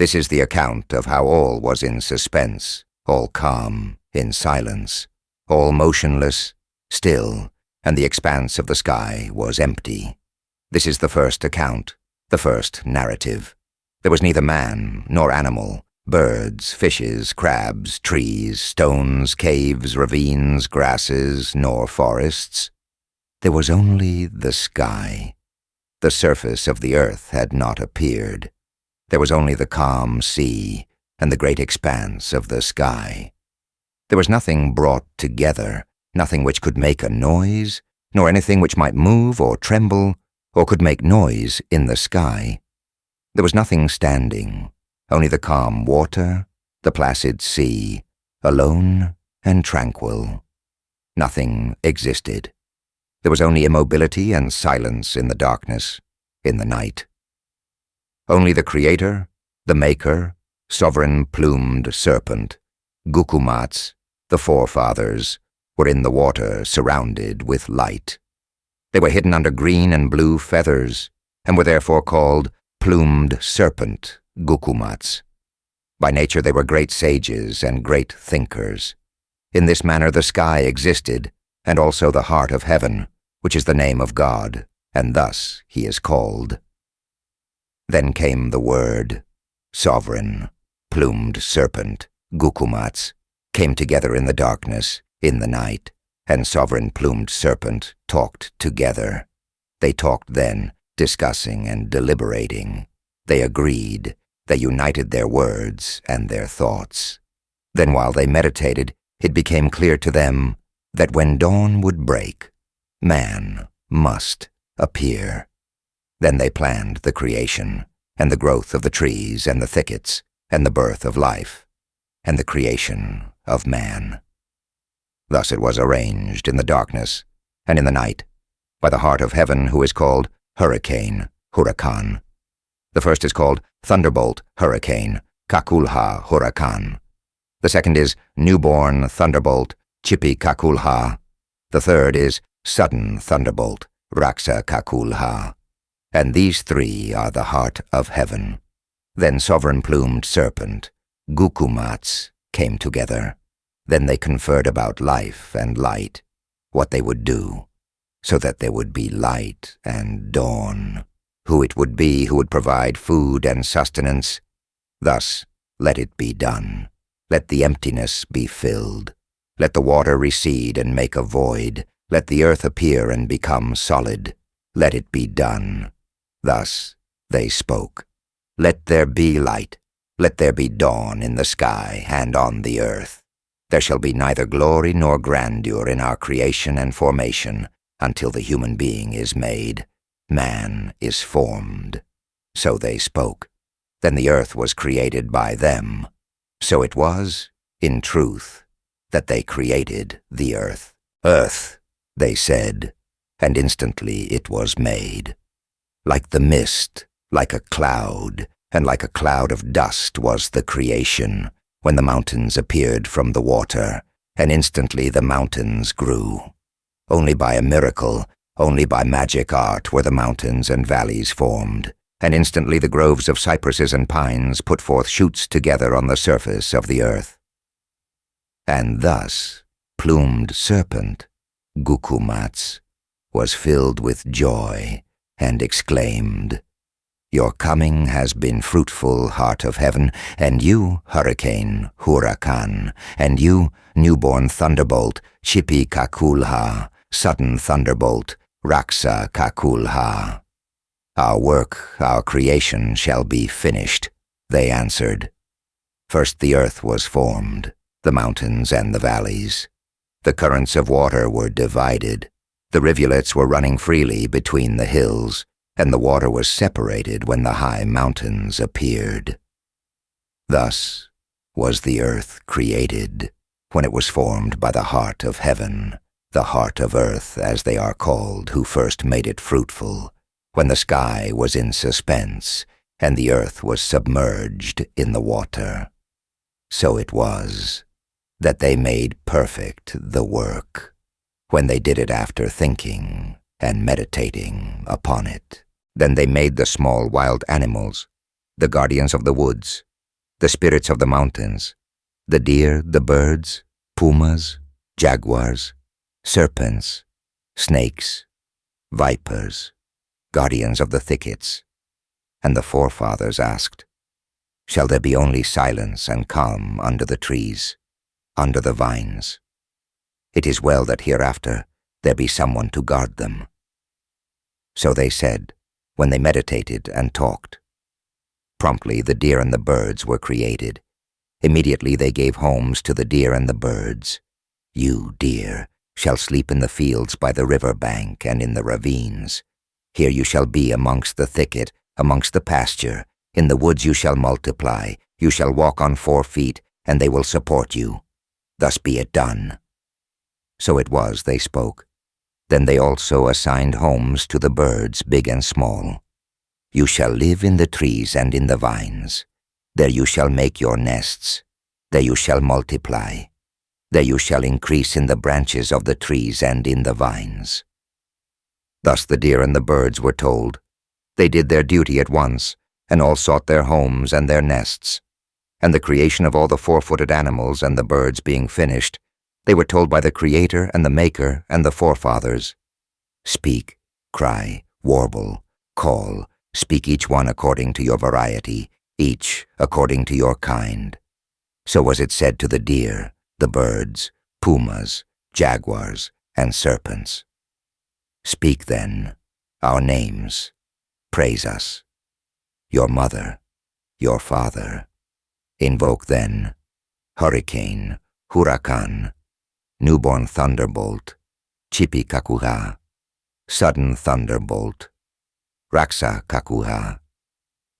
This is the account of how all was in suspense, all calm, in silence, all motionless, still, and the expanse of the sky was empty. This is the first account, the first narrative. There was neither man nor animal, birds, fishes, crabs, trees, stones, caves, ravines, grasses, nor forests. There was only the sky. The surface of the earth had not appeared. There was only the calm sea and the great expanse of the sky. There was nothing brought together, nothing which could make a noise, nor anything which might move or tremble, or could make noise in the sky. There was nothing standing, only the calm water, the placid sea, alone and tranquil. Nothing existed. There was only immobility and silence in the darkness, in the night. Only the Creator, the Maker, sovereign plumed serpent, Gukumats, the forefathers, were in the water surrounded with light. They were hidden under green and blue feathers, and were therefore called plumed serpent Gukumats. By nature they were great sages and great thinkers. In this manner the sky existed, and also the heart of heaven, which is the name of God, and thus he is called. Then came the word, sovereign, plumed serpent, Gukumats, came together in the darkness, in the night, and sovereign plumed serpent talked together. They talked then, discussing and deliberating. They agreed, they united their words and their thoughts. Then while they meditated, it became clear to them that when dawn would break, man must appear. Then they planned the creation, and the growth of the trees and the thickets, and the birth of life, and the creation of man. Thus it was arranged in the darkness and in the night by the heart of heaven, who is called Hurricane, Huracan. The first is called Thunderbolt, Hurricane, Kakulha, Huracan. The second is Newborn Thunderbolt, Chipi Kakulha. The third is Sudden Thunderbolt, Raksa Kakulha. And these three are the heart of heaven. Then sovereign plumed serpent, Gukumats, came together. Then they conferred about life and light, what they would do, so that there would be light and dawn, who it would be who would provide food and sustenance. Thus let it be done. Let the emptiness be filled. Let the water recede and make a void. Let the earth appear and become solid. Let it be done. Thus they spoke. Let there be light. Let there be dawn in the sky and on the earth. There shall be neither glory nor grandeur in our creation and formation until the human being is made. Man is formed. So they spoke. Then the earth was created by them. So it was, in truth, that they created the earth. Earth, they said, and instantly it was made. Like the mist, like a cloud, and like a cloud of dust was the creation, when the mountains appeared from the water, and instantly the mountains grew. Only by a miracle, only by magic art were the mountains and valleys formed, and instantly the groves of cypresses and pines put forth shoots together on the surface of the earth. And thus plumed serpent, Gukumats, was filled with joy, and exclaimed, Your coming has been fruitful, heart of heaven, and you, Hurricane, Huracan, and you, Newborn Thunderbolt, Chipi Kakulha, Sudden Thunderbolt, Raksa Kakulha. Our work, our creation shall be finished, they answered. First the earth was formed, the mountains and the valleys. The currents of water were divided. The rivulets were running freely between the hills, and the water was separated when the high mountains appeared. Thus was the earth created, when it was formed by the heart of heaven, the heart of earth, as they are called, who first made it fruitful, when the sky was in suspense, and the earth was submerged in the water. So it was that they made perfect the work, when they did it after thinking and meditating upon it. Then they made the small wild animals, the guardians of the woods, the spirits of the mountains, the deer, the birds, pumas, jaguars, serpents, snakes, vipers, guardians of the thickets. And the forefathers asked, "Shall there be only silence and calm under the trees, under the vines? It is well that hereafter there be someone to guard them." So they said, when they meditated and talked. Promptly the deer and the birds were created. Immediately they gave homes to the deer and the birds. "You, deer, shall sleep in the fields by the river bank and in the ravines. Here you shall be amongst the thicket, amongst the pasture. In the woods you shall multiply. You shall walk on 4 feet, and they will support you. Thus be it done." So it was, they spoke. Then they also assigned homes to the birds, big and small. "You shall live in the trees and in the vines. There you shall make your nests. There you shall multiply. There you shall increase in the branches of the trees and in the vines." Thus the deer and the birds were told. They did their duty at once, and all sought their homes and their nests. And the creation of all the 4-footed animals and the birds being finished, they were told by the Creator and the Maker and the forefathers, "Speak, cry, warble, call, speak each one according to your variety, each according to your kind." So was it said to the deer, the birds, pumas, jaguars, and serpents. "Speak then, our names, praise us, your mother, your father. Invoke then, hurricane, huracan, newborn thunderbolt, Chipikakuha, sudden thunderbolt, Raksa Kakuha,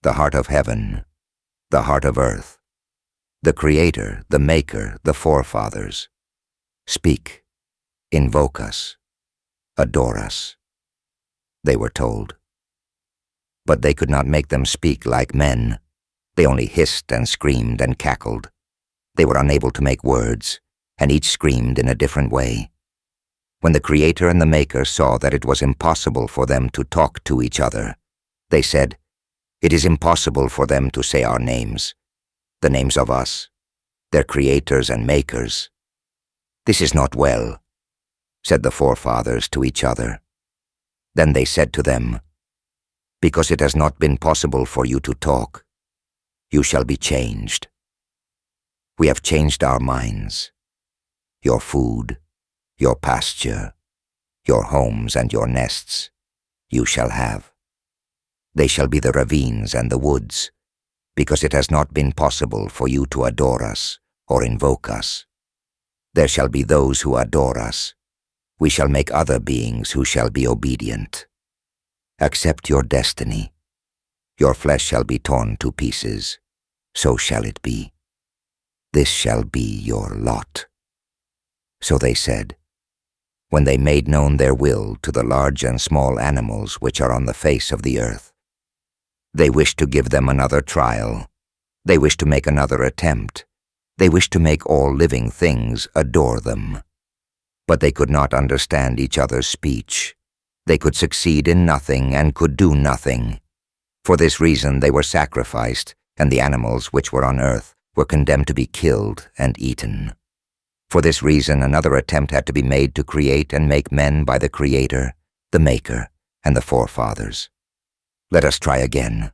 the heart of heaven, the heart of earth, the Creator, the Maker, the forefathers. Speak, invoke us, adore us." They were told. But they could not make them speak like men. They only hissed and screamed and cackled. They were unable to make words, and each screamed in a different way. When the Creator and the Maker saw that it was impossible for them to talk to each other, they said, "It is impossible for them to say our names, the names of us, their creators and makers. This is not well," said the forefathers to each other. Then they said to them, "Because it has not been possible for you to talk, you shall be changed. We have changed our minds. Your food, your pasture, your homes and your nests, you shall have. They shall be the ravines and the woods, because it has not been possible for you to adore us or invoke us. There shall be those who adore us. We shall make other beings who shall be obedient. Accept your destiny. Your flesh shall be torn to pieces. So shall it be. This shall be your lot." So they said, when they made known their will to the large and small animals which are on the face of the earth. They wished to give them another trial. They wished to make another attempt. They wished to make all living things adore them. But they could not understand each other's speech. They could succeed in nothing and could do nothing. For this reason they were sacrificed, and the animals which were on earth were condemned to be killed and eaten. For this reason another attempt had to be made to create and make men by the Creator, the Maker, and the forefathers. Let us try again.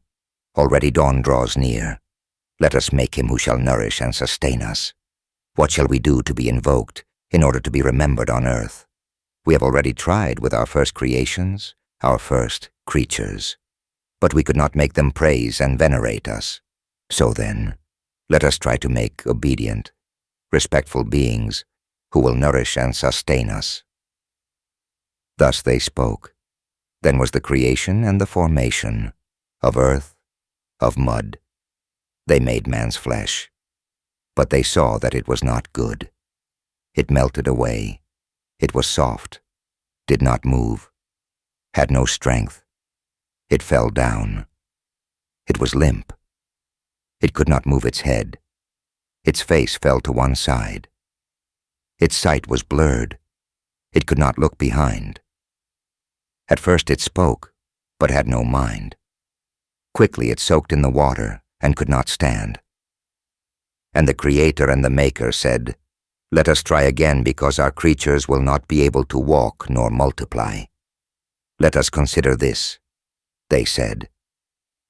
Already dawn draws near. Let us make him who shall nourish and sustain us. What shall we do to be invoked, in order to be remembered on earth? We have already tried with our first creations, our first creatures, but we could not make them praise and venerate us. So then, let us try to make obedient, respectful beings who will nourish and sustain us. Thus they spoke. Then was the creation and the formation of earth, of mud. They made man's flesh, but they saw that it was not good. It melted away. It was soft, did not move, had no strength. It fell down. It was limp. It could not move its head. Its face fell to one side. Its sight was blurred. It could not look behind. At first it spoke, but had no mind. Quickly it soaked in the water and could not stand. And the Creator and the Maker said, "Let us try again, because our creatures will not be able to walk nor multiply. Let us consider this," they said.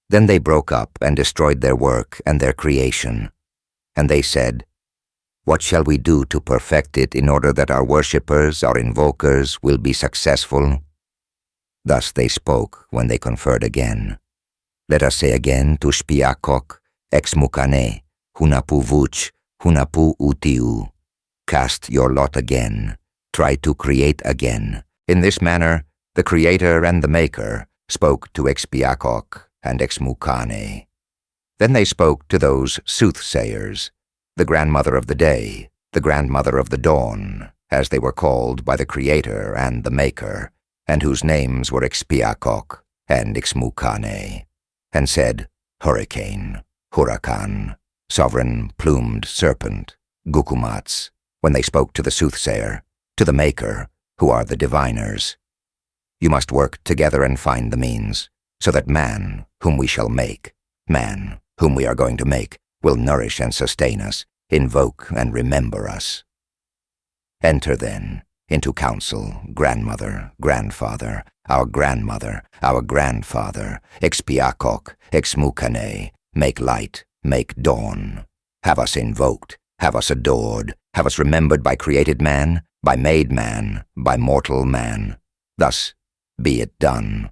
Then they broke up and destroyed their work and their creation. And they said, "What shall we do to perfect it in order that our worshippers, our invokers, will be successful?" Thus they spoke when they conferred again. "Let us say again to Xibalba, Xbalanqué, Hunahpú Vuh, Hunahpu Utiu. Cast your lot again, try to create again." In this manner, the Creator and the Maker spoke to Xibalba and Xbalanqué. Then they spoke to those soothsayers, the grandmother of the day, the grandmother of the dawn, as they were called by the Creator and the Maker, and whose names were Xibalba and Xbalanqué, and said, "Hurricane, Huracan, sovereign plumed serpent, Gukumats," when they spoke to the soothsayer, to the Maker, who are the diviners. "You must work together and find the means, so that man, whom we shall make, man, whom we are going to make, will nourish and sustain us, invoke and remember us. Enter then into council, grandmother, grandfather, our grandmother, our grandfather, Xibalba, Xbalanqué, make light, make dawn. Have us invoked, have us adored, have us remembered by created man, by made man, by mortal man. Thus be it done.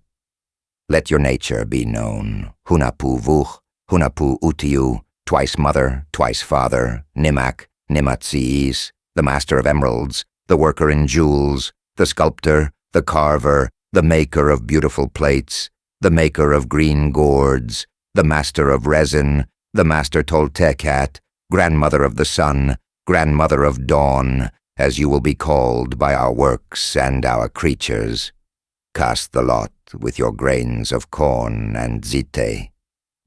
Let your nature be known, Hunahpú Vuh, Hunahpu Utiu, twice mother, twice father, Nimak, Nimatziis, the master of emeralds, the worker in jewels, the sculptor, the carver, the maker of beautiful plates, the maker of green gourds, the master of resin, the master Toltecat, grandmother of the sun, grandmother of dawn, as you will be called by our works and our creatures. Cast the lot with your grains of corn and zite.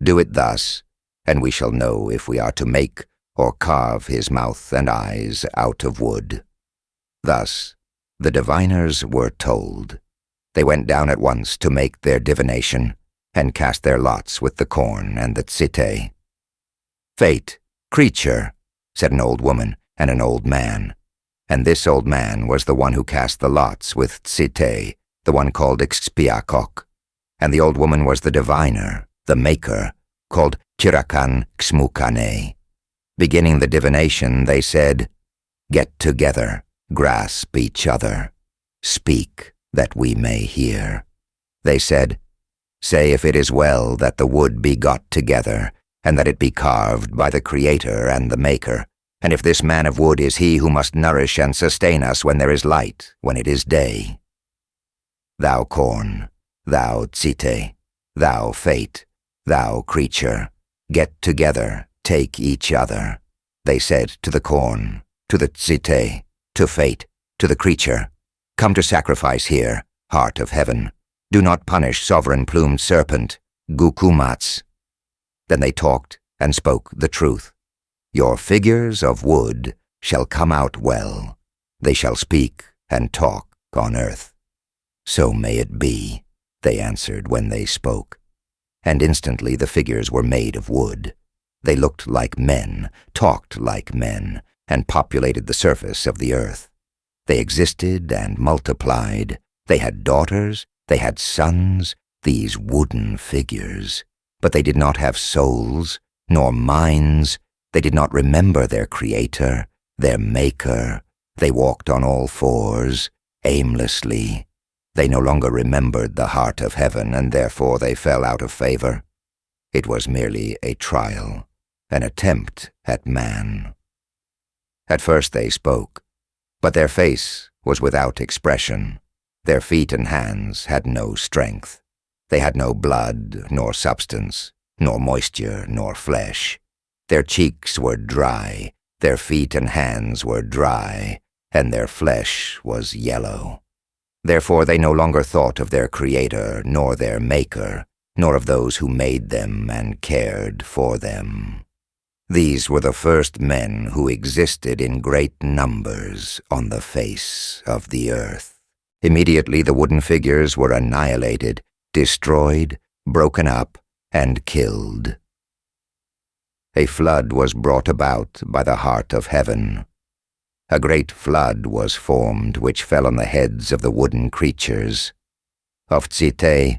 Do it thus, and we shall know if we are to make or carve his mouth and eyes out of wood." Thus the diviners were told. They went down at once to make their divination, and cast their lots with the corn and the zite. "Fate, creature," said an old woman and an old man. And this old man was the one who cast the lots with zite, the one called Xibalba. And the old woman was the diviner, the maker, called Cabracan Xbalanqué. Beginning the divination, they said, "Get together, grasp each other, speak that we may hear." They said, "Say if it is well that the wood be got together, and that it be carved by the Creator and the Maker, and if this man of wood is he who must nourish and sustain us when there is light, when it is day. Thou corn, thou zite, thou fate, thou creature, get together, take each other." They said to the corn, to the zite, to fate, to the creature, "Come to sacrifice here, heart of heaven. Do not punish sovereign plumed serpent, Gukumats." Then they talked and spoke the truth. "Your figures of wood shall come out well. They shall speak and talk on earth." "So may it be," they answered when they spoke. And instantly the figures were made of wood. They looked like men, talked like men, and populated the surface of the earth. They existed and multiplied. They had daughters, they had sons, these wooden figures. But they did not have souls, nor minds. They did not remember their Creator, their Maker. They walked on all fours, aimlessly. They no longer remembered the heart of heaven, and therefore they fell out of favor. It was merely a trial, an attempt at man. At first they spoke, but their face was without expression. Their feet and hands had no strength. They had no blood, nor substance, nor moisture, nor flesh. Their cheeks were dry, their feet and hands were dry, and their flesh was yellow. Therefore they no longer thought of their Creator, nor their Maker, nor of those who made them and cared for them. These were the first men who existed in great numbers on the face of the earth. Immediately the wooden figures were annihilated, destroyed, broken up, and killed. A flood was brought about by the heart of heaven. A great flood was formed which fell on the heads of the wooden creatures. Of Tzite,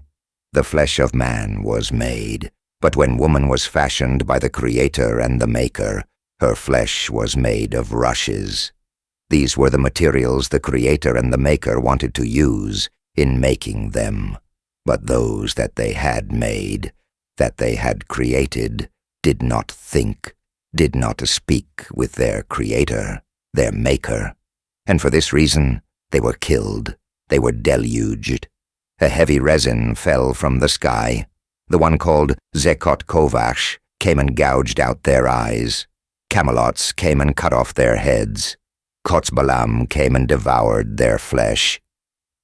the flesh of man was made, but when woman was fashioned by the Creator and the Maker, her flesh was made of rushes. These were the materials the Creator and the Maker wanted to use in making them, but those that they had made, that they had created, did not think, did not speak with their Creator, their Maker, and for this reason they were killed, they were deluged. A heavy resin fell from the sky. The one called Zekot came and gouged out their eyes. Camelots came and cut off their heads. Kotzbalam came and devoured their flesh.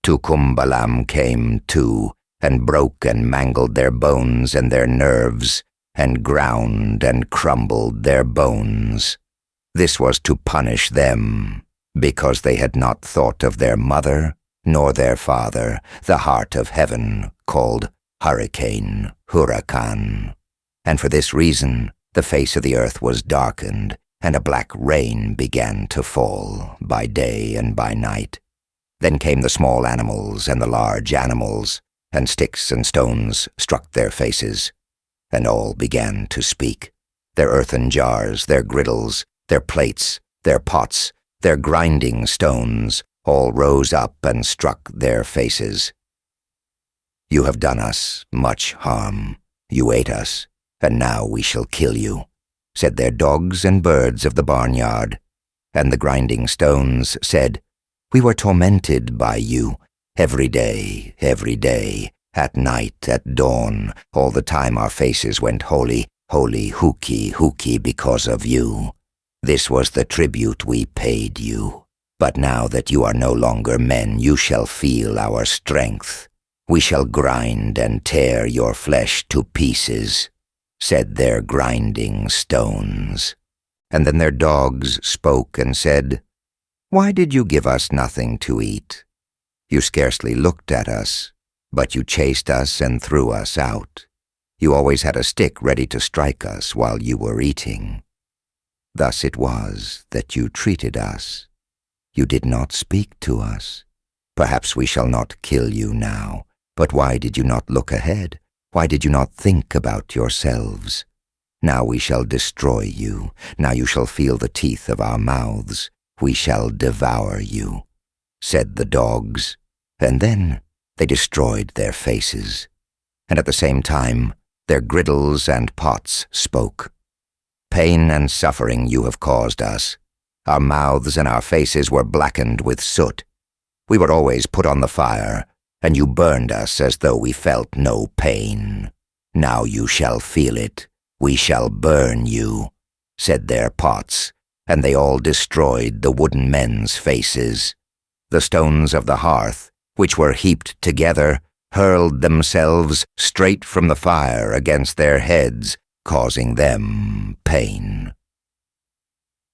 Tukumbalam came too, and broke and mangled their bones and their nerves, and ground and crumbled their bones. This was to punish them, because they had not thought of their mother, nor their father, the heart of heaven, called Hurricane, Huracan. And for this reason, the face of the earth was darkened, and a black rain began to fall by day and by night. Then came the small animals and the large animals, and sticks and stones struck their faces, and all began to speak. Their earthen jars, their griddles, their plates, their pots, their grinding stones, all rose up and struck their faces. You have done us much harm. You ate us, and now we shall kill you, said their dogs and birds of the barnyard. And the grinding stones said, We were tormented by you, every day, at night, at dawn, all the time our faces went holy, holy, hooky, because of you. This was the tribute we paid you. But now that you are no longer men, you shall feel our strength. We shall grind and tear your flesh to pieces, said their grinding stones. And then their dogs spoke and said, Why did you give us nothing to eat? You scarcely looked at us, but you chased us and threw us out. You always had a stick ready to strike us while you were eating. Thus it was that you treated us. You did not speak to us. Perhaps we shall not kill you now, but why did you not look ahead? Why did you not think about yourselves? Now we shall destroy you. Now you shall feel the teeth of our mouths. We shall devour you, said the dogs. And then they destroyed their faces, and at the same time their griddles and pots spoke. Pain and suffering you have caused us. Our mouths and our faces were blackened with soot. We were always put on the fire, and you burned us as though we felt no pain. Now you shall feel it. We shall burn you, said their pots, and they all destroyed the wooden men's faces. The stones of the hearth, which were heaped together, hurled themselves straight from the fire against their heads, causing them pain.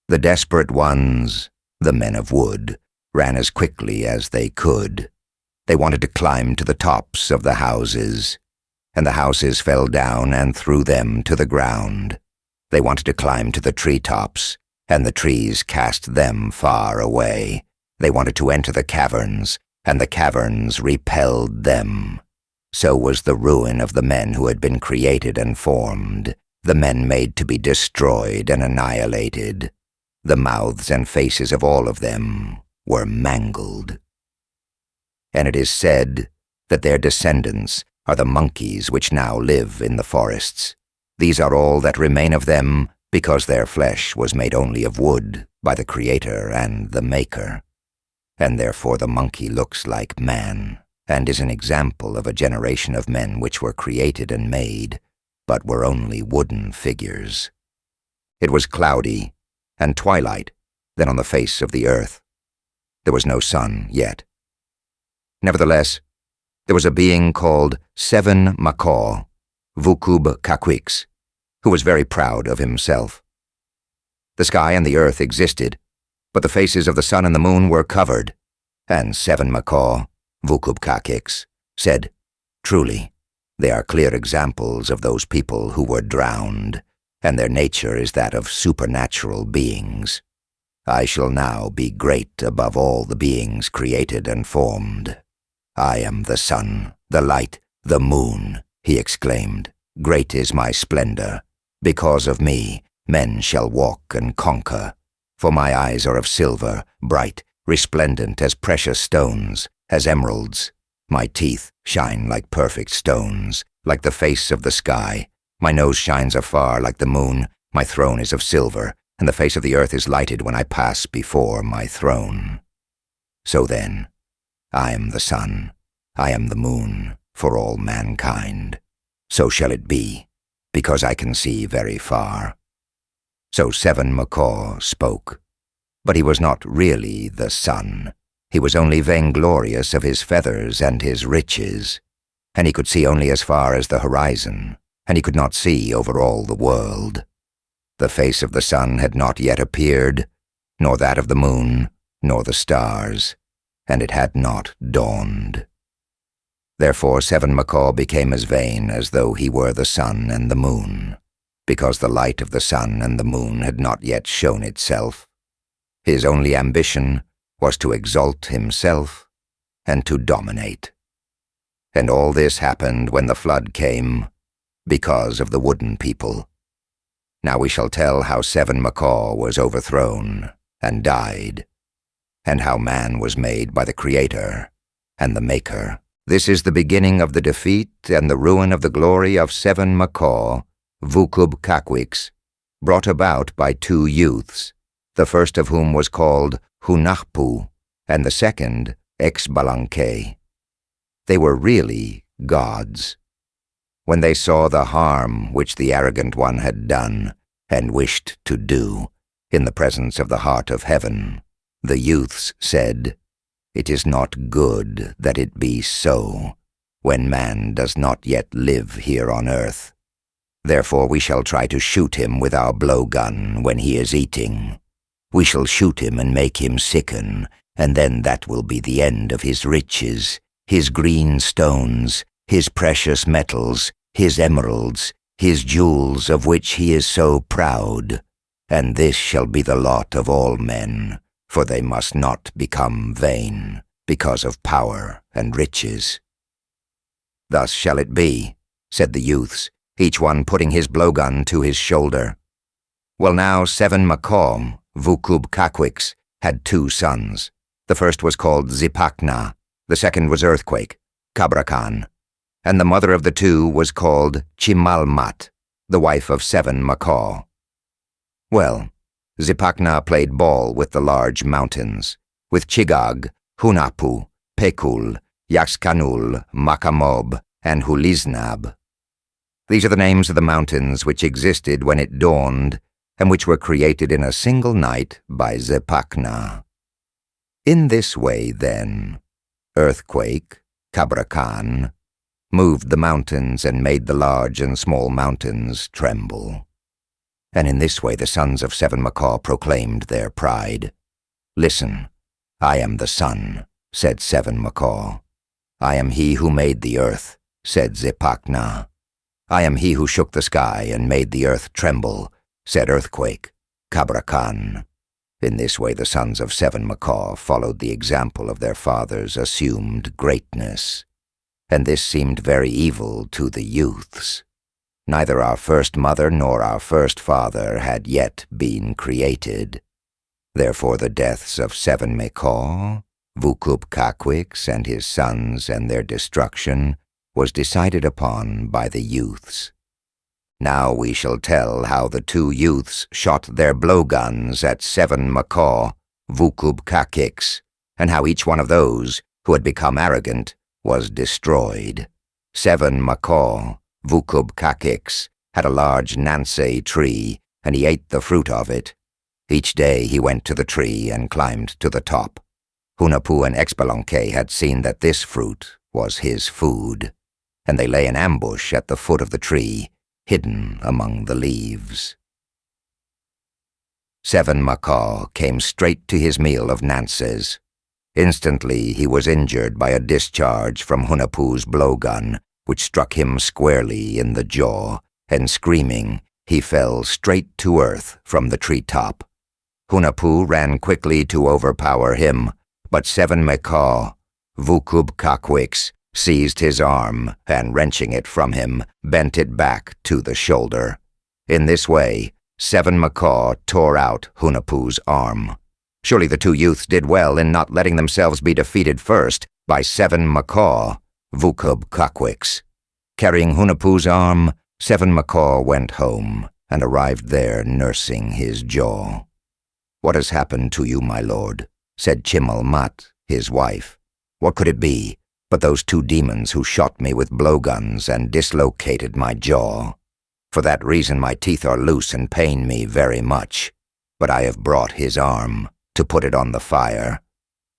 The desperate ones, the men of wood, ran as quickly as they could. They wanted to climb to the tops of the houses, and the houses fell down and threw them to the ground. They wanted to climb to the treetops, and the trees cast them far away. They wanted to enter the caverns, and the caverns repelled them. So was the ruin of the men who had been created and formed, the men made to be destroyed and annihilated. The mouths and faces of all of them were mangled. And it is said that their descendants are the monkeys which now live in the forests. These are all that remain of them, because their flesh was made only of wood by the Creator and the Maker. And therefore the monkey looks like man, and is an example of a generation of men which were created and made, but were only wooden figures. It was cloudy, and twilight, then on the face of the earth. There was no sun yet. Nevertheless, there was a being called Seven Macaw, Vukub Kakwix, who was very proud of himself. The sky and the earth existed, but the faces of the sun and the moon were covered, and Seven Macaw, Vukub Kakwix, said, Truly, they are clear examples of those people who were drowned. and their nature is that of supernatural beings. I shall now be great above all the beings created and formed. I am the sun, the light, the moon, he exclaimed. Great is my splendor. Because of me, men shall walk and conquer. For my eyes are of silver, bright, resplendent as precious stones, as emeralds. My teeth shine like perfect stones, like the face of the sky. My nose shines afar like the moon. My throne is of silver, and the face of the earth is lighted when I pass before my throne. So then, I am the sun, I am the moon, for all mankind. So shall it be, because I can see very far. So Seven Macaw spoke, but he was not really the sun. He was only vainglorious of his feathers and his riches, and he could see only as far as the horizon, and he could not see over all the world. The face of the sun had not yet appeared, nor that of the moon, nor the stars, and it had not dawned. Therefore Seven Macaw became as vain as though he were the sun and the moon, because the light of the sun and the moon had not yet shown itself. His only ambition was to exalt himself and to dominate. And all this happened when the flood came, because of the wooden people. Now we shall tell how Seven Macaw was overthrown and died, and how man was made by the Creator and the Maker. This is the beginning of the defeat and the ruin of the glory of Seven Macaw, Vucub, brought about by two youths, the first of whom was called Hunahpu, and the second Xbalanqué. They were really gods. When they saw the harm which the arrogant one had done, and wished to do, in the presence of the heart of heaven, the youths said, "It is not good that it be so, when man does not yet live here on earth. Therefore we shall try to shoot him with our blowgun when he is eating. We shall shoot him and make him sicken, and then that will be the end of his riches, his green stones, his precious metals, his emeralds, his jewels of which he is so proud. And this shall be the lot of all men, for they must not become vain, because of power and riches." "Thus shall it be," said the youths, each one putting his blowgun to his shoulder. Well now Seven Macaw, Vucub, had two sons. The first was called Zipacna, the second was Earthquake, Cabracan, and the mother of the two was called Chimalmat, the wife of Seven Macaw. Well, Zipacna played ball with the large mountains, with Chigag, Hunahpu, Pekul, Yaxcanul, Macamob, and Huliznab. These are the names of the mountains which existed when it dawned, and which were created in a single night by Zipacna. In this way, then, Earthquake, Cabracan, moved the mountains and made the large and small mountains tremble. And in this way the sons of Seven Macaw proclaimed their pride. "Listen, I am the sun," said Seven Macaw. "I am he who made the earth," said Zipacna. "I am he who shook the sky and made the earth tremble," said Earthquake, Cabracan. In this way the sons of Seven Macaw followed the example of their father's assumed greatness, and this seemed very evil to the youths. Neither our first mother nor our first father had yet been created. Therefore the deaths of Seven Macaw, Vucub, and his sons, and their destruction was decided upon by the youths. Now we shall tell how the two youths shot their blowguns at Seven Macaw, Vucub, and how each one of those who had become arrogant was destroyed. Seven Macaw, Vucub, had a large Nansei tree, and he ate the fruit of it. Each day he went to the tree and climbed to the top. Hunahpú and Xbalanqué had seen that this fruit was his food, and they lay in ambush at the foot of the tree, hidden among the leaves. Seven Macaw came straight to his meal of nances. Instantly he was injured by a discharge from Hunahpú's blowgun, which struck him squarely in the jaw, and screaming, he fell straight to earth from the treetop. Hunahpu ran quickly to overpower him, but 7 Macaw, Vucubcaquix, seized his arm and, wrenching it from him, bent it back to the shoulder. In this way, 7 Macaw tore out Hunahpu's arm. Surely the 2 youths did well in not letting themselves be defeated first by 7 Macaw, Vucubcaquix. Carrying Hunahpu's arm, 7 Macaw went home and arrived there nursing his jaw. "What has happened to you, my lord?" said Chimalmat, his wife. "What could it be but those 2 demons who shot me with blowguns and dislocated my jaw? For that reason my teeth are loose and pain me very much. But I have brought his arm to put it on the fire.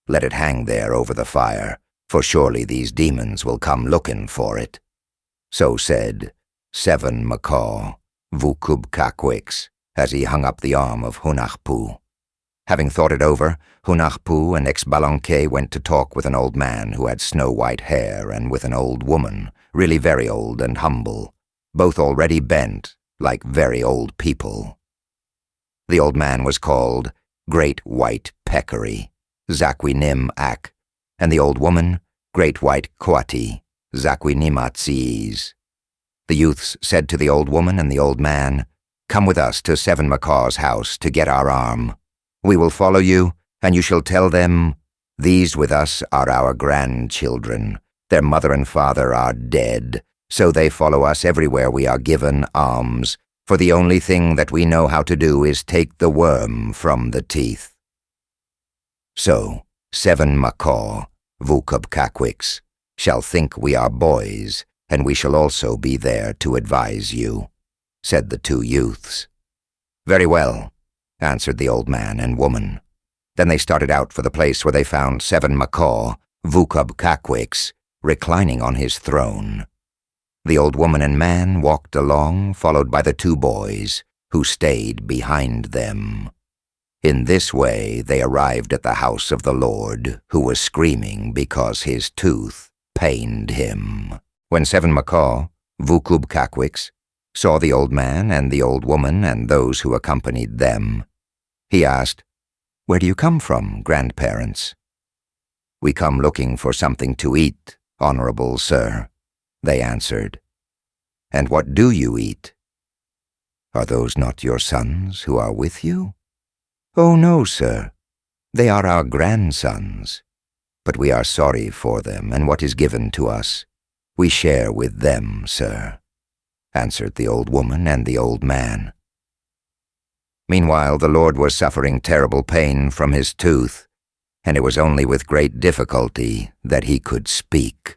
Let it hang there over the fire, for surely these demons will come looking for it." So said 7 Macaw, Vucubcaquix, as he hung up the arm of Hunahpu. Having thought it over, Hunahpú and Xbalanqué went to talk with an old man who had snow-white hair and with an old woman, really very old and humble, both already bent, like very old people. The old man was called Great White Peccary, Zaquinim-Ak, and the old woman, Great White Coati, Zaquinimatsies. The youths said to the old woman and the old man, "Come with us to 7 Macaw's house to get our arm. We will follow you, and you shall tell them, 'These with us are our grandchildren. Their mother and father are dead, so they follow us everywhere we are given alms, for the only thing that we know how to do is take the worm from the teeth.'" So 7 Macaw, Vucubcaquix, shall think we are boys, and we shall also be there to advise you, said the 2 youths. "Very well," answered the old man and woman. Then they started out for the place where they found 7 Macaw, Vucubcaquix, reclining on his throne. The old woman and man walked along, followed by the 2 boys, who stayed behind them. In this way they arrived at the house of the Lord, who was screaming because his tooth pained him. When 7 Macaw, Vucubcaquix, saw the old man and the old woman and those who accompanied them, he asked, "Where do you come from, grandparents?" "We come looking for something to eat, honorable sir," they answered. "And what do you eat?" "Are those not your sons who are with you?" "Oh, no, sir. They are our grandsons. But we are sorry for them, and what is given to us, we share with them, sir," answered the old woman and the old man. Meanwhile, the Lord was suffering terrible pain from his tooth, and it was only with great difficulty that he could speak.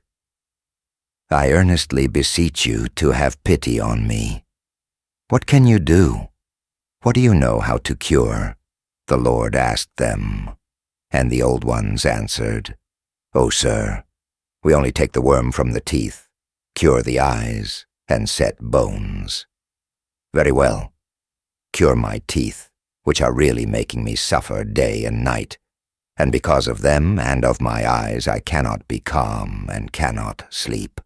"I earnestly beseech you to have pity on me. What can you do? What do you know how to cure?" the Lord asked them. And the old ones answered, "Oh, sir, we only take the worm from the teeth, cure the eyes, and set bones." "Very well. Cure my teeth, which are really making me suffer day and night, and because of them and of my eyes I cannot be calm and cannot sleep.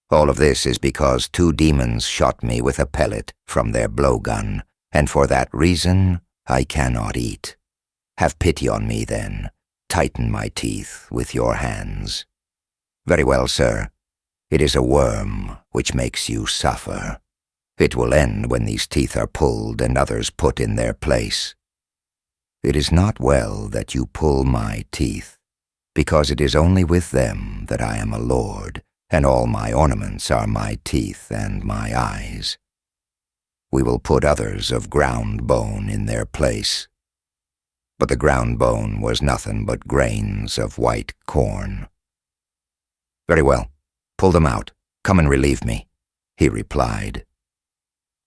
All of this is because 2 demons shot me with a pellet from their blowgun, and for that reason I cannot eat. Have pity on me, then. Tighten my teeth with your hands." "Very well, sir. It is a worm which makes you suffer. It will end when these teeth are pulled and others put in their place. It is not well that you pull my teeth, because it is only with them that I am a lord, and all my ornaments are my teeth and my eyes. We will put others of ground bone in their place." But the ground bone was nothing but grains of white corn. "Very well, pull them out. Come and relieve me," he replied.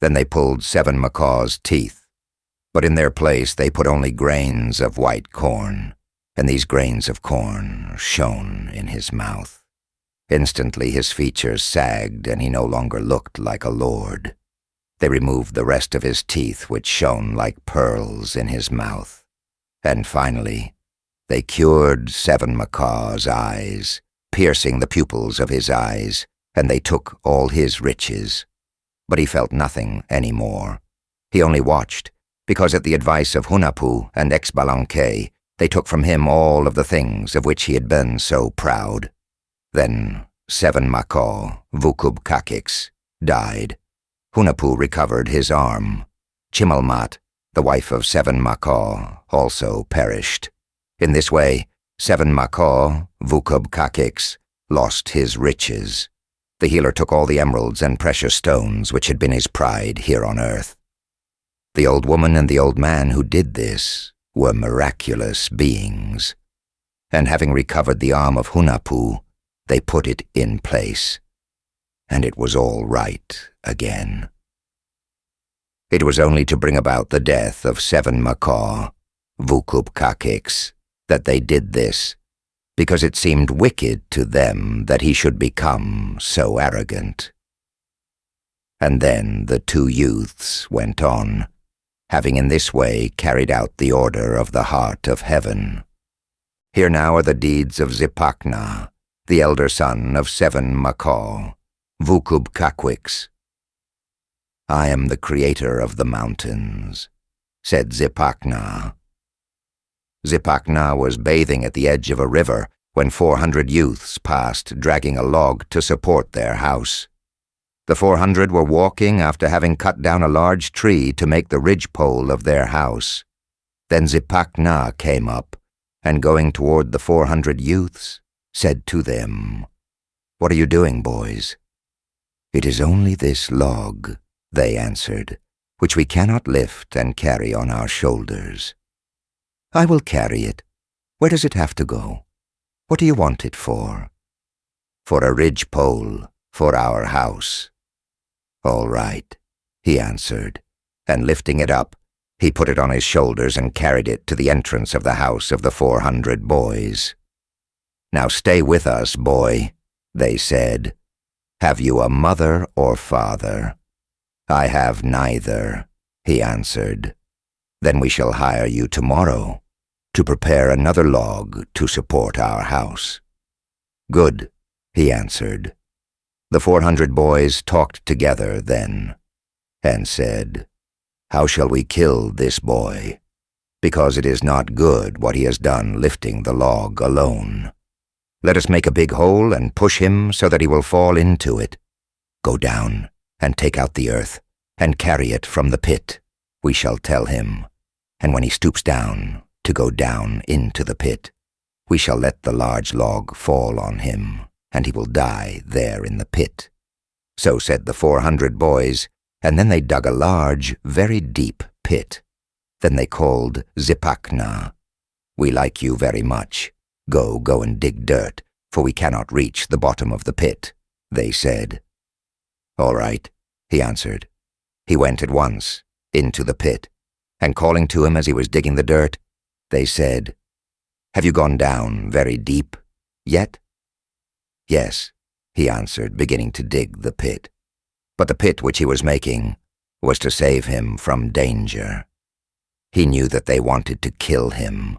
Then they pulled 7 Macaw's teeth, but in their place they put only grains of white corn, and these grains of corn shone in his mouth. Instantly his features sagged, and he no longer looked like a lord. They removed the rest of his teeth, which shone like pearls in his mouth. And finally, they cured 7 Macaw's eyes, piercing the pupils of his eyes, and they took all his riches. but he felt nothing any more. He only watched, because at the advice of Hunahpú and Xbalanqué, they took from him all of the things of which he had been so proud. Then 7 Macaw, Vukub died. Hunahpu recovered his arm. Chimalmat, the wife of 7 Macaw, also perished. In this way, 7 Macaw, Vukub lost his riches. The healer took all the emeralds and precious stones which had been his pride here on earth. The old woman and the old man who did this were miraculous beings, and having recovered the arm of Hunahpu, they put it in place, and it was all right again. It was only to bring about the death of 7 Macaw, Vukub that they did this, because it seemed wicked to them that he should become so arrogant. And then the 2 youths went on, having in this way carried out the order of the heart of heaven. Here now are the deeds of Zipacna, the elder son of 7 Macaw, Vukub I am the creator of the mountains, said Zipacna. Zipacna was bathing at the edge of a river when 400 youths passed dragging a log to support their house. The 400 were walking after having cut down a large tree to make the ridgepole of their house. Then Zipacna came up, and going toward the 400 youths, said to them, "What are you doing, boys?" "It is only this log," they answered, "which we cannot lift and carry on our shoulders." "I will carry it. Where does it have to go? What do you want it for?" "For a ridgepole, for our house." "All right," he answered, and lifting it up, he put it on his shoulders and carried it to the entrance of the house of the 400 boys. "Now stay with us, boy," they said. "Have you a mother or father?" "I have neither," he answered. "Then we shall hire you tomorrow to prepare another log to support our house." "Good," he answered. The 400 boys talked together then, and said, "How shall we kill this boy? Because it is not good what he has done lifting the log alone. Let us make a big hole and push him so that he will fall into it. Go down and take out the earth and carry it from the pit, we shall tell him, and when he stoops down to go down into the pit, we shall let the large log fall on him, and he will die there in the pit." So said the 400 boys, and then they dug a large, very deep pit. Then they called Zipacna. "We like you very much. Go and dig dirt, for we cannot reach the bottom of the pit," they said. "All right," he answered. He went at once into the pit, and calling to him as he was digging the dirt, they said, "Have you gone down very deep yet?" "Yes," he answered, beginning to dig the pit. But the pit which he was making was to save him from danger. He knew that they wanted to kill him,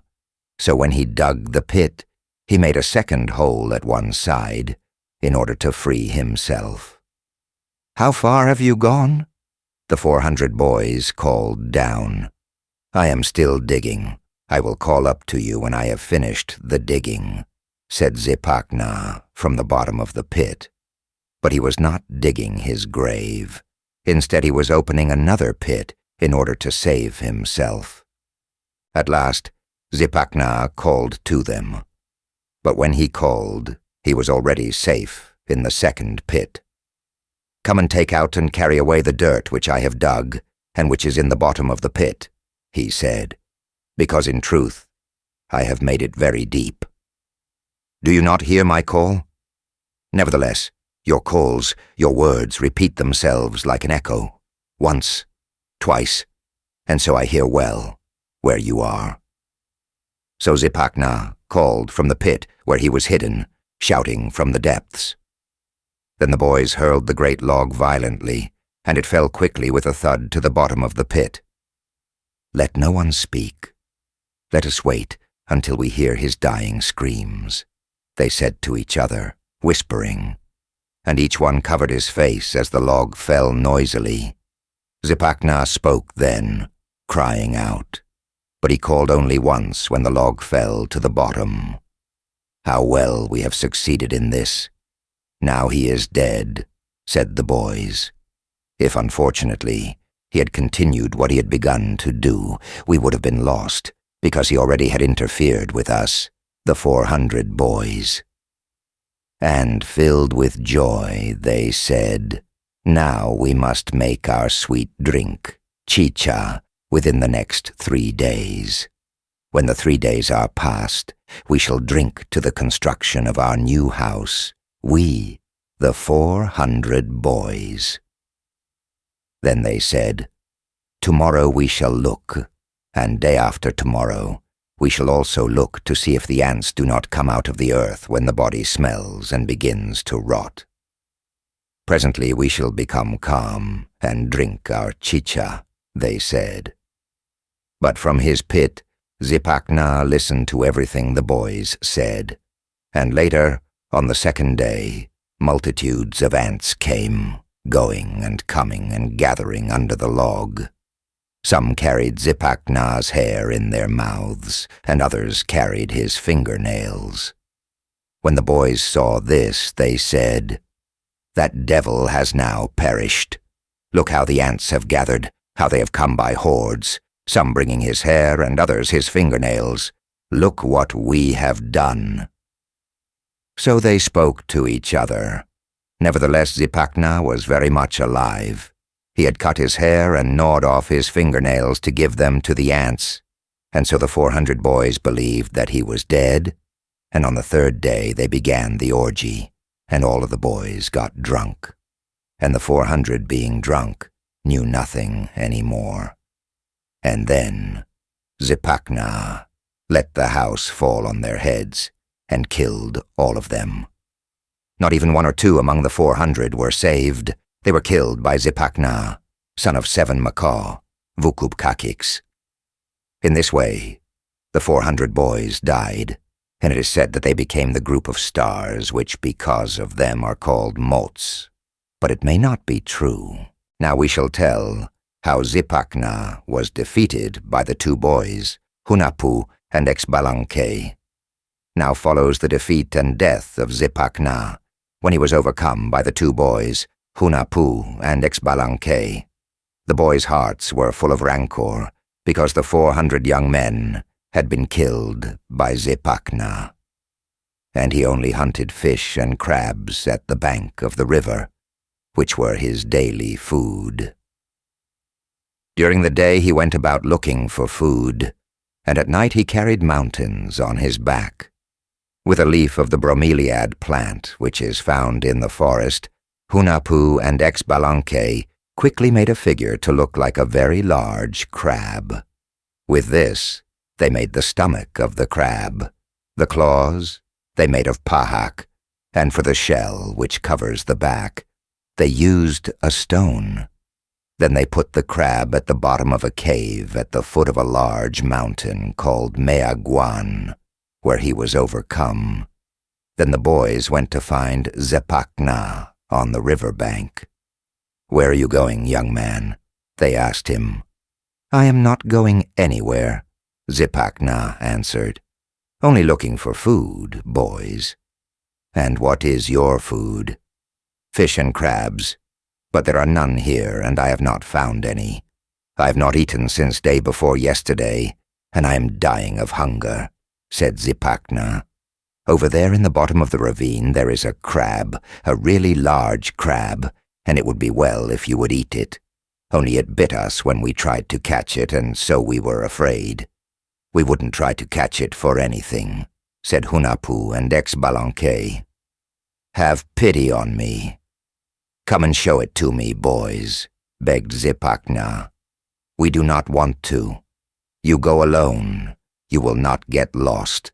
so when he dug the pit, he made a second hole at one side in order to free himself. "How far have you gone?" the 400 boys called down. "I am still digging. I will call up to you when I have finished the digging," said Zipacna from the bottom of the pit. But he was not digging his grave. Instead, he was opening another pit in order to save himself. At last, Zipacna called to them. But when he called, he was already safe in the second pit. "Come and take out and carry away the dirt which I have dug, and which is in the bottom of the pit," he said, "because in truth I have made it very deep. Do you not hear my call? Nevertheless, your calls, your words repeat themselves like an echo, once, twice, and so I hear well where you are." So Zipacna called from the pit where he was hidden, shouting from the depths. Then the boys hurled the great log violently, and it fell quickly with a thud to the bottom of the pit. "Let no one speak. Let us wait until we hear his dying screams," they said to each other, whispering. and each one covered his face as the log fell noisily. Zipacna spoke then, crying out, but he called only once when the log fell to the bottom. "How well we have succeeded in this. Now he is dead," said the boys. "If unfortunately he had continued what he had begun to do, we would have been lost, because he already had interfered with us, the 400 boys." And filled with joy, they said, "Now we must make our sweet drink, Kiche, within the next 3 days. When the 3 days are past, we shall drink to the construction of our new house, we, the 400 boys." Then they said, "Tomorrow we shall look, and day after tomorrow we shall also look to see if the ants do not come out of the earth when the body smells and begins to rot. Presently we shall become calm and drink our Kiche," they said. But from his pit, Zipacna listened to everything the boys said, and later, on the second day, multitudes of ants came, going and coming and gathering under the log. Some carried Zipacna's hair in their mouths, and others carried his fingernails. When the boys saw this, they said, "That devil has now perished. Look how the ants have gathered, how they have come by hordes, some bringing his hair and others his fingernails. Look what we have done." So they spoke to each other. Nevertheless, Zipacna was very much alive. He had cut his hair and gnawed off his fingernails to give them to the ants, and so the 400 boys believed that he was dead, and on the third day they began the orgy, and all of the boys got drunk, and the 400 being drunk knew nothing any more. And then Zipacna let the house fall on their heads and killed all of them. Not even 1 or 2 among the 400 were saved. They were killed by Zipacna, son of 7 Macaw, Vukubkakix. In this way, the 400 boys died, and it is said that they became the group of stars which because of them are called mots. But it may not be true. Now we shall tell how Zipacna was defeated by the 2 boys, Hunahpú and Xbalanqué. Now follows the defeat and death of Zipacna, when he was overcome by the 2 boys, Hunahpú and Xbalanqué. The boys' hearts were full of rancor, because the 400 young men had been killed by Zipacna. And he only hunted fish and crabs at the bank of the river, which were his daily food. During the day he went about looking for food, and at night he carried mountains on his back. With a leaf of the bromeliad plant, which is found in the forest, Hunahpú and Xbalanqué quickly made a figure to look like a very large crab. With this, they made the stomach of the crab. The claws they made of pahak, and for the shell, which covers the back, they used a stone. Then they put the crab at the bottom of a cave at the foot of a large mountain called Mayaguan, where he was overcome. Then the boys went to find Zipacna on the river bank. "Where are you going, young man?" they asked him. "I am not going anywhere," Zipacna answered. "Only looking for food, boys." "And what is your food?" "Fish and crabs, but there are none here, and I have not found any. I have not eaten since day before yesterday, and I am dying of hunger," said Zipacna. "Over there in the bottom of the ravine there is a crab, a really large crab, and it would be well if you would eat it. Only it bit us when we tried to catch it, and so we were afraid." "We wouldn't try to catch it for anything," said Hunahpú and Xbalanqué. "Have pity on me." "Come and show it to me, boys," begged Zipacna. "We do not want to. You go alone. You will not get lost.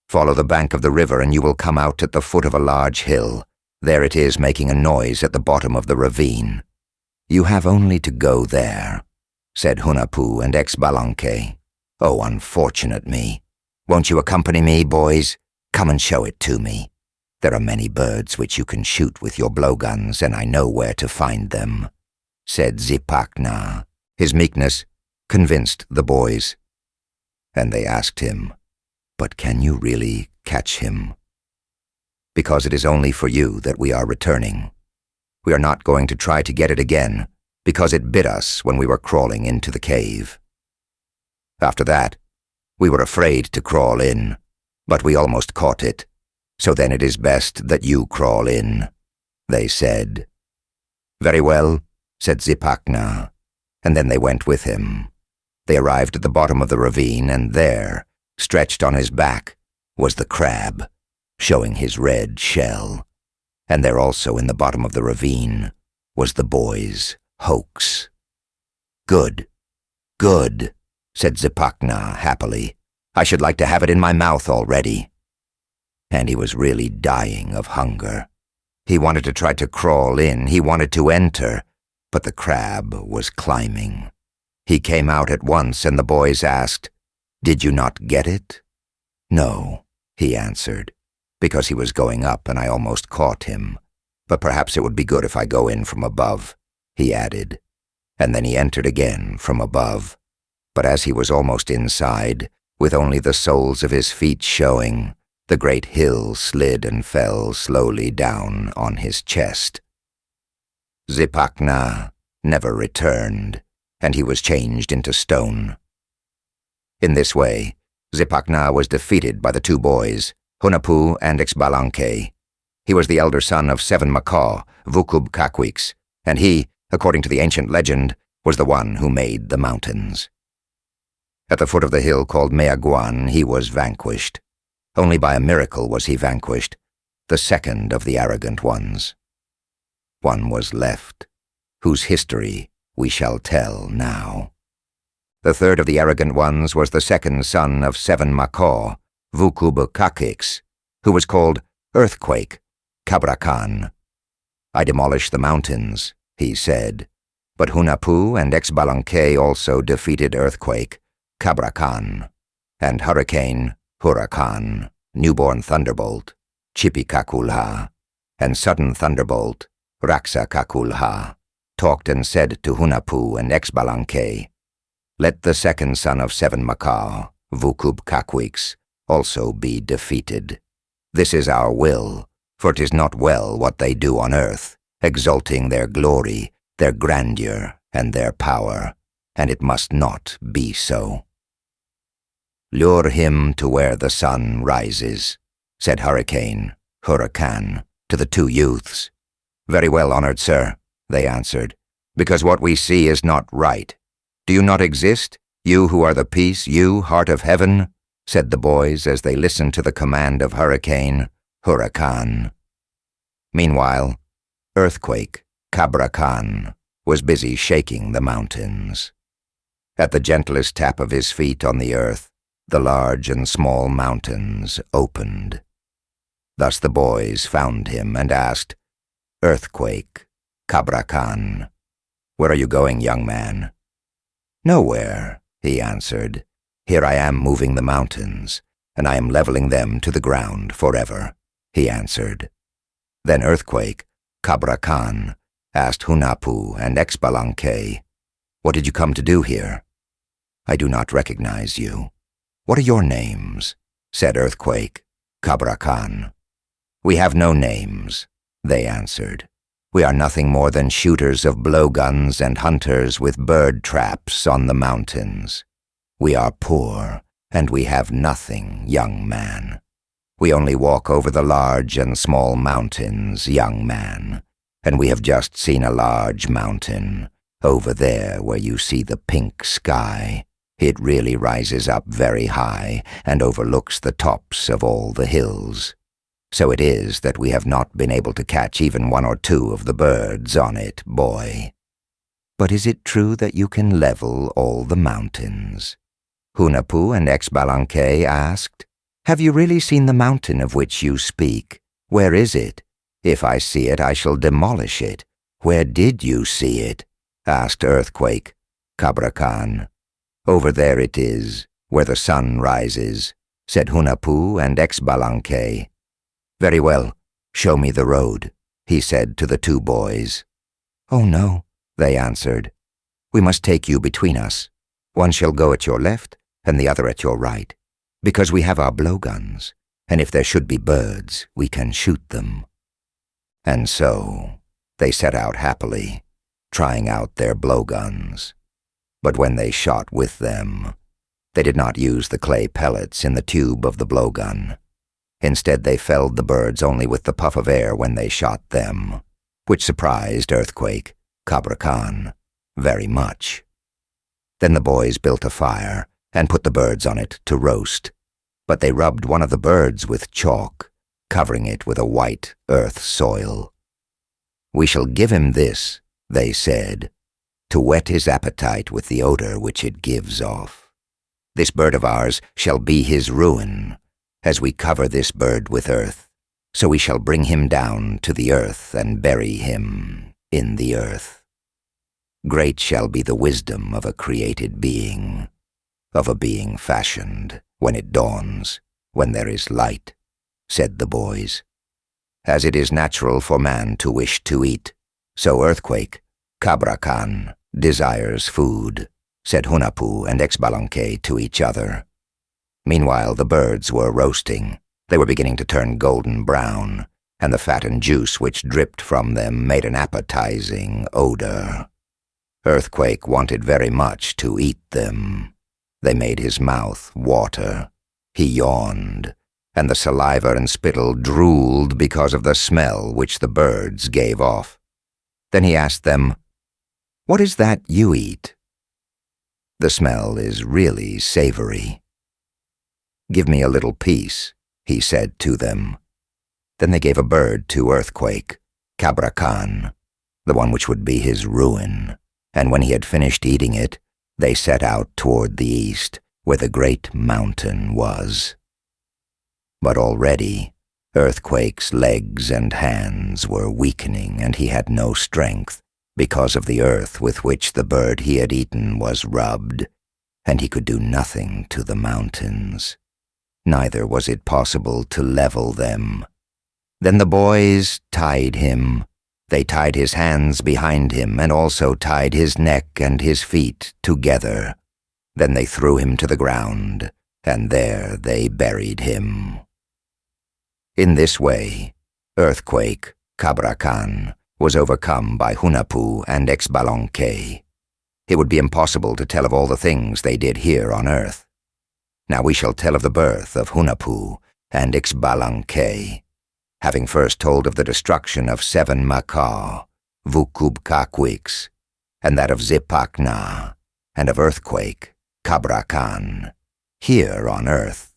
Follow the bank of the river and you will come out at the foot of a large hill. There it is making a noise at the bottom of the ravine. You have only to go there," said Hunahpú and Xbalanqué. "Oh, unfortunate me. Won't you accompany me, boys? Come and show it to me." There are many birds which you can shoot with your blowguns, and I know where to find them, said Zipacna. His meekness convinced the boys. And they asked him, "But can you really catch him?" "Because it is only for you that we are returning. We are not going to try to get it again, because it bit us when we were crawling into the cave. After that, we were afraid to crawl in, but we almost caught it. So then it is best that you crawl in," they said. "Very well," said Zipacna, and then they went with him. They arrived at the bottom of the ravine, and there, stretched on his back, was the crab, showing his red shell. And there also in the bottom of the ravine was the boy's hoax. "Good, good," said Zipacna happily. "I should like to have it in my mouth already." And he was really dying of hunger. He wanted to try to crawl in, he wanted to enter, but the crab was climbing. He came out at once, and the boys asked, "Did you not get it?" "No," he answered, "because he was going up and I almost caught him. But perhaps it would be good if I go in from above," he added. And then he entered again from above. But as he was almost inside, with only the soles of his feet showing, the great hill slid and fell slowly down on his chest. Zipacna never returned, and he was changed into stone. In this way, Zipacna was defeated by the two boys, Hunahpu and Xbalanqué. He was the elder son of 7 Macaw, Vukub Kakwiks, and he, according to the ancient legend, was the one who made the mountains. At the foot of the hill called Meaguan he was vanquished. Only by a miracle was he vanquished, the second of the arrogant ones. One was left, whose history we shall tell now. The third of the arrogant ones was the second son of 7 Macaw, Vukub Kakwiks, who was called Earthquake, Cabracan. "I demolish the mountains," he said, but Hunahpu and Xbalanqué also defeated Earthquake, Cabracan, and Hurricane, Huracan, Newborn Thunderbolt, Chipikakulha, and Sudden Thunderbolt, Raksakakulha, talked and said to Hunahpu and Xbalanqué, "Let the second son of 7 Macaw, Vukub Kakwiks, also be defeated. This is our will, for it is not well what they do on earth, exalting their glory, their grandeur, and their power, and it must not be so." "Lure him to where the sun rises," said Huracan, to the two youths. "Very well, honored sir," they answered, "because what we see is not right. Do you not exist, you who are the peace, you, heart of heaven?" said the boys as they listened to the command of Huracan. Meanwhile, Earthquake, Cabracan, was busy shaking the mountains. At the gentlest tap of his feet on the earth, the large and small mountains opened. Thus the boys found him and asked, "Earthquake, Cabracan, where are you going, young man?" "Nowhere," he answered. "Here I am moving the mountains, and I am leveling them to the ground forever," he answered. Then Earthquake, Cabracan, asked Hunahpu and Xbalanqué, "What did you come to do here?" "I do not recognize you. What are your names?" said Earthquake, Cabracan. "We have no names," they answered. "We are nothing more than shooters of blowguns and hunters with bird traps on the mountains. We are poor, and we have nothing, young man. We only walk over the large and small mountains, young man, and we have just seen a large mountain, over there where you see the pink sky. It really rises up very high and overlooks the tops of all the hills. So it is that we have not been able to catch even 1 or 2 of the birds on it, boy." "But is it true that you can level all the mountains?" Hunahpu and Xbalanqué asked. "Have you really seen the mountain of which you speak? Where is it? If I see it, I shall demolish it." "Where did you see it?" asked Earthquake, Cabracan. "Over there it is, where the sun rises," said Hunahpu and Xbalanqué. "Very well," "Show me the road," he said to the two boys. "Oh no," they answered. "We must take you between us. One shall go at your left and the other at your right, because we have our blowguns, and if there should be birds, we can shoot them." And so they set out happily, trying out their blowguns. But when they shot with them, they did not use the clay pellets in the tube of the blowgun. Instead, they felled the birds only with the puff of air when they shot them, which surprised Earthquake, Cabracan, very much. Then the boys built a fire and put the birds on it to roast, but they rubbed one of the birds with chalk, covering it with a white earth soil. "We shall give him this," they said, "to whet his appetite with the odor which it gives off. This bird of ours shall be his ruin, as we cover this bird with earth, so we shall bring him down to the earth and bury him in the earth. Great shall be the wisdom of a created being, of a being fashioned, when it dawns, when there is light," said the boys. "As it is natural for man to wish to eat, so Earthquake, Cabracan, desires food," said Hunahpu and Xbalanqué to each other. Meanwhile the birds were roasting. They were beginning to turn golden brown, and the fat and juice which dripped from them made an appetizing odor. Earthquake wanted very much to eat them. They made his mouth water. He yawned, and the saliva and spittle drooled because of the smell which the birds gave off. Then he asked them, "What is that you eat?" "The smell is really savory." "Give me a little piece," he said to them. Then they gave a bird to Earthquake, Cabracan, the one which would be his ruin, and when he had finished eating it, they set out toward the east, where the great mountain was. But already Earthquake's legs and hands were weakening, and he had no strength, because of the earth with which the bird he had eaten was rubbed, and he could do nothing to the mountains. Neither was it possible to level them. Then the boys tied him. They tied his hands behind him, and also tied his neck and his feet together. Then they threw him to the ground, and there they buried him. In this way, Earthquake, Cabracan, was overcome by Hunahpu and Xbalanqué. It would be impossible to tell of all the things they did here on earth. Now we shall tell of the birth of Hunahpu and Xbalanqué, having first told of the destruction of 7 Macaw, Vukubkakwix, and that of Zipacna, and of Earthquake, Cabracan, here on earth.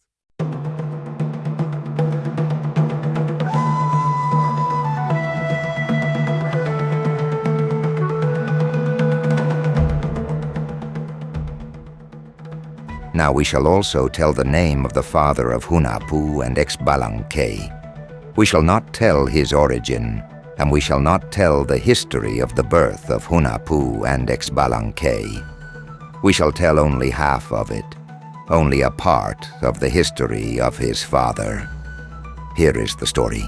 Now we shall also tell the name of the father of Hunahpu and Xbalanqué. We shall not tell his origin, and we shall not tell the history of the birth of Hunahpu and Xbalanqué. We shall tell only half of it, only a part of the history of his father. Here is the story.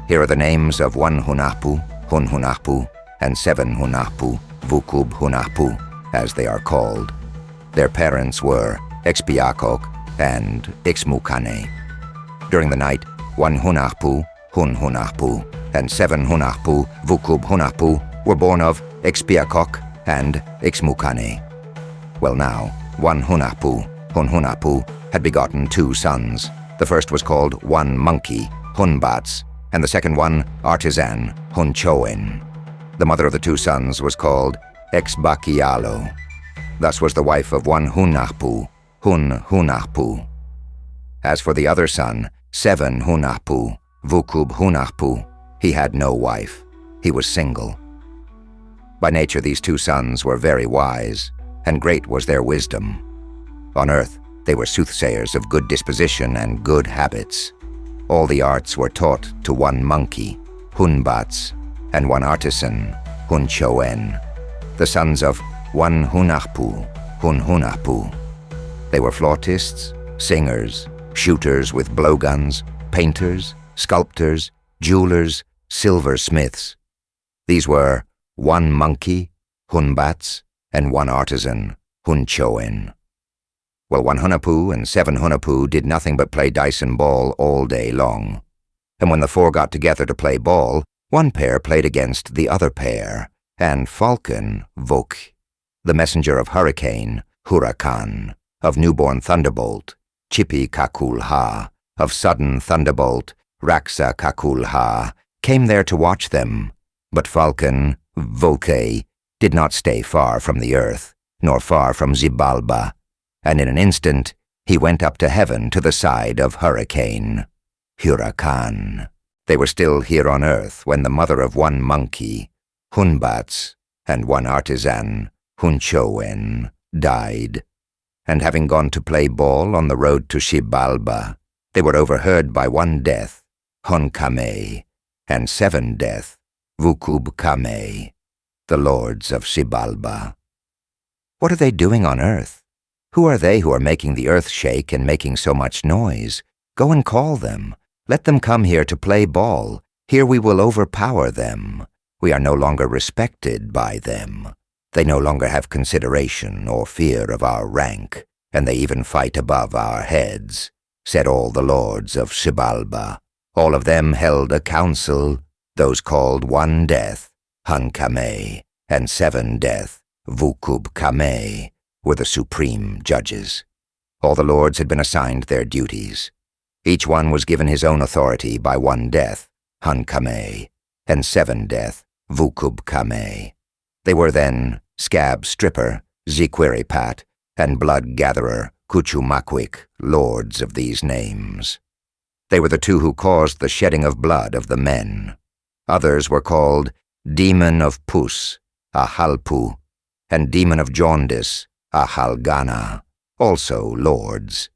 Here are the names of 1 Hunahpu, Hun Hunahpu, and 7 Hunahpu, Vukub Hunahpu, as they are called. Their parents were Xpiakok and Xmucane. During the night, 1 Hunahpu, Hun Hunahpu, and 7 Hunahpu, Vukub Hunahpu, were born of Xpiakok and Xmucane. Well now, 1 Hunahpu, Hun Hunahpu, had begotten 2 sons. The first was called 1 Monkey, Hunbats, and the second one, Artisan, Hunchoen. The mother of the 2 sons was called Xbakialo. Thus was the wife of 1 Hunahpu, Hun Hunahpu. As for the other son, 7 Hunahpu, Vukub Hunahpu, he had no wife. He was single. By nature these 2 sons were very wise, and great was their wisdom. On earth they were soothsayers of good disposition and good habits. All the arts were taught to 1 monkey, Hunbats, and 1 artisan, Hunchoen, the sons of 1 Hunahpu, Hun Hunahpu. They were flautists, singers, shooters with blowguns, painters, sculptors, jewelers, silversmiths. These were 1 monkey, Hunbats, and 1 artisan, Hun Well, 1 Hunahpu and 7 Hunahpu did nothing but play dice and ball all day long. And when the 4 got together to play ball, 1 pair played against the other pair, and Falcon, Vok, the messenger of hurricane, Huracan, of newborn thunderbolt, Chipi Kakulha, of sudden thunderbolt, Raksa Kakulha, came there to watch them. But Falcon, Volke, did not stay far from the earth, nor far from Xibalba, and in an instant he went up to heaven to the side of hurricane, Huracan. They were still here on earth when the mother of 1 monkey, Hunbats, and 1 artisan, Hun died. And having gone to play ball on the road to Xibalba, they were overheard by 1 death, Hun and 7 death, Vukub the lords of Xibalba. What are they doing on earth? Who are they who are making the earth shake and making so much noise? Go and call them. Let them come here to play ball. Here we will overpower them. We are no longer respected by them. They no longer have consideration or fear of our rank, and they even fight above our heads, said all the lords of Xibalba. All of them held a council. Those called 1 death, Hun and 7 death, Vukub were the supreme judges. All the lords had been assigned their duties. Each one was given his own authority by 1 death, Hun and 7 death, Vukub They were then Scab Stripper, Ziquiripat, and Blood Gatherer, Kuchumakwik, lords of these names. They were the 2 who caused the shedding of blood of the men. Others were called Demon of Pus, Ahalpu, and Demon of Jaundice, Ahalgana, also lords.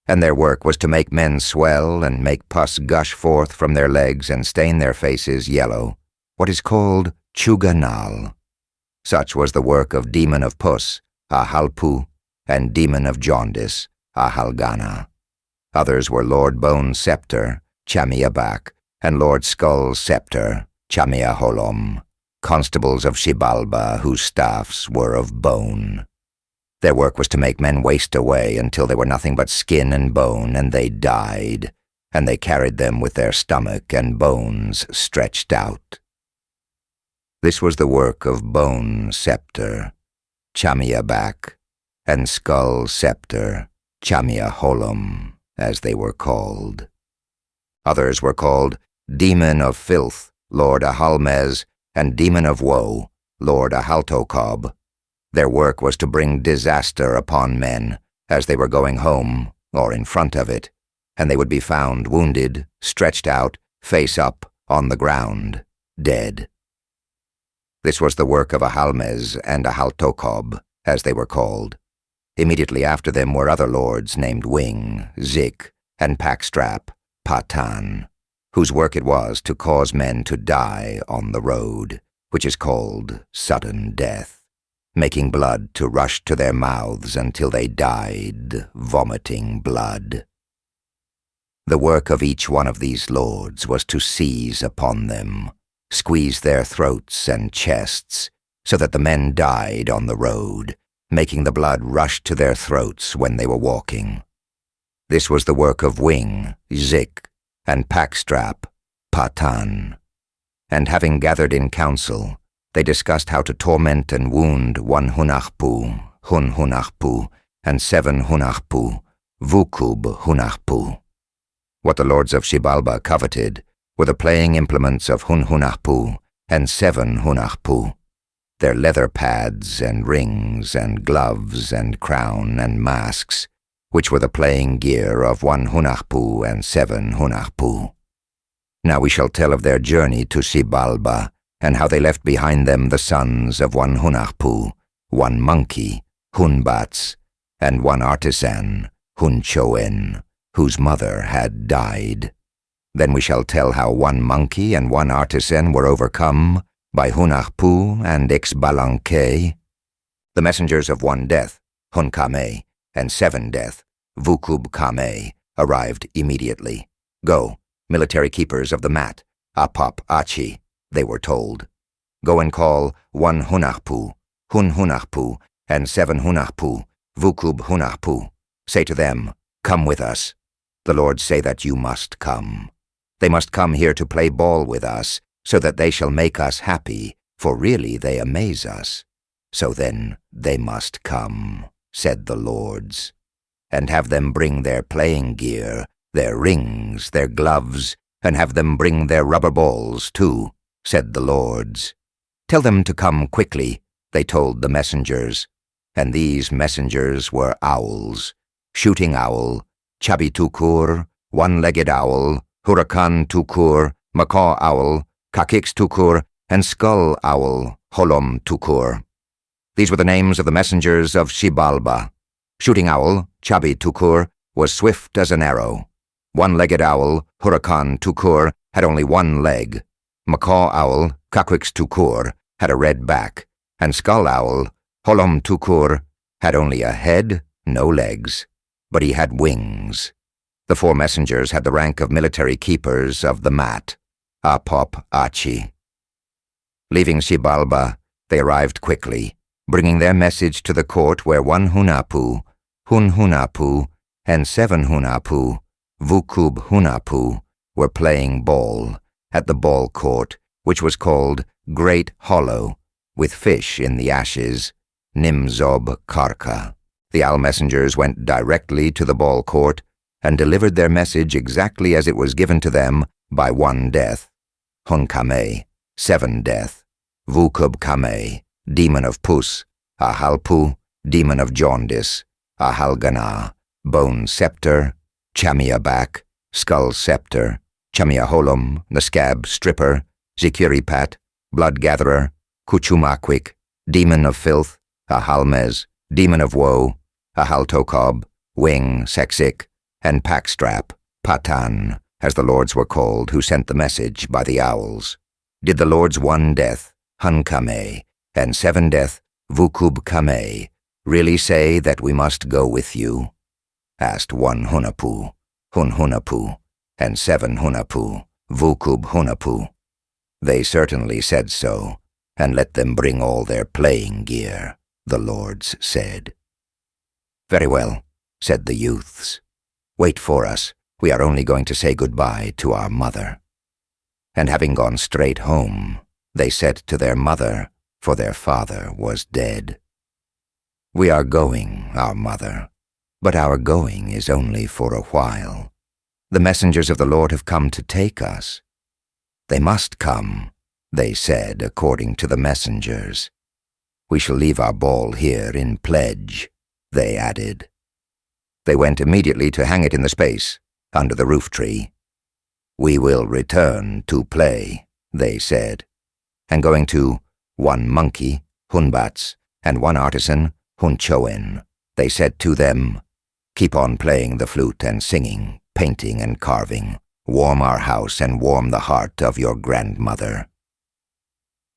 And their work was to make men swell and make pus gush forth from their legs and stain their faces yellow, what is called chuganal. Such was the work of Demon of Pus, Ahalpu, and Demon of Jaundice, Ahalgana. Others were Lord Bone Scepter, Chamiabak, and Lord Skull Scepter, Chamiaholom, constables of Xibalba whose staffs were of bone. Their work was to make men waste away until they were nothing but skin and bone, and they died, and they carried them with their stomach and bones stretched out. This was the work of Bone Scepter, Chamiabak, and Skull Scepter, Chamiaholom, as they were called. Others were called Demon of Filth, Lord Ahalmez, and Demon of Woe, Lord Ahaltokob. Their work was to bring disaster upon men as they were going home or in front of it, and they would be found wounded, stretched out, face up, on the ground, dead. This was the work of Ahalmez and Ahaltokob, as they were called. Immediately after them were other lords named Wing, Zik, and Packstrap, Patan, whose work it was to cause men to die on the road, which is called sudden death, making blood to rush to their mouths until they died, vomiting blood. The work of each one of these lords was to seize upon them, squeeze their throats and chests, so that the men died on the road, making the blood rush to their throats when they were walking. This was the work of Wing, Zik, and Packstrap, Patan. And having gathered in council, they discussed how to torment and wound 1 Hunahpu, Hun Hunahpu, and 7 Hunahpu, Vukub Hunahpu. What the lords of Xibalba coveted were the playing implements of Hun Hunahpu and 7 Hunahpu, their leather pads and rings and gloves and crown and masks, which were the playing gear of 1 Hunahpu and 7 Hunahpu. Now we shall tell of their journey to Xibalba, and how they left behind them the sons of 1 Hunahpu, 1 monkey, Hunbats, and 1 artisan, Hun whose mother had died. Then we shall tell how 1 monkey and 1 artisan were overcome by Hunahpú and Xbalanqué. The messengers of 1 death, Hun and 7 death, Vukub arrived immediately. Go, military keepers of the mat, Apop Achi, they were told. Go and call 1 Hunahpu, Hun Hunahpu, and 7 Hunahpu, Vukub Hunahpu. Say to them, come with us. The lords say that you must come. They must come here to play ball with us, so that they shall make us happy, for really they amaze us. So then they must come, said the lords, and have them bring their playing gear, their rings, their gloves, and have them bring their rubber balls too, said the lords. Tell them to come quickly, they told the messengers, and these messengers were owls, shooting owl, Chabitukur, one-legged owl, Huracan Tukur, Macaw owl, Kakix Tukur, and skull owl, Holom Tukur. These were the names of the messengers of Xibalba. Shooting owl, Chabi Tukur, was swift as an arrow. One-legged owl, Huracan Tukur, had only one leg. Macaw owl, Kakix Tukur, had a red back, and skull owl, Holom Tukur, had only a head, no legs, but he had wings. The 4 messengers had the rank of military keepers of the mat, Apop Achi. Leaving Xibalba, they arrived quickly, bringing their message to the court where 1 Hunahpu, Hun Hunahpu, and 7 Hunahpu, Vukub Hunahpu, were playing ball at the ball court, which was called Great Hollow, with fish in the ashes, Nimzob Karka. The owl messengers went directly to the ball court and delivered their message exactly as it was given to them by 1 death, Hunkame, 7 death, Vukub Kame, demon of Pus, Ahalpu, demon of jaundice, Ahalgana, bone scepter, Chamiaback, skull scepter, Chamiaholum, the scab stripper, Zikuripat, blood gatherer, Kuchumakwik, demon of filth, Ahalmez, demon of woe, Ahaltokob, wing, Seksik, and Packstrap, Patan, as the lords were called who sent the message by the owls. Did the lords 1 death, Hunkame, and 7 death, Vukub Kame, really say that we must go with you? Asked 1 Hunahpu, Hun Hunahpu, and 7 Hunahpu, Vukub Hunahpu. They certainly said so, and let them bring all their playing gear, the lords said. Very well, said the youths. Wait for us, we are only going to say goodbye to our mother. And having gone straight home, they said to their mother, for their father was dead, We are going, our mother, but our going is only for a while. The messengers of the Lord have come to take us. They must come, they said, according to the messengers. We shall leave our ball here in pledge, they added. They went immediately to hang it in the space, under the roof tree. We will return to play, they said, and going to 1 monkey, Hunbats, and 1 artisan, Hunchoen, they said to them, Keep on playing the flute and singing, painting and carving, warm our house and warm the heart of your grandmother.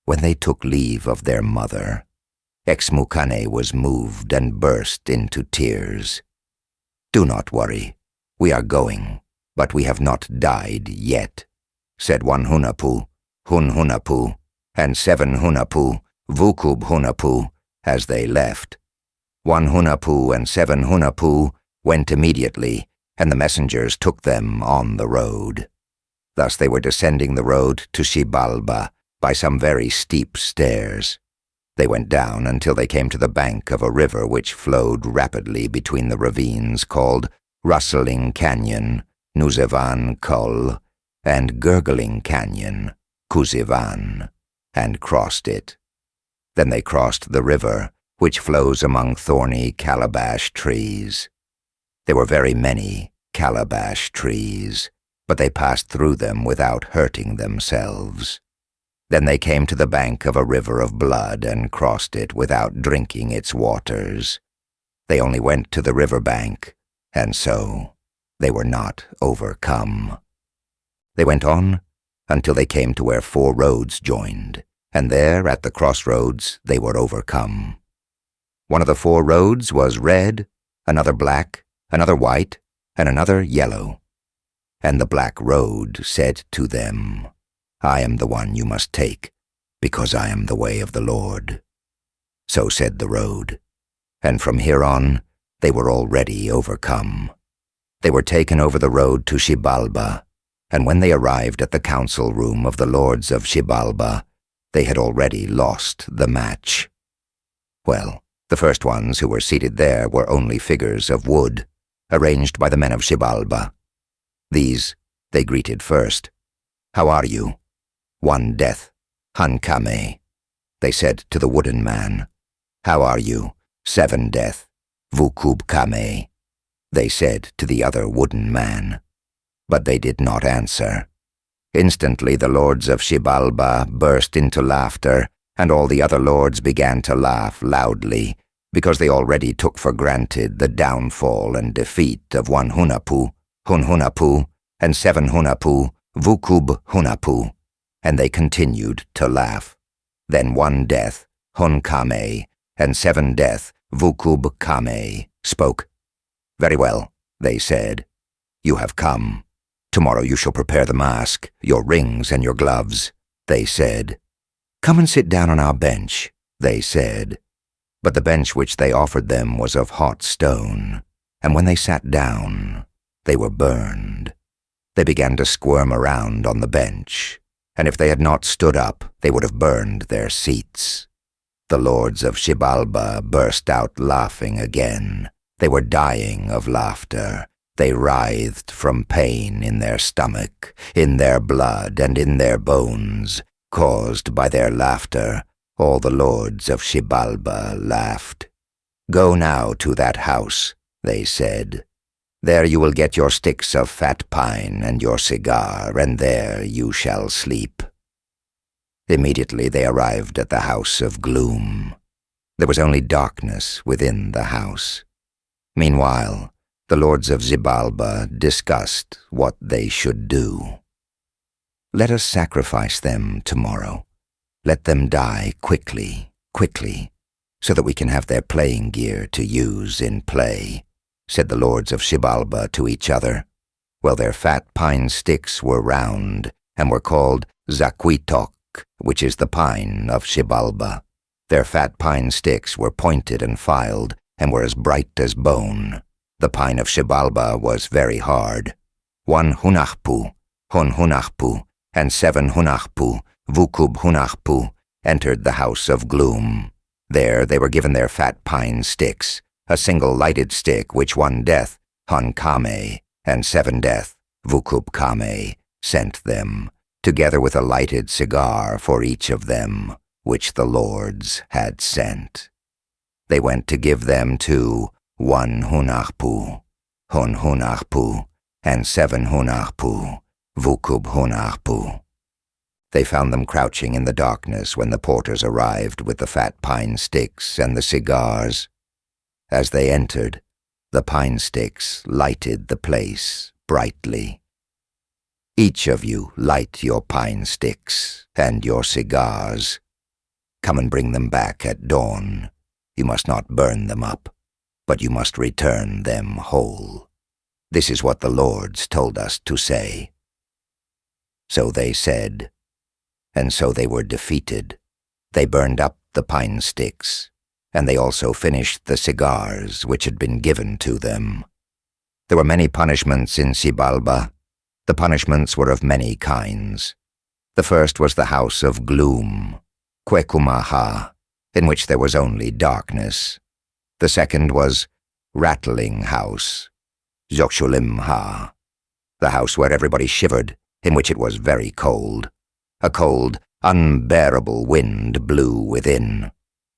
When they took leave of their mother, Xmukane was moved and burst into tears. Do not worry, we are going, but we have not died yet, said 1 Hunahpu, Hun Hunahpu, and 7 Hunahpu, Vukub Hunahpu, as they left. 1 Hunahpu and 7 Hunahpu went immediately, and the messengers took them on the road. Thus they were descending the road to Xibalba by some very steep stairs. They went down until they came to the bank of a river which flowed rapidly between the ravines called Rustling Canyon, Nuzevan Kul, and Gurgling Canyon, Kuzivan, and crossed it. Then they crossed the river, which flows among thorny calabash trees. There were very many calabash trees, but they passed through them without hurting themselves. Then they came to the bank of a river of blood and crossed it without drinking its waters. They only went to the river bank, and so they were not overcome. They went on until they came to where 4 roads joined, and there at the crossroads they were overcome. One of the 4 roads was red, another black, another white, and another yellow. And the black road said to them, I am the one you must take, because I am the way of the Lord." So said the road, and from here on they were already overcome. They were taken over the road to Xibalba, and when they arrived at the council room of the lords of Xibalba, they had already lost the match. Well, the first ones who were seated there were only figures of wood, arranged by the men of Xibalba. These they greeted first. "How are you? One death, Hun they said to the wooden man. "How are you? 7 death, Vukub they said to the other wooden man. But they did not answer. Instantly the lords of Xibalba burst into laughter, and all the other lords began to laugh loudly, because they already took for granted the downfall and defeat of one Hunahpu, Hun Hunahpu, and 7 Hunahpu, Vukub Hunahpu, and they continued to laugh. Then 1 death, Hun and 7 death, Vukub spoke. "Very well," they said. "You have come. Tomorrow you shall prepare the mask, your rings and your gloves," they said. "Come and sit down on our bench," they said. But the bench which they offered them was of hot stone, and when they sat down, they were burned. They began to squirm around on the bench, and if they had not stood up, they would have burned their seats. The lords of Xibalba burst out laughing again. They were dying of laughter. They writhed from pain in their stomach, in their blood, and in their bones. Caused by their laughter, all the lords of Xibalba laughed. "Go now to that house," they said. "There you will get your sticks of fat pine and your cigar, and there you shall sleep." Immediately they arrived at the house of gloom. There was only darkness within the house. Meanwhile, the lords of Xibalba discussed what they should do. "Let us sacrifice them tomorrow. Let them die quickly, so that we can have their playing gear to use in play," said the lords of Xibalba to each other. Well, their fat pine sticks were round, and were called Zaquitok, which is the pine of Xibalba. Their fat pine sticks were pointed and filed, and were as bright as bone. The pine of Xibalba was very hard. 1 Hunahpu, Hun Hunahpu, and 7 Hunahpu, Vukub Hunahpu, entered the house of gloom. There they were given their fat pine sticks, a single lighted stick which 1 death, Hun and 7 death, Vukub sent them, together with a lighted cigar for each of them, which the lords had sent. They went to give them to 1 Hunahpu, Hun Hunahpu, and 7 Hunahpu, Vukub Hunahpu. They found them crouching in the darkness when the porters arrived with the fat pine sticks and the cigars. As they entered, the pine sticks lighted the place brightly. "Each of you light your pine sticks and your cigars. Come and bring them back at dawn. You must not burn them up, but you must return them whole. This is what the lords told us to say." So they said, and so they were defeated. They burned up the pine sticks, and they also finished the cigars which had been given to them. There were many punishments in Xibalba. The punishments were of many kinds. The first was the house of gloom, Kwekumaha, in which there was only darkness. The second was rattling house, Zokshulimha, the house where everybody shivered, in which it was very cold. A cold, unbearable wind blew within.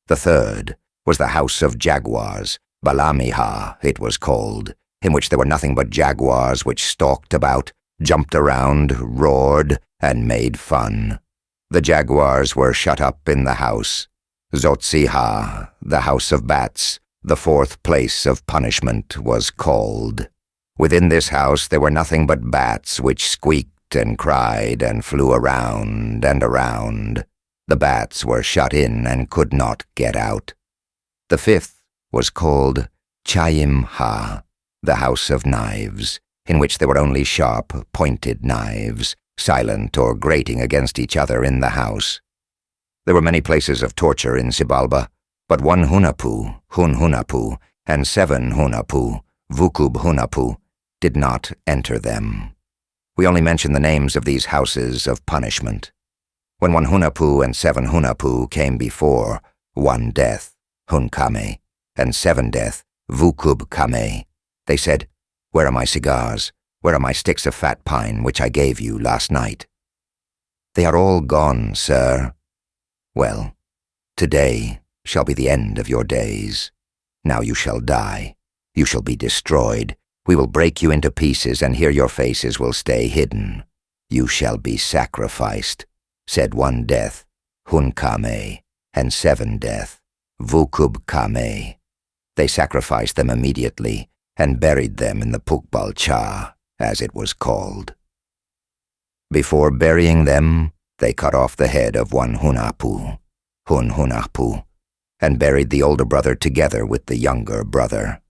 The third was the house of jaguars, Balamiha it was called, in which there were nothing but jaguars which stalked about, jumped around, roared, and made fun. The jaguars were shut up in the house. Zotsiha, the house of bats, the 4th place of punishment, was called. Within this house there were nothing but bats which squeaked and cried and flew around and around. The bats were shut in and could not get out. The 5th was called Chayimha, the house of knives, in which there were only sharp, pointed knives, silent or grating against each other in the house. There were many places of torture in Xibalba, but one Hunahpu, Hun Hunahpu, and 7 Hunahpu, Vucub Hunahpu, did not enter them. We only mention the names of these houses of punishment. When 1 Hunahpu and 7 Hunahpu came before 1 death, Hun Kame, and 7 death, Vucub Kame, they said, "Where are my cigars? Where are my sticks of fat pine which I gave you last night?" "They are all gone, sir." "Well, today shall be the end of your days. Now you shall die. You shall be destroyed. We will break you into pieces, and here your faces will stay hidden. You shall be sacrificed," said 1 death, Hun Kame, and 7 death, Vucub Kame. They sacrificed them immediately, and buried them in the Popol Vuh, as it was called. Before burying them, they cut off the head of 1 Hunahpu, Hun Hunahpu, and buried the older brother together with the younger brother.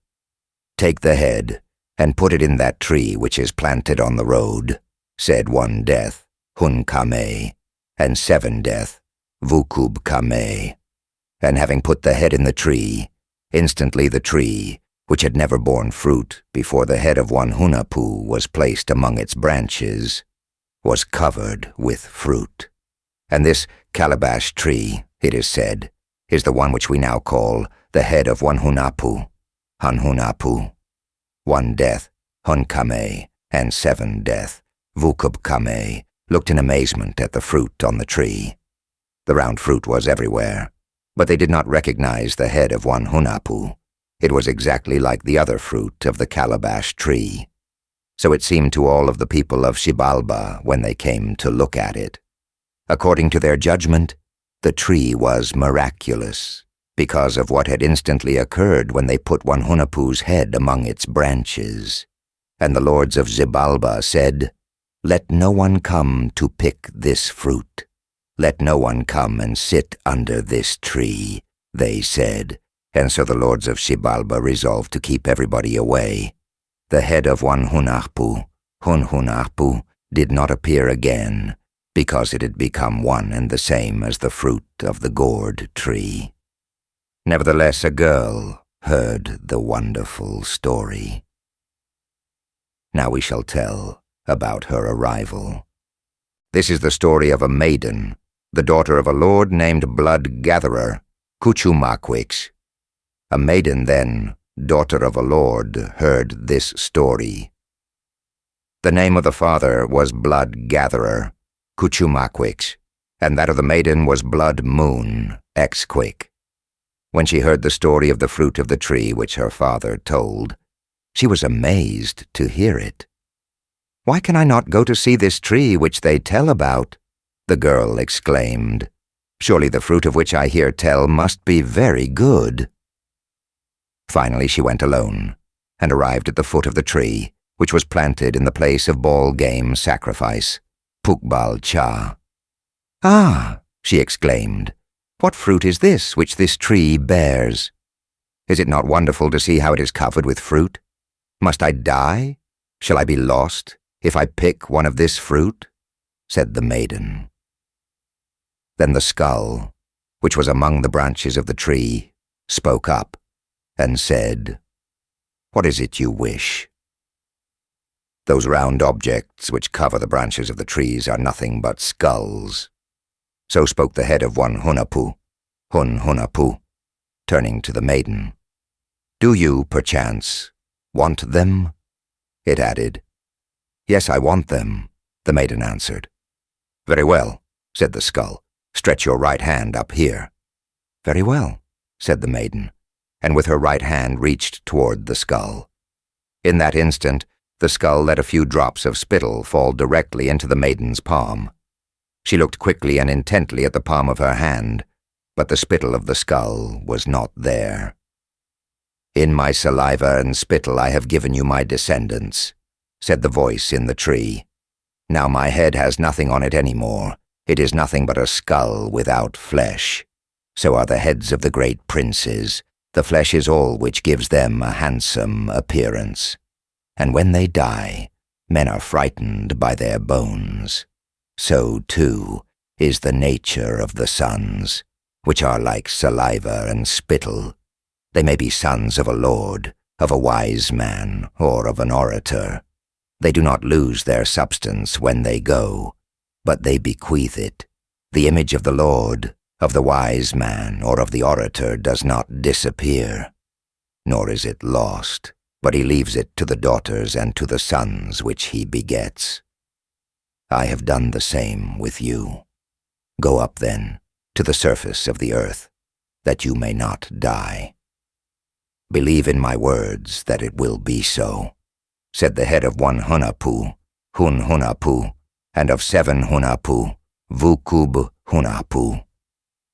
"Take the head, and put it in that tree which is planted on the road," said 1 death, Hun Kame, and 7 death, Vucub Kame. And having put the head in the tree, instantly the tree, which had never borne fruit before the head of 1 Hunahpu was placed among its branches, was covered with fruit. And this calabash tree, it is said, is the one which we now call the head of 1 Hunahpu, Hun Hunahpu. 1 death, Hun Kame, and 7 death, Vucub Kame, looked in amazement at the fruit on the tree. The round fruit was everywhere, but they did not recognize the head of 1 Hunahpu. It was exactly like the other fruit of the calabash tree. So it seemed to all of the people of Xibalba when they came to look at it. According to their judgment, the tree was miraculous, because of what had instantly occurred when they put 1 Hunahpu's head among its branches. And the lords of Xibalba said, "Let no one come to pick this fruit. Let no one come and sit under this tree," they said. And so the lords of Xibalba resolved to keep everybody away. The head of 1 Hunahpu, Hun Hunahpu, did not appear again, because it had become one and the same as the fruit of the gourd tree. Nevertheless, a girl heard the wonderful story. Now we shall tell about her arrival. This is the story of a maiden, the daughter of a lord named Blood Gatherer, Kuchumakwix. A maiden then, daughter of a lord, heard this story. The name of the father was Blood Gatherer, Kuchumakwix, and that of the maiden was Blood Moon, Xquick. When she heard the story of the fruit of the tree which her father told, she was amazed to hear it. "Why can I not go to see this tree which they tell about?" the girl exclaimed. "Surely the fruit of which I hear tell must be very good." Finally she went alone, and arrived at the foot of the tree, which was planted in the place of ball-game sacrifice, Popol Vuh. "Ah," she exclaimed, "what fruit is this which this tree bears? Is it not wonderful to see how it is covered with fruit? Must I die? Shall I be lost if I pick one of this fruit?" said the maiden. Then the skull, which was among the branches of the tree, spoke up and said, "What is it you wish?" "Those round objects which cover the branches of the trees are nothing but skulls." So spoke the head of 1 Hunahpu, Hun Hunahpu, turning to the maiden. "Do you, perchance, want them?" It added. "Yes, I want them," the maiden answered. "Very well," said the skull. "Stretch your right hand up here." "Very well," said the maiden, and with her right hand reached toward the skull. In that instant, the skull let a few drops of spittle fall directly into the maiden's palm. She looked quickly and intently at the palm of her hand, but the spittle of the skull was not there. "In my saliva and spittle I have given you my descendants," said the voice in the tree. "Now my head has nothing on it any more. It is nothing but a skull without flesh. So are the heads of the great princes. The flesh is all which gives them a handsome appearance. And when they die, men are frightened by their bones. so too is the nature of the sons, which are like saliva and spittle. They may be sons of a lord, of a wise man, or of an orator. They do not lose their substance when they go, but they bequeath it. The image of the Lord, of the wise man, or of the orator does not disappear, nor is it lost, but he leaves it to the daughters and to the sons which he begets. I have done the same with you. Go up, then, to the surface of the earth, that you may not die. Believe in my words that it will be so, said the head of one Hunahpu, Hun Hunahpu, and of 7 Hunahpu, Hun Hunahpu.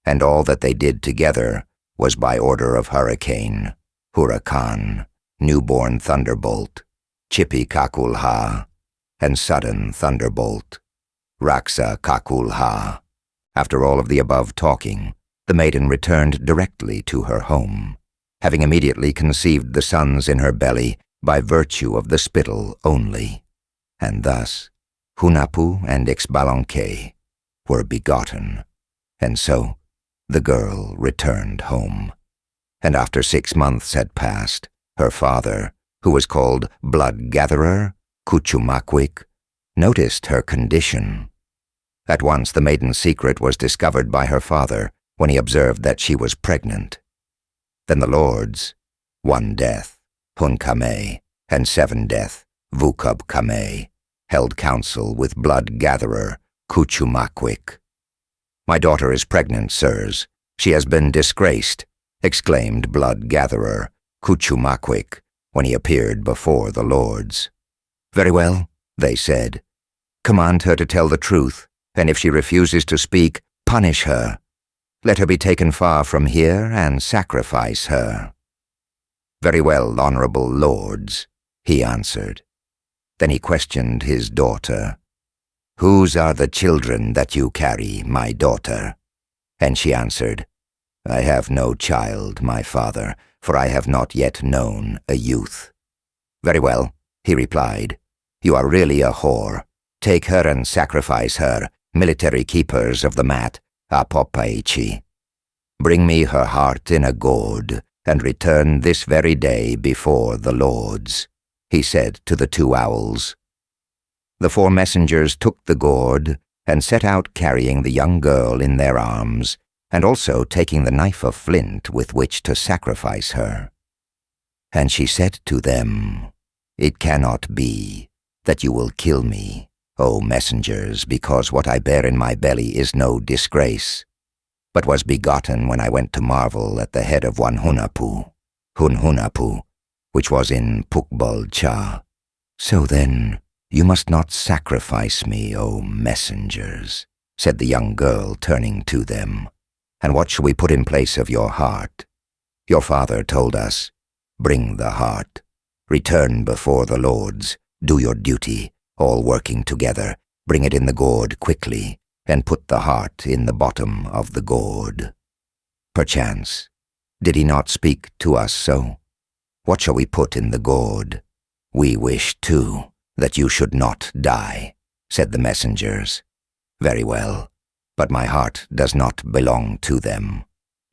And all that they did together was by order of Hurricane, Huracan, Newborn Thunderbolt, Chipi and Sudden Thunderbolt, Raksa Kakulha. After all of the above talking, the maiden returned directly to her home, having immediately conceived the sons in her belly by virtue of the spittle only, and thus Hunahpu and Xbalanqué were begotten, and so the girl returned home. And after 6 months had passed, her father, who was called Blood-Gatherer, Cuchumaquik, noticed her condition. At once the maiden's secret was discovered by her father when he observed that she was pregnant. Then the lords, 1 death, Hun Hunahpu, and 7 death, Vucub held counsel with Blood-Gatherer, Cuchumaquik. "My daughter is pregnant, sirs. She has been disgraced," exclaimed Blood-Gatherer, Cuchumaquik, when he appeared before the lords. "Very well," they said. "Command her to tell the truth, and if she refuses to speak, punish her. Let her be taken far from here and sacrifice her." "Very well, honorable lords," he answered. Then he questioned his daughter. "Whose are the children that you carry, my daughter?" And she answered, "I have no child, my father, for I have not yet known a youth." "Very well," he replied. "You are really a whore. Take her and sacrifice her, military keepers of the mat, Apopaichi. Bring me her heart in a gourd, and return this very day before the lords," he said to the 2 owls. The 4 messengers took the gourd and set out carrying the young girl in their arms, and also taking the knife of flint with which to sacrifice her. And she said to them, "It cannot be that you will kill me, O messengers, because what I bear in my belly is no disgrace, but was begotten when I went to marvel at the head of one Hunahpu, Hun Hunahpu, which was in Pukbal Cha. So then, you must not sacrifice me, O messengers," said the young girl, turning to them. "And what shall we put in place of your heart? Your father told us, 'Bring the heart. Return before the lords. Do your duty, all working together. Bring it in the gourd quickly, and put the heart in the bottom of the gourd.' Perchance, did he not speak to us so? What shall we put in the gourd? We wish, too, that you should not die," said the messengers. "Very well, but my heart does not belong to them.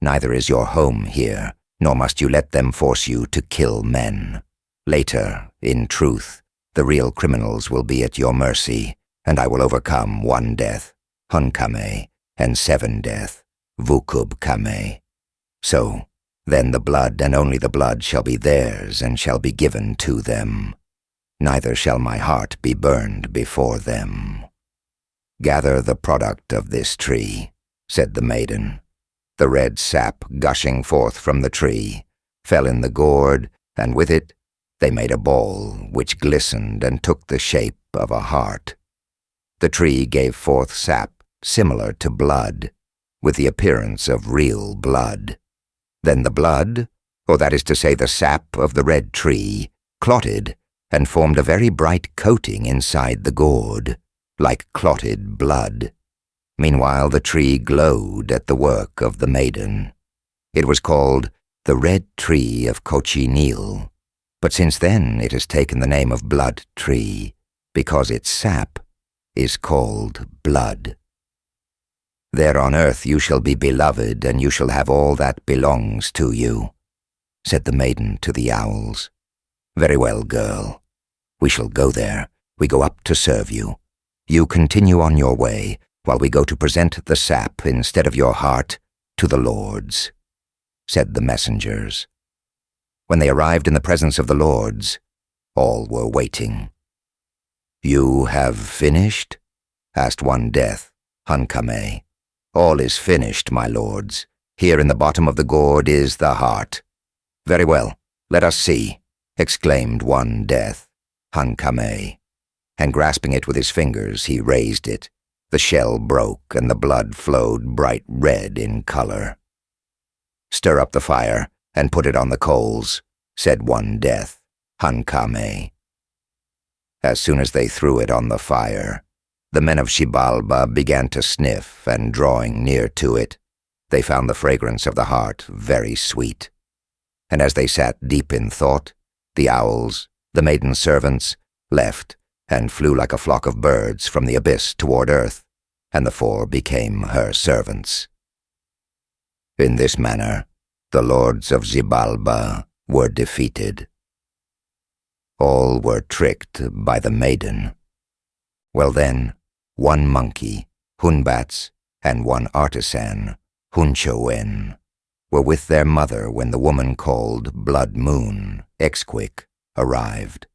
Neither is your home here, nor must you let them force you to kill men. Later, in truth, the real criminals will be at your mercy, and I will overcome 1 death, Hun Hunahpu, and 7 death, Vucub. So, then the blood and only the blood shall be theirs and shall be given to them. Neither shall my heart be burned before them." "Gather the product of this tree," said the maiden. The red sap gushing forth from the tree fell in the gourd, and with it they made a ball which glistened and took the shape of a heart. The tree gave forth sap similar to blood, with the appearance of real blood. Then the blood, or that is to say the sap of the red tree, clotted and formed a very bright coating inside the gourd, like clotted blood. Meanwhile the tree glowed at the work of the maiden. It was called the Red Tree of Cochineal, but since then it has taken the name of Blood Tree, because its sap is called blood. There on earth you shall be beloved, and you shall have all that belongs to you, said the maiden to the owls. Very well, girl. We shall go there. We go up to serve you. You continue on your way, while we go to present the sap instead of your heart to the lords, said the messengers. When they arrived in the presence of the lords, all were waiting. You have finished? Asked one death, Hunahpu. All is finished, my lords. Here in the bottom of the gourd is the heart. Very well, let us see, exclaimed one death, Hunahpu, and grasping it with his fingers he raised it. The shell broke and the blood flowed bright red in color. Stir up the fire and put it on the coals, said one death, Hunahpu. As soon as they threw it on the fire, the men of Xibalba began to sniff, and drawing near to it, they found the fragrance of the heart very sweet. And as they sat deep in thought, the owls, the maiden servants, left and flew like a flock of birds from the abyss toward earth, and the four became her servants. In this manner, the lords of Xibalba were defeated. All were tricked by the maiden. Well then, one monkey, Hunbats, and one artisan, Hunchoen, were with their mother when the woman called Blood Moon, Xquick, arrived.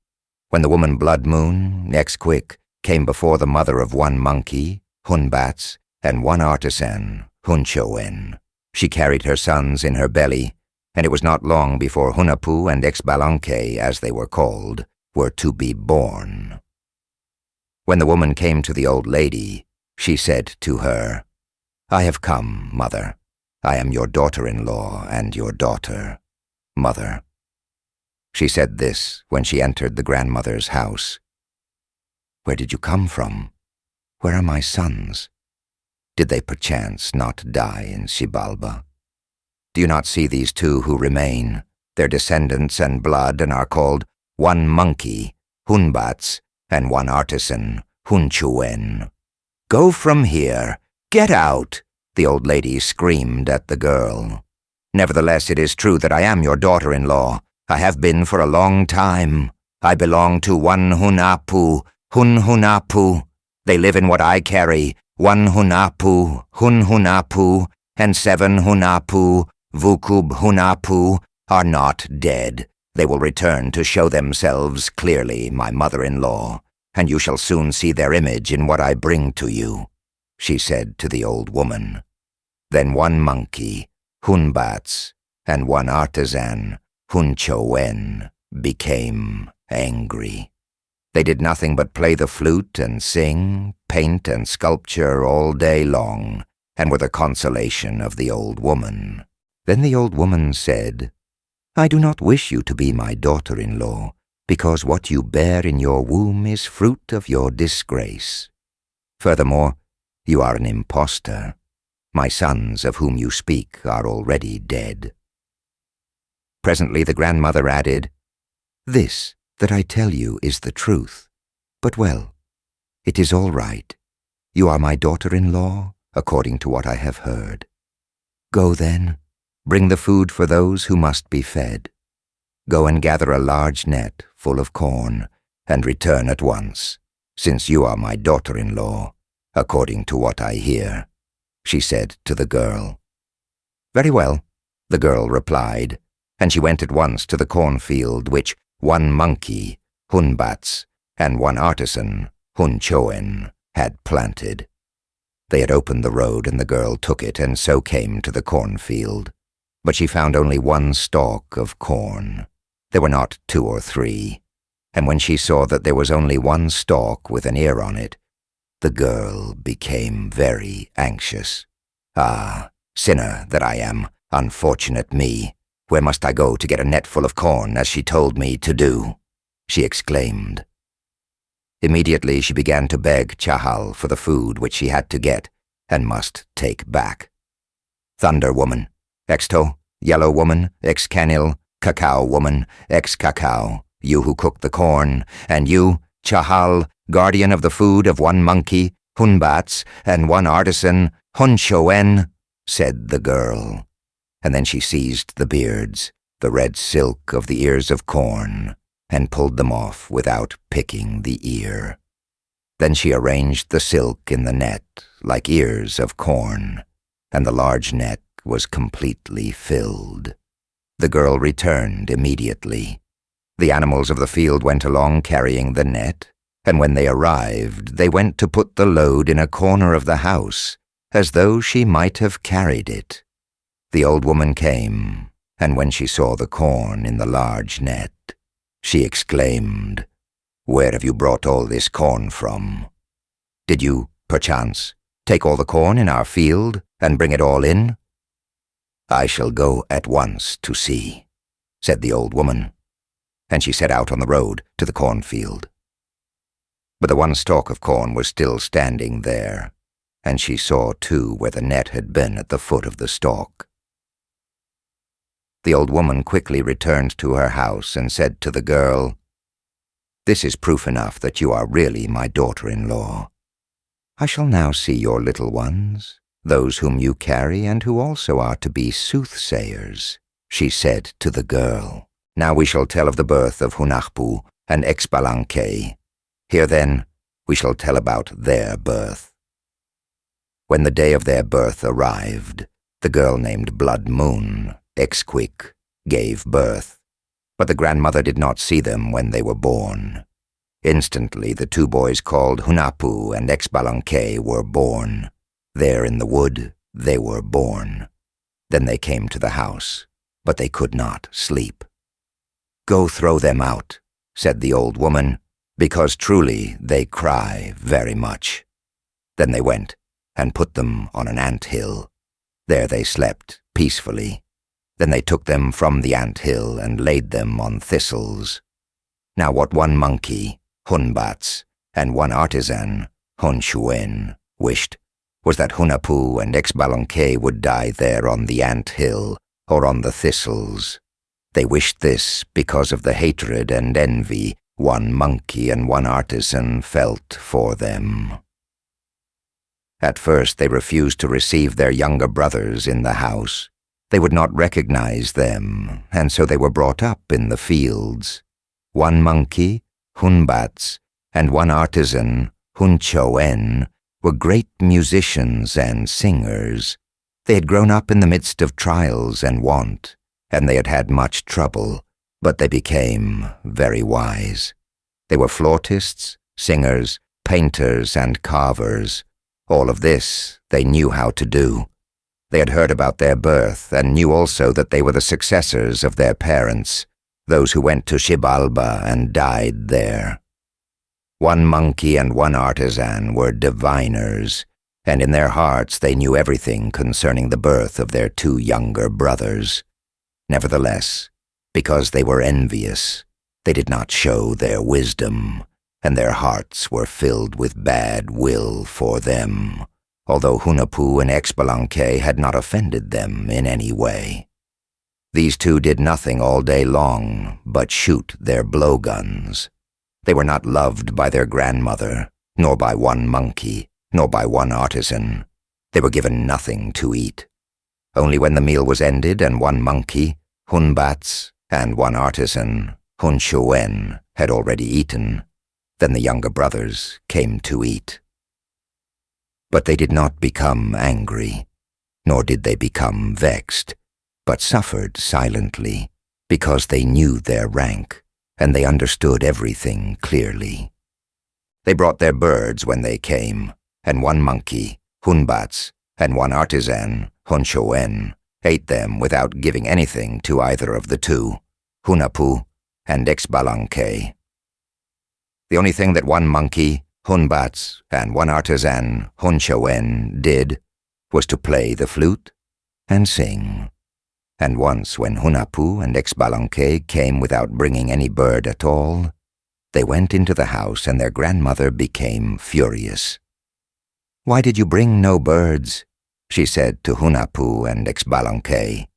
When the woman Blood Moon, Xquick, came before the mother of one monkey, Hunbats, and one artisan, Hunchoen, she carried her sons in her belly, and it was not long before Hunahpú and Xbalanqué, as they were called, were to be born. When the woman came to the old lady, she said to her, I have come, mother. I am your daughter-in-law and your daughter, mother. She said this when she entered the grandmother's house. Where did you come from? Where are my sons? Did they perchance not die in Xibalba? Do you not see these two who remain, their descendants and blood, and are called one monkey, Hunbats, and one artisan, Hunchoen? Go from here! Get out! The old lady screamed at the girl. Nevertheless, it is true that I am your daughter-in-law. I have been for a long time. I belong to one Hunahpu, Hun Hunahpu. They live in what I carry, one Hunahpu, Hun Hunahpu, and 7 Hunahpu, Vukub Hunahpu, are not dead. They will return to show themselves clearly, my mother-in-law, and you shall soon see their image in what I bring to you, she said to the old woman. Then one monkey, Hunbats, and one artisan, Hunchoen, became angry. They did nothing but play the flute and sing, paint and sculpture all day long, and were the consolation of the old woman. Then the old woman said, I do not wish you to be my daughter-in-law, because what you bear in your womb is fruit of your disgrace. Furthermore, you are an impostor. My sons, of whom you speak, are already dead. Presently the grandmother added, This that I tell you is the truth. But well, it is all right. You are my daughter-in-law, according to what I have heard. Go then, bring the food for those who must be fed. Go and gather a large net full of corn, and return at once, since you are my daughter-in-law, according to what I hear, she said to the girl. Very well, the girl replied, and she went at once to the cornfield which one monkey, Hunbats, and one artisan, Hunchoen, had planted. They had opened the road, and the girl took it and so came to the cornfield. But she found only one stalk of corn. There were not 2 or 3, and when she saw that there was only one stalk with an ear on it, the girl became very anxious. Ah, sinner that I am, unfortunate me! Where must I go to get a net full of corn, as she told me to do? She exclaimed. Immediately she began to beg Chahal for the food which she had to get, and must take back. Thunder woman, Exto, yellow woman, Excanil, cacao woman, Ex-cacao, you who cook the corn, and you, Chahal, guardian of the food of one monkey, Hunbats, and one artisan, Hunchoen, said the girl. And then she seized the beards, the red silk of the ears of corn, and pulled them off without picking the ear. Then she arranged the silk in the net like ears of corn, and the large net was completely filled. The girl returned immediately. The animals of the field went along carrying the net, and when they arrived, they went to put the load in a corner of the house, as though she might have carried it. The old woman came, and when she saw the corn in the large net, she exclaimed, "Where have you brought all this corn from? Did you, perchance, take all the corn in our field and bring it all in?" "I shall go at once to see," said the old woman, and she set out on the road to the cornfield. But the one stalk of corn was still standing there, and she saw too where the net had been at the foot of the stalk. The old woman quickly returned to her house and said to the girl, "This is proof enough that you are really my daughter-in-law. I shall now see your little ones, those whom you carry and who also are to be soothsayers," she said to the girl. "Now we shall tell of the birth of Hunahpú and Xbalanqué. Here then we shall tell about their birth." When the day of their birth arrived, the girl named Blood Moon, Xquick, gave birth, but the grandmother did not see them when they were born. Instantly the two boys called Hunahpú and Xbalanqué were born. There in the wood they were born. Then they came to the house, but they could not sleep. "Go throw them out," said the old woman, "because truly they cry very much." Then they went and put them on an ant-hill. There they slept peacefully. Then they took them from the ant-hill and laid them on thistles. Now what one monkey, Hunbats, and one artisan, Hunchoen, wished was that Hunahpú and Xbalanqué would die there on the ant-hill or on the thistles. They wished this because of the hatred and envy one monkey and one artisan felt for them. At first they refused to receive their younger brothers in the house. They would not recognize them, and so they were brought up in the fields. One monkey, Hunbats, and one artisan, Hunchoen, were great musicians and singers. They had grown up in the midst of trials and want, and they had had much trouble, but they became very wise. They were flautists, singers, painters, and carvers. All of this they knew how to do. They had heard about their birth and knew also that they were the successors of their parents, those who went to Xibalba and died there. One monkey and one artisan were diviners, and in their hearts they knew everything concerning the birth of their two younger brothers. Nevertheless, because they were envious, they did not show their wisdom, and their hearts were filled with bad will for them, although Hunahpú and Xbalanqué had not offended them in any way. These two did nothing all day long but shoot their blowguns. They were not loved by their grandmother, nor by one monkey, nor by one artisan. They were given nothing to eat. Only when the meal was ended and one monkey, Hunbats, and one artisan, Hunchoen, had already eaten, then the younger brothers came to eat. But they did not become angry, nor did they become vexed, but suffered silently, because they knew their rank, and they understood everything clearly. They brought their birds when they came, and one monkey, Hunbats, and one artisan, Hunchoen, ate them without giving anything to either of the two, Hunahpú and Xbalanqué. The only thing that one monkey, Hunbats, and one artisan, Hunchoen, did was to play the flute and sing. And once when Hunahpú and Xbalanqué came without bringing any bird at all, they went into the house and their grandmother became furious. "Why did you bring no birds?" she said to Hunahpú and Xbalanqué.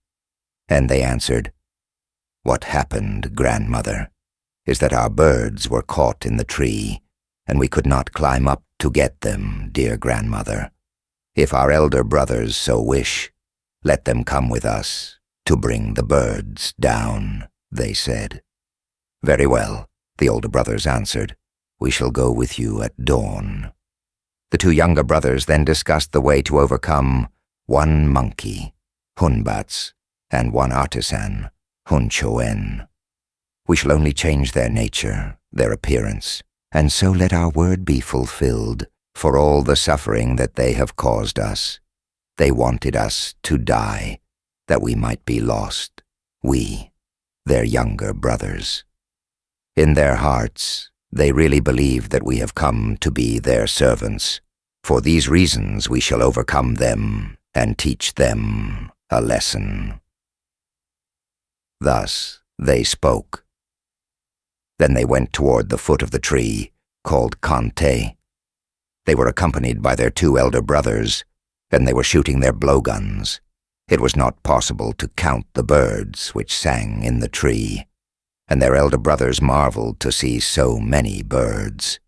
And they answered, "What happened, grandmother, is that our birds were caught in the tree, and we could not climb up to get them, dear grandmother. If our elder brothers so wish, let them come with us to bring the birds down, they said. Very well, the older brothers answered. We shall go with you at dawn. The two younger brothers then discussed the way to overcome one monkey, Hunbats, and one artisan, Hun Hunahpu. We shall only change their nature, their appearance, and so let our word be fulfilled for all the suffering that they have caused us. They wanted us to die, that we might be lost, we, their younger brothers. In their hearts, they really believe that we have come to be their servants. For these reasons we shall overcome them and teach them a lesson. Thus they spoke. Then they went toward the foot of the tree, called Kante. They were accompanied by their two elder brothers, and they were shooting their blowguns. It was not possible to count the birds which sang in the tree, and their elder brothers marveled to see so many birds.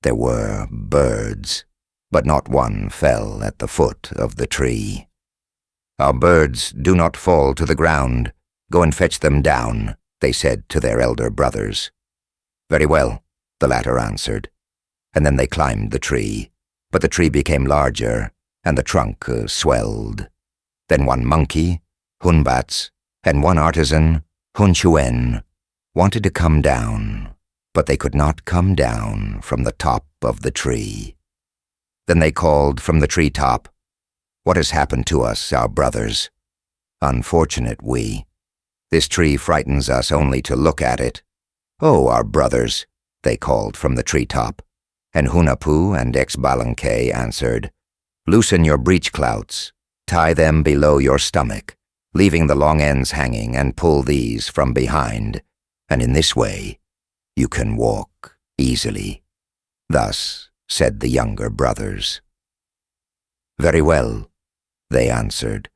There were birds, but not one fell at the foot of the tree. Our birds do not fall to the ground. Go and fetch them down, they said to their elder brothers. Very well, the latter answered, and then they climbed the tree, but the tree became larger, and the trunk swelled. Then one monkey, Hunbats, and one artisan, Hun Hunahpu, wanted to come down, but they could not come down from the top of the tree. Then they called from the treetop, What has happened to us, our brothers? Unfortunate we. This tree frightens us only to look at it. Oh, our brothers, they called from the treetop, and Hunahpu and Xbalanqué answered, Loosen your breech-clouts, tie them below your stomach, leaving the long ends hanging, and pull these from behind, and in this way you can walk easily. Thus said the younger brothers. Very well, they answered,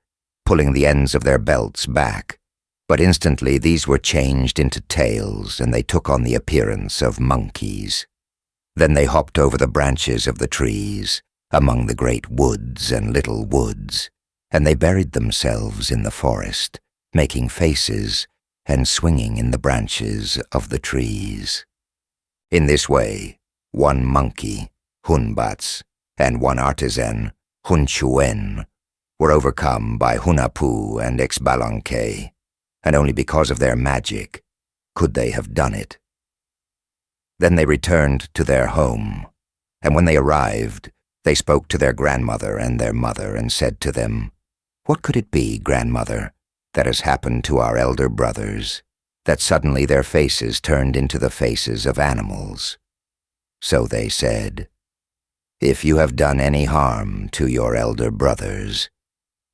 pulling the ends of their belts back, but instantly these were changed into tails, and they took on the appearance of monkeys. Then they hopped over the branches of the trees, among the great woods and little woods, and they buried themselves in the forest, making faces and swinging in the branches of the trees. In this way, one monkey, Hunbats, and one artisan, Hun Hunahpu, were overcome by Hunahpu and Xbalanqué, and only because of their magic could they have done it. Then they returned to their home, and when they arrived, they spoke to their grandmother and their mother and said to them, What could it be, grandmother, that has happened to our elder brothers, that suddenly their faces turned into the faces of animals? So they said, If you have done any harm to your elder brothers,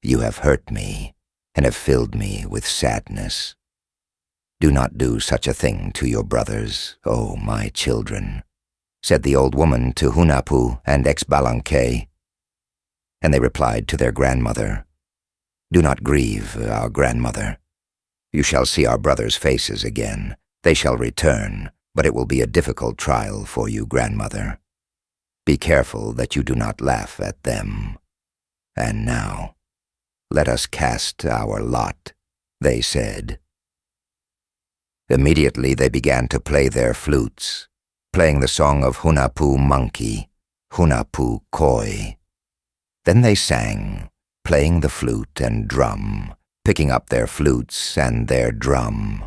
you have hurt me and have filled me with sadness. Do not do such a thing to your brothers, O my children, said the old woman to Hunahpu and Xbalanqué. And they replied to their grandmother, Do not grieve, our grandmother. You shall see our brothers' faces again. They shall return, but it will be a difficult trial for you, grandmother. Be careful that you do not laugh at them. And now, let us cast our lot, they said. Immediately they began to play their flutes, playing the song of Hunahpu monkey, Hunahpu koi. Then they sang, playing the flute and drum, picking up their flutes and their drum.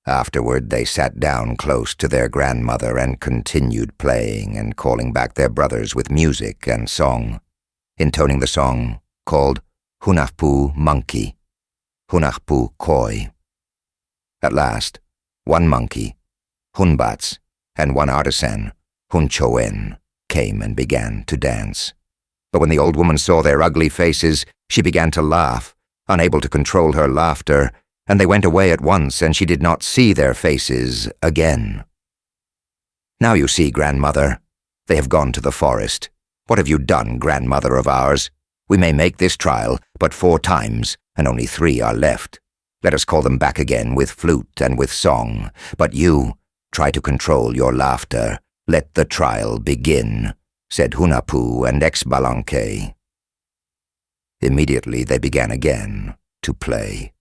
Afterward they sat down close to their grandmother and continued playing and calling back their brothers with music and song, intoning the song called Hunahpu monkey, Hunahpu koi. At last, one monkey, Hunbats, and one artisan, Hun Hunahpu, came and began to dance. But when the old woman saw their ugly faces, she began to laugh, unable to control her laughter, and they went away at once, and she did not see their faces again. Now you see, grandmother, they have gone to the forest. What have you done, grandmother of ours? We may make this trial but 4 times, and only 3 are left. Let us call them back again with flute and with song, but you try to control your laughter, "Let the trial begin," said Hunahpú and Xbalanqué. Immediately they began again to play.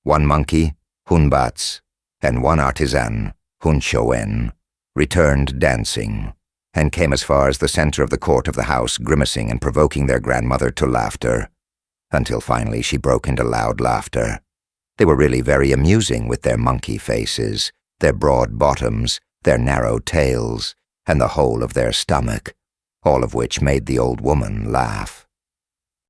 One monkey, Hunbats, and one artisan, Hun returned dancing, and came as far as the center of the court of the house, grimacing and provoking their grandmother to laughter, until finally she broke into loud laughter. They were really very amusing with their monkey faces, their broad bottoms, their narrow tails, and the whole of their stomach, all of which made the old woman laugh.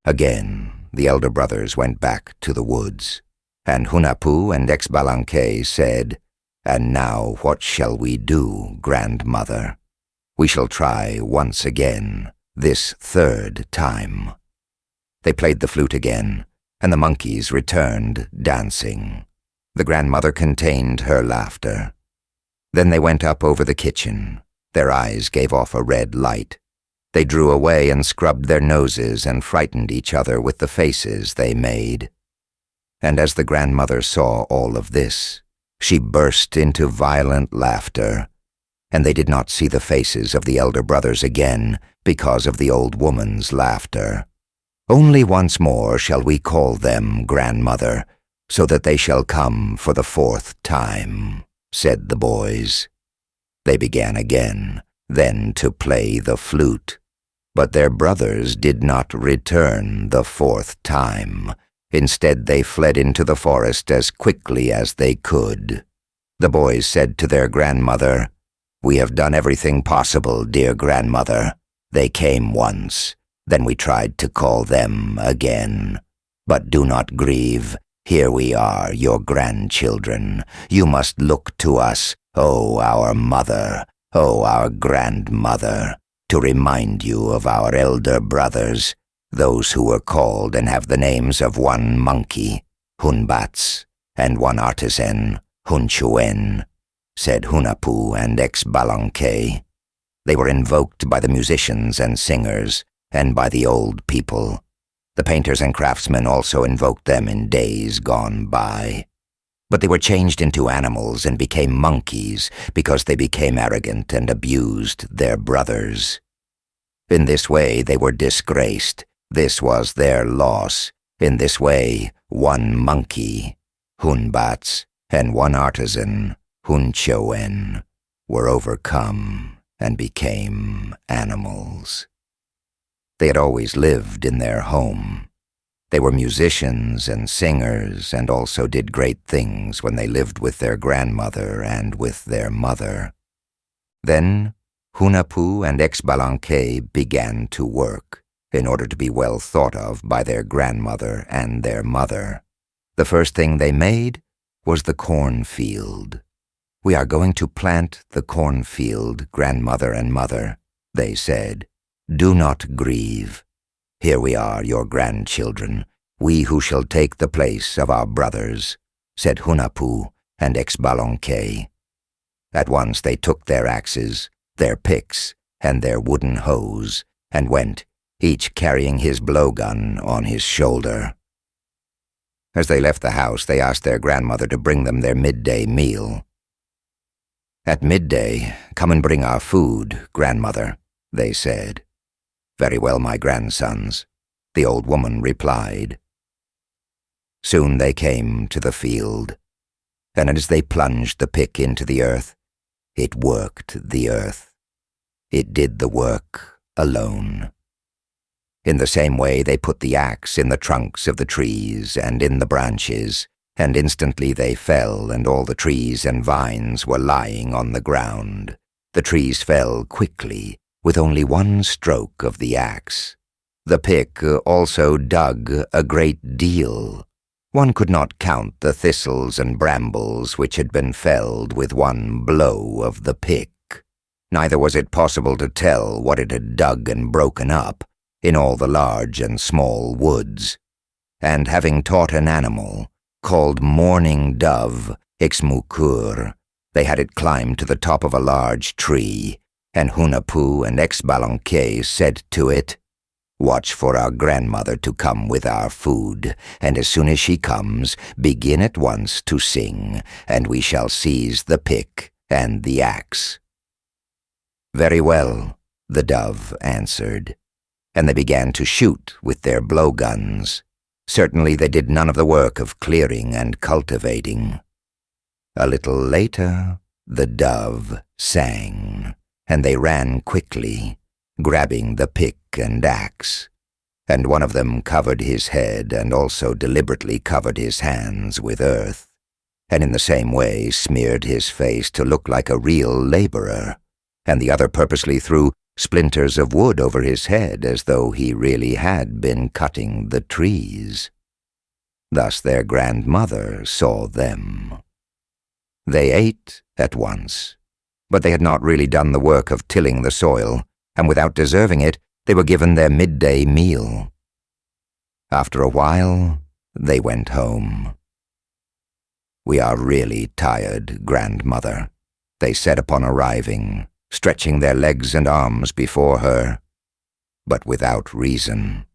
Again, the elder brothers went back to the woods, and Hunahpú and Xbalanqué said, "And now what shall we do, grandmother? We shall try once again, this third time." They played the flute again, and the monkeys returned dancing. The grandmother contained her laughter. Then they went up over the kitchen. Their eyes gave off a red light. They drew away and scrubbed their noses and frightened each other with the faces they made. And as the grandmother saw all of this, she burst into violent laughter, and they did not see the faces of the elder brothers again because of the old woman's laughter. "Only once more shall we call them, grandmother, so that they shall come for the fourth time," said the boys. They began again, then to play the flute. But their brothers did not return the fourth time. Instead, they fled into the forest as quickly as they could. The boys said to their grandmother, "We have done everything possible, dear grandmother. They came once. Then we tried to call them again. But do not grieve. Here we are, your grandchildren. You must look to us, oh, our mother, oh, our grandmother, to remind you of our elder brothers, those who were called and have the names of one monkey, Hunbats, and one artisan, Hun said Hunahpú and Xbalanqué. They were invoked by the musicians and singers, and by the old people. The painters and craftsmen also invoked them in days gone by. But they were changed into animals and became monkeys because they became arrogant and abused their brothers. In this way they were disgraced. This was their loss. In this way, one monkey, Hunbats, and one artisan, Hun were overcome and became animals. They had always lived in their home. They were musicians and singers and also did great things when they lived with their grandmother and with their mother. Then Hunahpú and Xbalanqué began to work in order to be well thought of by their grandmother and their mother. The first thing they made was the cornfield. "We are going to plant the cornfield, grandmother and mother," they said. "Do not grieve. Here we are, your grandchildren, we who shall take the place of our brothers," said Hunahpú and Xbalanqué. At once they took their axes, their picks, and their wooden hoes, and went, each carrying his blowgun on his shoulder. As they left the house, they asked their grandmother to bring them their midday meal. "At midday, come and bring our food, grandmother," they said. "Very well, my grandsons," the old woman replied. Soon they came to the field, and as they plunged the pick into the earth, it worked the earth. It did the work alone. In the same way they put the axe in the trunks of the trees and in the branches, and instantly they fell, and all the trees and vines were lying on the ground. The trees fell quickly, with only one stroke of the axe. The pick also dug a great deal. One could not count the thistles and brambles which had been felled with one blow of the pick. Neither was it possible to tell what it had dug and broken up in all the large and small woods. And having taught an animal, called Mourning Dove, Ixmukur, they had it climb to the top of a large tree, and Hunahpú and Xbalanqué said to it, "Watch for our grandmother to come with our food, and as soon as she comes, begin at once to sing, and we shall seize the pick and the axe." "Very well," the dove answered, and they began to shoot with their blowguns. Certainly they did none of the work of clearing and cultivating. A little later, the dove sang, and they ran quickly, grabbing the pick and axe, and one of them covered his head and also deliberately covered his hands with earth, and in the same way smeared his face to look like a real laborer, and the other purposely threw splinters of wood over his head as though he really had been cutting the trees. Thus their grandmother saw them. They ate at once, but they had not really done the work of tilling the soil, and without deserving it, they were given their midday meal. After a while, they went home. "We are really tired, grandmother," they said upon arriving, stretching their legs and arms before her, but without reason.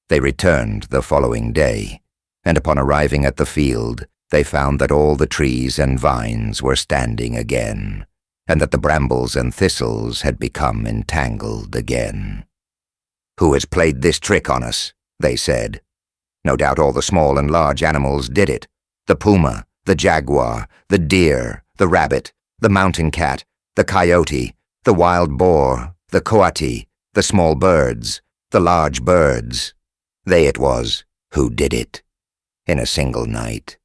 They returned the following day, and upon arriving at the field, they found that all the trees and vines were standing again, and that the brambles and thistles had become entangled again. "Who has played this trick on us?" they said. "No doubt all the small and large animals did it. The puma, the jaguar, the deer, the rabbit, the mountain cat, the coyote, the wild boar, the coati, the small birds, the large birds. They it was who did it. In a single night,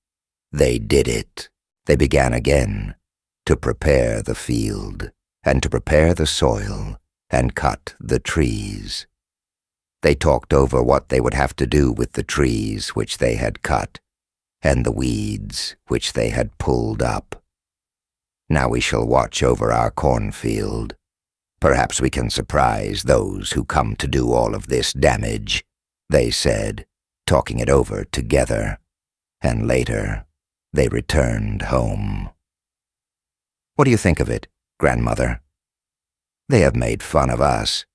they did it." They began again to prepare the field, and to prepare the soil, and cut the trees. They talked over what they would have to do with the trees which they had cut, and the weeds which they had pulled up. "Now we shall watch over our cornfield. Perhaps we can surprise those who come to do all of this damage," they said, talking it over together, and later they returned home. "What do you think of it, grandmother?" "They have made fun of us.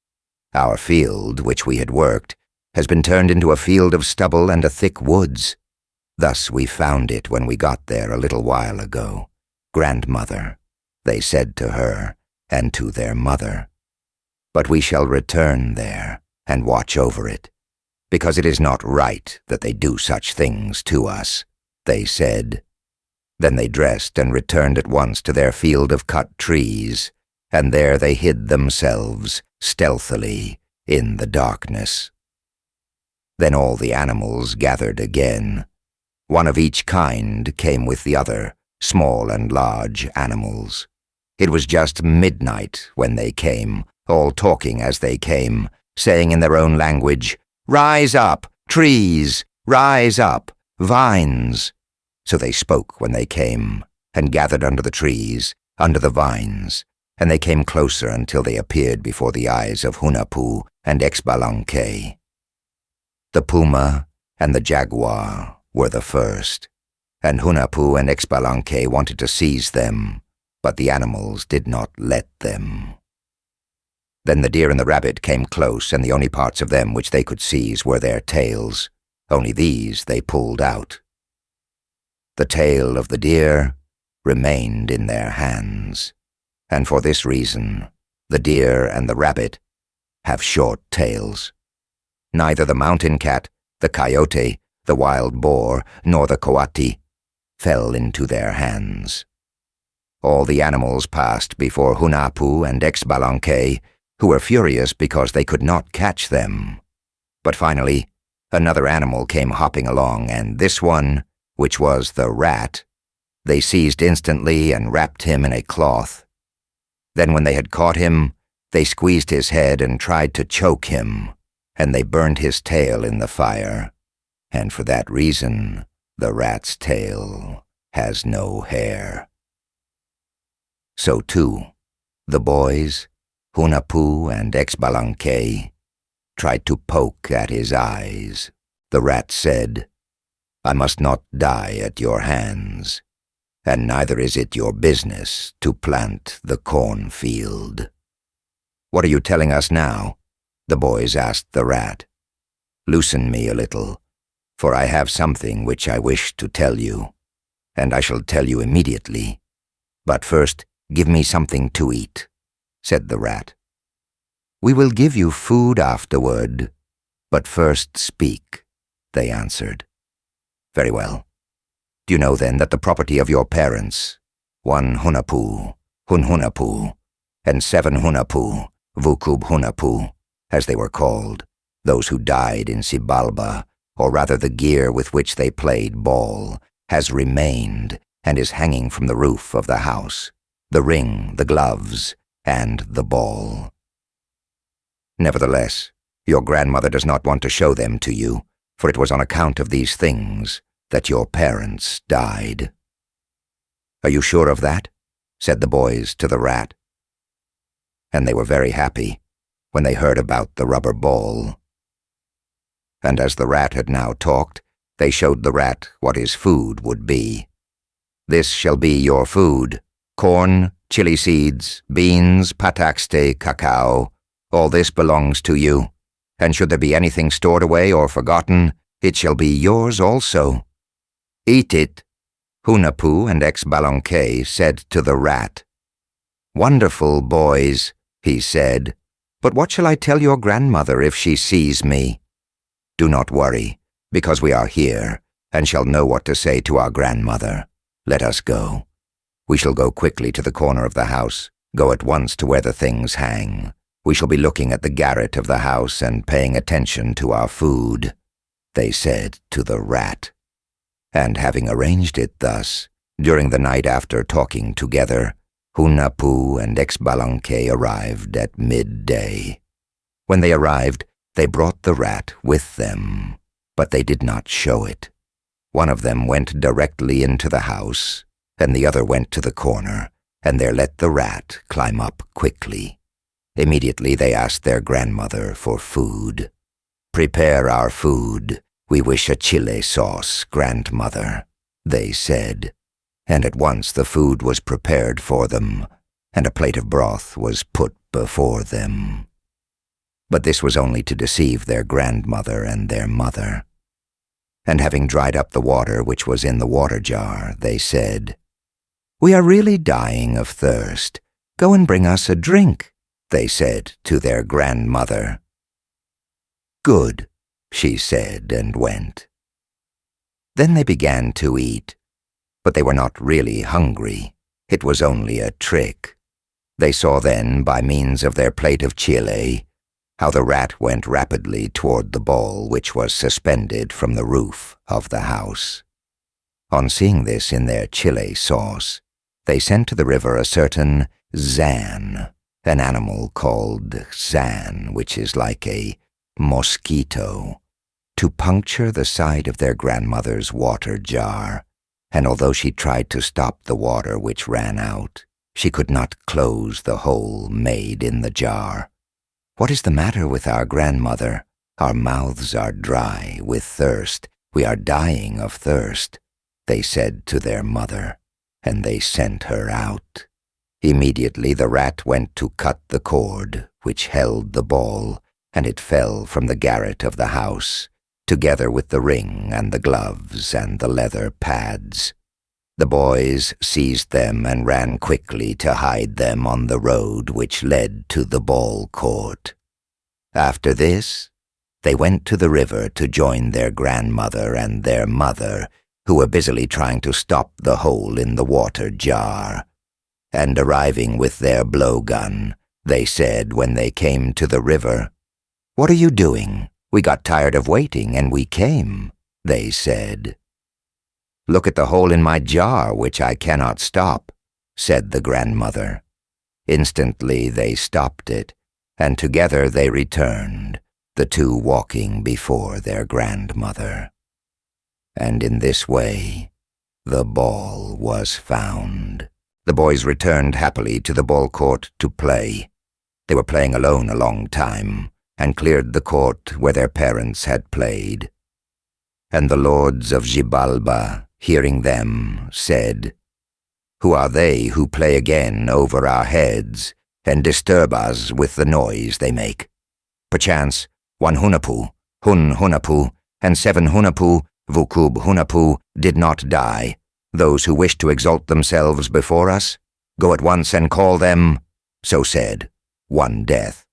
Our field, which we had worked, has been turned into a field of stubble and a thick woods. Thus we found it when we got there a little while ago. Grandmother," they said to her and to their mother. "But we shall return there and watch over it, because it is not right that they do such things to us," they said. Then they dressed and returned at once to their field of cut trees, and there they hid themselves stealthily in the darkness. Then all the animals gathered again. One of each kind came with the other, small and large animals. It was just midnight when they came, all talking as they came, saying in their own language, "Rise up, trees! Rise up, vines!" So they spoke when they came, and gathered under the trees, under the vines, and they came closer until they appeared before the eyes of Hunahpú and Xbalanqué. The puma and the jaguar were the first, and Hunahpú and Xbalanqué wanted to seize them, but the animals did not let them. Then the deer and the rabbit came close, and the only parts of them which they could seize were their tails. Only these they pulled out. The tail of the deer remained in their hands, and for this reason the deer and the rabbit have short tails. Neither the mountain cat, the coyote, the wild boar, nor the coati fell into their hands. All the animals passed before Hunahpú and Xbalanqué, who were furious because they could not catch them. But finally, another animal came hopping along, and this one, which was the rat, they seized instantly and wrapped him in a cloth. Then when they had caught him, they squeezed his head and tried to choke him, and they burned his tail in the fire, and for that reason the rat's tail has no hair. So too, the boys, Hunahpú and Xbalanqué, tried to poke at his eyes. The rat said, "I must not die at your hands, and neither is it your business to plant the cornfield." "What are you telling us now?" the boys asked the rat. "Loosen me a little, for I have something which I wish to tell you, and I shall tell you immediately. But first, give me something to eat." said the rat. "We will give you food afterward, but first speak," they answered. "Very well. Do you know then that the property of your parents, one Hunahpu, Hun Hunahpu, and 7 Hunahpu, Hunahpu, as they were called, those who died in Xibalba, or rather the gear with which they played ball, has remained and is hanging from the roof of the house, the ring, the gloves, and the ball. Nevertheless, your grandmother does not want to show them to you, for it was on account of these things that your parents died." "Are you sure of that?" said the boys to the rat. And they were very happy when they heard about the rubber ball. And as the rat had now talked, they showed the rat what his food would be. "This shall be your food: corn, chili seeds, beans, pataxte, cacao. All this belongs to you, and should there be anything stored away or forgotten, it shall be yours also. Eat it." Hunahpú and Xbalanqué said to the rat. "Wonderful boys," he said, "but what shall I tell your grandmother if she sees me?" "Do not worry, because we are here, and shall know what to say to our grandmother. Let us go. We shall go quickly to the corner of the house, go at once to where the things hang. We shall be looking at the garret of the house and paying attention to our food," they said to the rat. And having arranged it thus, during the night after talking together, Hunahpú and Xbalanqué arrived at midday. When they arrived, they brought the rat with them, but they did not show it. One of them went directly into the house, and the other went to the corner, and there let the rat climb up quickly. Immediately they asked their grandmother for food. "Prepare our food. We wish a chile sauce, grandmother," they said, and at once the food was prepared for them, and a plate of broth was put before them. But this was only to deceive their grandmother and their mother. And having dried up the water which was in the water jar, they said, "We are really dying of thirst. Go and bring us a drink," they said to their grandmother. "Good," she said, and went. Then they began to eat, but they were not really hungry. It was only a trick. They saw then, by means of their plate of chile, how the rat went rapidly toward the ball which was suspended from the roof of the house. On seeing this in their chile sauce, they sent to the river a certain zan, an animal called zan, which is like a mosquito, to puncture the side of their grandmother's water jar, and although she tried to stop the water which ran out, she could not close the hole made in the jar. "What is the matter with our grandmother? Our mouths are dry with thirst. We are dying of thirst," they said to their mother, and they sent her out. Immediately the rat went to cut the cord which held the ball, and it fell from the garret of the house, together with the ring and the gloves and the leather pads. The boys seized them and ran quickly to hide them on the road which led to the ball court. After this, they went to the river to join their grandmother and their mother, who were busily trying to stop the hole in the water jar. And arriving with their blowgun, they said when they came to the river, "What are you doing? We got tired of waiting and we came," they said. "Look at the hole in my jar, which I cannot stop," said the grandmother. Instantly they stopped it, and together they returned, the two walking before their grandmother. And in this way, the ball was found. The boys returned happily to the ball court to play. They were playing alone a long time, and cleared the court where their parents had played. And the lords of Xibalba, hearing them, said, "Who are they who play again over our heads, and disturb us with the noise they make? Perchance one Hunahpu, Hun Hunahpu, and 7 Hunahpu, Hunahpu, did not die. Those who wish to exalt themselves before us, go at once and call them," so said 1 death,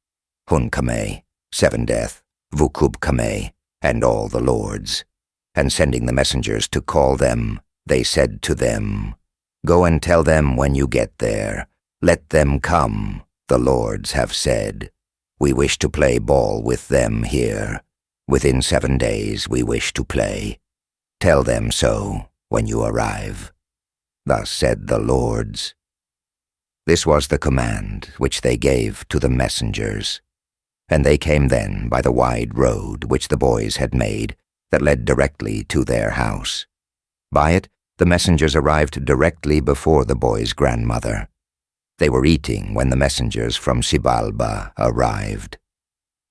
Hun Kame, 7 death, Vukub Kame, and all the lords. And sending the messengers to call them, they said to them, Go and tell them when you get there. Let them come, the lords have said. We wish to play ball with them here. Within 7 days we wish to play. Tell them so when you arrive. Thus said the lords. This was the command which they gave to the messengers. And they came then by the wide road which the boys had made that led directly to their house. By it, the messengers arrived directly before the boy's grandmother. They were eating when the messengers from Xibalba arrived.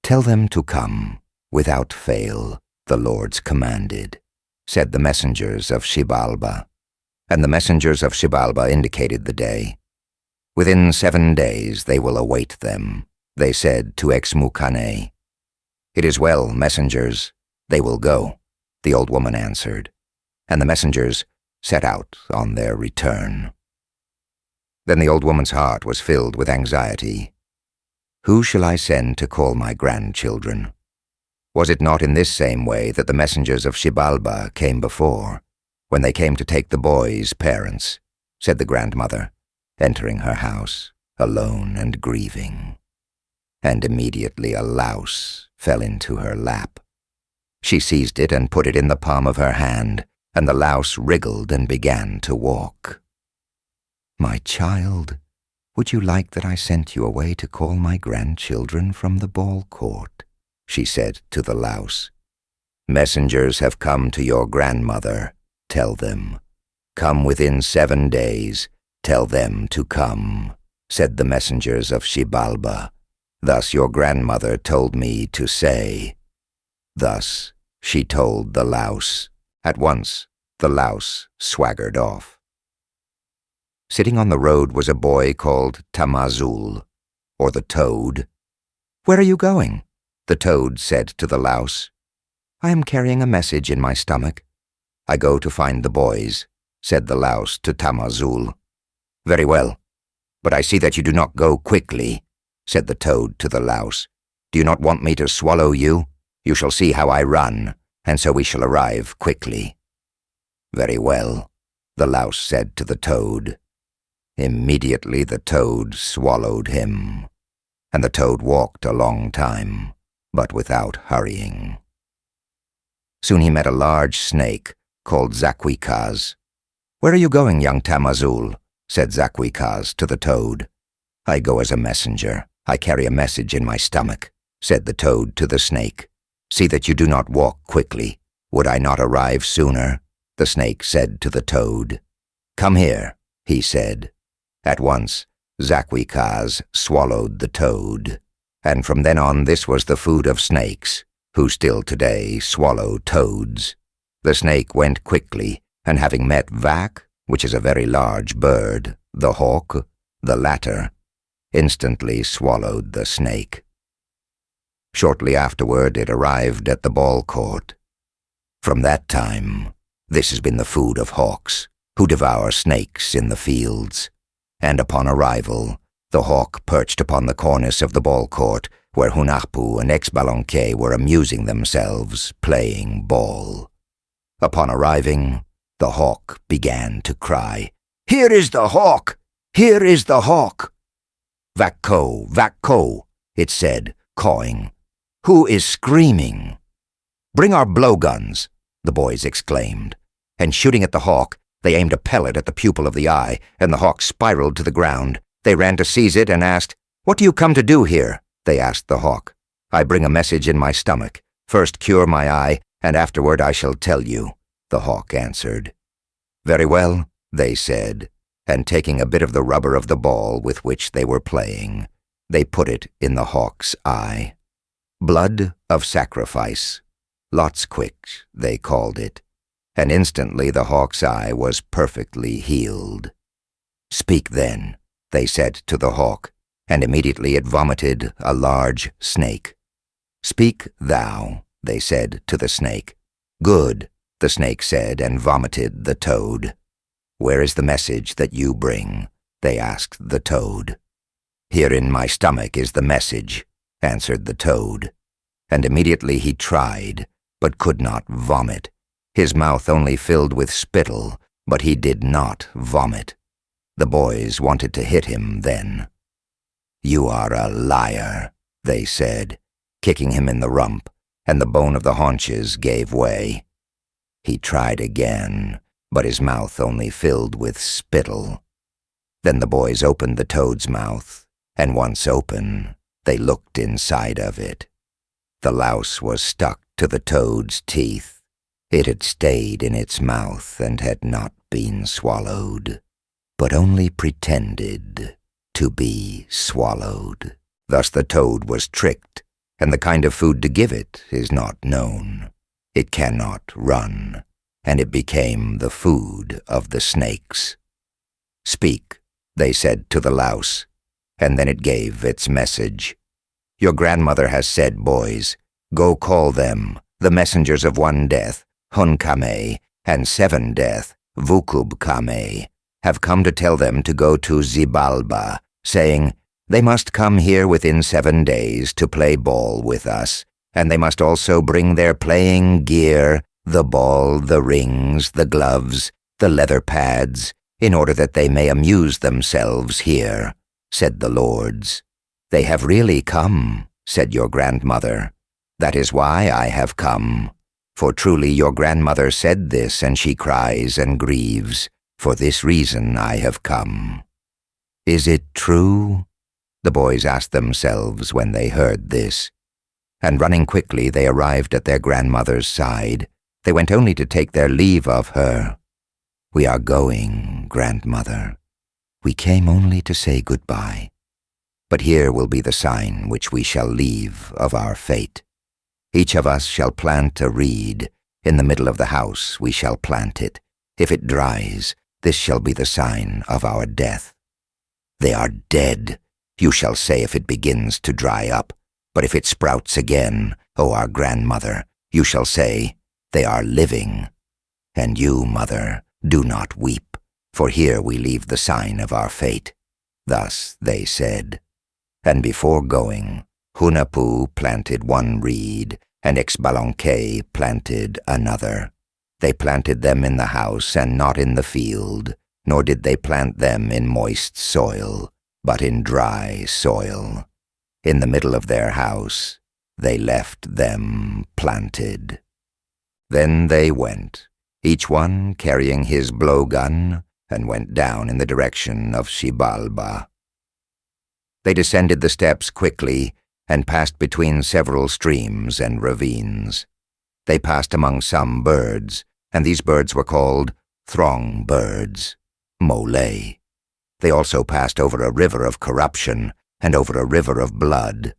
Tell them to come, without fail, the lords commanded, said the messengers of Xibalba. And the messengers of Xibalba indicated the day. Within 7 days they will await them, they said to Xmucane. It is well, messengers, they will go, the old woman answered, and the messengers set out on their return. Then the old woman's heart was filled with anxiety. Who shall I send to call my grandchildren? Was it not in this same way that the messengers of Xibalba came before, when they came to take the boy's parents, said the grandmother, entering her house, alone and grieving. And immediately a louse fell into her lap. She seized it and put it in the palm of her hand, and the louse wriggled and began to walk. My child, would you like that I sent you away to call my grandchildren from the ball court? She said to the louse. Messengers have come to your grandmother, tell them. Come within 7 days, tell them to come, said the messengers of Xibalba. Thus your grandmother told me to say. Thus she told the louse. At once the louse swaggered off. Sitting on the road was a boy called Tamazul, or the toad. Where are you going? The toad said to the louse. I am carrying a message in my stomach. I go to find the boys, said the louse to Tamazul. Very well, but I see that you do not go quickly, said the toad to the louse. Do you not want me to swallow you? You shall see how I run, and so we shall arrive quickly. Very well, the louse said to the toad. Immediately the toad swallowed him, and the toad walked a long time, but without hurrying. Soon he met a large snake called Zaquicaz. Where are you going, young Tamazul? Said Zaquicaz to the toad. I go as a messenger. I carry a message in my stomach, said the toad to the snake. See that you do not walk quickly. Would I not arrive sooner? The snake said to the toad. Come here, he said. At once, Zaquicaz swallowed the toad, and from then on this was the food of snakes, who still today swallow toads. The snake went quickly, and having met Vac, which is a very large bird, the hawk, the latter, instantly swallowed the snake. Shortly afterward it arrived at the ball court. From that time, this has been the food of hawks, who devour snakes in the fields. And upon arrival, the hawk perched upon the cornice of the ball court, where Hunahpú and Xbalanqué were amusing themselves, playing ball. Upon arriving, the hawk began to cry, Here is the hawk! Here is the hawk! Vacco, Vacco, it said, cawing. Who is screaming? Bring our blowguns, the boys exclaimed, and shooting at the hawk, they aimed a pellet at the pupil of the eye, and the hawk spiraled to the ground. They ran to seize it and asked, What do you come to do here? They asked the hawk. I bring a message in my stomach. First cure my eye, and afterward I shall tell you, the hawk answered. Very well, they said, and taking a bit of the rubber of the ball with which they were playing, they put it in the hawk's eye. Blood of sacrifice, Lotsquick, they called it, and instantly the hawk's eye was perfectly healed. Speak then, they said to the hawk, and immediately it vomited a large snake. Speak thou, they said to the snake. Good, the snake said, and vomited the toad. Where is the message that you bring? They asked the toad. "Here in my stomach is the message," answered the toad. And immediately he tried, but could not vomit. His mouth only filled with spittle, but he did not vomit. The boys wanted to hit him then. "You are a liar," they said, kicking him in the rump, and the bone of the haunches gave way. He tried again, but his mouth only filled with spittle. Then the boys opened the toad's mouth, and once open, they looked inside of it. The louse was stuck to the toad's teeth. It had stayed in its mouth and had not been swallowed, but only pretended to be swallowed. Thus the toad was tricked, and the kind of food to give it is not known. It cannot run, and it became the food of the snakes. "Speak," they said to the louse, and then it gave its message. "Your grandmother has said, boys, go call them, the messengers of one death, Hun and 7 death, Vukub have come to tell them to go to Xibalba, saying, they must come here within 7 days to play ball with us, and they must also bring their playing gear, the ball, the rings, the gloves, the leather pads, in order that they may amuse themselves here," said the lords. "They have really come," said your grandmother. "That is why I have come. For truly your grandmother said this, and she cries and grieves. For this reason I have come." "Is it true?" the boys asked themselves when they heard this. And running quickly they arrived at their grandmother's side. They went only to take their leave of her. "We are going, grandmother. We came only to say goodbye. But here will be the sign which we shall leave of our fate. Each of us shall plant a reed. In the middle of the house we shall plant it. If it dries, this shall be the sign of our death. They are dead, you shall say if it begins to dry up. But if it sprouts again, O our grandmother, you shall say, they are living. And you, mother, do not weep, for here we leave the sign of our fate." Thus they said. And before going, Hunahpu planted one reed, and Xbalanqué planted another. They planted them in the house and not in the field, nor did they plant them in moist soil, but in dry soil. In the middle of their house, they left them planted. Then they went, each one carrying his blowgun, and went down in the direction of Xibalba. They descended the steps quickly, and passed between several streams and ravines. They passed among some birds, and these birds were called throng birds, mole. They also passed over a river of corruption, and over a river of blood,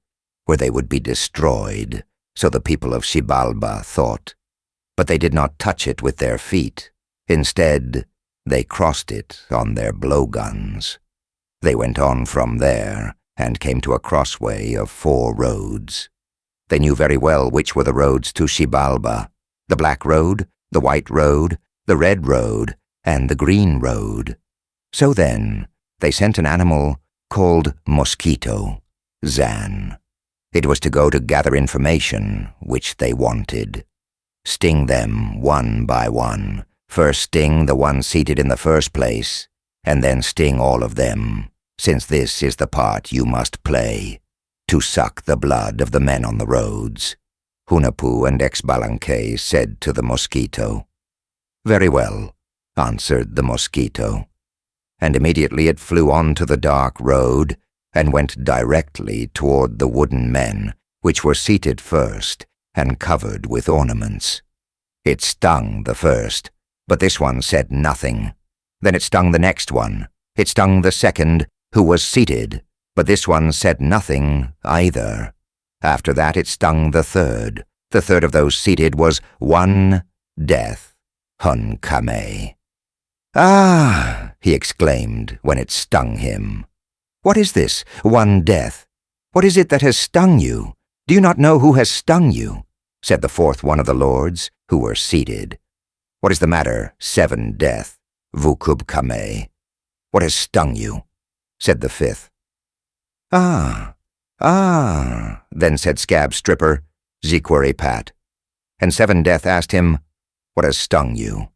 where they would be destroyed, so the people of Xibalba thought. But they did not touch it with their feet. Instead, they crossed it on their blowguns. They went on from there, and came to a crossway of 4 roads. They knew very well which were the roads to Xibalba: the black road, the white road, the red road, and the green road. So then, they sent an animal called Mosquito, Zan. It was to go to gather information which they wanted. Sting them one by one. First sting the one seated in the first place, and then sting all of them, since this is the part you must play, to suck the blood of the men on the roads. Hunahpu and Xbalanqué said to the mosquito. "Very well," answered the mosquito. And immediately it flew on to the dark road, and went directly toward the wooden men, which were seated first, and covered with ornaments. It stung the first, but this one said nothing. Then it stung the next one. It stung the second, who was seated, but this one said nothing either. After that it stung the third. The third of those seated was one death, Hun Hunahpu. "Ah!" he exclaimed when it stung him. "What is this, one death? What is it that has stung you? Do you not know who has stung you?" said the fourth one of the lords, who were seated. "What is the matter, 7 death, Vukub? What has stung you?" said the fifth. "Ah, ah," then said Scab Stripper, Ziquery Pat. And Seven Death asked him, "What has stung you?"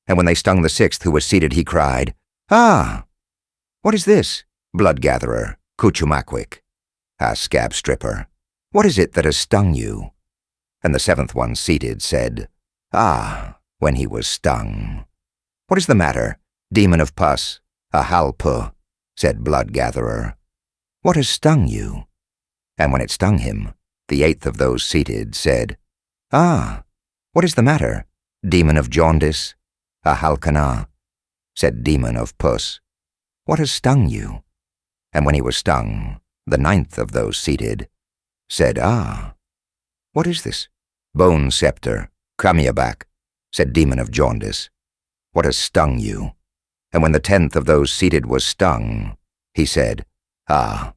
And when they stung the sixth who was seated, he cried, "Ah! What is this, Blood Gatherer, Cuchumaquic?" asked Scab Stripper. "What is it that has stung you?" And the seventh one seated said, "Ah," when he was stung. "What is the matter, Demon of Pus, Hunahpu?" said Blood Gatherer. "What has stung you?" And when it stung him, the eighth of those seated said, "Ah, what is the matter, Demon of Jaundice, Hunahpu?" said Demon of Puss. "What has stung you?" And when he was stung, the ninth of those seated said, "Ah, what is this, Bone Scepter, Camiabac?" said Demon of Jaundice. "What has stung you?" And when the tenth of those seated was stung, he said, "Ah,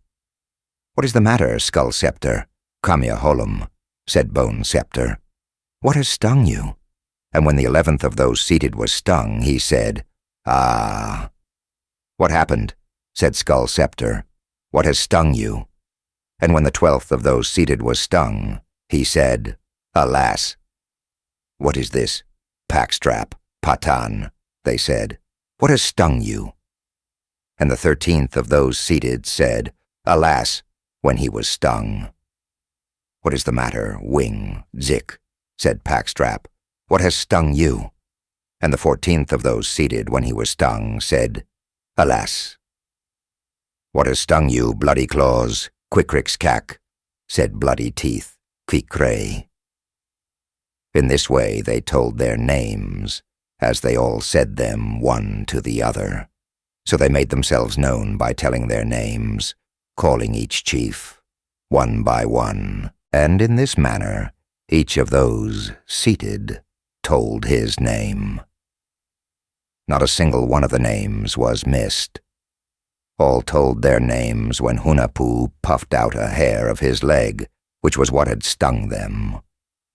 what is the matter, Skull Scepter, Camiaholum?" said Bone Scepter. "What has stung you?" And when the 11th of those seated was stung, he said, "Ah." "What happened?" said Skull Scepter. "What has stung you?" And when the 12th of those seated was stung, he said, "Alas." "What is this, Packstrap, Patan?" they said. "What has stung you?" And the 13th of those seated said, "Alas," when he was stung. "What is the matter, Wing, Zick?" said Packstrap. "What has stung you?" And the 14th of those seated when he was stung said, "Alas." "What has stung you, Bloody Claws, Quickrix-Cack?" said Bloody Teeth, Quicre. In this way they told their names, as they all said them one to the other. So they made themselves known by telling their names, calling each chief, one by one, and in this manner each of those seated told his name. Not a single one of the names was missed. All told their names when Hunahpu puffed out a hair of his leg, which was what had stung them.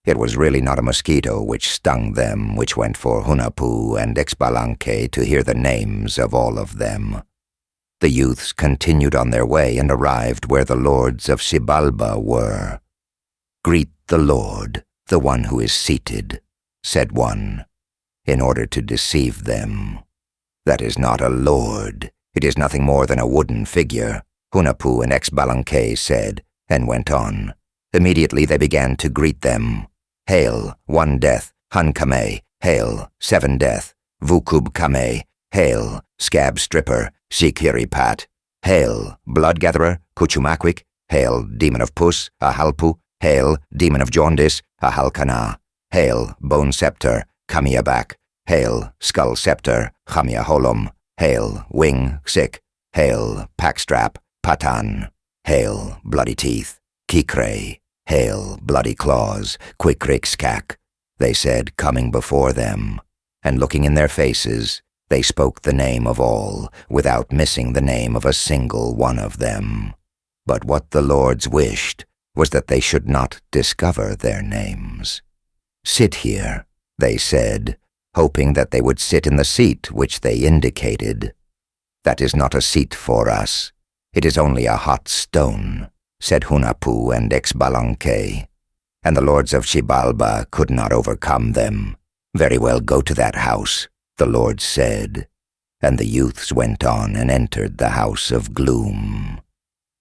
It was really not a mosquito which stung them, which went for Hunahpu and Xbalanqué to hear the names of all of them. The youths continued on their way and arrived where the lords of Xibalba were. "Greet the Lord, the one who is seated," said one, in order to deceive them. "That is not a lord. It is nothing more than a wooden figure," Hunahpu and Xbalanqué said, and went on. Immediately they began to greet them. "Hail, One Death, Hunkame, hail, Seven Death, Vukub Kame, hail, Scab Stripper, Ziquery Pat, hail, Blood Gatherer, Cuchumaquic, hail, Demon of Puss, Hunahpu, hail, Demon of Jaundice, Hunahpu, hail, Bone Scepter, Camiabac, hail, Skull Scepter, Camiaholum, hail, Wing, Sick, hail, Packstrap, Patan, hail, Bloody Teeth, Quicre, hail, Bloody Claws, Quickrix-Cack, they said, coming before them, and looking in their faces, they spoke the name of all, without missing the name of a single one of them. But what the lords wished was that they should not discover their names. "Sit here," they said, hoping that they would sit in the seat which they indicated. "That is not a seat for us. It is only a hot stone," said Hunahpu and Xbalanqué, and the lords of Xibalba could not overcome them. "Very well, go to that house," the lords said, and the youths went on and entered the house of gloom,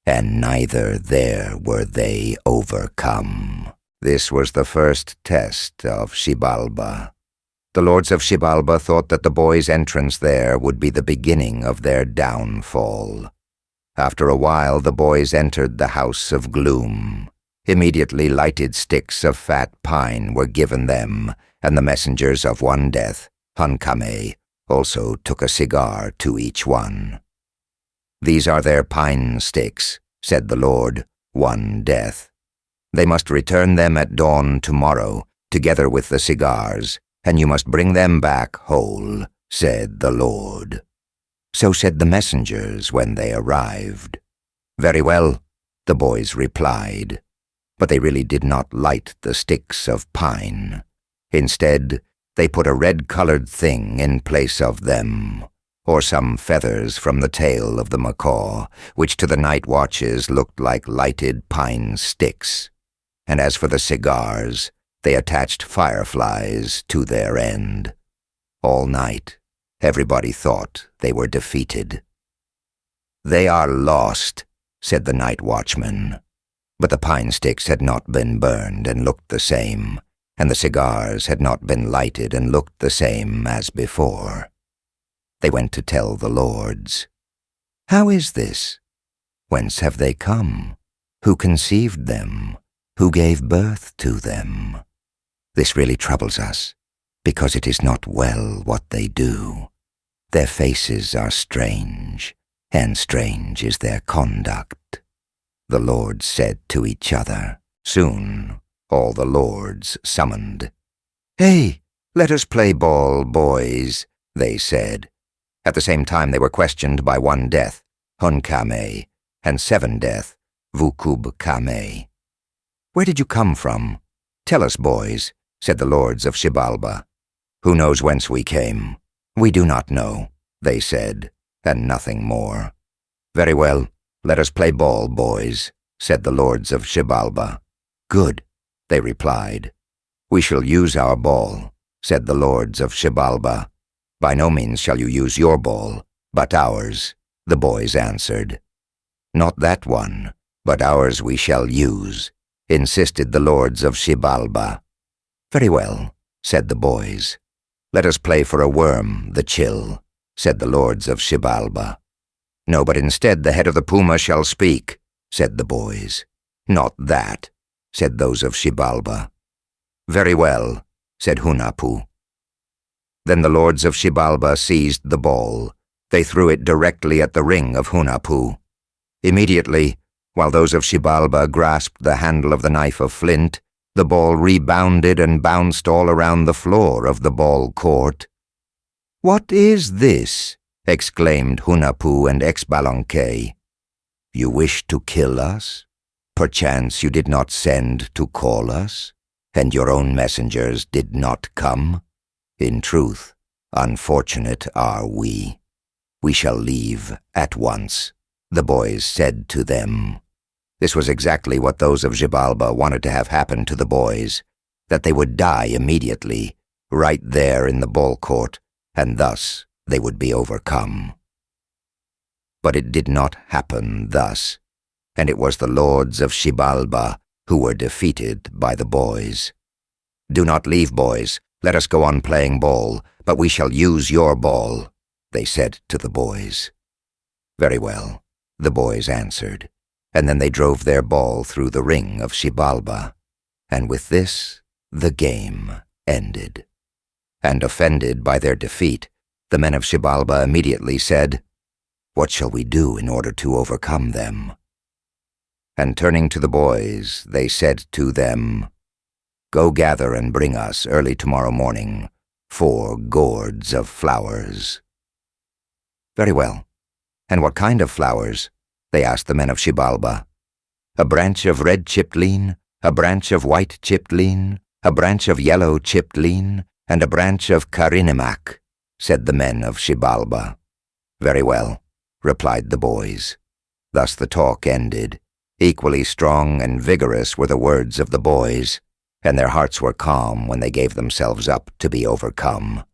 and neither there were they overcome. This was the first test of Xibalba. The lords of Xibalba thought that the boys' entrance there would be the beginning of their downfall. After a while the boys entered the house of gloom. Immediately lighted sticks of fat pine were given them, and the messengers of One Death, Hunkame, also took a cigar to each one. "These are their pine sticks," said the Lord, One Death. "They must return them at dawn tomorrow, together with the cigars, and you must bring them back whole," said the Lord. So said the messengers when they arrived. "Very well," the boys replied, but they really did not light the sticks of pine. Instead, they put a red-colored thing in place of them, or some feathers from the tail of the macaw, which to the night watches looked like lighted pine sticks. And as for the cigars, they attached fireflies to their end. All night, everybody thought they were defeated. "They are lost," said the night watchman. But the pine sticks had not been burned and looked the same, and the cigars had not been lighted and looked the same as before. They went to tell the lords. "How is this? Whence have they come? Who conceived them? Who gave birth to them? This really troubles us, because it is not well what they do. Their faces are strange, and strange is their conduct." The lords said to each other. Soon all the lords summoned. "Hey, let us play ball, boys," they said. At the same time they were questioned by one death, Hun Hunahpu, and 7 death, Zipacna. "Where did you come from? Tell us, boys," said the lords of Xibalba. "Who knows whence we came? We do not know," they said, and nothing more. "Very well, let us play ball, boys," said the lords of Xibalba. "Good," they replied. "We shall use our ball," said the lords of Xibalba. "By no means shall you use your ball, but ours," the boys answered. "Not that one, but ours we shall use," insisted the lords of Xibalba. "Very well," said the boys. "Let us play for a worm, the chill," said the lords of Xibalba. "No, but instead the head of the puma shall speak," said the boys. "Not that," said those of Xibalba. "Very well," said Hunahpu. Then the lords of Xibalba seized the ball. They threw it directly at the ring of Hunahpu. Immediately, while those of Xibalba grasped the handle of the knife of flint, the ball rebounded and bounced all around the floor of the ball court. "What is this?" exclaimed Hunahpu and Xbalanqué. "You wish to kill us? Perchance you did not send to call us, and your own messengers did not come? In truth, unfortunate are we. We shall leave at once," the boys said to them. This was exactly what those of Xibalba wanted to have happen to the boys, that they would die immediately, right there in the ball court, and thus they would be overcome. But it did not happen thus, and it was the lords of Xibalba who were defeated by the boys. "Do not leave, boys. Let us go on playing ball, but we shall use your ball," they said to the boys. "Very well," the boys answered, and then they drove their ball through the ring of Xibalba, and with this the game ended. And offended by their defeat, the men of Xibalba immediately said, "What shall we do in order to overcome them?" And turning to the boys, they said to them, "Go gather and bring us early tomorrow morning 4 gourds of flowers." "Very well. And what kind of flowers?" they asked the men of Xibalba. "A branch of red chiptline, a branch of white chiptline, a branch of yellow chiptline, and a branch of carinimac," said the men of Xibalba. "Very well," replied the boys. Thus the talk ended. Equally strong and vigorous were the words of the boys, and their hearts were calm when they gave themselves up to be overcome.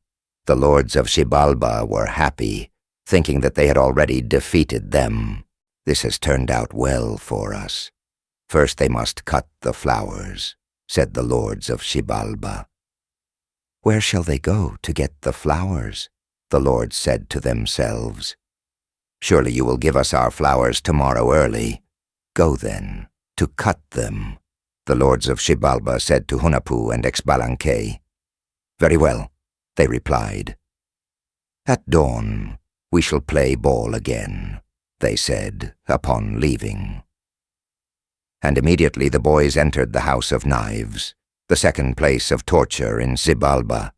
The lords of Xibalba were happy, thinking that they had already defeated them. "This has turned out well for us. First they must cut the flowers," said the lords of Xibalba. "Where shall they go to get the flowers?" the lords said to themselves. "Surely you will give us our flowers tomorrow early. Go then, to cut them," the lords of Xibalba said to Hunahpu and Xbalanqué. "Very well," they replied. "At dawn we shall play ball again," they said upon leaving. And immediately the boys entered the House of Knives, the second place of torture in Xibalba,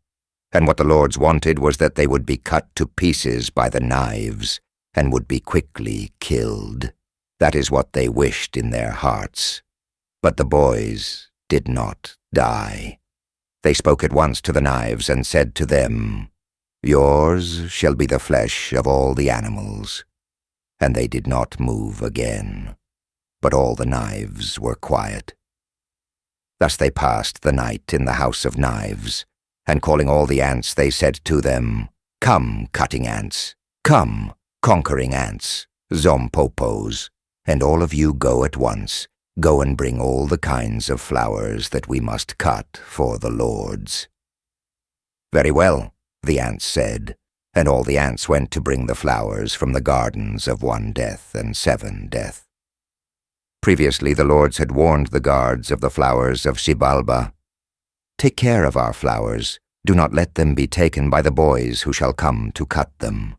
and what the lords wanted was that they would be cut to pieces by the knives and would be quickly killed. That is what they wished in their hearts. But the boys did not die. They spoke at once to the knives and said to them, Yours shall be the flesh of all the animals. And they did not move again, but all the knives were quiet. Thus they passed the night in the house of knives, and calling all the ants, they said to them, Come, cutting ants, come, conquering ants, zompopos, and all of you go at once, go and bring all the kinds of flowers that we must cut for the lords. Very well, the ants said, and all the ants went to bring the flowers from the gardens of 1 Death and 7 Death. Previously the lords had warned the guards of the flowers of Xibalba, Take care of our flowers, do not let them be taken by the boys who shall come to cut them.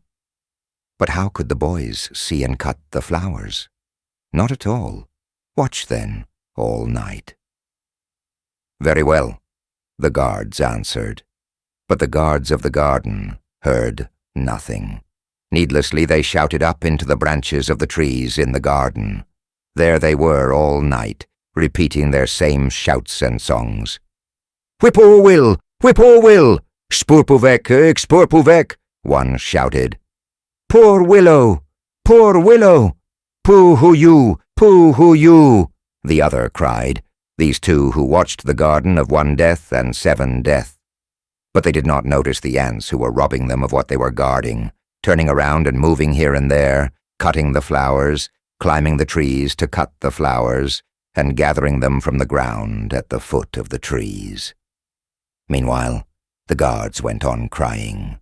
But how could the boys see and cut the flowers? Not at all. Watch then, all night. Very well, the guards answered. But the guards of the garden heard nothing. Needlessly they shouted up into the branches of the trees in the garden. There they were all night, repeating their same shouts and songs. Whip-poor-will! Whip-poor-will! Spurpuvek, expurpuvek! One shouted. Poor willow! Poor willow! Poo-hoo-you! Poo-hoo-you! The other cried, these two who watched the garden of 1 Death and 7 Death. But they did not notice the ants who were robbing them of what they were guarding, turning around and moving here and there, cutting the flowers, climbing the trees to cut the flowers, and gathering them from the ground at the foot of the trees. Meanwhile, the guards went on crying,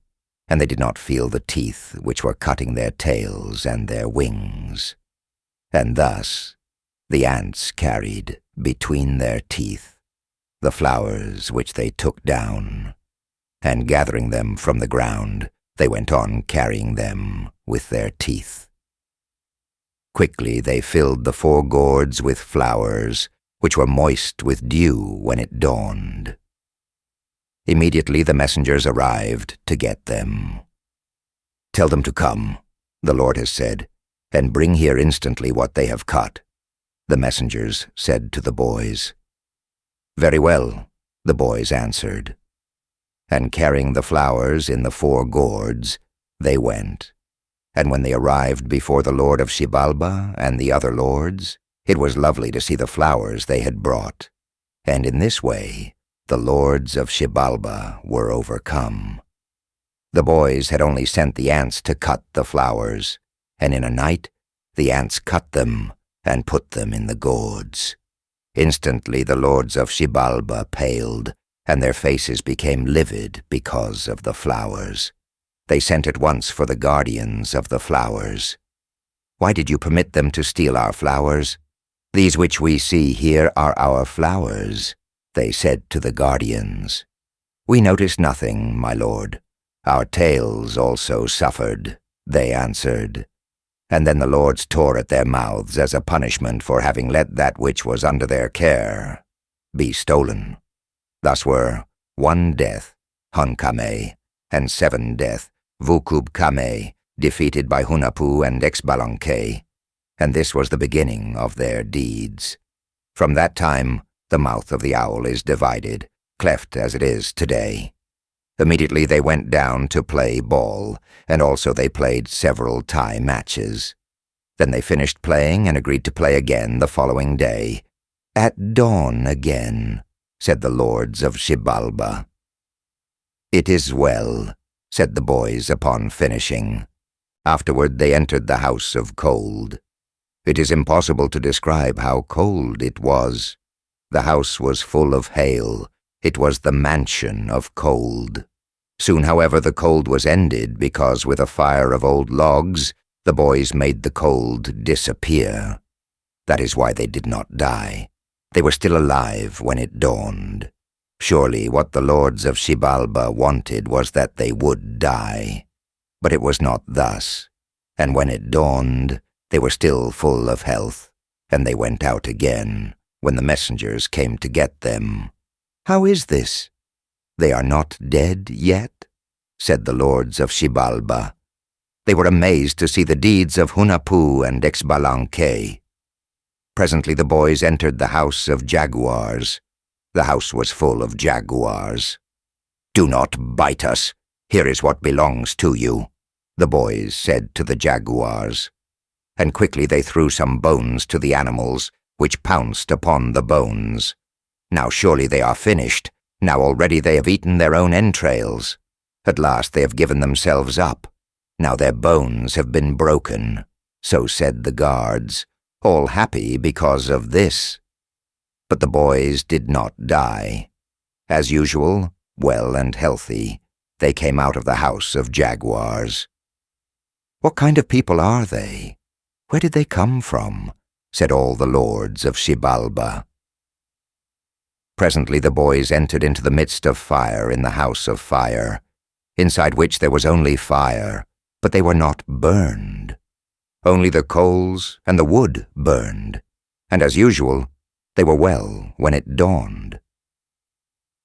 and they did not feel the teeth which were cutting their tails and their wings. And thus the ants carried between their teeth the flowers which they took down, and gathering them from the ground, they went on carrying them with their teeth. Quickly they filled the 4 gourds with flowers, which were moist with dew when it dawned. Immediately the messengers arrived to get them. Tell them to come, the Lord has said, and bring here instantly what they have cut, the messengers said to the boys. Very well, the boys answered. And carrying the flowers in the 4 gourds, they went. And when they arrived before the Lord of Xibalba and the other lords, it was lovely to see the flowers they had brought. And in this way, the lords of Xibalba were overcome. The boys had only sent the ants to cut the flowers, and in a night the ants cut them and put them in the gourds. Instantly the lords of Xibalba paled, and their faces became livid because of the flowers. They sent at once for the guardians of the flowers. Why did you permit them to steal our flowers? These which we see here are our flowers, they said to the guardians. We noticed nothing, my lord. Our tails also suffered, they answered. And then the lords tore at their mouths as a punishment for having let that which was under their care be stolen. Thus were 1 Death, Hunkame, and 7 Death, Vukubkame, defeated by Hunahpú and Xbalanqué, and this was the beginning of their deeds. From that time, the mouth of the owl is divided, cleft as it is today. Immediately they went down to play ball, and also they played several tie matches. Then they finished playing and agreed to play again the following day. At dawn again, said the lords of Xibalba. It is well, said the boys upon finishing. Afterward they entered the house of cold. It is impossible to describe how cold it was. The house was full of hail. It was the mansion of cold. Soon, however, the cold was ended because with a fire of old logs, the boys made the cold disappear. That is why they did not die. They were still alive when it dawned. Surely what the lords of Xibalba wanted was that they would die. But it was not thus, and when it dawned, they were still full of health, and they went out again, when the messengers came to get them. How is this? They are not dead yet, said the lords of Xibalba. They were amazed to see the deeds of Hunahpú and Xbalanqué. Presently the boys entered the house of jaguars. The house was full of jaguars. Do not bite us, "Here is what belongs to you," the boys said to the jaguars. And quickly they threw some bones to the animals, which pounced upon the bones. "Now surely they are finished. Now already they have eaten their own entrails. At last they have given themselves up. Now their bones have been broken," so said the guards, all happy because of this. But the boys did not die. As usual, well and healthy, they came out of the house of jaguars. "What kind of people are they? Where did they come from?" said all the lords of Xibalba. Presently the boys entered into the midst of fire in the house of fire, inside which there was only fire, but they were not burned. Only the coals and the wood burned, and as usual, they were well when it dawned.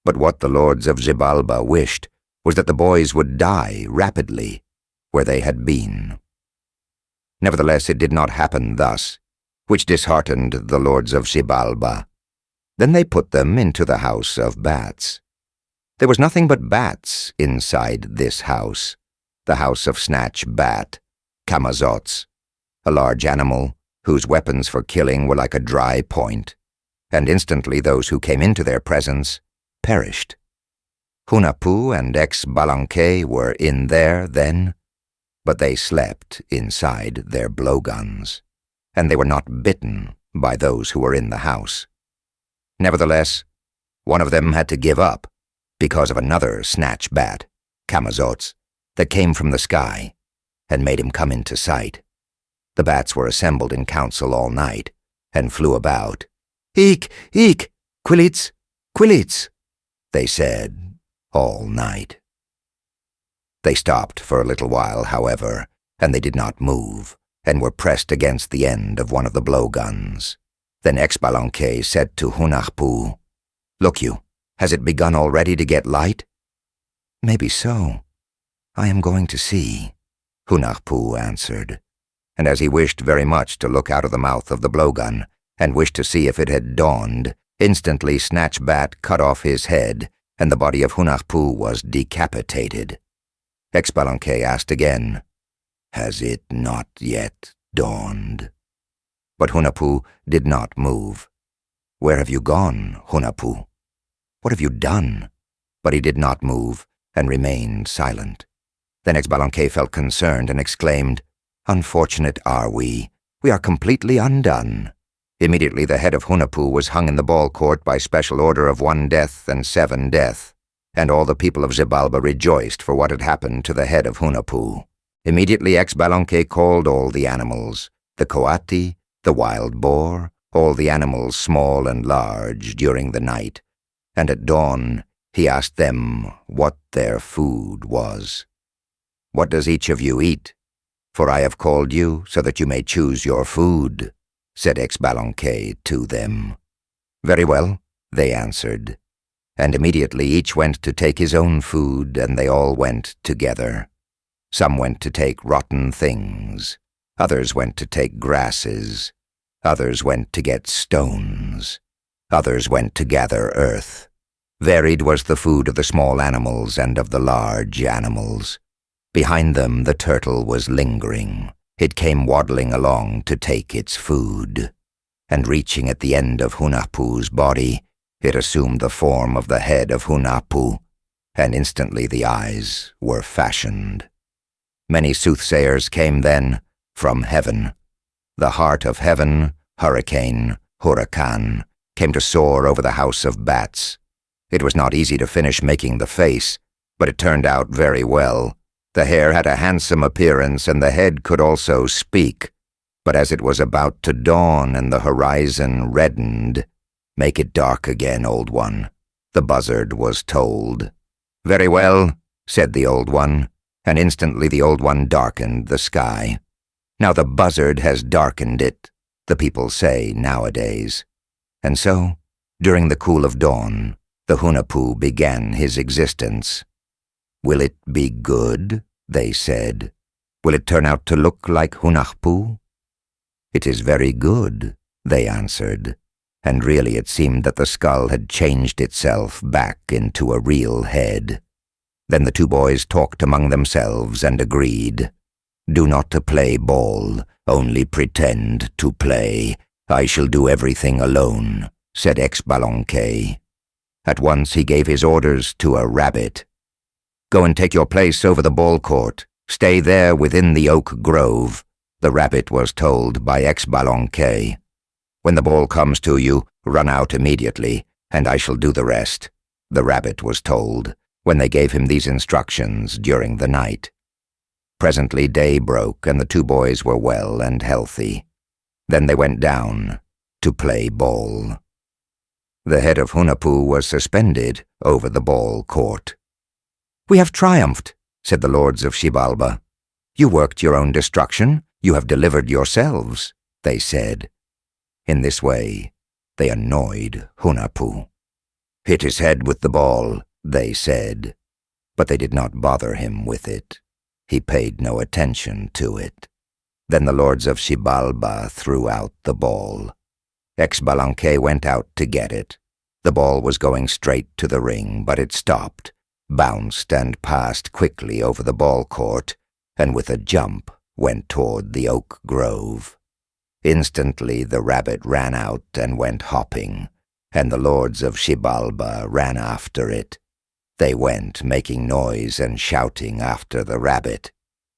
But what the lords of Xibalba wished was that the boys would die rapidly where they had been. Nevertheless, it did not happen thus, which disheartened the lords of Xibalba. Then they put them into the house of bats. There was nothing but bats inside this house, the house of Snatch Bat, Camazots, a large animal whose weapons for killing were like a dry point, and instantly those who came into their presence perished. Hunahpú and Xbalanqué were in there then, but they slept inside their blowguns, and they were not bitten by those who were in the house. Nevertheless, one of them had to give up because of another snatch bat, Camazots, that came from the sky and made him come into sight. The bats were assembled in council all night and flew about. "Eek, eek, quilits, quilits," they said all night. They stopped for a little while, however, and they did not move, and were pressed against the end of one of the blowguns. Then Xbalanqué said to Hunahpú, "Look you, has it begun already to get light?" "Maybe so. I am going to see," Hunahpú answered. And as he wished very much to look out of the mouth of the blowgun, and wished to see if it had dawned, instantly Snatch Bat cut off his head, and the body of Hunahpú was decapitated. Xbalanqué asked again, "Has it not yet dawned?" But Hunahpú did not move. "Where have you gone, Hunahpú? What have you done?" But he did not move, and remained silent. Then Xbalanqué felt concerned and exclaimed, "Unfortunate are we. We are completely undone." Immediately the head of Hunahpú was hung in the ball court by special order of 1 death and 7 death, and all the people of Xibalba rejoiced for what had happened to the head of Hunahpú. Immediately Xbalanqué called all the animals, the coati, the wild boar, all the animals small and large, during the night, and at dawn he asked them what their food was. "What does each of you eat? For I have called you so that you may choose your food," said Xbalanqué to them. "Very well," they answered, and immediately each went to take his own food, and they all went together. Some went to take rotten things, others went to take grasses, others went to get stones, others went to gather earth. Varied was the food of the small animals and of the large animals. Behind them the turtle was lingering. It came waddling along to take its food, and reaching at the end of Hunahpú's body, it assumed the form of the head of Hunahpú, and instantly the eyes were fashioned. Many soothsayers came then from heaven. The heart of heaven, hurricane, huracan, came to soar over the house of bats. It was not easy to finish making the face, but it turned out very well. The hair had a handsome appearance, and the head could also speak. But as it was about to dawn and the horizon reddened, "Make it dark again, old one," the buzzard was told. "Very well," said the old one, and instantly the old one darkened the sky. "Now the buzzard has darkened it," the people say nowadays. And so, during the cool of dawn, the Hunahpú began his existence. "Will it be good?" they said. "Will it turn out to look like Hunahpú?" "It is very good," they answered, and really it seemed that the skull had changed itself back into a real head. Then the two boys talked among themselves and agreed. "Do not to play ball, only pretend to play. I shall do everything alone," said Xbalanqué. At once he gave his orders to a rabbit. "Go and take your place over the ball court. Stay there within the oak grove," the rabbit was told by Xbalanqué. "When the ball comes to you, run out immediately, and I shall do the rest," the rabbit was told, when they gave him these instructions during the night. Presently day broke, and the two boys were well and healthy. Then they went down to play ball. The head of Hunahpu was suspended over the ball court. "We have triumphed," said the lords of Xibalba. "You worked your own destruction. You have delivered yourselves," they said. In this way, they annoyed Hunahpu. "Hit his head with the ball," they said, but they did not bother him with it. He paid no attention to it. Then the lords of Xibalba threw out the ball. Xbalanqué went out to get it. The ball was going straight to the ring, but it stopped, bounced and passed quickly over the ball court, and with a jump went toward the oak grove. Instantly the rabbit ran out and went hopping, and the lords of Xibalba ran after it. They went, making noise and shouting after the rabbit.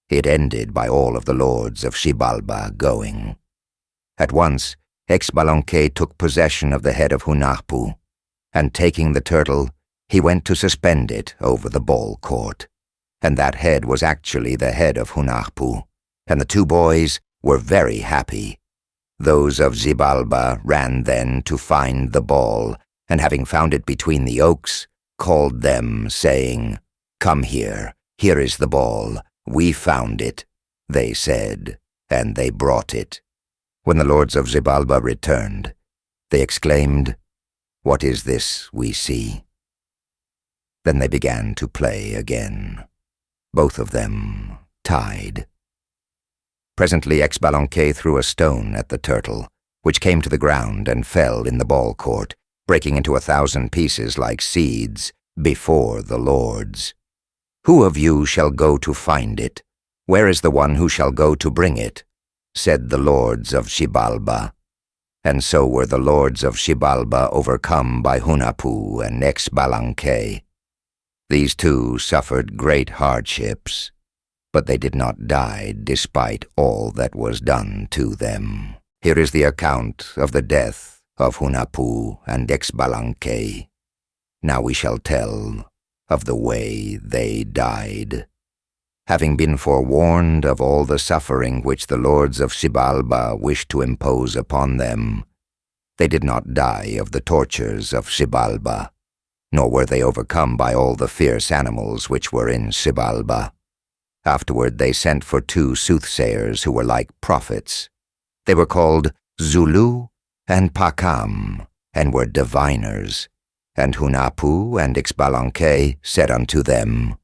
It ended by all of the lords of Xibalba going. At once, Xbalanqué took possession of the head of Hunahpu, and taking the turtle, he went to suspend it over the ball court. And that head was actually the head of Hunahpu, and the two boys were very happy. Those of Xibalba ran then to find the ball, and having found it between the oaks, called them, saying, "Come here, here is the ball. We found it," they said, and they brought it. When the lords of Xibalba returned, they exclaimed, "What is this we see?" Then they began to play again, both of them tied. Presently Xbalanqué threw a stone at the turtle, which came to the ground and fell in the ball court, breaking into 1,000 pieces like seeds before the lords. "Who of you shall go to find it? Where is the one who shall go to bring it?" said the lords of Xibalba. And so were the lords of Xibalba overcome by Hunahpu and Xbalanqué. These two suffered great hardships, but they did not die despite all that was done to them. Here is the account of the death of Hunahpu and Xbalanqué. Now we shall tell of the way they died. Having been forewarned of all the suffering which the lords of Xibalba wished to impose upon them, they did not die of the tortures of Xibalba, nor were they overcome by all the fierce animals which were in Xibalba. Afterward they sent for 2 soothsayers who were like prophets. They were called Zulu and Pakam, and were diviners. And Hunahpu and Xbalanqué said unto them,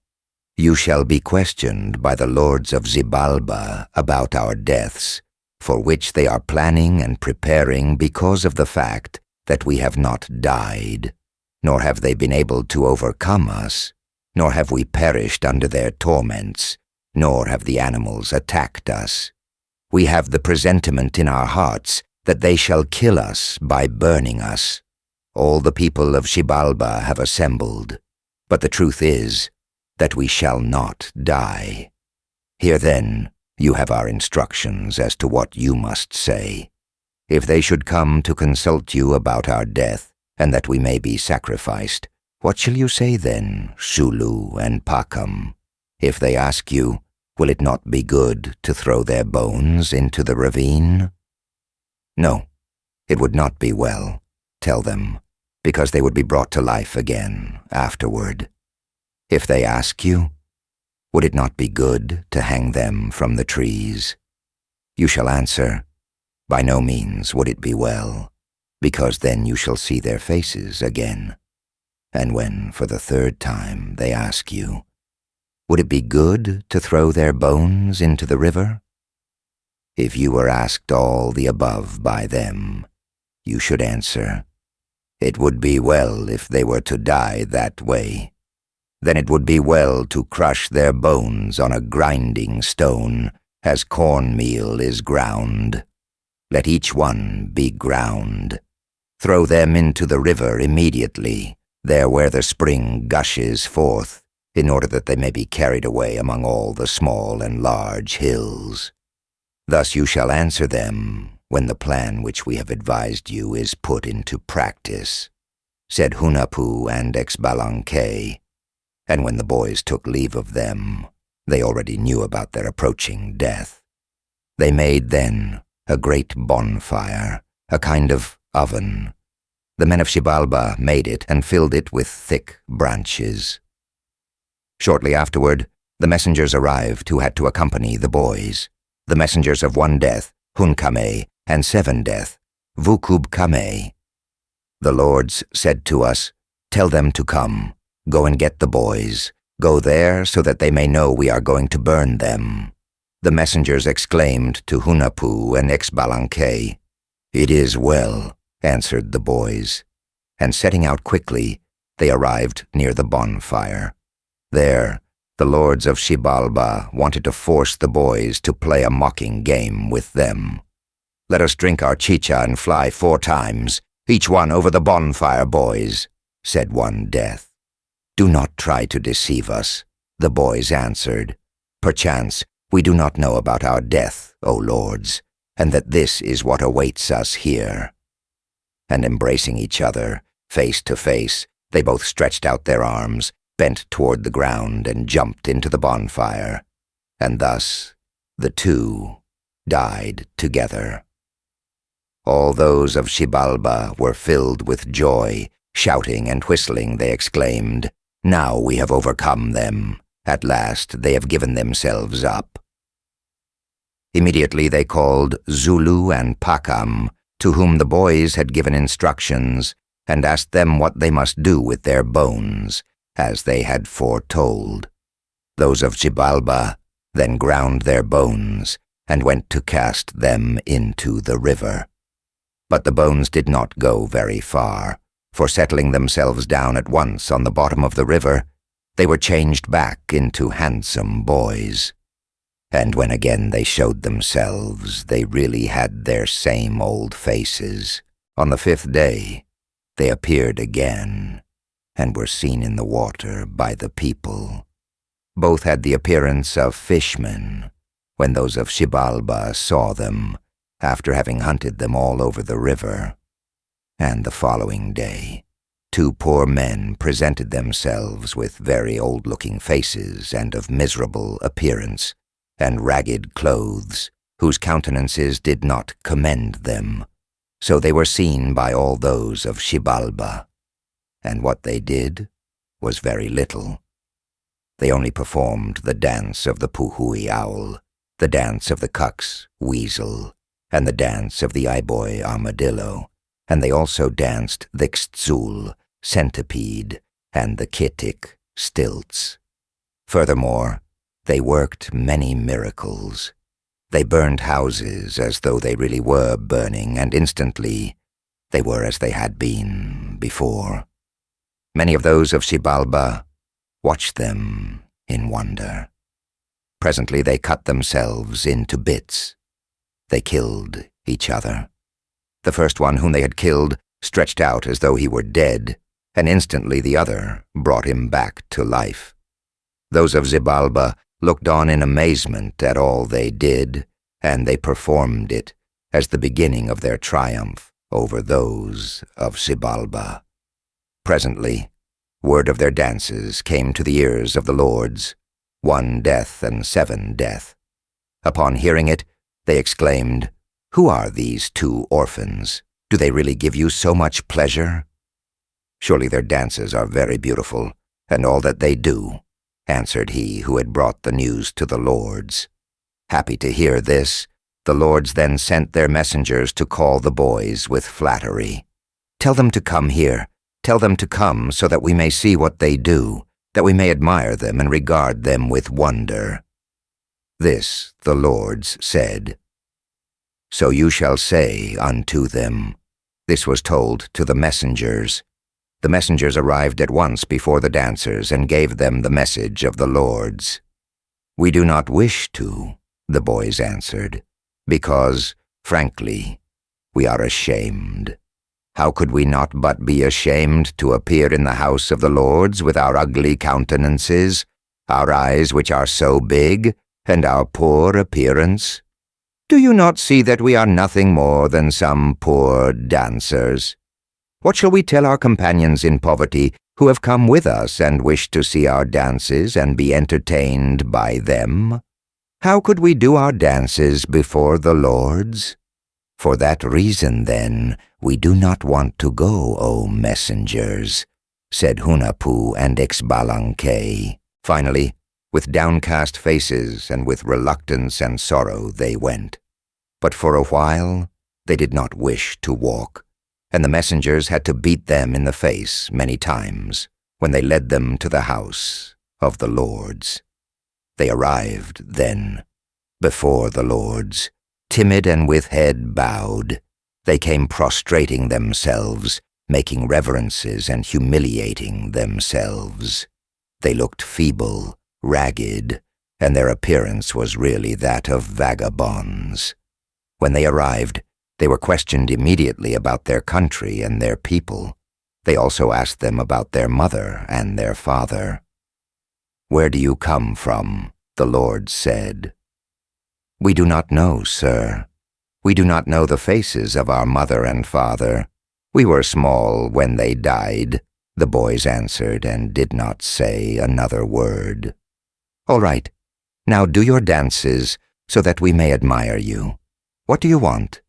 "You shall be questioned by the lords of Xibalba about our deaths, for which they are planning and preparing because of the fact that we have not died, nor have they been able to overcome us, nor have we perished under their torments, nor have the animals attacked us. We have the presentiment in our hearts that they shall kill us by burning us. All the people of Xibalba have assembled, but the truth is that we shall not die. Here then you have our instructions as to what you must say. If they should come to consult you about our death, and that we may be sacrificed, what shall you say then, Zulu and Pakam? If they ask you, will it not be good to throw their bones into the ravine?" "No, it would not be well," tell them, because they would be brought to life again afterward. If they ask you, would it not be good to hang them from the trees? You shall answer, by no means would it be well, because then you shall see their faces again. And when, for the 3rd time, they ask you, would it be good to throw their bones into the river? If you were asked all the above by them, you should answer, it would be well if they were to die that way. then it would be well to crush their bones on a grinding stone, as cornmeal is ground. Let each one be ground. Throw them into the river immediately, there where the spring gushes forth, in order that they may be carried away among all the small and large hills. Thus you shall answer them when the plan which we have advised you is put into practice, said Hunahpú and Xbalanqué. And when the boys took leave of them, they already knew about their approaching death. They made then a great bonfire, a kind of oven. The men of Xibalba made it and filled it with thick branches. Shortly afterward, the messengers arrived who had to accompany the boys, the messengers of 1 death, Hun and 7 death, Zipacna. The lords said to us, "Tell them to come. Go and get the boys. Go there so that they may know we are going to burn them." The messengers exclaimed to Hunahpú and Xbalanqué, "It is well," answered the boys. And setting out quickly, they arrived near the bonfire. There, the lords of Xibalba wanted to force the boys to play a mocking game with them. "Let us drink our Kiche and fly 4 times, each one over the bonfire, boys," said 1 death. "Do not try to deceive us," the boys answered. "Perchance we do not know about our death, O lords, and that this is what awaits us here." And embracing each other, face to face, they both stretched out their arms, bent toward the ground, and jumped into the bonfire. And thus the 2 died together. All those of Xibalba were filled with joy. Shouting and whistling, they exclaimed, "Now we have overcome them. At last they have given themselves up." Immediately they called Zulu and Pakam, to whom the boys had given instructions, and asked them what they must do with their bones, as they had foretold. Those of Xibalba then ground their bones, and went to cast them into the river. But the bones did not go very far, for settling themselves down at once on the bottom of the river, they were changed back into handsome boys. And when again they showed themselves, they really had their same old faces. On the 5th day, they appeared again, and were seen in the water by the people. Both had the appearance of fishmen, when those of Xibalba saw them, after having hunted them all over the river. And the following day, 2 poor men presented themselves with very old-looking faces and of miserable appearance, and ragged clothes, whose countenances did not commend them. So they were seen by all those of Xibalba, and what they did was very little. They only performed the dance of the puhui owl, the dance of the cuck's weasel, and the dance of the iboy armadillo, and they also danced the xtzul, centipede, and the kitik, stilts. Furthermore, they worked many miracles. They burned houses as though they really were burning, and instantly they were as they had been before. Many of those of Xibalba watched them in wonder. Presently they cut themselves into bits. They killed each other. The first one whom they had killed stretched out as though he were dead, and instantly the other brought him back to life. Those of Xibalba looked on in amazement at all they did, and they performed it as the beginning of their triumph over those of Xibalba. Presently, word of their dances came to the ears of the lords, 1 death and 7 death. Upon hearing it, they exclaimed, "Who are these 2 orphans? Do they really give you so much pleasure?" "Surely their dances are very beautiful, and all that they do," answered he who had brought the news to the lords. Happy to hear this, the lords then sent their messengers to call the boys with flattery. "Tell them to come here. Tell them to come so that we may see what they do, that we may admire them and regard them with wonder." This the lords said. "So you shall say unto them," this was told to the messengers, The messengers arrived at once before the dancers and gave them the message of the lords. "We do not wish to," the boys answered, "because, frankly, we are ashamed. How could we not but be ashamed to appear in the house of the lords with our ugly countenances, our eyes which are so big, and our poor appearance? Do you not see that we are nothing more than some poor dancers? What shall we tell our companions in poverty who have come with us and wish to see our dances and be entertained by them? How could we do our dances before the lords? For that reason, then, we do not want to go, O messengers," said Hunahpú and Xbalanqué. Finally, with downcast faces and with reluctance and sorrow they went. But for a while they did not wish to walk, and the messengers had to beat them in the face many times when they led them to the house of the lords. They arrived, then, before the lords, timid and with head bowed. They came prostrating themselves, making reverences and humiliating themselves. They looked feeble, ragged, and their appearance was really that of vagabonds. When they arrived, they were questioned immediately about their country and their people. They also asked them about their mother and their father. "Where do you come from?" the lords said. "We do not know, sir. We do not know the faces of our mother and father. We were small when they died," the boys answered, and did not say another word. "All right, now do your dances so that we may admire you. What do you want?"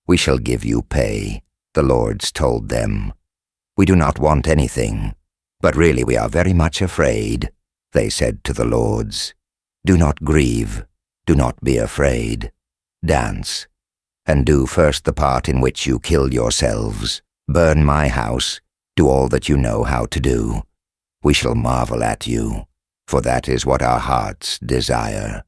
"We shall give you pay," the lords told them. "We do not want anything, but really we are very much afraid," they said to the lords. "Do not grieve, do not be afraid. Dance, and do first the part in which you kill yourselves. Burn my house, do all that you know how to do. We shall marvel at you, for that is what our hearts desire.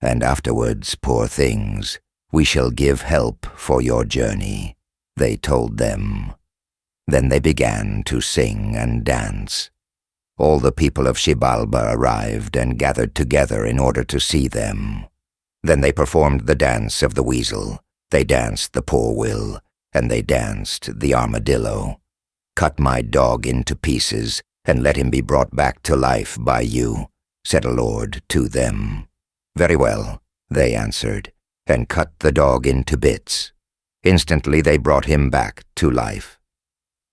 And afterwards, poor things, we shall give help for your journey," they told them. Then they began to sing and dance. All the people of Xibalba arrived and gathered together in order to see them. Then they performed the dance of the weasel. They danced the poor will, and they danced the armadillo. "Cut my dog into pieces, and let him be brought back to life by you," said a lord to them. "Very well," they answered, and cut the dog into bits. Instantly they brought him back to life.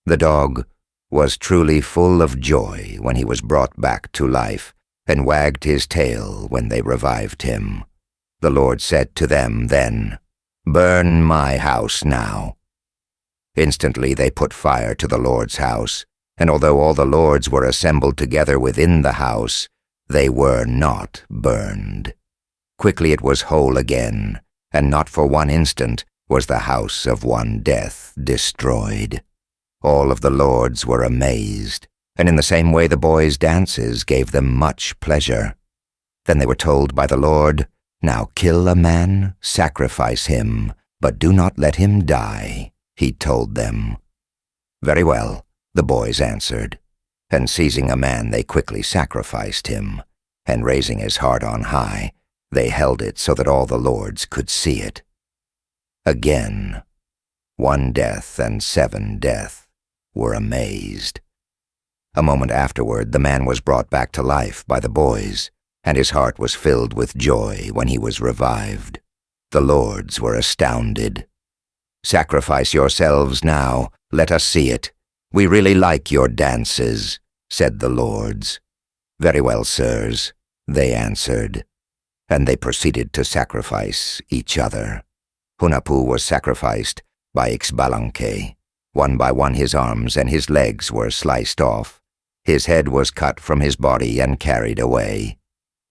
The dog was truly full of joy when he was brought back to life, and wagged his tail when they revived him. The Lord said to them then, "Burn my house now." Instantly they put fire to the Lord's house, and although all the lords were assembled together within the house, they were not burned. Quickly it was whole again, and not for one instant was the house of one death destroyed. All of the lords were amazed, and in the same way the boys' dances gave them much pleasure. Then they were told by the Lord, "Now kill a man, sacrifice him, but do not let him die," he told them. "Very well," the boys answered, and seizing a man they quickly sacrificed him, and raising his heart on high, they held it so that all the lords could see it. Again, 1 death and 7 death were amazed. A moment afterward the man was brought back to life by the boys, and his heart was filled with joy when he was revived. The lords were astounded. "Sacrifice yourselves now, let us see it. We really like your dances," said the lords. "Very well, sirs," they answered, and they proceeded to sacrifice each other. Hunahpu was sacrificed by Xbalanqué. One by one his arms and his legs were sliced off. His head was cut from his body and carried away.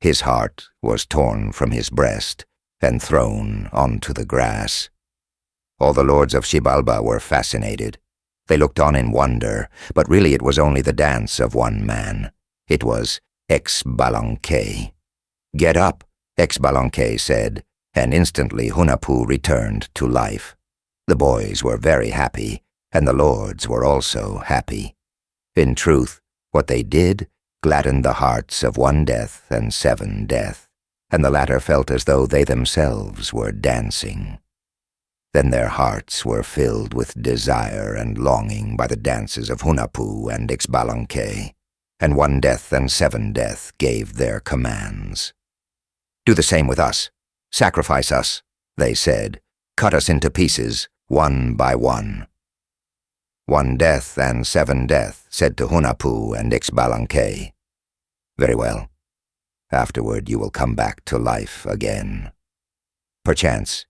His heart was torn from his breast and thrown onto the grass. All the lords of Xibalba were fascinated. They looked on in wonder, but really it was only the dance of one man. It was Xbalanqué. "Get up," Xbalanqué said, and instantly Hunahpu returned to life. The boys were very happy, and the lords were also happy. In truth, what they did gladdened the hearts of one death and seven death, and the latter felt as though they themselves were dancing. Then their hearts were filled with desire and longing by the dances of Hunahpú and Xbalanqué, and one death and seven death gave their commands. "Do the same with us. Sacrifice us," they said. "Cut us into pieces, one by one." One death and seven death said to Hunahpú and Xbalanqué, "Very well. Afterward you will come back to life again. Perchance,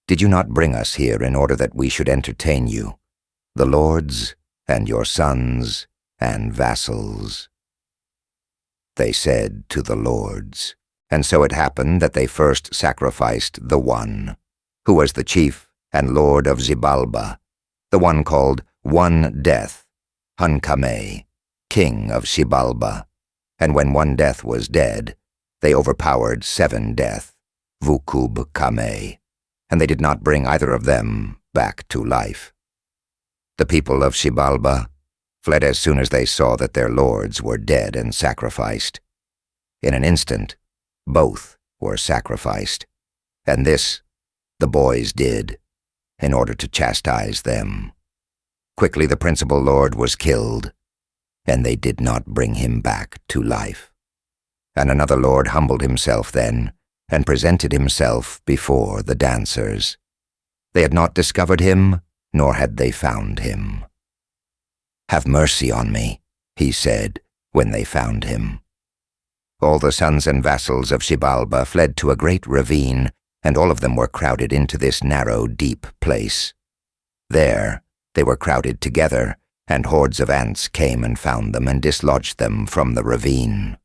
did you not bring us here in order that we should entertain you, the lords and your sons and vassals?" They said to the lords, and so it happened that they first sacrificed the one, who was the chief and lord of Xibalba, the one called One Death, Hunahpu, king of Xibalba, and when one death was dead, they overpowered seven death, Zipacna, and they did not bring either of them back to life. The people of Xibalba fled as soon as they saw that their lords were dead and sacrificed. In an instant, both were sacrificed, and this the boys did, in order to chastise them. Quickly the principal lord was killed, and they did not bring him back to life. And another lord humbled himself then, and presented himself before the dancers. They had not discovered him, nor had they found him. "Have mercy on me," he said, when they found him. All the sons and vassals of Xibalba fled to a great ravine, and all of them were crowded into this narrow, deep place. There they were crowded together, and hordes of ants came and found them and dislodged them from the ravine.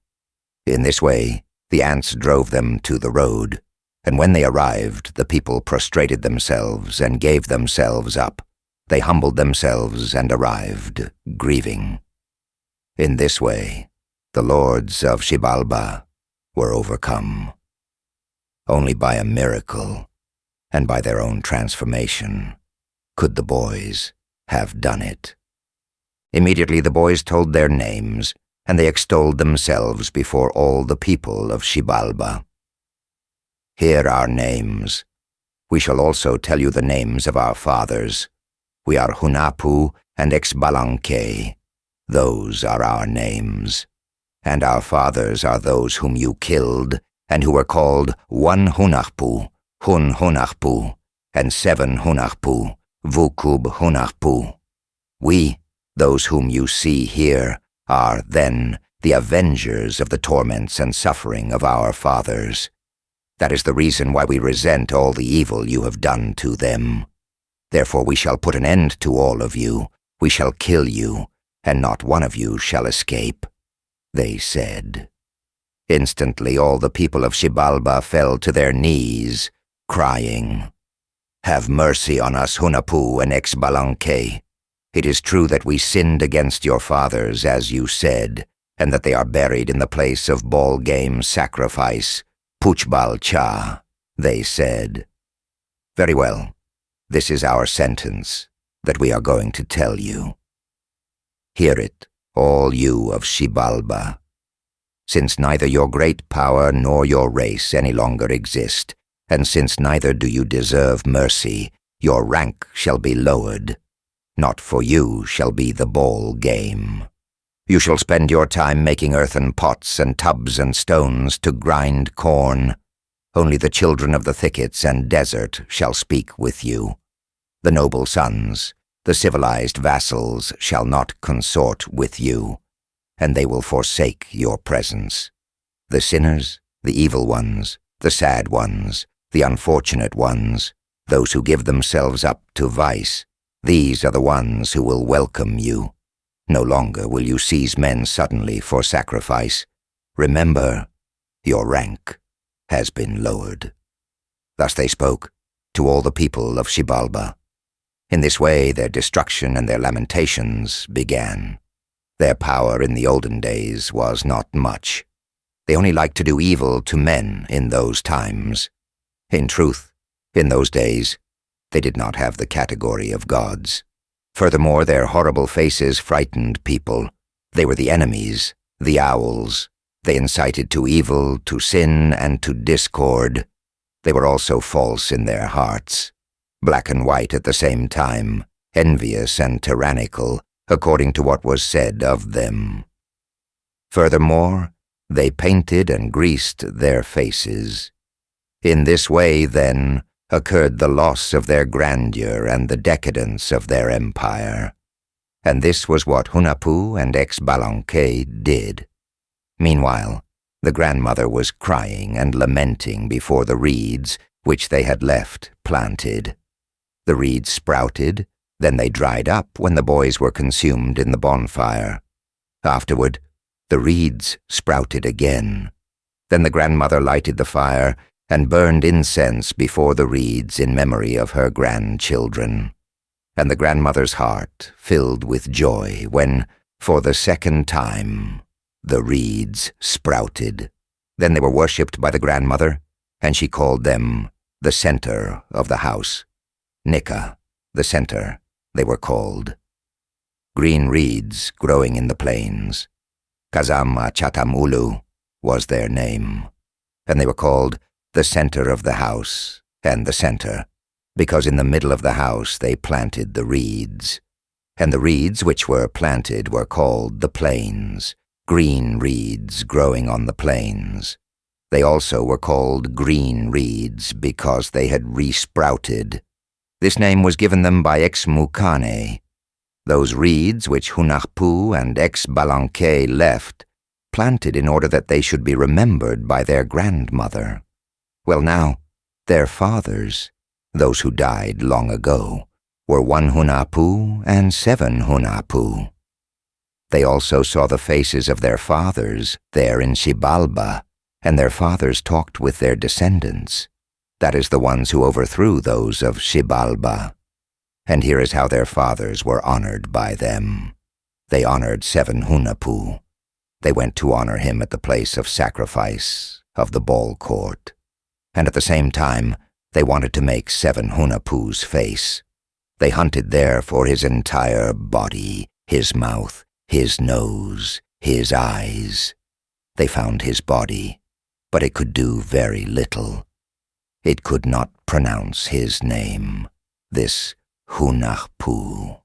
In this way, the ants drove them to the road, and when they arrived, the people prostrated themselves and gave themselves up. They humbled themselves and arrived, grieving. In this way, the lords of Xibalba were overcome. Only by a miracle, and by their own transformation, could the boys have done it. Immediately the boys told their names, and they extolled themselves before all the people of Xibalba. "Hear our names. We shall also tell you the names of our fathers. We are Hunahpu and Xbalanqué. Those are our names. And our fathers are those whom you killed, and who were called Hun Hunahpu, and seven Hunahpu, Hunahpu. We, those whom you see here, are, then, the avengers of the torments and suffering of our fathers. That is the reason why we resent all the evil you have done to them. Therefore we shall put an end to all of you. We shall kill you, and not one of you shall escape," they said. Instantly all the people of Xibalba fell to their knees, crying, "Have mercy on us, Hunahpu and Xbalanqué. It is true that we sinned against your fathers, as you said, and that they are buried in the place of ball game sacrifice, Puchbalcha," they said. "Very well. This is our sentence that we are going to tell you. Hear it, all you of Xibalba. Since neither your great power nor your race any longer exist, and since neither do you deserve mercy, your rank shall be lowered. Not for you shall be the ball game. You shall spend your time making earthen pots and tubs and stones to grind corn. Only the children of the thickets and desert shall speak with you. The noble sons, the civilized vassals, shall not consort with you, and they will forsake your presence. The sinners, the evil ones, the sad ones, the unfortunate ones, those who give themselves up to vice, these are the ones who will welcome you. No longer will you seize men suddenly for sacrifice. Remember, your rank has been lowered." Thus they spoke to all the people of Xibalba. In this way their destruction and their lamentations began. Their power in the olden days was not much. They only liked to do evil to men in those times. In truth, in those days, they did not have the category of gods. Furthermore, their horrible faces frightened people. They were the enemies, the owls. They incited to evil, to sin, and to discord. They were also false in their hearts, black and white at the same time, envious and tyrannical, according to what was said of them. Furthermore, they painted and greased their faces. In this way, then, occurred the loss of their grandeur and the decadence of their empire. And this was what Hunahpú and Xbalanqué did. Meanwhile, the grandmother was crying and lamenting before the reeds which they had left planted. The reeds sprouted, then they dried up when the boys were consumed in the bonfire. Afterward, the reeds sprouted again. Then the grandmother lighted the fire and burned incense before the reeds in memory of her grandchildren. And the grandmother's heart filled with joy when, for the second time, the reeds sprouted. Then they were worshipped by the grandmother, and she called them the center of the house. Nika, the center, they were called. Green reeds growing in the plains. Kazama Chatamulu was their name, and they were called the center of the house and the center, because in the middle of the house they planted the reeds. And the reeds which were planted were called the plains, green reeds growing on the plains. They also were called green reeds because they had resprouted. This name was given them by Xmucane. Those reeds which Hunahpú and Xbalanqué left, planted in order that they should be remembered by their grandmother. Well now, their fathers, those who died long ago, were 1 Hunahpú and 7 Hunahpú. They also saw the faces of their fathers there in Xibalba, and their fathers talked with their descendants, that is, the ones who overthrew those of Xibalba. And here is how their fathers were honored by them. They honored 7 Hunahpú. They went to honor him at the place of sacrifice of the ball court. And at the same time, they wanted to make 7 Hunahpú's face. They hunted there for his entire body, his mouth, his nose, his eyes. They found his body, but it could do very little. It could not pronounce his name, this Hunahpú.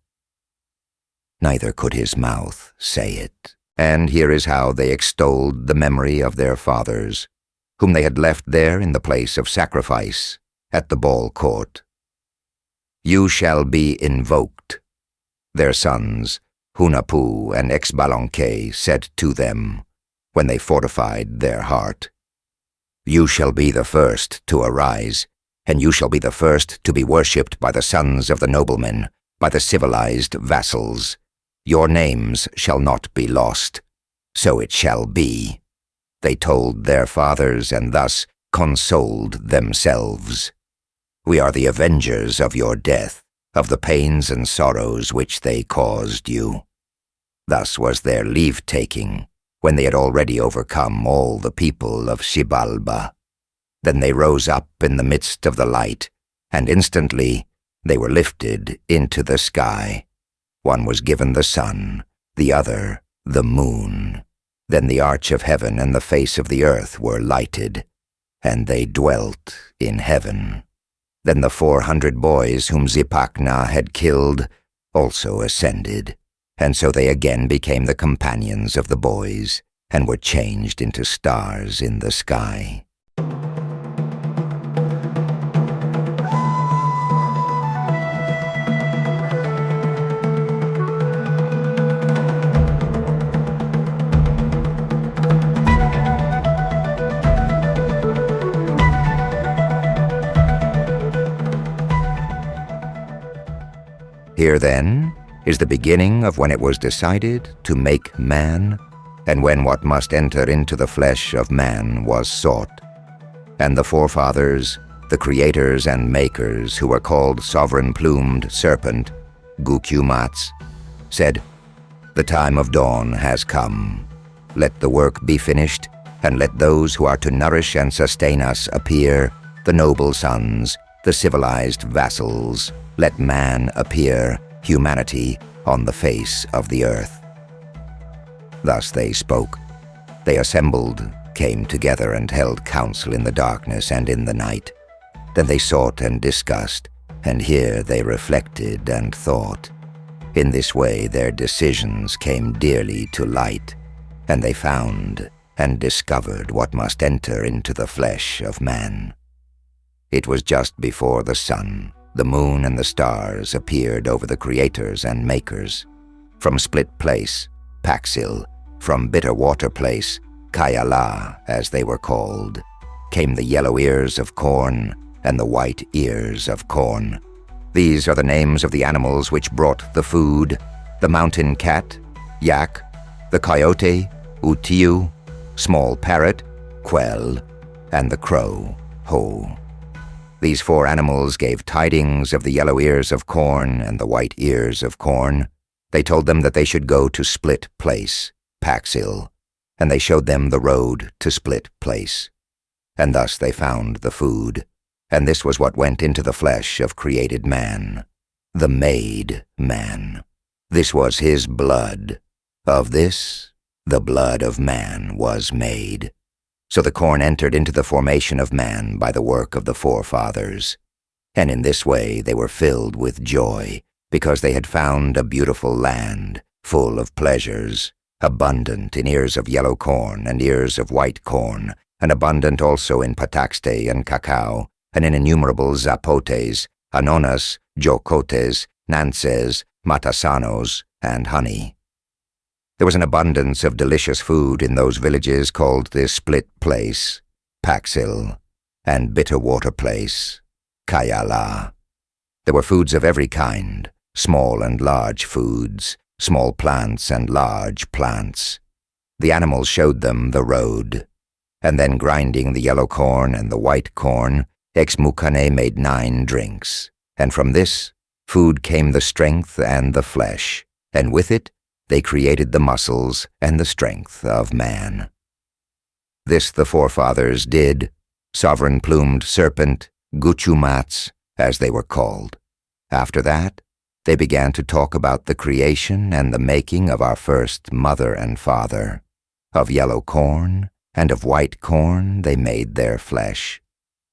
Neither could his mouth say it. And here is how they extolled the memory of their fathers, whom they had left there in the place of sacrifice at the ball court. You shall be invoked. Their sons, Hunahpú and Xbalanqué, said to them, when they fortified their heart, You shall be the first to arise, and you shall be the first to be worshipped by the sons of the noblemen, by the civilized vassals. Your names shall not be lost. So it shall be. They told their fathers and thus consoled themselves. We are the avengers of your death, of the pains and sorrows which they caused you. Thus was their leave-taking, when they had already overcome all the people of Xibalba. Then they rose up in the midst of the light, and instantly they were lifted into the sky. One was given the sun, the other the moon. Then the arch of heaven and the face of the earth were lighted, and they dwelt in heaven. Then the 400 boys whom Zipacna had killed also ascended, and so they again became the companions of the boys, and were changed into stars in the sky. Here, then, is the beginning of when it was decided to make man, and when what must enter into the flesh of man was sought. And the forefathers, the creators and makers who were called sovereign-plumed serpent, Gukumats, said, The time of dawn has come. Let the work be finished, and let those who are to nourish and sustain us appear, the noble sons, the civilized vassals. Let man appear, humanity on the face of the earth. Thus they spoke. They assembled, came together and held council in the darkness and in the night. Then they sought and discussed, and here they reflected and thought. In this way their decisions came dearly to light, and they found and discovered what must enter into the flesh of man. It was just before the sun, the moon, and the stars appeared over the creators and makers. From Split Place, Paxil, from Bitter Water Place, Kayala, as they were called, came the yellow ears of corn and the white ears of corn. These are the names of the animals which brought the food: the mountain cat, Yak, the coyote, Utiu, small parrot, Quell, and the crow, Ho. These 4 animals gave tidings of the yellow ears of corn and the white ears of corn. They told them that they should go to Split Place, Paxil, and they showed them the road to Split Place. And thus they found the food, and this was what went into the flesh of created man, the made man. This was his blood. Of this, the blood of man was made. So the corn entered into the formation of man by the work of the forefathers. And in this way they were filled with joy, because they had found a beautiful land, full of pleasures, abundant in ears of yellow corn and ears of white corn, and abundant also in pataxte and cacao, and in innumerable zapotes, anonas, jocotes, nances, matasanos, and honey. There was an abundance of delicious food in those villages called the Split Place, Paxil, and Bitter Water Place, Kayala. There were foods of every kind, small and large foods, small plants and large plants. The animals showed them the road, and then grinding the yellow corn and the white corn, Xmucane made 9 drinks, and from this food came the strength and the flesh, and with it they created the muscles and the strength of man. This the forefathers did, sovereign-plumed serpent, Guchumats, as they were called. After that, they began to talk about the creation and the making of our first mother and father. Of yellow corn and of white corn they made their flesh.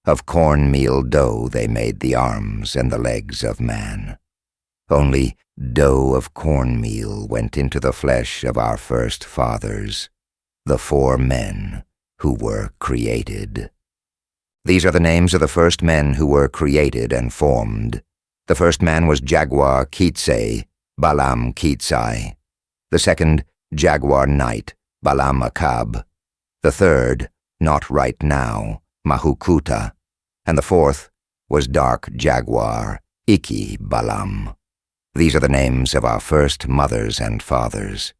Of cornmeal dough they made the arms and the legs of man. Only dough of cornmeal went into the flesh of our first fathers, the 4 men who were created. These are the names of the first men who were created and formed. The first man was Jaguar Kiche, Balam Kitsai. The second, Jaguar Knight, Balam Akab. The third, Not Right Now, Mahukuta. And the fourth was Dark Jaguar, Iki Balam. These are the names of our first mothers and fathers.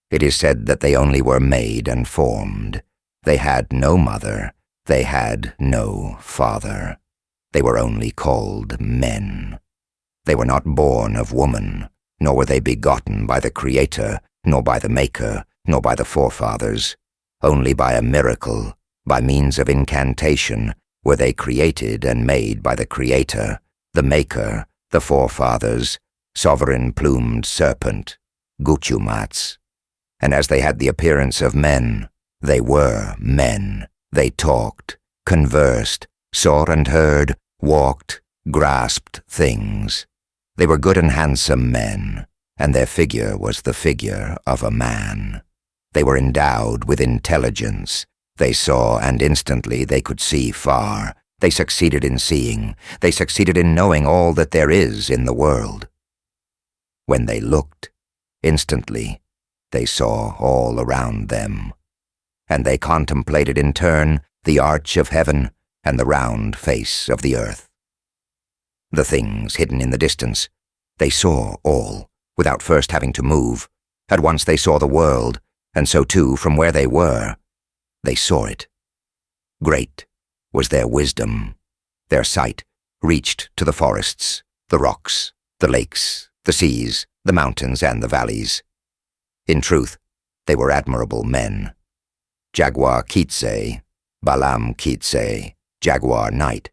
It is said that they only were made and formed. They had no mother, they had no father. They were only called men. They were not born of woman, nor were they begotten by the Creator, nor by the Maker, nor by the forefathers. Only by a miracle, by means of incantation, were they created and made by the Creator, the Maker, the forefathers, sovereign-plumed serpent, Guchumats. And as they had the appearance of men, they were men. They talked, conversed, saw and heard, walked, grasped things. They were good and handsome men, and their figure was the figure of a man. They were endowed with intelligence. They saw, and instantly they could see far. They succeeded in seeing. They succeeded in knowing all that there is in the world. When they looked, instantly, they saw all around them. And they contemplated in turn the arch of heaven and the round face of the earth. The things hidden in the distance, they saw all, without first having to move. At once they saw the world, and so too from where they were. They saw it. Great was their wisdom. Their sight reached to the forests, the rocks, the lakes, the seas, the mountains, and the valleys. In truth, they were admirable men. Jaguar Kiche, Balam Kiche, Jaguar Knight,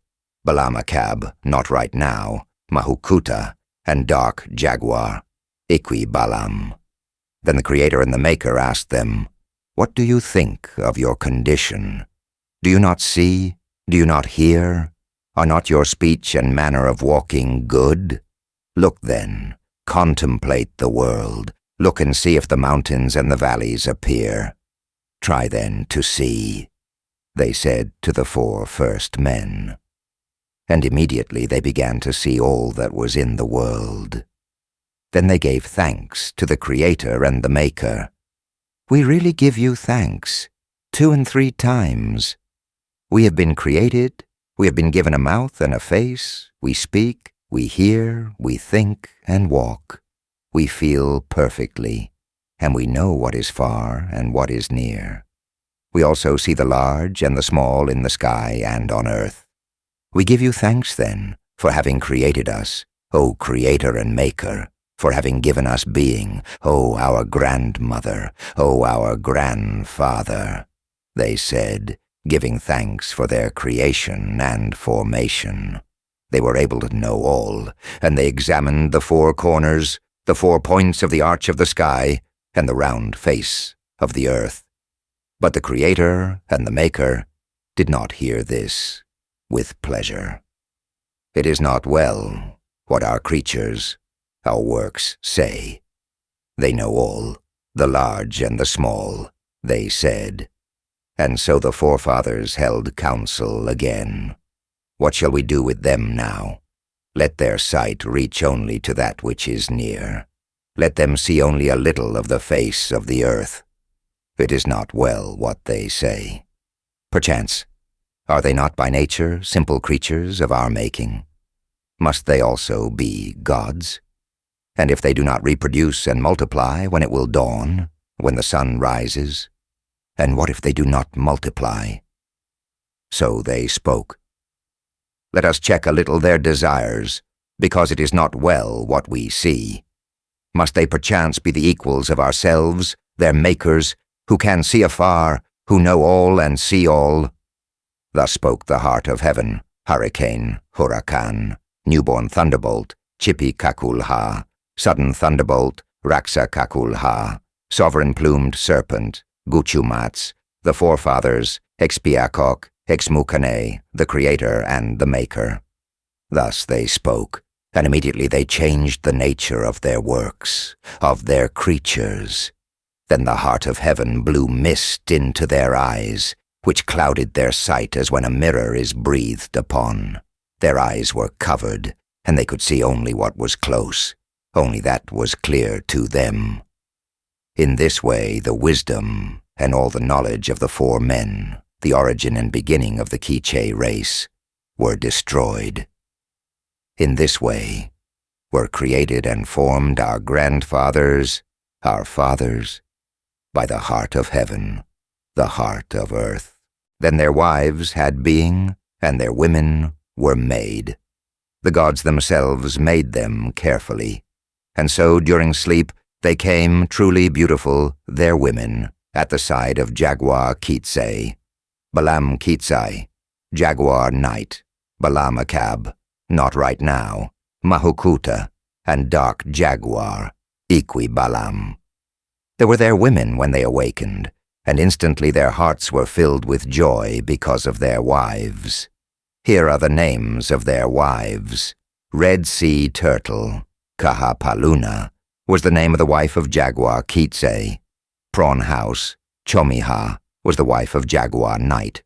Balam Akab, Not Right Now, Mahukuta, and dark jaguar, Iquibalam. Then the Creator and the Maker asked them, "What do you think of your condition? Do you not see? Do you not hear? Are not your speech and manner of walking good? Look then, contemplate the world. Look and see if the mountains and the valleys appear. Try then to see," they said to the 4 first men. And immediately they began to see all that was in the world. Then they gave thanks to the Creator and the Maker. "We really give you thanks, 2 and 3 times. We have been created, we have been given a mouth and a face, we speak, we hear, we think and walk. We feel perfectly, and we know what is far and what is near. We also see the large and the small in the sky and on earth. We give you thanks, then, for having created us, O Creator and Maker, for having given us being, O our grandmother, O our grandfather," they said, giving thanks for their creation and formation. They were able to know all, and they examined the 4 corners, the 4 points of the arch of the sky, and the round face of the earth. But the Creator and the Maker did not hear this with pleasure. It is not well what our creatures, our works, say. They know all, the large and the small, they said. And so the forefathers held council again. What shall we do with them now? Let their sight reach only to that which is near. Let them see only a little of the face of the earth. It is not well what they say. Perchance, are they not by nature simple creatures of our making? Must they also be gods? And if they do not reproduce and multiply when it will dawn, when the sun rises? And what if they do not multiply? So they spoke. Let us check a little their desires, because it is not well what we see. Must they perchance be the equals of ourselves, their makers, who can see afar, who know all and see all? Thus spoke the heart of heaven, hurricane, huracan, newborn thunderbolt, Chipicaculha, sudden thunderbolt, Raxacaculha, sovereign plumed serpent, Guchumats, the forefathers, Expiacoc, Exmucane, the Creator and the Maker. Thus they spoke, and immediately they changed the nature of their works, of their creatures. Then the heart of heaven blew mist into their eyes, which clouded their sight as when a mirror is breathed upon. Their eyes were covered, and they could see only what was close, only that was clear to them. In this way the wisdom and all the knowledge of the 4 men, the origin and beginning of the Kiche race, were destroyed. In this way were created and formed our grandfathers, our fathers, by the heart of heaven, the heart of earth. Then their wives had being, and their women were made. The gods themselves made them carefully, and so during sleep they came truly beautiful, their women, at the side of Jaguar Kiche, Balam Kitzai, Jaguar Night, Balamakab, Not Right Now, Mahukuta, and Dark Jaguar, Iquibalam. They were their women when they awakened, and instantly their hearts were filled with joy because of their wives. Here are the names of their wives. Red Sea Turtle, Kahapaluna, was the name of the wife of Jaguar Kiche. Prawn House, Chomiha, was the wife of Jaguar Night.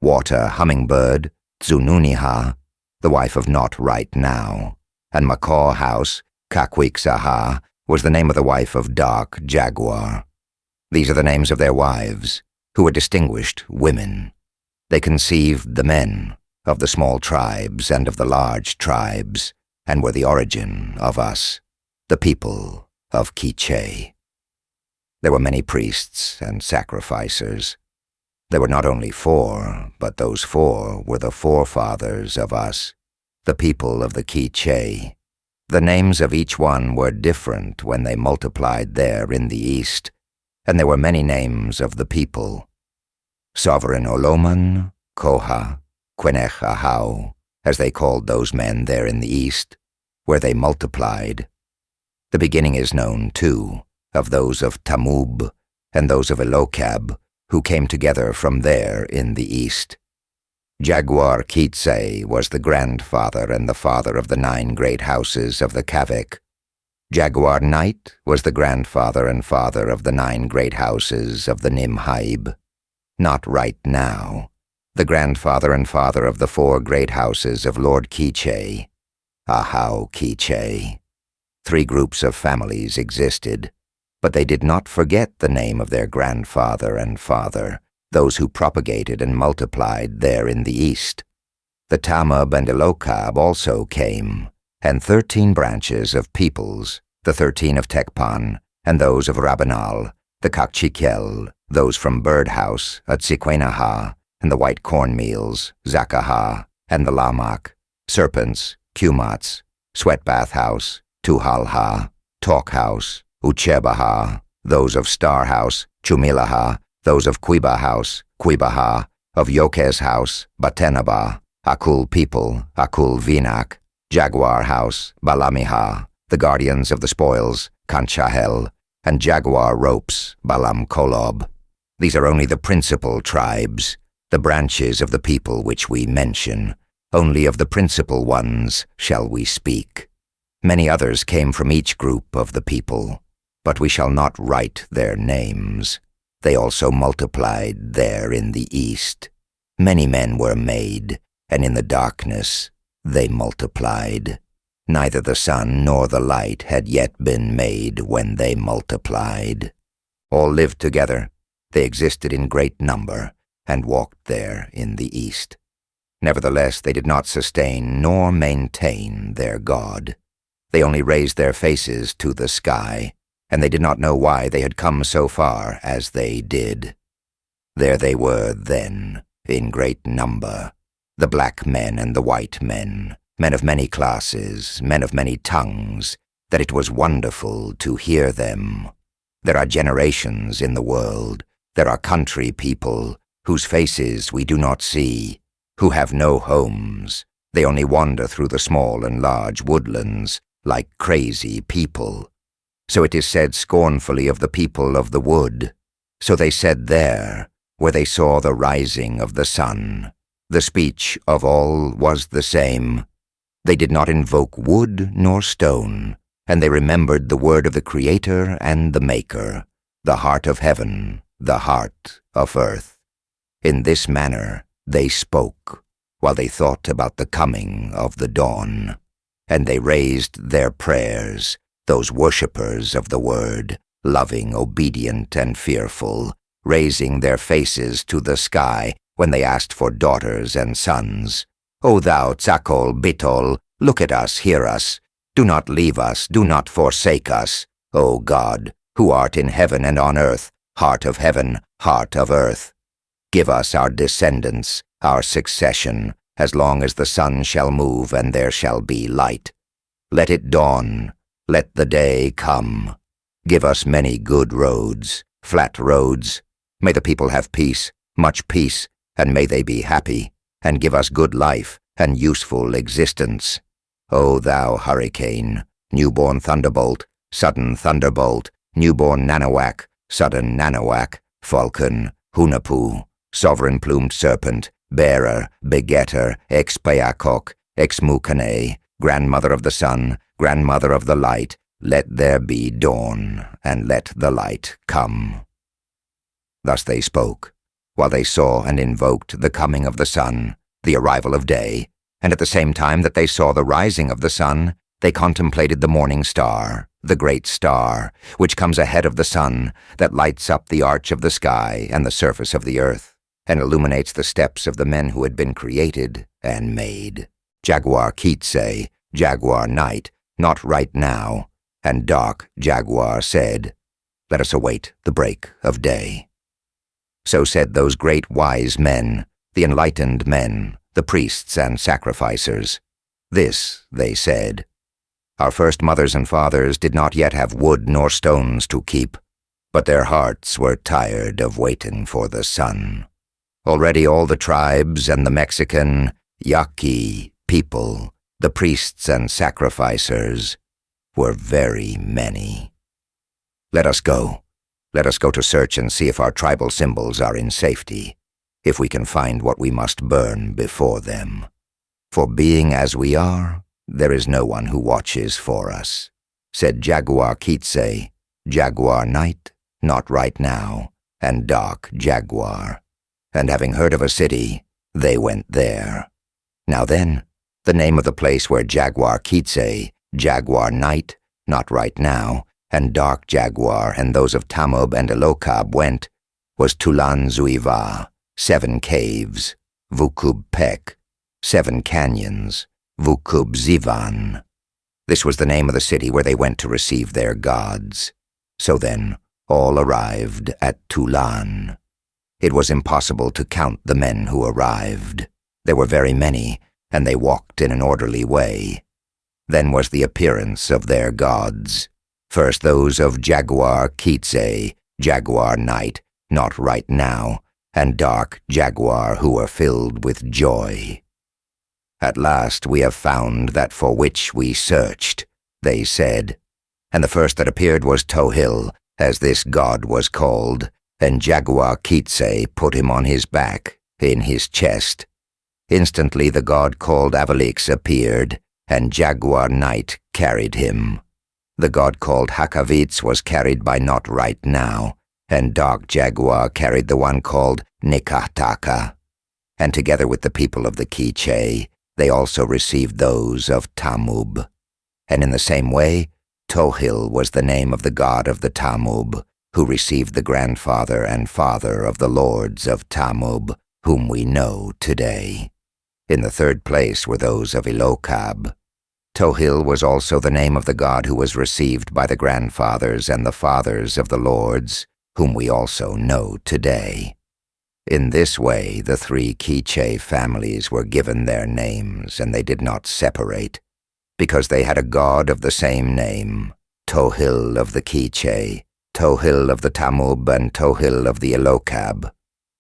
Water Hummingbird, Zununiha, the wife of Not Right Now. And Macaw House, Kakwiksaha, was the name of the wife of Dark Jaguar. These are the names of their wives, who were distinguished women. They conceived the men of the small tribes and of the large tribes, and were the origin of us, the people of Kiche. There were many priests and sacrificers. There were not only 4, but those 4 were the forefathers of us, the people of the Kiche. The names of each one were different when they multiplied there in the east, and there were many names of the people. Sovereign Oloman, Koha, Quenechahau, as they called those men there in the east, where they multiplied. The beginning is known, too, of those of Tamub and those of Elokab, who came together from there in the east. Jaguar Kiche was the grandfather and the father of the 9 great houses of the Kavik. Jaguar Night was the grandfather and father of the 9 great houses of the Nimhaib. Not right now, the grandfather and father of the 4 great houses of Lord Kiche. Ahau Kiche. 3 groups of families existed, but they did not forget the name of their grandfather and father, those who propagated and multiplied there in the east. The Tamub and Elokab also came, and 13 branches of peoples, the 13 of Tekpan, and those of Rabanal, the Kakchikel, those from Birdhouse at Zipacna, and the white cornmeals, Zakaha, and the Lamak, serpents, Kumats, Sweatbath House, Tuhalha, Talk House, Uchebaha, those of Star House, Chumilaha, those of Quiba House, Quibaha, of Yokes House, Batenaba, Akul People, Akul Vinak, Jaguar House, Balamiha, the guardians of the spoils, Kanchahel, and Jaguar Ropes, Balam Kolob. These are only the principal tribes, the branches of the people which we mention. Only of the principal ones shall we speak. Many others came from each group of the people, but we shall not write their names. They also multiplied there in the east. Many men were made, and in the darkness they multiplied. Neither the sun nor the light had yet been made when they multiplied. All lived together. They existed in great number, and walked there in the east. Nevertheless, they did not sustain nor maintain their God. They only raised their faces to the sky, and they did not know why they had come so far as they did. There they were then, in great number, the black men and the white men, men of many classes, men of many tongues, that it was wonderful to hear them. There are generations in the world, there are country people, whose faces we do not see, who have no homes. They only wander through the small and large woodlands, like crazy people. So it is said scornfully of the people of the wood. So they said there, where they saw the rising of the sun. The speech of all was the same. They did not invoke wood nor stone, and they remembered the word of the Creator and the Maker, the heart of heaven, the heart of earth. In this manner they spoke, while they thought about the coming of the dawn. And they raised their prayers, those worshippers of the word, loving, obedient, and fearful, raising their faces to the sky when they asked for daughters and sons. O thou Tzakol Bitol, look at us, hear us. Do not leave us, do not forsake us. O God, who art in heaven and on earth, heart of heaven, heart of earth. Give us our descendants, our succession, as long as the sun shall move and there shall be light. Let it dawn, let the day come. Give us many good roads, flat roads. May the people have peace, much peace, and may they be happy, and give us good life and useful existence. O thou hurricane, newborn thunderbolt, sudden thunderbolt, newborn nanowak, sudden nanowak, falcon, Hunahpu, sovereign-plumed serpent, bearer, begetter, ex-payakok, ex-mukane, grandmother of the sun, grandmother of the light, let there be dawn, and let the light come. Thus they spoke, while they saw and invoked the coming of the sun, the arrival of day, and at the same time that they saw the rising of the sun, they contemplated the morning star, the great star, which comes ahead of the sun, that lights up the arch of the sky and the surface of the earth, and illuminates the steps of the men who had been created and made. Jaguar Kiche, Jaguar Night, not right now, and dark Jaguar said, let us await the break of day. So said those great wise men, the enlightened men, the priests and sacrificers. This they said. Our first mothers and fathers did not yet have wood nor stones to keep, but their hearts were tired of waiting for the sun. Already all the tribes and the Mexican Yaqui people, The priests and sacrificers were very many. Let us go. Let us go to search and see if our tribal symbols are in safety, if we can find what we must burn before them. For being as we are, there is no one who watches for us, said Jaguar Kiche, Jaguar Night, not right now, and Dark Jaguar. And having heard of a city, they went there. Now then, the name of the place where Jaguar Kiche, Jaguar Night, not right now, and Dark Jaguar and those of Tamub and Elokab went, was Tulan Zuiva, 7 caves, Vukub Pek, 7 canyons, Vukub Zivan. This was the name of the city where they went to receive their gods. So then, all arrived at Tulan. It was impossible to count the men who arrived. There were very many, and they walked in an orderly way. Then was the appearance of their gods. First those of Jaguar Kiche, Jaguar Night, not right now, and Dark Jaguar, who were filled with joy. At last we have found that for which we searched, they said. And the first that appeared was Tohill, as this god was called, and Jaguar Kiche put him on his back, in his chest. Instantly the god called Avalix appeared, and Jaguar Night carried him. The god called Hakavits was carried by Not Right Now, and Dark Jaguar carried the one called Nikataka. And together with the people of the Kiche, they also received those of Tamub. And in the same way, Tohill was the name of the god of the Tamub, who received the grandfather and father of the lords of Tamub, whom we know today. In the third place were those of Elokab. Tohill was also the name of the god who was received by the grandfathers and the fathers of the lords, whom we also know today. In this way, the 3 Kiche families were given their names, and they did not separate, because they had a god of the same name, Tohill of the Kiche, Tohill of the Tamub, and Tohill of the Elokab.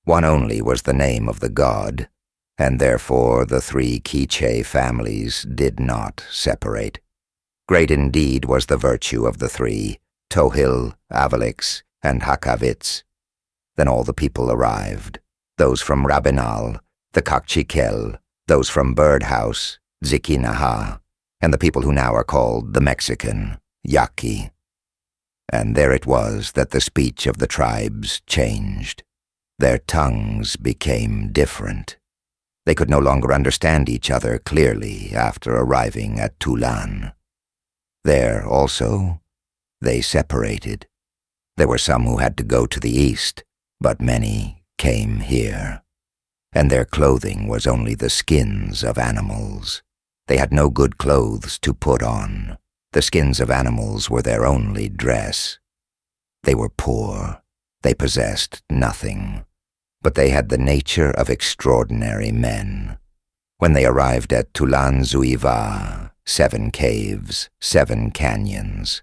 One only was the name of the god, and therefore the 3 Kiche families did not separate. Great indeed was the virtue of the 3, Tohill, Avalix, and Hakavits. Then all the people arrived, those from Rabinal, the Kakchikel, those from Birdhouse, Zikinaha, and the people who now are called the Mexican, Yaqui. And there it was that the speech of the tribes changed. Their tongues became different. They could no longer understand each other clearly after arriving at Tulan. There, also, they separated. There were some who had to go to the east, but many came here. And their clothing was only the skins of animals. They had no good clothes to put on. The skins of animals were their only dress. They were poor. They possessed nothing. But they had the nature of extraordinary men. When they arrived at Tulan Zuiva, 7 caves, 7 canyons.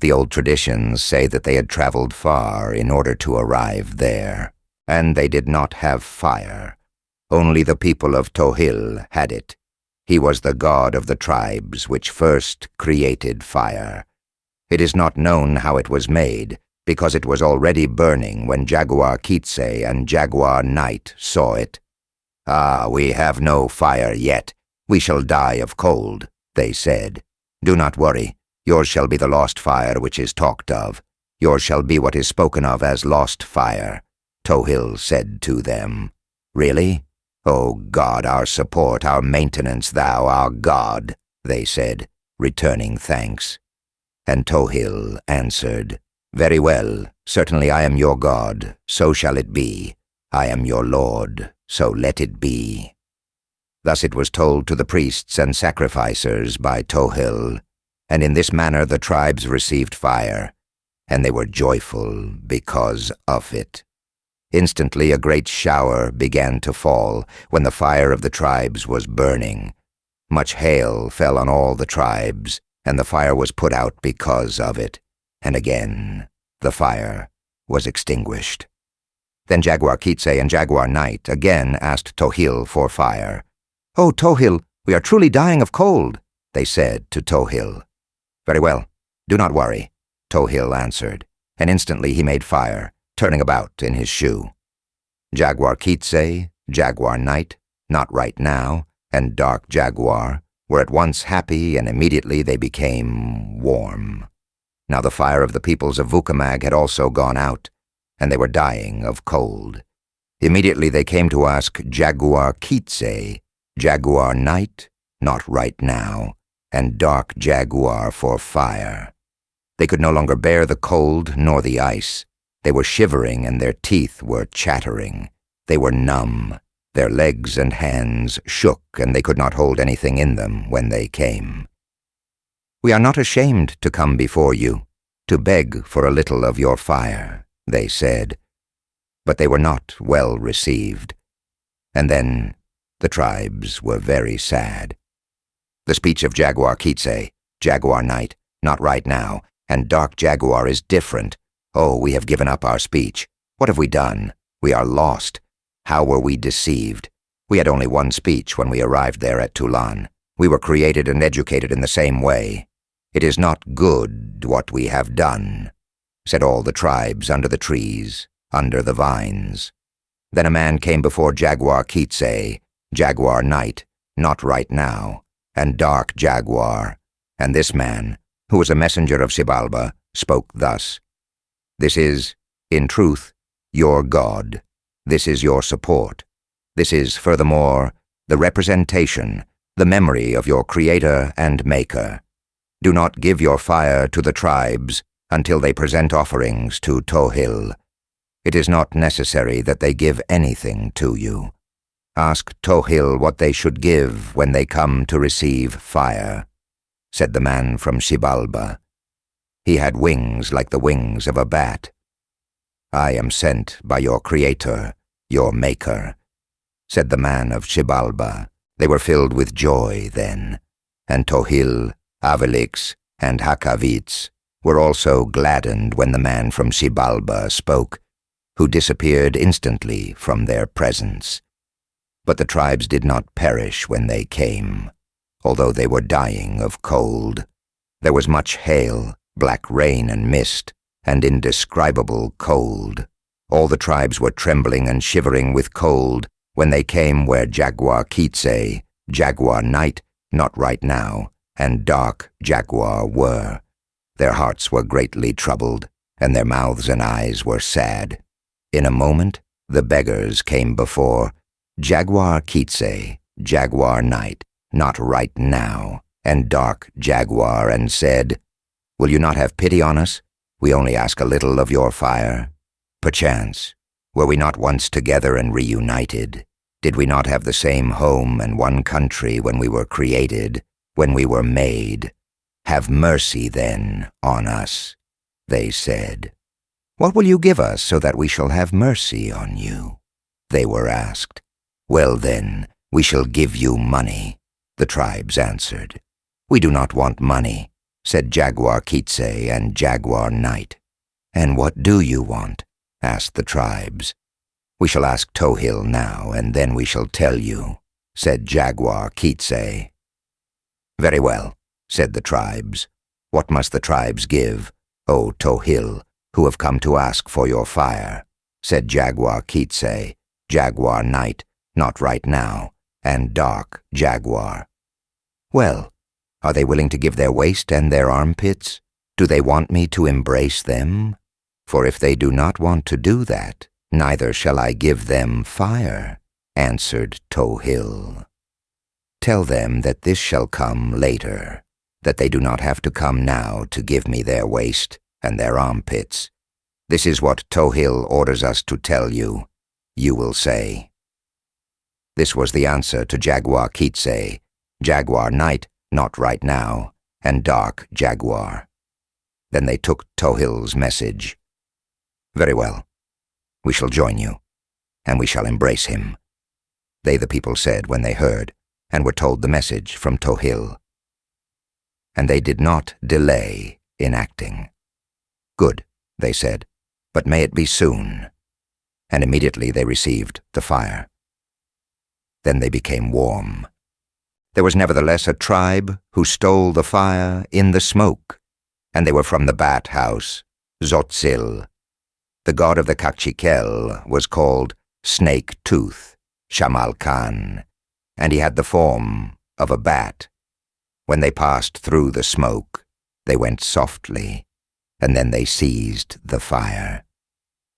The old traditions say that they had traveled far in order to arrive there, and they did not have fire. Only the people of Tohill had it. He was the god of the tribes which first created fire. It is not known how it was made, because it was already burning when Jaguar Kiche and Jaguar Night saw it. "Ah, we have no fire yet. We shall die of cold," they said. "Do not worry. Yours shall be the lost fire which is talked of. Yours shall be what is spoken of as lost fire," Tohill said to them. "Really? O God, our support, our maintenance, thou, our God," they said, returning thanks. And Tohill answered, "Very well, certainly I am your God, so shall it be. I am your Lord, so let it be." Thus it was told to the priests and sacrificers by Tohill, and in this manner the tribes received fire, and they were joyful because of it. Instantly a great shower began to fall when the fire of the tribes was burning. Much hail fell on all the tribes, and the fire was put out because of it, and again the fire was extinguished. Then Jaguar Kiche and Jaguar Night again asked Tohill for fire. "O Tohill, "We are truly dying of cold," they said to Tohill. "Very well, do not worry," Tohill answered, and instantly he made fire, turning about in his shoe. Jaguar Kiche, Jaguar Night, Not Right Now, and Dark Jaguar were at once happy, and immediately they became warm. Now the fire of the peoples of Vukamag had also gone out, and they were dying of cold. Immediately they came to ask Jaguar Kiche, Jaguar Night, Not Right Now, and Dark Jaguar for fire. They could no longer bear the cold nor the ice. They were shivering and their teeth were chattering. They were numb. Their legs and hands shook and they could not hold anything in them when they came. "We are not ashamed to come before you, to beg for a little of your fire," they said. But they were not well received. And then the tribes were very sad. The speech of Jaguar Kiche, Jaguar Night, Not Right Now, and Dark Jaguar is different. Oh, we have given up our speech. What have we done? We are lost. How were we deceived? We had only one speech when we arrived there at Tulan. We were created and educated in the same way. It is not good what we have done, said all the tribes under the trees, under the vines. Then a man came before Jaguar Kiche, Jaguar Night, Not Right Now, and Dark Jaguar, and this man, who was a messenger of Xibalba, spoke thus: "This is, in truth, your God. This is your support. This is, furthermore, the representation, the memory of your Creator and Maker. Do not give your fire to the tribes until they present offerings to Tohill. It is not necessary that they give anything to you. Ask Tohill what they should give when they come to receive fire," said the man from Xibalba. He had wings like the wings of a bat. "I am sent by your Creator, your Maker," said the man of Xibalba. They were filled with joy then, and Tohill, Avelix, and Hakavits were also gladdened when the man from Xibalba spoke, who disappeared instantly from their presence. But the tribes did not perish when they came, although they were dying of cold. There was much hail, black rain and mist, and indescribable cold. All the tribes were trembling and shivering with cold when they came where Jaguar Kiche, Jaguar Night, Not Right Now, and Dark Jaguar were. Their hearts were greatly troubled, and their mouths and eyes were sad. In a moment, the beggars came before Jaguar Kiche, Jaguar Night, Not Right Now, and Dark Jaguar, and said, "Will you not have pity on us? We only ask a little of your fire. Perchance, were we not once together and reunited? Did we not have the same home and one country when we were created, when we were made? Have mercy, then, on us," they said. "What will you give us so that we shall have mercy on you?" they were asked. "Well, then, we shall give you money," the tribes answered. "We do not want money," said Jaguar Kiche and Jaguar Night. "And what do you want?" asked the tribes. "We shall ask Tohill now, and then we shall tell you," said Jaguar Kiche. "Very well," said the tribes. "What must the tribes give, O Tohill, who have come to ask for your fire?" said Jaguar Kiche, Jaguar Night, Not Right Now, and Dark Jaguar. "Well, are they willing to give their waist and their armpits? Do they want me to embrace them? For if they do not want to do that, neither shall I give them fire," answered Tohill. "Tell them that this shall come later, that they do not have to come now to give me their waist and their armpits. This is what Tohill orders us to tell you," you will say. This was the answer to Jaguar Kiche, Jaguar Night, Not Right Now, and Dark Jaguar. Then they took Tohill's message. "Very well. We shall join you, and we shall embrace him," they the people said when they heard, and were told the message from Tohill. And they did not delay in acting. "Good," they said, "but may it be soon." And immediately they received the fire. Then they became warm. there was nevertheless a tribe who stole the fire in the smoke, and they were from the bat house, Tzotzil. The god of the Cachiquel was called Snake Tooth, Shamalkan, and he had the form of a bat. When they passed through the smoke, they went softly, and then they seized the fire.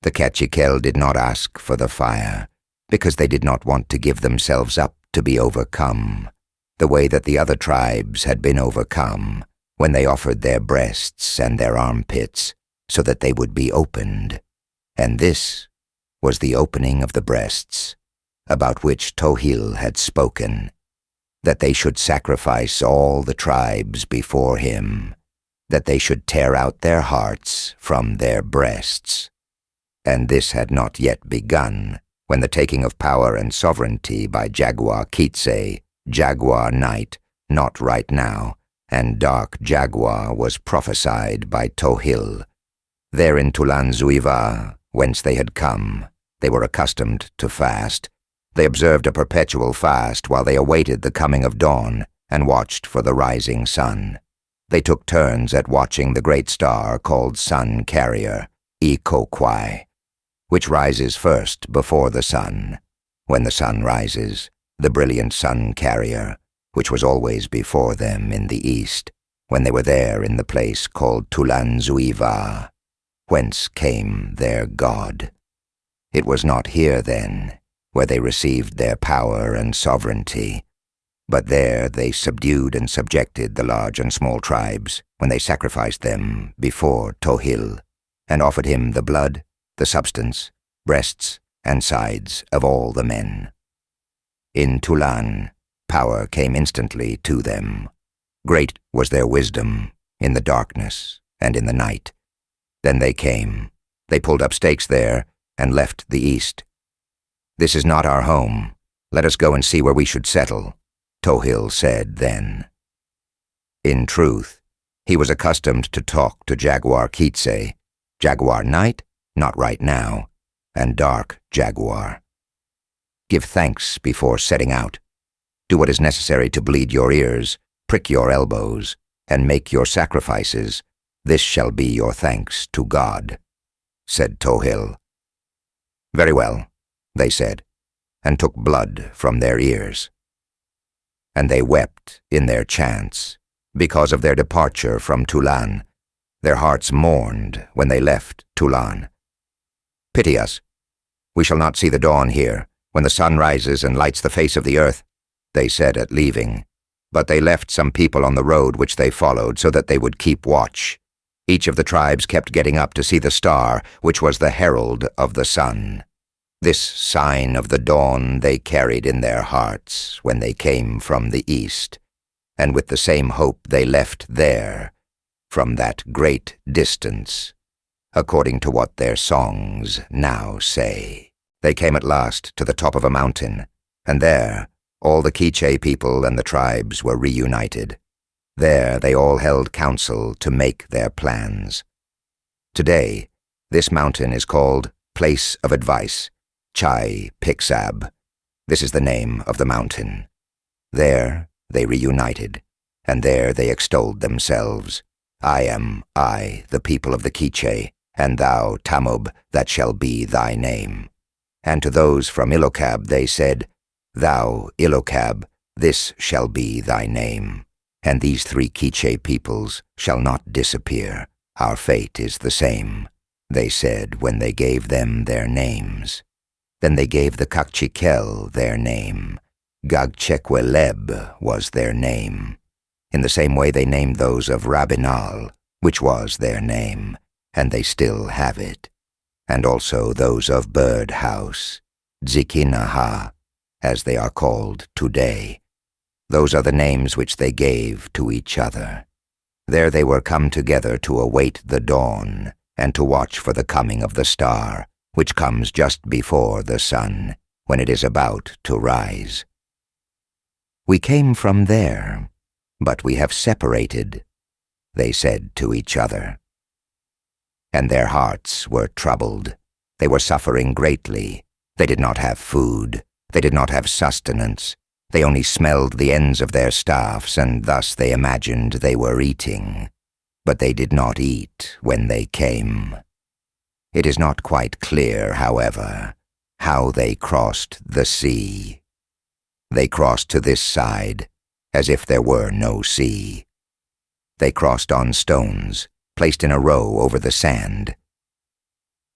The Cachiquel did not ask for the fire, because they did not want to give themselves up to be overcome, the way that the other tribes had been overcome when they offered their breasts and their armpits so that they would be opened. And this was the opening of the breasts, about which Tohill had spoken, that they should sacrifice all the tribes before him, that they should tear out their hearts from their breasts. And this had not yet begun, when the taking of power and sovereignty by Jaguar Kiche, Jaguar Night, Not Right Now, and Dark Jaguar was prophesied by Tohill. There in Tulan Zuiva, whence they had come, they were accustomed to fast. They observed a perpetual fast while they awaited the coming of dawn and watched for the rising sun. They took turns at watching the great star called Sun Carrier, Ikokwai, which rises first before the sun. When the sun rises, the brilliant Sun Carrier, which was always before them in the east, when they were there in the place called Tulan Zuiva, whence came their god. It was not here, then, where they received their power and sovereignty, but there they subdued and subjected the large and small tribes when they sacrificed them before Tohill, and offered him the blood, the substance, breasts, and sides of all the men. In Tulan, power came instantly to them. Great was their wisdom in the darkness and in the night. Then they came. They pulled up stakes there and left the east. "This is not our home. Let us go and see where we should settle," Tohill said then. In truth, he was accustomed to talk to Jaguar Kiche, Jaguar Night, Not Right Now, and Dark Jaguar. "Give thanks before setting out. Do what is necessary to bleed your ears, prick your elbows, and make your sacrifices. This shall be your thanks to God," said Tohill. "Very well," they said, and took blood from their ears. And they wept in their chants because of their departure from Tulan. Their hearts mourned when they left Tulan. "Pity us. We shall not see the dawn here, when the sun rises and lights the face of the earth," they said at leaving. But they left some people on the road which they followed so that they would keep watch. Each of the tribes kept getting up to see the star, which was the herald of the sun. This sign of the dawn they carried in their hearts when they came from the east, and with the same hope they left there, from that great distance, according to what their songs now say. They came at last to the top of a mountain, and there all the Kiche people and the tribes were reunited. There they all held council to make their plans. Today, this mountain is called Place of Advice, Chai Pixab. This is the name of the mountain. There they reunited, and there they extolled themselves. "I am I, the people of the Kiche, and thou, Tamub, that shall be thy name." And to those from Ilokab they said, "Thou, Ilokab, this shall be thy name. And these 3 Kiche peoples shall not disappear. Our fate is the same," they said when they gave them their names. Then they gave the Cachiquel their name. Gagchequeleb was their name. In the same way they named those of Rabinal, which was their name, and they still have it. And also those of Bird House, Zikinaha, as they are called today. Those are the names which they gave to each other. There they were come together to await the dawn, and to watch for the coming of the star, which comes just before the sun, when it is about to rise. "We came from there, but we have separated," they said to each other. And their hearts were troubled. They were suffering greatly. They did not have food. They did not have sustenance. They only smelled the ends of their staffs, and thus they imagined they were eating. But they did not eat when they came. It is not quite clear, however, how they crossed the sea. They crossed to this side, as if there were no sea. They crossed on stones, placed in a row over the sand.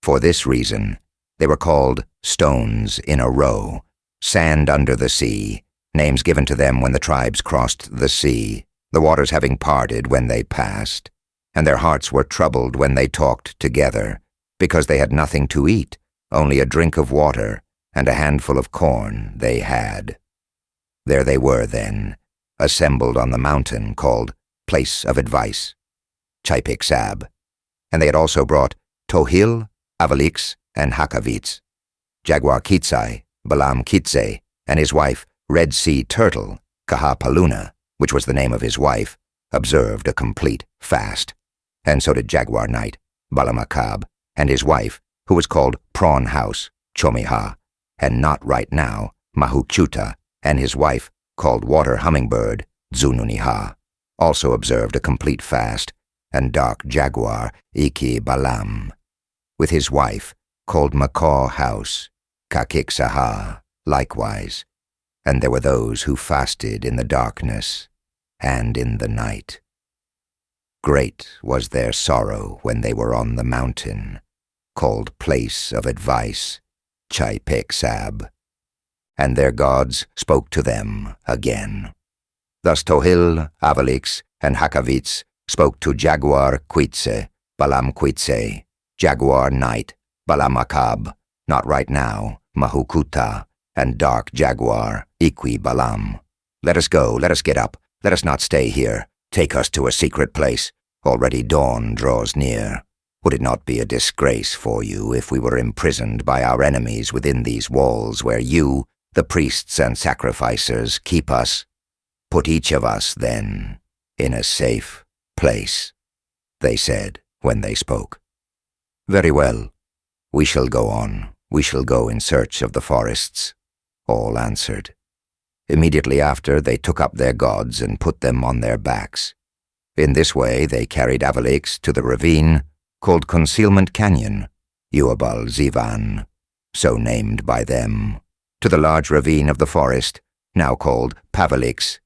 For this reason, they were called stones in a row, sand under the sea, names given to them when the tribes crossed the sea, the waters having parted when they passed, and their hearts were troubled when they talked together, because they had nothing to eat, only a drink of water, and a handful of corn they had. There they were then, assembled on the mountain called Place of Advice, Chipik-Sab, and they had also brought Tohill, Avalix, and Hakavits. Jaguar Kiche, Balam Kiche, and his wife, Red Sea Turtle, Kahapaluna, which was the name of his wife, observed a complete fast. And so did Jaguar Knight, Balamakab, and his wife, who was called Prawn House, Chomiha, and Not Right Now, Mahuchuta, and his wife, called Water Hummingbird, Zununiha, also observed a complete fast, and Dark Jaguar, Iki Balam, with his wife, called Macaw House, Kakiksaha, likewise, and there were those who fasted in the darkness and in the night. Great was their sorrow when they were on the mountain, called Place of Advice, Chipik-Sab, and their gods spoke to them again. Thus Tohill, Avalix, and Hakavits spoke to Jaguar Kiche, Balam Kiche, Jaguar Knight, Balamakab, Not Right Now, Mahukuta, and Dark Jaguar, Iqui Balam. Let us go, let us get up, let us not stay here. Take us to a secret place. Already dawn draws near. Would it not be a disgrace for you if we were imprisoned by our enemies within these walls where you, the priests and sacrificers, keep us? Put each of us, then, in a safe place, they said when they spoke. Very well. We shall go on. We shall go in search of the forests, all answered. Immediately after, they took up their gods and put them on their backs. In this way, they carried Avalix to the ravine called Concealment Canyon, Uabal Zivan, so named by them, to the large ravine of the forest, now called Pavalix,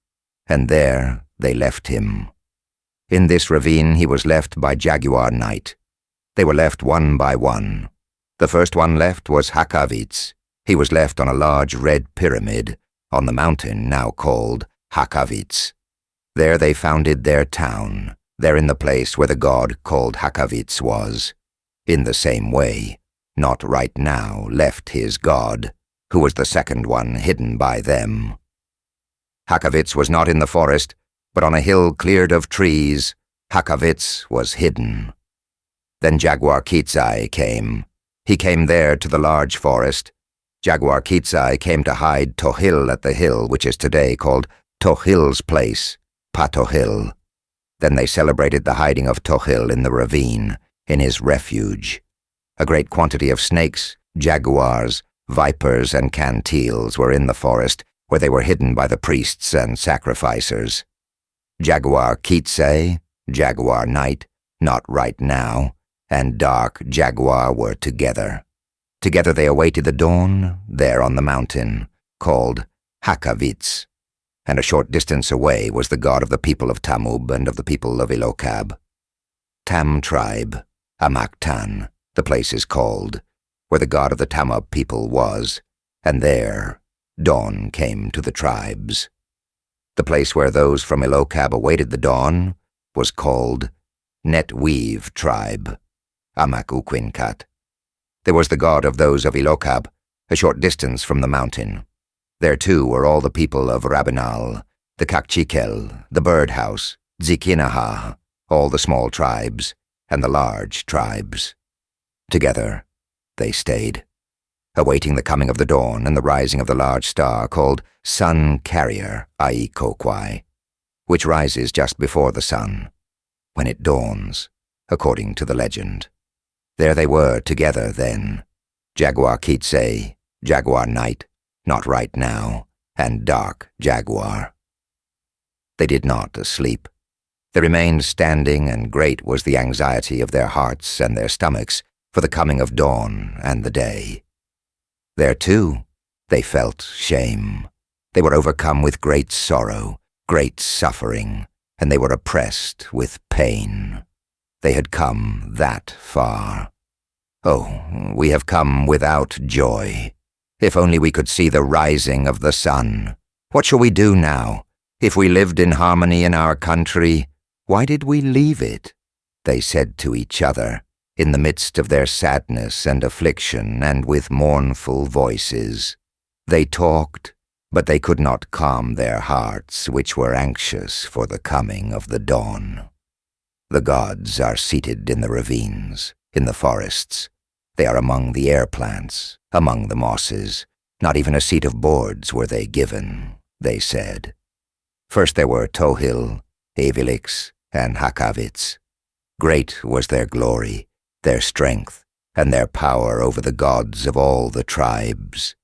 and there they left him. In this ravine he was left by Jaguar Knight. They were left one by one. The first one left was Hakavits. He was left on a large red pyramid on the mountain now called Hakavits. There they founded their town, there in the place where the god called Hakavits was. In the same way, Not Right Now left his god, who was the second one hidden by them. Hakavits was not in the forest, but on a hill cleared of trees. Hakavits was hidden. Then Jaguar Kiche came. He came there to the large forest. Jaguar Kiche came to hide Tohill at the hill which is today called Tohill's place, Patohill. Then they celebrated the hiding of Tohill in the ravine, in his refuge. A great quantity of snakes, jaguars, vipers, and cantiles were in the forest, where they were hidden by the priests and sacrificers. Jaguar Kiche, Jaguar Knight, Not Right Now, and Dark Jaguar were together. Together they awaited the dawn, there on the mountain, called Hakavits, and a short distance away was the god of the people of Tamub and of the people of Ilokab. Tam tribe, Amaktan, the place is called, where the god of the Tamub people was, and there dawn came to the tribes. The place where those from Ilokab awaited the dawn was called Netweave tribe, Amakuquinkat. There was the god of those of Ilokab, a short distance from the mountain. There too were all the people of Rabinal, the Kakchikel, the Birdhouse, Zikinaha, all the small tribes, and the large tribes. Together they stayed, awaiting the coming of the dawn and the rising of the large star called Sun Carrier, Aikokwai, which rises just before the sun, when it dawns, according to the legend. There they were together then, Jaguar Kiche, Jaguar Knight, Not Right Now, and dark jaguar. They did not sleep. They remained standing, and great was the anxiety of their hearts and their stomachs for the coming of dawn and the day. There, too, they felt shame. They were overcome with great sorrow, great suffering, and they were oppressed with pain. They had come that far. Oh, we have come without joy. If only we could see the rising of the sun. What shall we do now? If we lived in harmony in our country, why did we leave it? They said to each other, in the midst of their sadness and affliction and with mournful voices. They talked, but they could not calm their hearts, which were anxious for the coming of the dawn. The gods are seated in the ravines, in the forests. They are among the air plants, among the mosses. Not even a seat of boards were they given, they said. First there were Tohill, Avilix, and Hakavits. Great was their glory, their strength, and their power over the gods of all the tribes.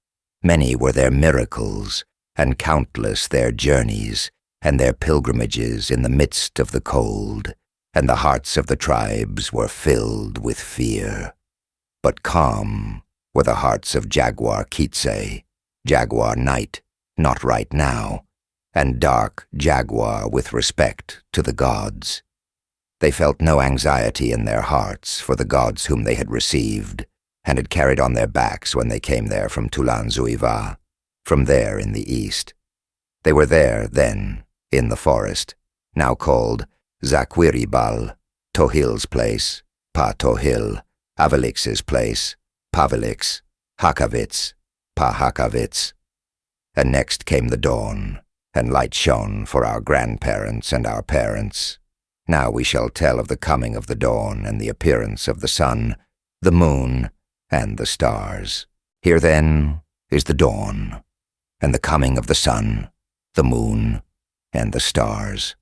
Many were their miracles, and countless their journeys, and their pilgrimages in the midst of the cold, and the hearts of the tribes were filled with fear. But calm were the hearts of Jaguar Kiche, Jaguar Night, not right now, and dark Jaguar with respect to the gods. They felt no anxiety in their hearts for the gods whom they had received, and had carried on their backs when they came there from Tulan Zuiva, from there in the east. They were there, then, in the forest, now called Zaquiribal, Tohill's place, Pa Tohill, Avilix's place, Pavilix, Hakavits, Pa Hakavits. And next came the dawn, and light shone for our grandparents and our parents. Now we shall tell of the coming of the dawn and the appearance of the sun, the moon, and the stars. Here then is the dawn, and the coming of the sun, the moon, and the stars.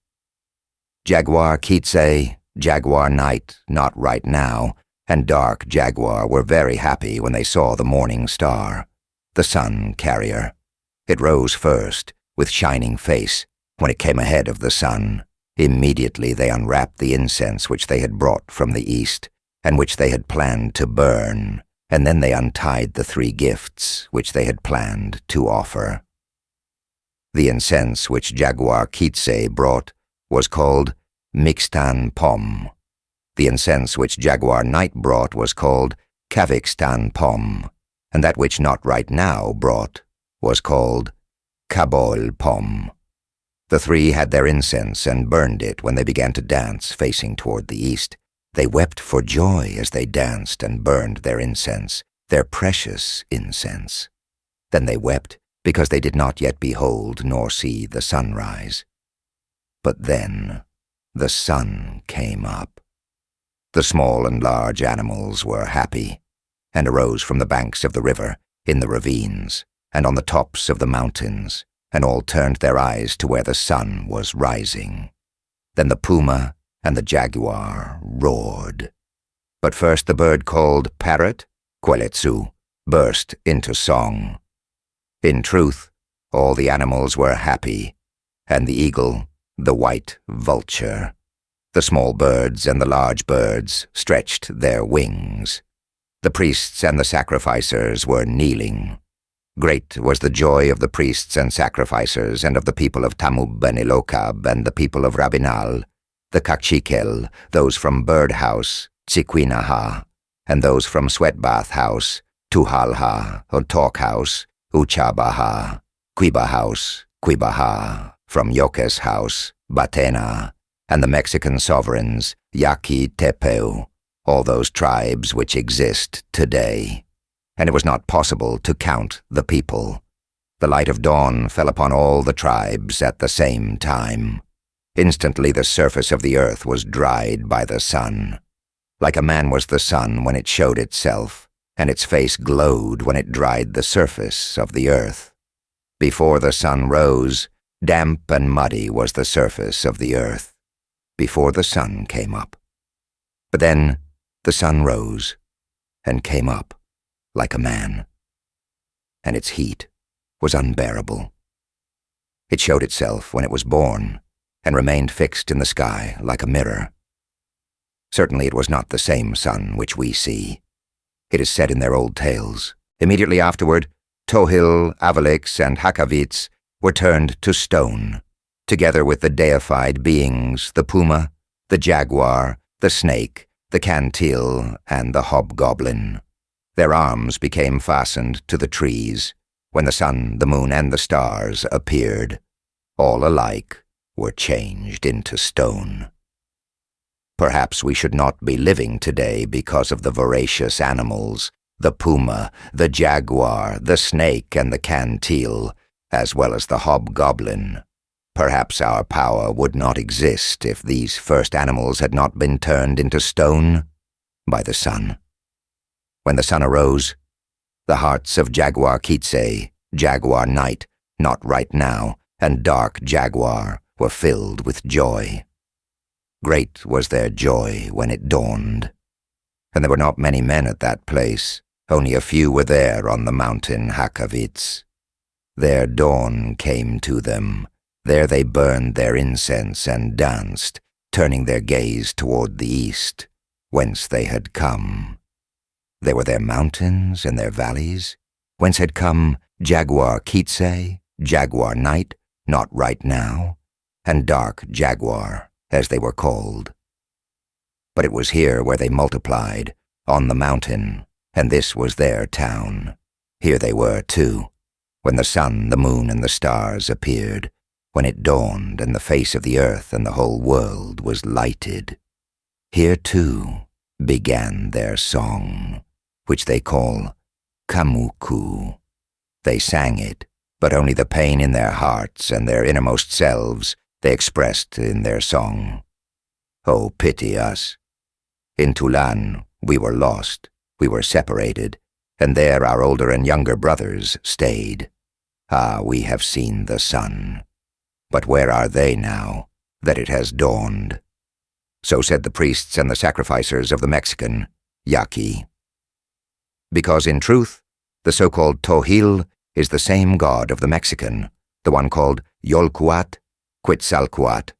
Jaguar Kiche, Jaguar Night, not right now, and dark Jaguar were very happy when they saw the morning star, the sun carrier. It rose first, with shining face, when it came ahead of the sun. Immediately they unwrapped the incense which they had brought from the east, and which they had planned to burn, and then they untied the 3 gifts which they had planned to offer. The incense which Jaguar Kiche brought was called Mixtan Pom. The incense which Jaguar Night brought was called Kavixtan Pom, and that which Not Right Now brought was called Kabol Pom. The 3 had their incense and burned it when they began to dance facing toward the east. They wept for joy as they danced and burned their incense, their precious incense. Then they wept because they did not yet behold nor see the sunrise. But then the sun came up. The small and large animals were happy, and arose from the banks of the river, in the ravines, and on the tops of the mountains, and all turned their eyes to where the sun was rising. Then the puma and the jaguar roared. But first the bird called Parrot, Queletsu, burst into song. In truth, all the animals were happy, and the eagle, the white vulture. The small birds and the large birds stretched their wings. The priests and the sacrificers were kneeling. Great was the joy of the priests and sacrificers and of the people of Tamub and Ilokab and the people of Rabinal, the Kakshikel, those from Bird House, Tsiquinaha, and those from Sweatbath House, Tuhalha, Talk House, Uchabaha, Quiba House, Quibaha, from Yokes House, Batena, and the Mexican sovereigns, Yaqui Tepeu, all those tribes which exist today. And it was not possible to count the people. The light of dawn fell upon all the tribes at the same time. Instantly the surface of the earth was dried by the sun. Like a man was the sun when it showed itself, and its face glowed when it dried the surface of the earth. Before the sun rose, damp and muddy was the surface of the earth, before the sun came up. But then the sun rose and came up like a man, and its heat was unbearable, It showed itself when it was born, and remained fixed in the sky like a mirror. Certainly it was not the same sun which we see. It is said in their old tales. Immediately afterward, Tohill, Avalix, and Hakavits were turned to stone, together with the deified beings, the puma, the jaguar, the snake, the cantil, and the hobgoblin. Their arms became fastened to the trees when the sun, the moon, and the stars appeared. All alike were changed into stone. Perhaps we should not be living today because of the voracious animals, the puma, the jaguar, the snake, and the cantil, as well as the hobgoblin. Perhaps our power would not exist if these first animals had not been turned into stone by the sun. When the sun arose, the hearts of Jaguar Kiche, Jaguar Night, Not Right Now, and Dark Jaguar were filled with joy. Great was their joy when it dawned. And there were not many men at that place. Only a few were there on the mountain Hakavits. Their dawn came to them. There they burned their incense and danced, turning their gaze toward the east, whence they had come. There were their mountains and their valleys, whence had come Jaguar Kiche, Jaguar Night, Not Right Now, and Dark Jaguar, as they were called. But it was here where they multiplied, on the mountain, and this was their town. Here they were, too, when the sun, the moon, and the stars appeared, when it dawned and the face of the earth and the whole world was lighted. Here, too, began their song, which they call Kamuku. They sang it, but only the pain in their hearts and their innermost selves they expressed in their song. Oh, pity us. In Tulan we were lost, we were separated, and there our older and younger brothers stayed. Ah, we have seen the sun. But where are they now, that it has dawned? So said the priests and the sacrificers of the Mexican, Yaqui. Because in truth, the so-called Tohill is the same god of the Mexican, the one called Yolcuat, Quetzalcoatl.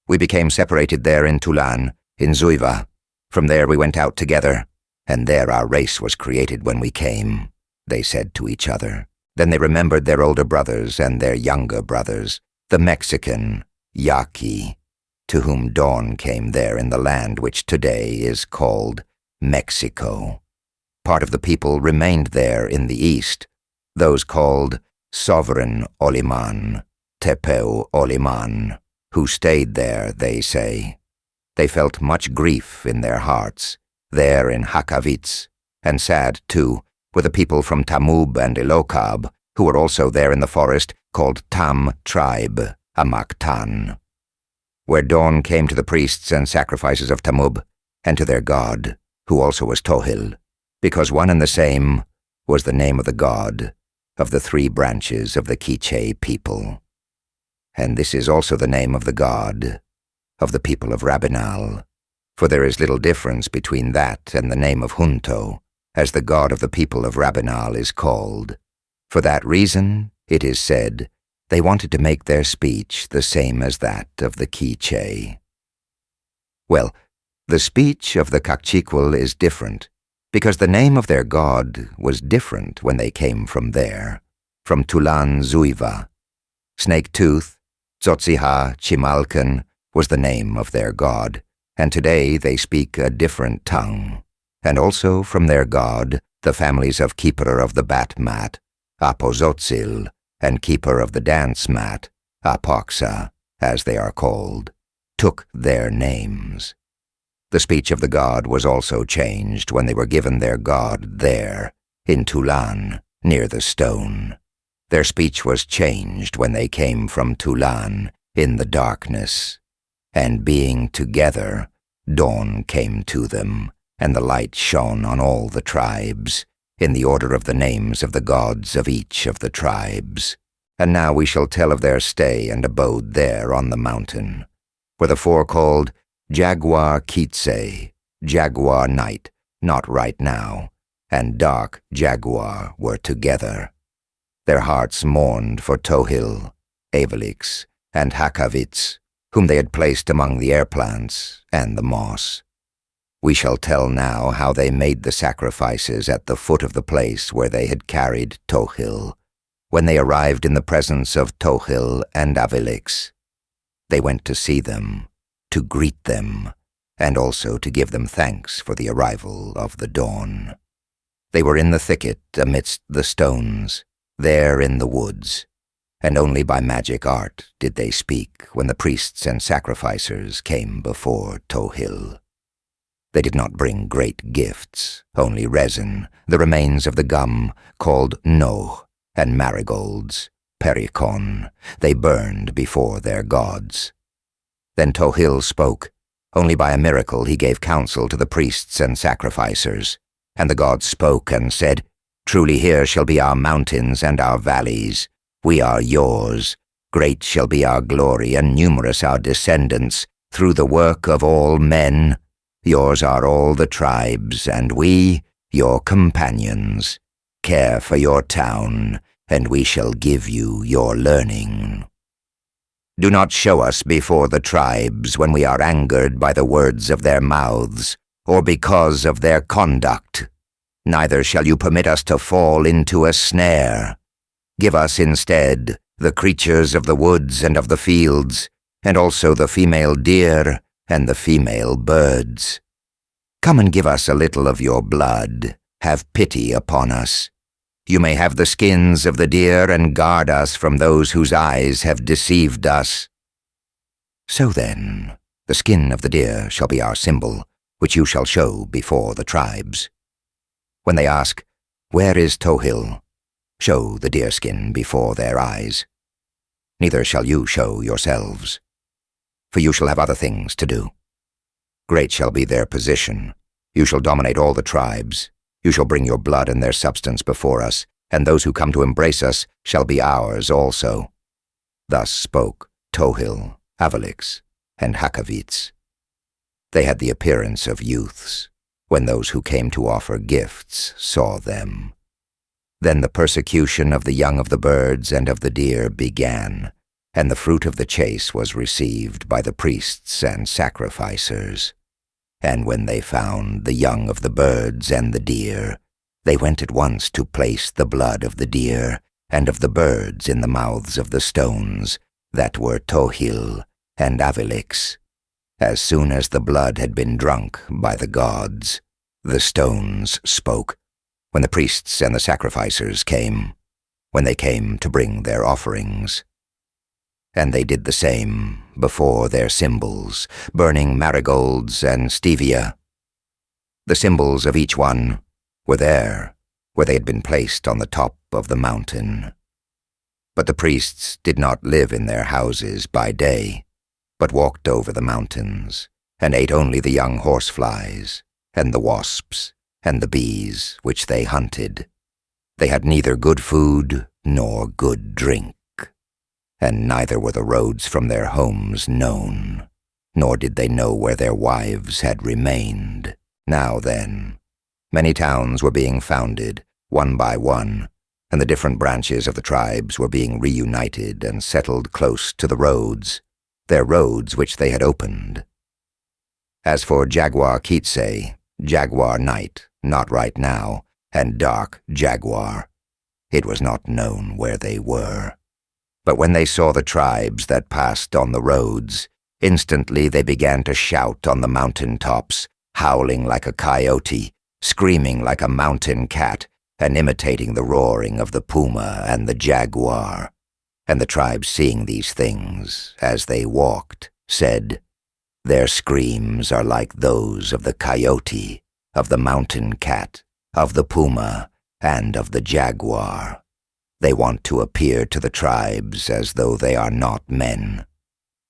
We became separated there in Tulan, in Zuiva. From there we went out together, and there our race was created when we came, they said to each other. Then they remembered their older brothers and their younger brothers, the Mexican, Yaqui, to whom dawn came there in the land which today is called Mexico. Part of the people remained there in the east, those called Sovereign Oliman, Tepeu Oliman, who stayed there, they say. They felt much grief in their hearts, there in Hakavits, and sad, too, were the people from Tamub and Ilocab, who were also there in the forest, called Tam tribe, Amaktan. Where dawn came to the priests and sacrifices of Tamub, and to their god, who also was Tohill, because one and the same was the name of the god of the 3 branches of the Kiche people. And this is also the name of the god of the people of Rabinal, for there is little difference between that and the name of Hunto, as the god of the people of Rabinal is called. For that reason, it is said, they wanted to make their speech the same as that of the Kiche. Well, the speech of the Kaqchiquel is different, because the name of their god was different when they came from there, from Tulan Zuiva. Snake Tooth, Tzotziha Chimalcan, was the name of their god, and today they speak a different tongue. And also from their god, the families of Keeper of the Bat Mat, Apozotzil, and Keeper of the Dance Mat, Apoxa, as they are called, took their names. The speech of the god was also changed when they were given their god there, in Tulan, near the stone. Their speech was changed when they came from Tulan, in the darkness. And being together, dawn came to them, and the light shone on all the tribes, in the order of the names of the gods of each of the tribes. And now we shall tell of their stay and abode there on the mountain, where the 4 called Jaguar Kiche, Jaguar Night, Not Right Now, and Dark Jaguar were together. Their hearts mourned for Tohill, Avalix, and Hakavits, whom they had placed among the air plants and the moss. We shall tell now how they made the sacrifices at the foot of the place where they had carried Tohill, when they arrived in the presence of Tohill and Avalix. They went to see them, to greet them, and also to give them thanks for the arrival of the dawn. They were in the thicket amidst the stones, there in the woods, and only by magic art did they speak when the priests and sacrificers came before Tohill. They did not bring great gifts, only resin, the remains of the gum, called noh, and marigolds, pericon, they burned before their gods. Then Tohill spoke. Only by a miracle he gave counsel to the priests and sacrificers. And the gods spoke and said, "Truly here shall be our mountains and our valleys. We are yours. Great shall be our glory, and numerous our descendants, through the work of all men. Yours are all the tribes, and we, your companions. Care for your town, and we shall give you your learning. Do not show us before the tribes when we are angered by the words of their mouths, or because of their conduct. Neither shall you permit us to fall into a snare. Give us instead the creatures of the woods and of the fields, and also the female deer and the female birds. Come and give us a little of your blood. Have pity upon us. You may have the skins of the deer and guard us from those whose eyes have deceived us." So then, the skin of the deer shall be our symbol, which you shall show before the tribes. When they ask, "Where is Tohill?" show the deerskin before their eyes. Neither shall you show yourselves, for you shall have other things to do. Great shall be their position. You shall dominate all the tribes. You shall bring your blood and their substance before us, and those who come to embrace us shall be ours also. Thus spoke Tohill, Avalix, and Hakavits. They had the appearance of youths, when those who came to offer gifts saw them. Then the persecution of the young of the birds and of the deer began, and the fruit of the chase was received by the priests and sacrificers. And when they found the young of the birds and the deer, they went at once to place the blood of the deer and of the birds in the mouths of the stones that were Tohill and Avalix. As soon as the blood had been drunk by the gods, the stones spoke, when the priests and the sacrificers came, when they came to bring their offerings. And they did the same before their symbols, burning marigolds and stevia. The symbols of each one were there, where they had been placed on the top of the mountain. But the priests did not live in their houses by day, but walked over the mountains, and ate only the young horseflies, and the wasps, and the bees which they hunted. They had neither good food nor good drink. And neither were the roads from their homes known, nor did they know where their wives had remained. Now then, many towns were being founded, one by one, and the different branches of the tribes were being reunited and settled close to the roads, their roads which they had opened. As for Jaguar Kiche, Jaguar night, not right now, and dark Jaguar, it was not known where they were. But when they saw the tribes that passed on the roads, instantly they began to shout on the mountain tops, howling like a coyote, screaming like a mountain cat, and imitating the roaring of the puma and the jaguar. And the tribes, seeing these things, as they walked, said, "Their screams are like those of the coyote, of the mountain cat, of the puma, and of the jaguar. They want to appear to the tribes as though they are not men,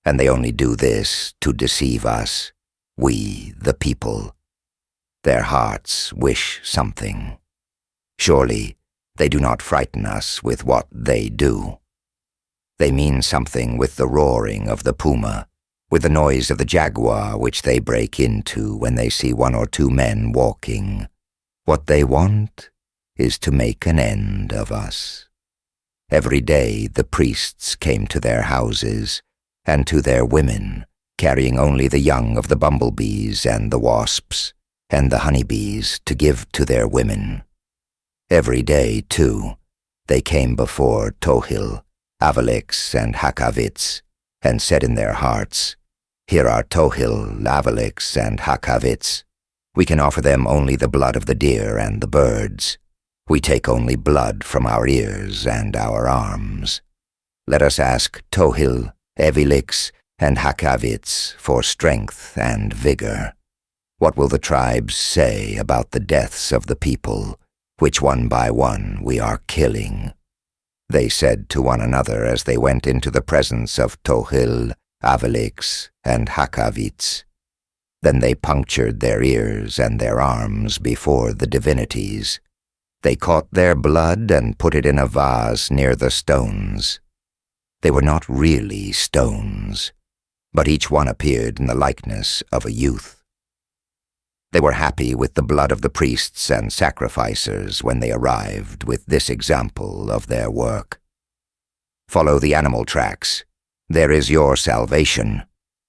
and they only do this to deceive us, we, the people. Their hearts wish something. Surely they do not frighten us with what they do. They mean something with the roaring of the puma, with the noise of the jaguar which they break into when they see one or two men walking. What they want is to make an end of us." Every day the priests came to their houses, and to their women, carrying only the young of the bumblebees and the wasps, and the honeybees to give to their women. Every day, too, they came before Tohill, Avalix, and Hakavits, and said in their hearts, "Here are Tohill, Avalix, and Hakavits. We can offer them only the blood of the deer and the birds. We take only blood from our ears and our arms. Let us ask Tohill, Avalix, and Hakavits for strength and vigor. What will the tribes say about the deaths of the people, which one by one we are killing?" They said to one another as they went into the presence of Tohill, Avalix, and Hakavits. Then they punctured their ears and their arms before the divinities. They caught their blood and put it in a vase near the stones. They were not really stones, but each one appeared in the likeness of a youth. They were happy with the blood of the priests and sacrificers when they arrived with this example of their work. "Follow the animal tracks. There is your salvation.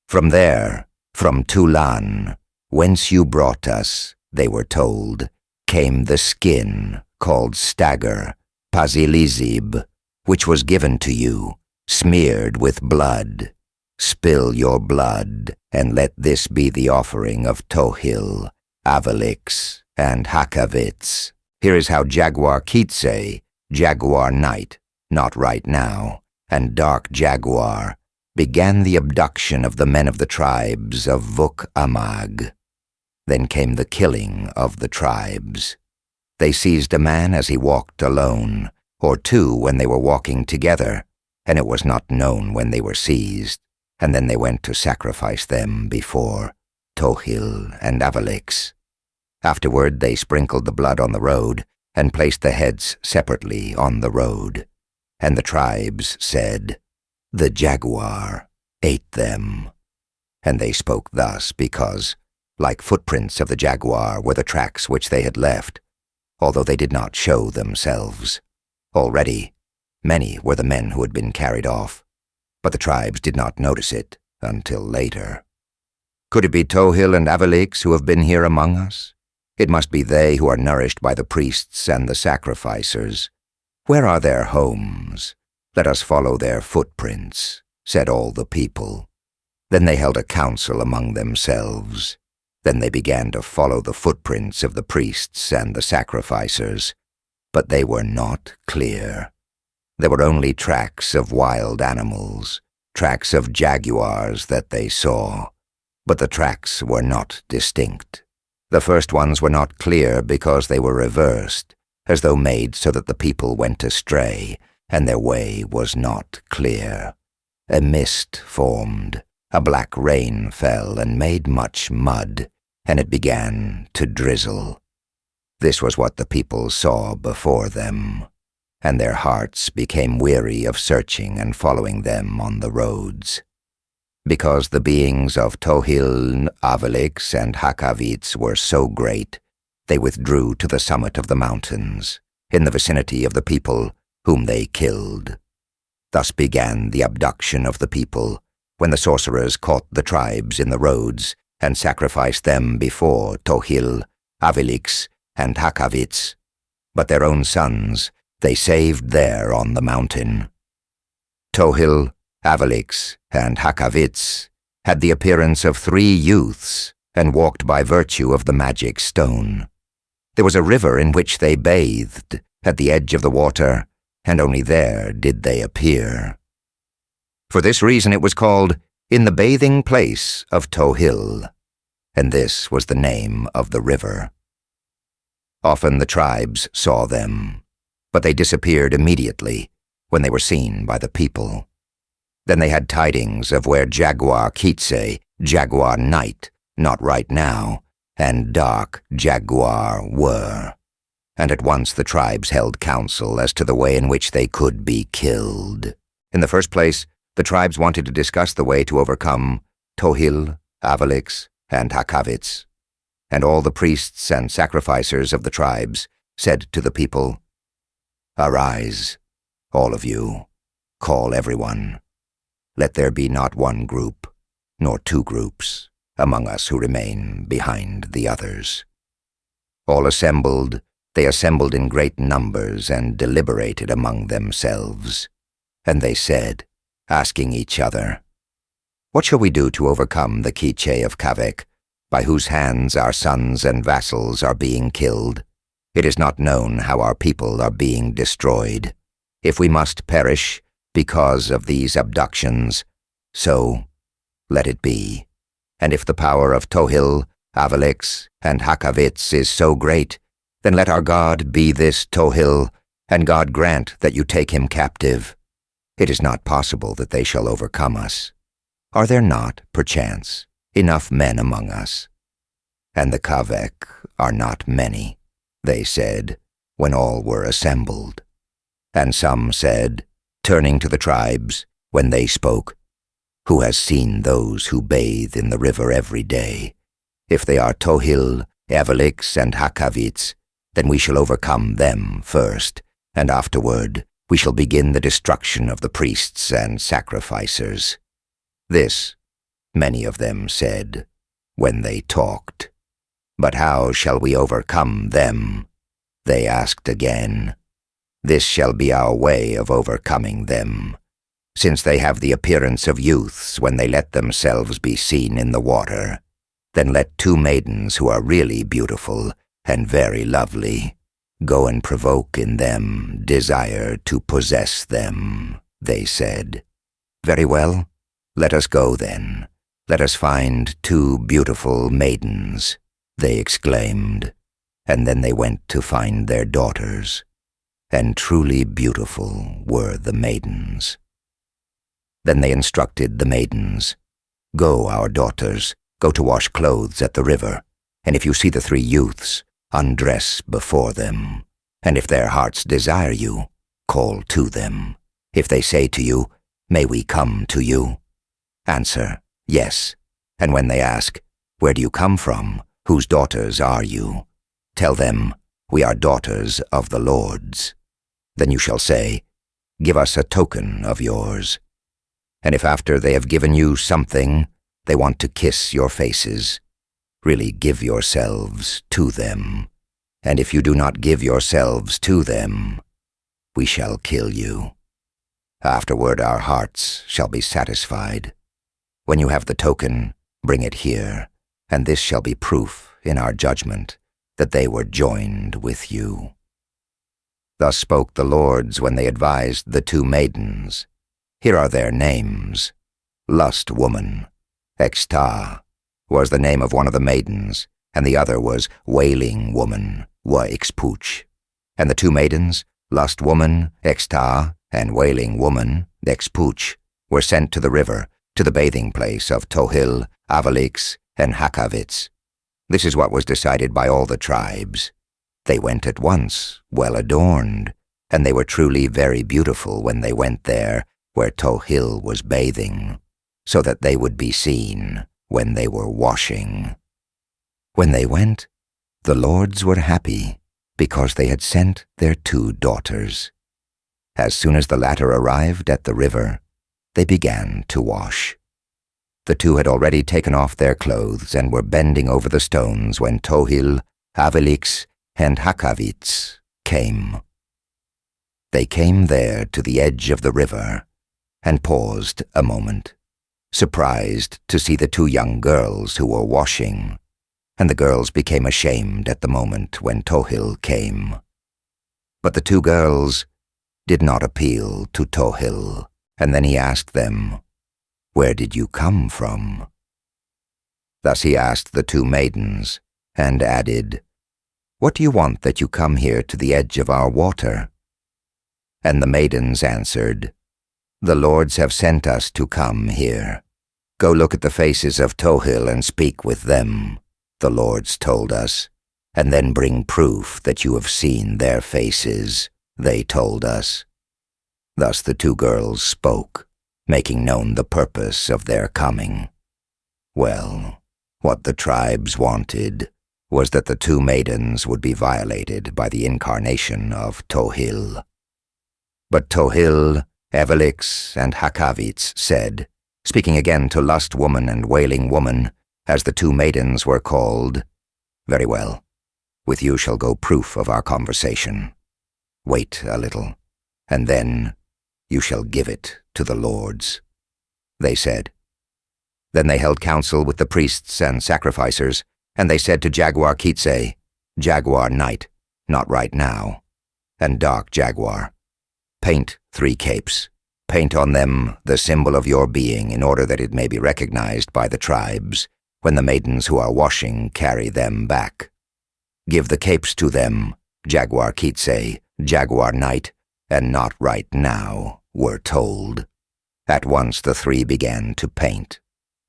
From there, from Tulan, whence you brought us," they were told, "came the skin called stagger, Pazilizib, which was given to you, smeared with blood. Spill your blood, and let this be the offering of Tohill, Avalix, and Hakavits. Here is how Jaguar Kiche, Jaguar Night, not right now, and Dark Jaguar, began the abduction of the men of the tribes of Vuk Amag. Then came the killing of the tribes. They seized a man as he walked alone, or two when they were walking together, and it was not known when they were seized, and then they went to sacrifice them before Tohill and Avalix. Afterward they sprinkled the blood on the road, and placed the heads separately on the road. And the tribes said, "The jaguar ate them." And they spoke thus because, like footprints of the jaguar, were the tracks which they had left, although they did not show themselves. Already, many were the men who had been carried off, but the tribes did not notice it until later. Could it be Tohill and Avalix who have been here among us? It must be they who are nourished by the priests and the sacrificers. Where are their homes? Let us follow their footprints, said all the people. Then they held a council among themselves. Then they began to follow the footprints of the priests and the sacrificers, but they were not clear. There were only tracks of wild animals, tracks of jaguars that they saw, but the tracks were not distinct. The first ones were not clear because they were reversed, as though made so that the people went astray, and their way was not clear. A mist formed, a black rain fell and made much mud, and it began to drizzle. This was what the people saw before them, and their hearts became weary of searching and following them on the roads. Because the beings of Tohill, Avalix, and Hakavits were so great, they withdrew to the summit of the mountains, in the vicinity of the people whom they killed. Thus began the abduction of the people, when the sorcerers caught the tribes in the roads and sacrificed them before Tohill, Avalix, and Hakavits. But their own sons they saved there on the mountain. Tohill, Avalix, and Hakavits had the appearance of 3 youths and walked by virtue of the magic stone. There was a river in which they bathed, at the edge of the water, and only there did they appear. For this reason it was called In the Bathing Place of Tohill, and this was the name of the river. Often the tribes saw them, but they disappeared immediately when they were seen by the people. Then they had tidings of where Jaguar Kiche, Jaguar Night, not right now, and Dark Jaguar were, and at once the tribes held council as to the way in which they could be killed. In the first place, the tribes wanted to discuss the way to overcome Tohill, Avalix, and Hakavits, and all the priests and sacrificers of the tribes said to the people, "Arise, all of you, call everyone. Let there be not one group, nor two groups, among us who remain behind the others." All assembled, they assembled in great numbers and deliberated among themselves. And they said, asking each other, "What shall we do to overcome the Kiche of Kavek, by whose hands our sons and vassals are being killed? It is not known how our people are being destroyed. If we must perish because of these abductions, so let it be. And if the power of Tohill, Avalix, and Hakavits is so great, then let our God be this Tohill, and God grant that you take him captive. It is not possible that they shall overcome us. Are there not, perchance, enough men among us?" "And the Kavek are not many," they said, when all were assembled. And some said, turning to the tribes, when they spoke, "Who has seen those who bathe in the river every day? If they are Tohill, Avalix, and Hakavits, then we shall overcome them first, and afterward we shall begin the destruction of the priests and sacrificers." This, many of them said, when they talked. "But how shall we overcome them?" they asked again. "This shall be our way of overcoming them. Since they have the appearance of youths when they let themselves be seen in the water, then let two maidens who are really beautiful and very lovely go and provoke in them desire to possess them," they said. "Very well, let us go then. Let us find two beautiful maidens," they exclaimed, and then they went to find their daughters, and truly beautiful were the maidens. Then they instructed the maidens, "Go, our daughters, go to wash clothes at the river, and if you see the three youths, undress before them. And if their hearts desire you, call to them. If they say to you, 'May we come to you?' answer, 'Yes.' And when they ask, 'Where do you come from? Whose daughters are you?' tell them, 'We are daughters of the Lord's.' Then you shall say, 'Give us a token of yours.' And if after they have given you something, they want to kiss your faces, really give yourselves to them. And if you do not give yourselves to them, we shall kill you. Afterward our hearts shall be satisfied. When you have the token, bring it here, and this shall be proof in our judgment that they were joined with you." Thus spoke the lords when they advised the two maidens. Here are their names. Lust Woman, Exta, was the name of one of the maidens, and the other was Wailing Woman, Wa Ixpuch. And the two maidens, Lust Woman, Exta, and Wailing Woman, Expuch, were sent to the river, to the bathing place of Tohill, Avalix, and Hakavits. This is what was decided by all the tribes. They went at once, well adorned, and they were truly very beautiful when they went there, where Tohill was bathing, so that they would be seen when they were washing. When they went, the lords were happy, because they had sent their two daughters. As soon as the latter arrived at the river, they began to wash. The two had already taken off their clothes and were bending over the stones when Tohill, Avalix, and Hakavits came. They came there to the edge of the river and paused a moment, surprised to see the two young girls who were washing, and the girls became ashamed at the moment when Tohill came. But the two girls did not appeal to Tohill, and then he asked them, "Where did you come from?" Thus he asked the two maidens, and added, "What do you want that you come here to the edge of our water?" And the maidens answered, "The lords have sent us to come here. Go look at the faces of Tohill and speak with them, the lords told us, and then bring proof that you have seen their faces, they told us." Thus the two girls spoke, making known the purpose of their coming. Well, what the tribes wanted was that the two maidens would be violated by the incarnation of Tohill. But Tohill, Evelix, and Hakavits said, speaking again to Lust Woman and Wailing Woman, as the two maidens were called, "Very well, with you shall go proof of our conversation. Wait a little, and then you shall give it to the lords," they said. Then they held counsel with the priests and sacrificers, and they said to Jaguar Kiche, "Jaguar Night, not right now, and Dark Jaguar, paint 3 capes. Paint on them the symbol of your being in order that it may be recognized by the tribes when the maidens who are washing carry them back. Give the capes to them, Jaguar Kiche, Jaguar Night, and not right now," were told. At once the 3 began to paint.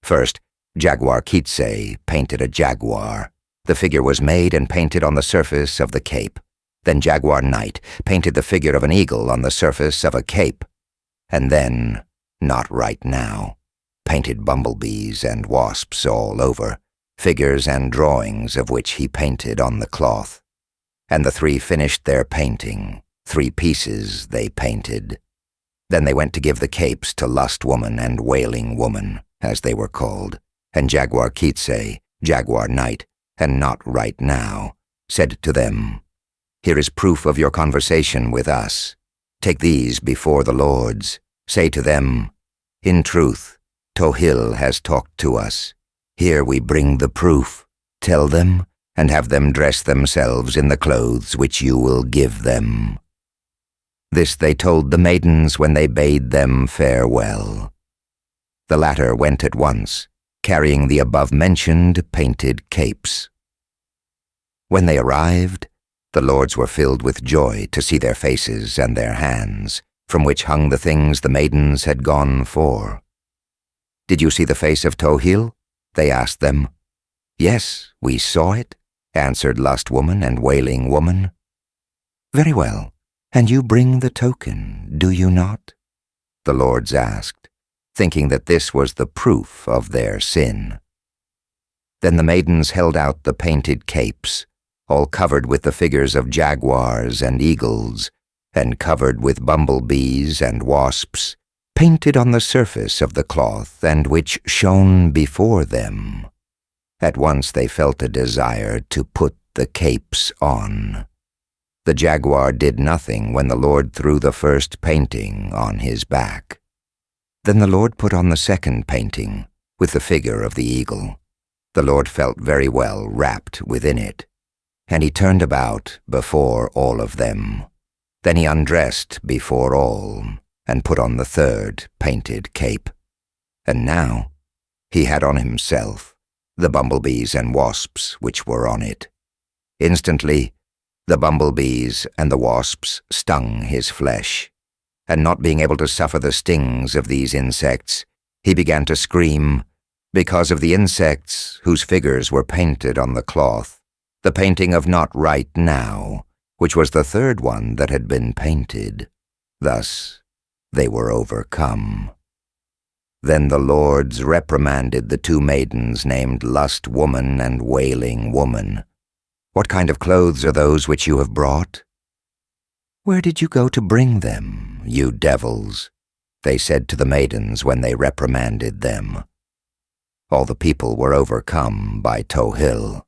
First, Jaguar Kiche painted a jaguar. The figure was made and painted on the surface of the cape. Then Jaguar Night painted the figure of an eagle on the surface of a cape. And then, not right now, painted bumblebees and wasps all over, figures and drawings of which he painted on the cloth. And the 3 finished their painting. 3 pieces they painted. Then they went to give the capes to Lust Woman and Wailing Woman, as they were called, and Jaguar Kiche, Jaguar Night, and not right now, said to them, "Here is proof of your conversation with us. Take these before the lords. Say to them, 'In truth, Tohill has talked to us. Here we bring the proof. Tell them, and have them dress themselves in the clothes which you will give them.'" This they told the maidens when they bade them farewell. The latter went at once, carrying the above-mentioned painted capes. When they arrived, the lords were filled with joy to see their faces and their hands, from which hung the things the maidens had gone for. "Did you see the face of Tohill?" they asked them. "Yes, we saw it," answered Lust Woman and Wailing Woman. "Very well, and you bring the token, do you not?" the lords asked, thinking that this was the proof of their sin. Then the maidens held out the painted capes, all covered with the figures of jaguars and eagles, and covered with bumblebees and wasps, painted on the surface of the cloth and which shone before them. At once they felt a desire to put the capes on. The jaguar did nothing when the Lord threw the first painting on his back. Then the Lord put on the second painting, with the figure of the eagle. The Lord felt very well wrapped within it, and he turned about before all of them. Then he undressed before all, and put on the third painted cape. And now he had on himself the bumblebees and wasps which were on it. Instantly the bumblebees and the wasps stung his flesh, and not being able to suffer the stings of these insects, he began to scream, because of the insects whose figures were painted on the cloth, the painting of Not Right Now, which was the third one that had been painted. Thus they were overcome. Then the lords reprimanded the 2 maidens named Lust Woman and Wailing Woman. "What kind of clothes are those which you have brought?" "Where did you go to bring them, you devils?" they said to the maidens when they reprimanded them. All the people were overcome by Tohill.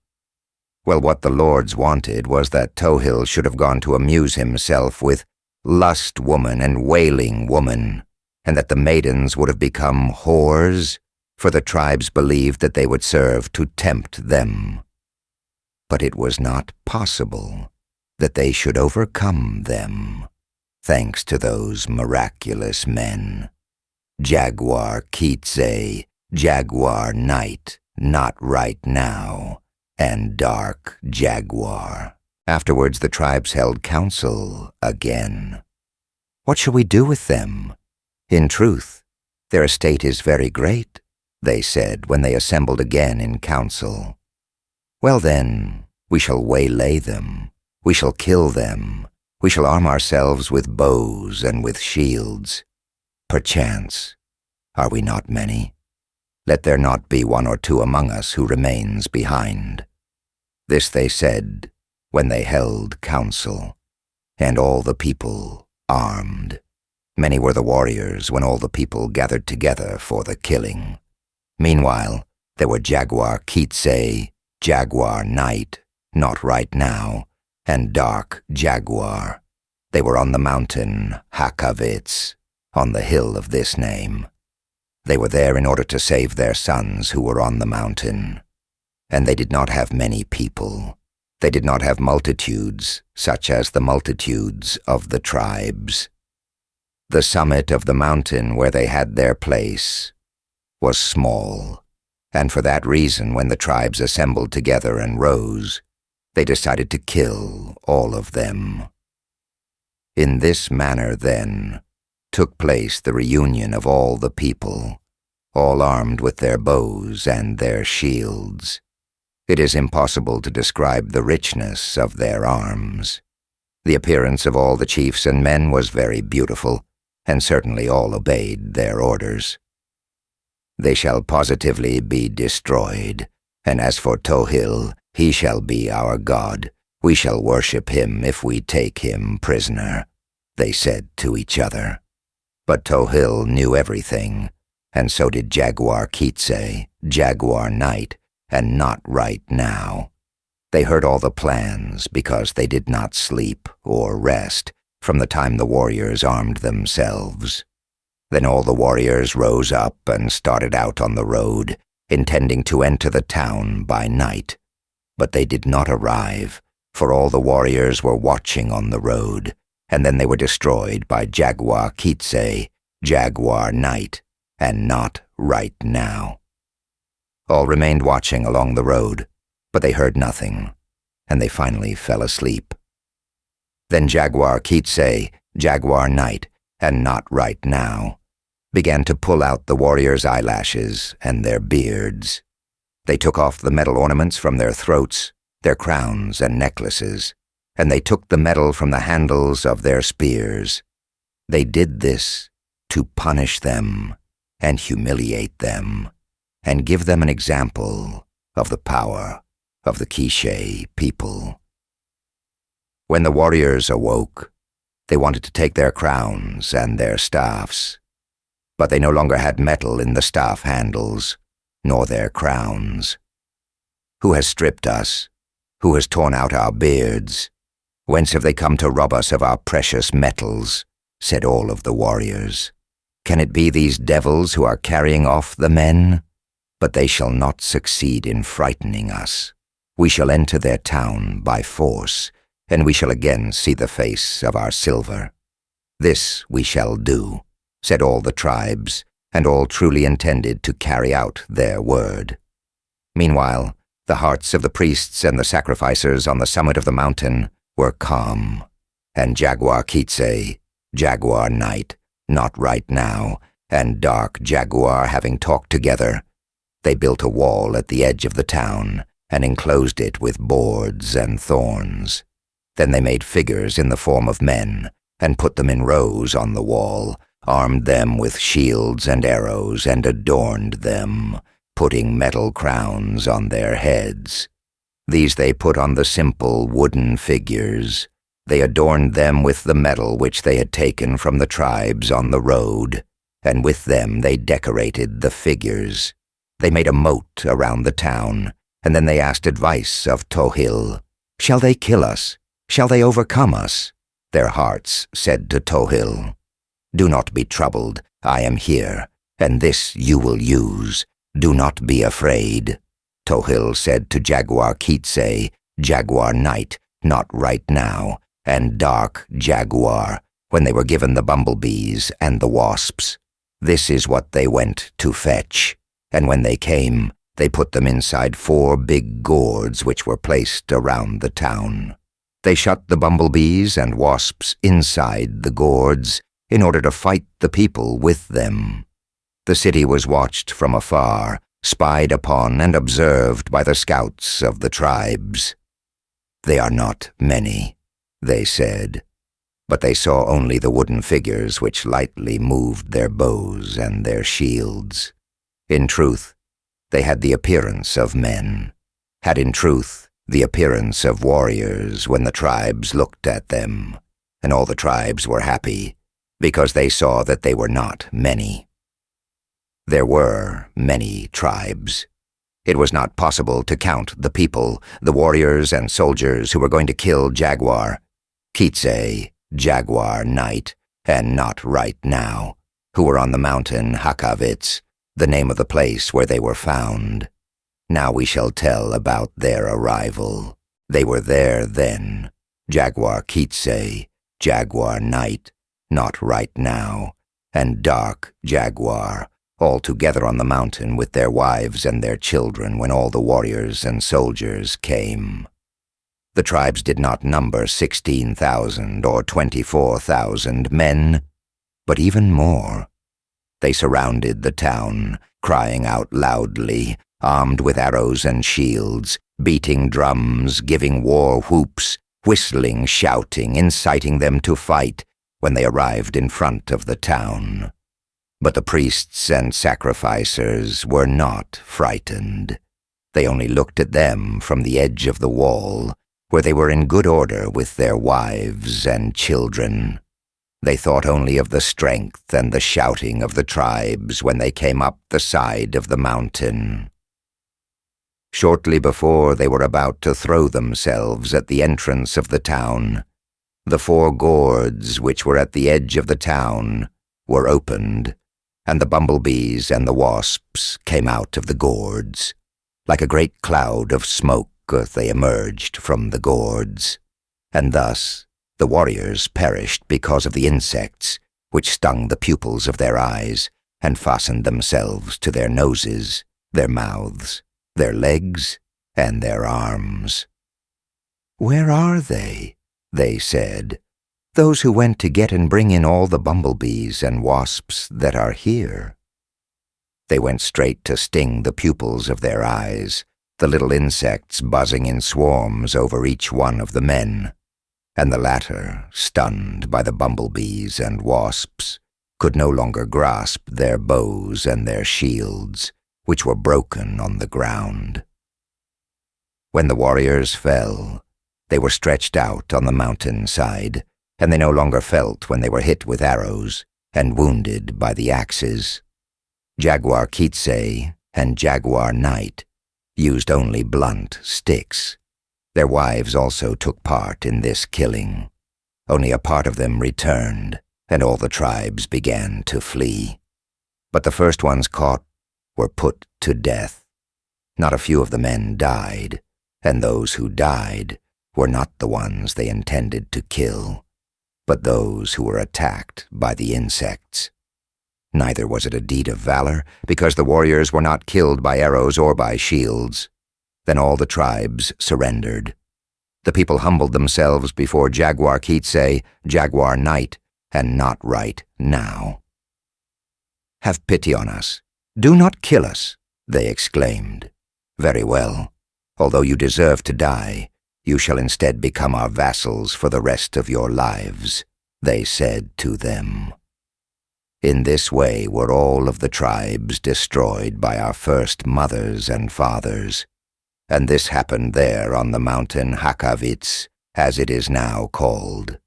Well, what the lords wanted was that Tohill should have gone to amuse himself with Lust Woman and Wailing Woman, and that the maidens would have become whores, for the tribes believed that they would serve to tempt them. But it was not possible that they should overcome them, thanks to those miraculous men. Jaguar Kiche, Jaguar Night, Not Right Now, and Dark Jaguar. Afterwards the tribes held council again. "What shall we do with them? In truth, their estate is very great," they said when they assembled again in council. "Well then, we shall waylay them, we shall kill them, we shall arm ourselves with bows and with shields. Perchance, are we not many? Let there not be 1 or 2 among us who remains behind." This they said when they held council, and all the people armed. Many were the warriors when all the people gathered together for the killing. Meanwhile, there were Jaguar Kiche, Jaguar Night, Not Right Now, and Dark Jaguar. They were on the mountain Hakavits, on the hill of this name. They were there in order to save their sons who were on the mountain. And they did not have many people. They did not have multitudes, such as the multitudes of the tribes. The summit of the mountain where they had their place was small, and for that reason when the tribes assembled together and rose, they decided to kill all of them. In this manner, then, took place the reunion of all the people, all armed with their bows and their shields. It is impossible to describe the richness of their arms. The appearance of all the chiefs and men was very beautiful, and certainly all obeyed their orders. They shall positively be destroyed, and as for Tohill, he shall be our god. We shall worship him if we take him prisoner, they said to each other. But Tohill knew everything, and so did Jaguar Kiche, Jaguar Night, and Not Right Now. They heard all the plans because they did not sleep or rest from the time the warriors armed themselves. Then all the warriors rose up and started out on the road, intending to enter the town by night. But they did not arrive, for all the warriors were watching on the road, and then they were destroyed by Jaguar Kiche, Jaguar Night, and Not Right Now. All remained watching along the road, but they heard nothing, and they finally fell asleep. Then Jaguar Kiche, Jaguar Night, and Not Right Now began to pull out the warriors' eyelashes and their beards. They took off the metal ornaments from their throats, their crowns and necklaces, and they took the metal from the handles of their spears. They did this to punish them and humiliate them, and give them an example of the power of the Kiche people. When the warriors awoke, they wanted to take their crowns and their staffs, but they no longer had metal in the staff handles, nor their crowns. Who has stripped us? Who has torn out our beards? Whence have they come to rob us of our precious metals? Said all of the warriors. Can it be these devils who are carrying off the men? But they shall not succeed in frightening us. We shall enter their town by force, and we shall again see the face of our silver. This we shall do, said all the tribes, and all truly intended to carry out their word. Meanwhile, the hearts of the priests and the sacrificers on the summit of the mountain were calm, and Jaguar Kiche, Jaguar Night, Not Right Now, and Dark Jaguar having talked together, they built a wall at the edge of the town and enclosed it with boards and thorns. Then they made figures in the form of men and put them in rows on the wall, armed them with shields and arrows, and adorned them, putting metal crowns on their heads. These they put on the simple wooden figures. They adorned them with the metal which they had taken from the tribes on the road, and with them they decorated the figures. They made a moat around the town, and then they asked advice of Tohill. Shall they kill us? Shall they overcome us? Their hearts said to Tohill, Do not be troubled, I am here, and this you will use. Do not be afraid. Tohill said to Jaguar Kiche, Jaguar Night, Not Right Now, and Dark Jaguar, when they were given the bumblebees and the wasps. This is what they went to fetch, and when they came, they put them inside 4 big gourds which were placed around the town. They shut the bumblebees and wasps inside the gourds in order to fight the people with them. The city was watched from afar, spied upon and observed by the scouts of the tribes. They are not many, they said, but they saw only the wooden figures which lightly moved their bows and their shields. In truth, they had the appearance of men, had in truth the appearance of warriors when the tribes looked at them. and all the tribes were happy, because they saw that they were not many. There were many tribes. It was not possible to count the people, the warriors and soldiers who were going to kill Jaguar, Kiche, Jaguar Night, and Not Right Now, who were on the mountain Hakavits, the name of the place where they were found. Now we shall tell about their arrival. They were there then, Jaguar Kiche, Jaguar Night, Not Right Now, and Dark Jaguar, all together on the mountain with their wives and their children when all the warriors and soldiers came. The tribes did not number 16,000 or 24,000 men, but even more. They surrounded the town, crying out loudly, armed with arrows and shields, beating drums, giving war whoops, whistling, shouting, inciting them to fight when they arrived in front of the town. But the priests and sacrificers were not frightened. They only looked at them from the edge of the wall, where they were in good order with their wives and children. They thought only of the strength and the shouting of the tribes when they came up the side of the mountain. Shortly before they were about to throw themselves at the entrance of the town, the 4 gourds which were at the edge of the town were opened, and the bumblebees and the wasps came out of the gourds. Like a great cloud of smoke they emerged from the gourds, and thus the warriors perished because of the insects which stung the pupils of their eyes and fastened themselves to their noses, their mouths, their legs, and their arms. "Where are they?" they said, "those who went to get and bring in all the bumblebees and wasps that are here?" They went straight to sting the pupils of their eyes, the little insects buzzing in swarms over each one of the men, and the latter, stunned by the bumblebees and wasps, could no longer grasp their bows and their shields, which were broken on the ground. When the warriors fell, they were stretched out on the mountain side, and they no longer felt when they were hit with arrows and wounded by the axes. Jaguar Kiche and Jaguar Night used only blunt sticks. Their wives also took part in this killing. Only a part of them returned, and all the tribes began to flee. But the first ones caught were put to death. Not a few of the men died, and those who died were not the ones they intended to kill, but those who were attacked by the insects. Neither was it a deed of valor, because the warriors were not killed by arrows or by shields. Then all the tribes surrendered. The people humbled themselves before Jaguar Kiche, Jaguar Night, and Not Right Now. "Have pity on us. Do not kill us," they exclaimed. "Very well. Although you deserve to die, you shall instead become our vassals for the rest of your lives," they said to them. In this way were all of the tribes destroyed by our first mothers and fathers, and this happened there on the mountain Hakavits, as it is now called.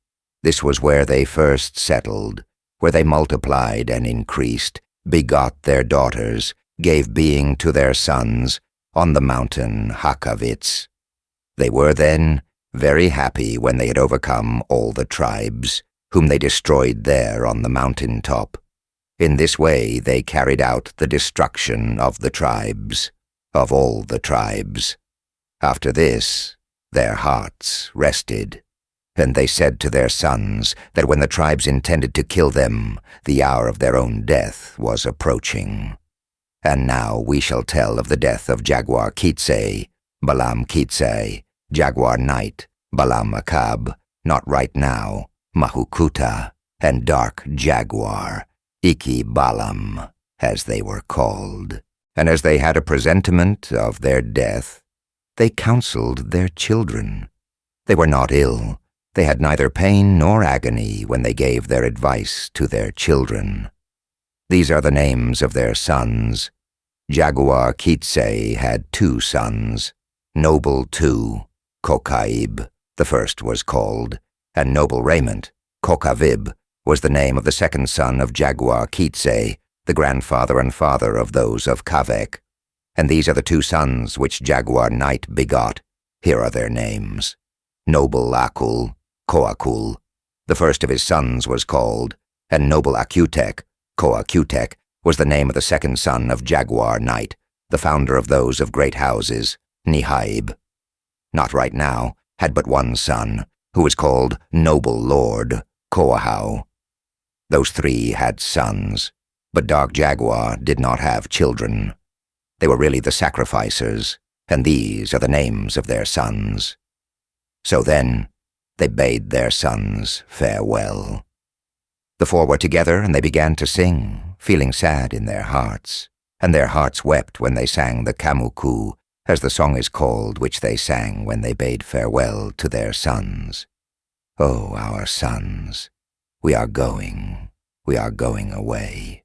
This was where they first settled, where they multiplied and increased, begot their daughters, gave being to their sons, on the mountain Hakavits. They were then very happy when they had overcome all the tribes, whom they destroyed there on the mountain top. In this way they carried out the destruction of the tribes, of all the tribes. After this, their hearts rested, and they said to their sons that when the tribes intended to kill them, the hour of their own death was approaching. And now we shall tell of the death of Jaguar Kiche, Balam Kiche, Jaguar Night, Balam Macaw, Not Right Now, Mahukuta, and Dark Jaguar, Iki Balam, as they were called. And as they had a presentiment of their death, they counseled their children. They were not ill. They had neither pain nor agony when they gave their advice to their children. These are the names of their sons. Jaguar Kiche had 2 sons, Noble 2, Kokaib, the first was called, and Noble Raiment, Kokavib was the name of the second son of Jaguar Kiche, the grandfather and father of those of Kavek. And these are the two sons which Jaguar Night begot. Here are their names. Noble Akul, Koakul. The first of his sons was called, and Noble Akutek, Koakutek, was the name of the second son of Jaguar Night, the founder of those of great houses, Nihaib. Not Right Now had but one son, who was called Noble Lord, Koahau. Those three had sons, but Dark Jaguar did not have children. They were really the sacrificers, and these are the names of their sons. So then, they bade their sons farewell. The four were together, and they began to sing, feeling sad in their hearts, and their hearts wept when they sang the Kamuku, as the song is called which they sang when they bade farewell to their sons. Oh, our sons, we are going away.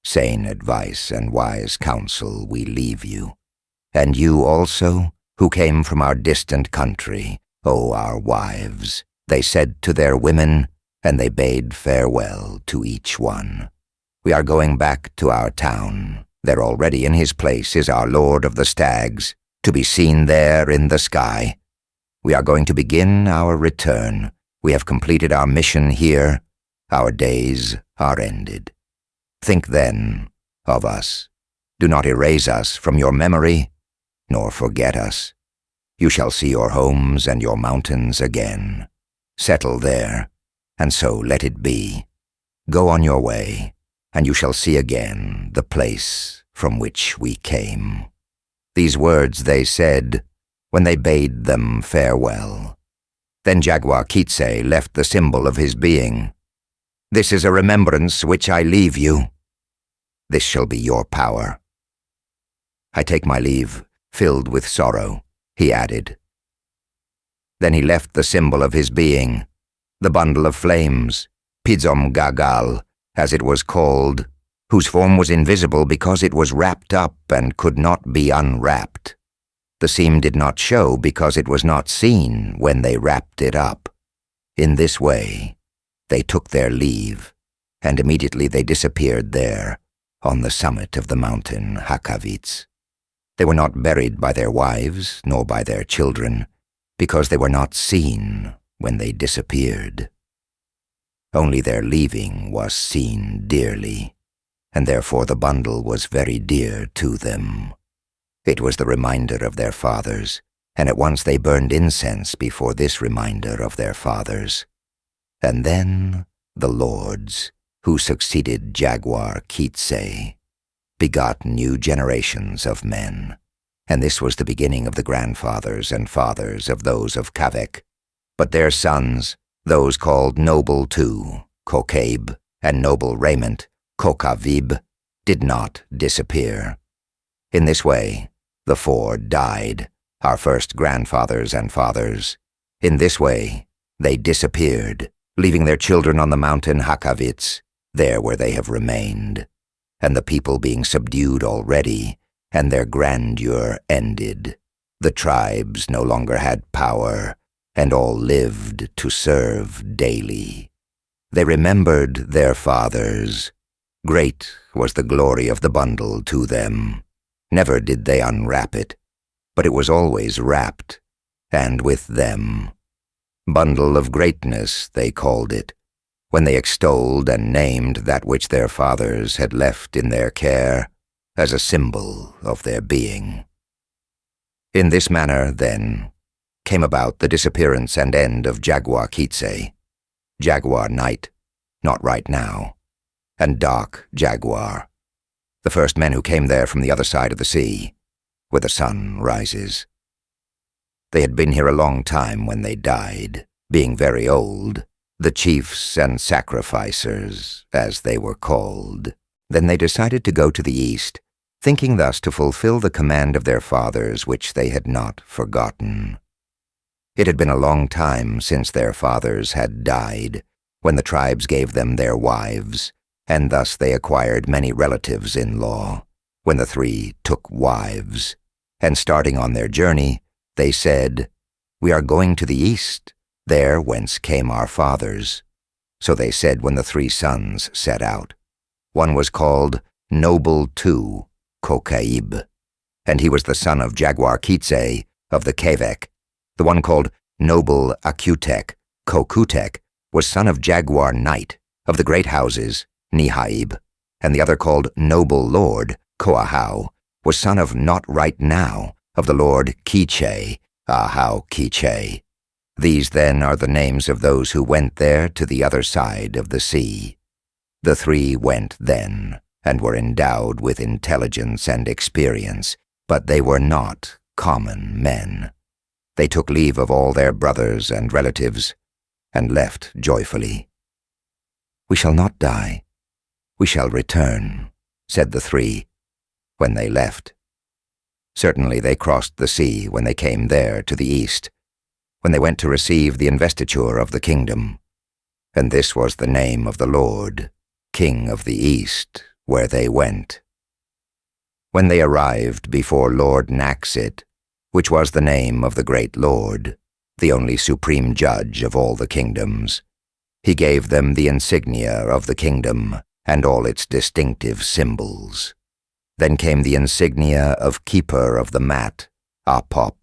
Sane advice and wise counsel we leave you. And you also, who came from our distant country, O our wives, they said to their women, and they bade farewell to each one. We are going back to our town. There already in his place is our Lord of the Stags, to be seen there in the sky. We are going to begin our return. We have completed our mission here. Our days are ended. Think then of us. Do not erase us from your memory, nor forget us. You shall see your homes and your mountains again. Settle there, and so let it be. Go on your way, and you shall see again the place from which we came. These words they said when they bade them farewell. Then Jaguar Kiche left the symbol of his being. This is a remembrance which I leave you. This shall be your power. I take my leave, filled with sorrow, he added. Then he left the symbol of his being, the bundle of flames, Pizom Gagal, as it was called, whose form was invisible because it was wrapped up and could not be unwrapped. The seam did not show because it was not seen when they wrapped it up. In this way, they took their leave, and immediately they disappeared there, on the summit of the mountain Hakavits. They were not buried by their wives, nor by their children, because they were not seen when they disappeared. Only their leaving was seen dearly, and therefore the bundle was very dear to them. It was the reminder of their fathers, and at once they burned incense before this reminder of their fathers. And then the lords, who succeeded Jaguar Kiche, begot new generations of men, and this was the beginning of the grandfathers and fathers of those of Kavek. But their sons, those called Noble too, Kokabe, and Noble Raiment, Kokavib, did not disappear. In this way, the four died, our first grandfathers and fathers. In this way, they disappeared, leaving their children on the mountain Hakavits, there where they have remained, and the people being subdued already, and their grandeur ended. The tribes no longer had power, and all lived to serve daily. They remembered their fathers. Great was the glory of the bundle to them. Never did they unwrap it, but it was always wrapped, and with them. Bundle of greatness, they called it, when they extolled and named that which their fathers had left in their care as a symbol of their being. In this manner, then, came about the disappearance and end of Jaguar Kiche, Jaguar Night, Not Right Now, and Dark Jaguar, the first men who came there from the other side of the sea, where the sun rises. They had been here a long time when they died, being very old, the chiefs and sacrificers, as they were called. Then they decided to go to the east, thinking thus to fulfill the command of their fathers which they had not forgotten. It had been a long time since their fathers had died, when the tribes gave them their wives, and thus they acquired many relatives-in-law, when the three took wives, and starting on their journey, they said, "We are going to the east, there whence came our fathers." so they said when the 3 sons set out. One was called Noble II, Kokaib, and he was the son of Jaguar Kiche of the Kevek. The one called Noble Akutek, Kokutek, was son of Jaguar Knight of the great houses, Nihaib, and the other called Noble Lord, Koahau, was son of Not Right Now of the Lord Kiche, Ahau Kiche. These then are the names of those who went there to the other side of the sea. The 3 went then, and were endowed with intelligence and experience, but they were not common men. They took leave of all their brothers and relatives, and left joyfully. "We shall not die. We shall return," said the 3, when they left. Certainly they crossed the sea when they came there to the east, when they went to receive the investiture of the kingdom. And this was the name of the Lord, King of the East, where they went. When they arrived before Lord Naxit, which was the name of the great Lord, the only supreme judge of all the kingdoms, he gave them the insignia of the kingdom and all its distinctive symbols. Then came the insignia of Keeper of the Mat, Apop,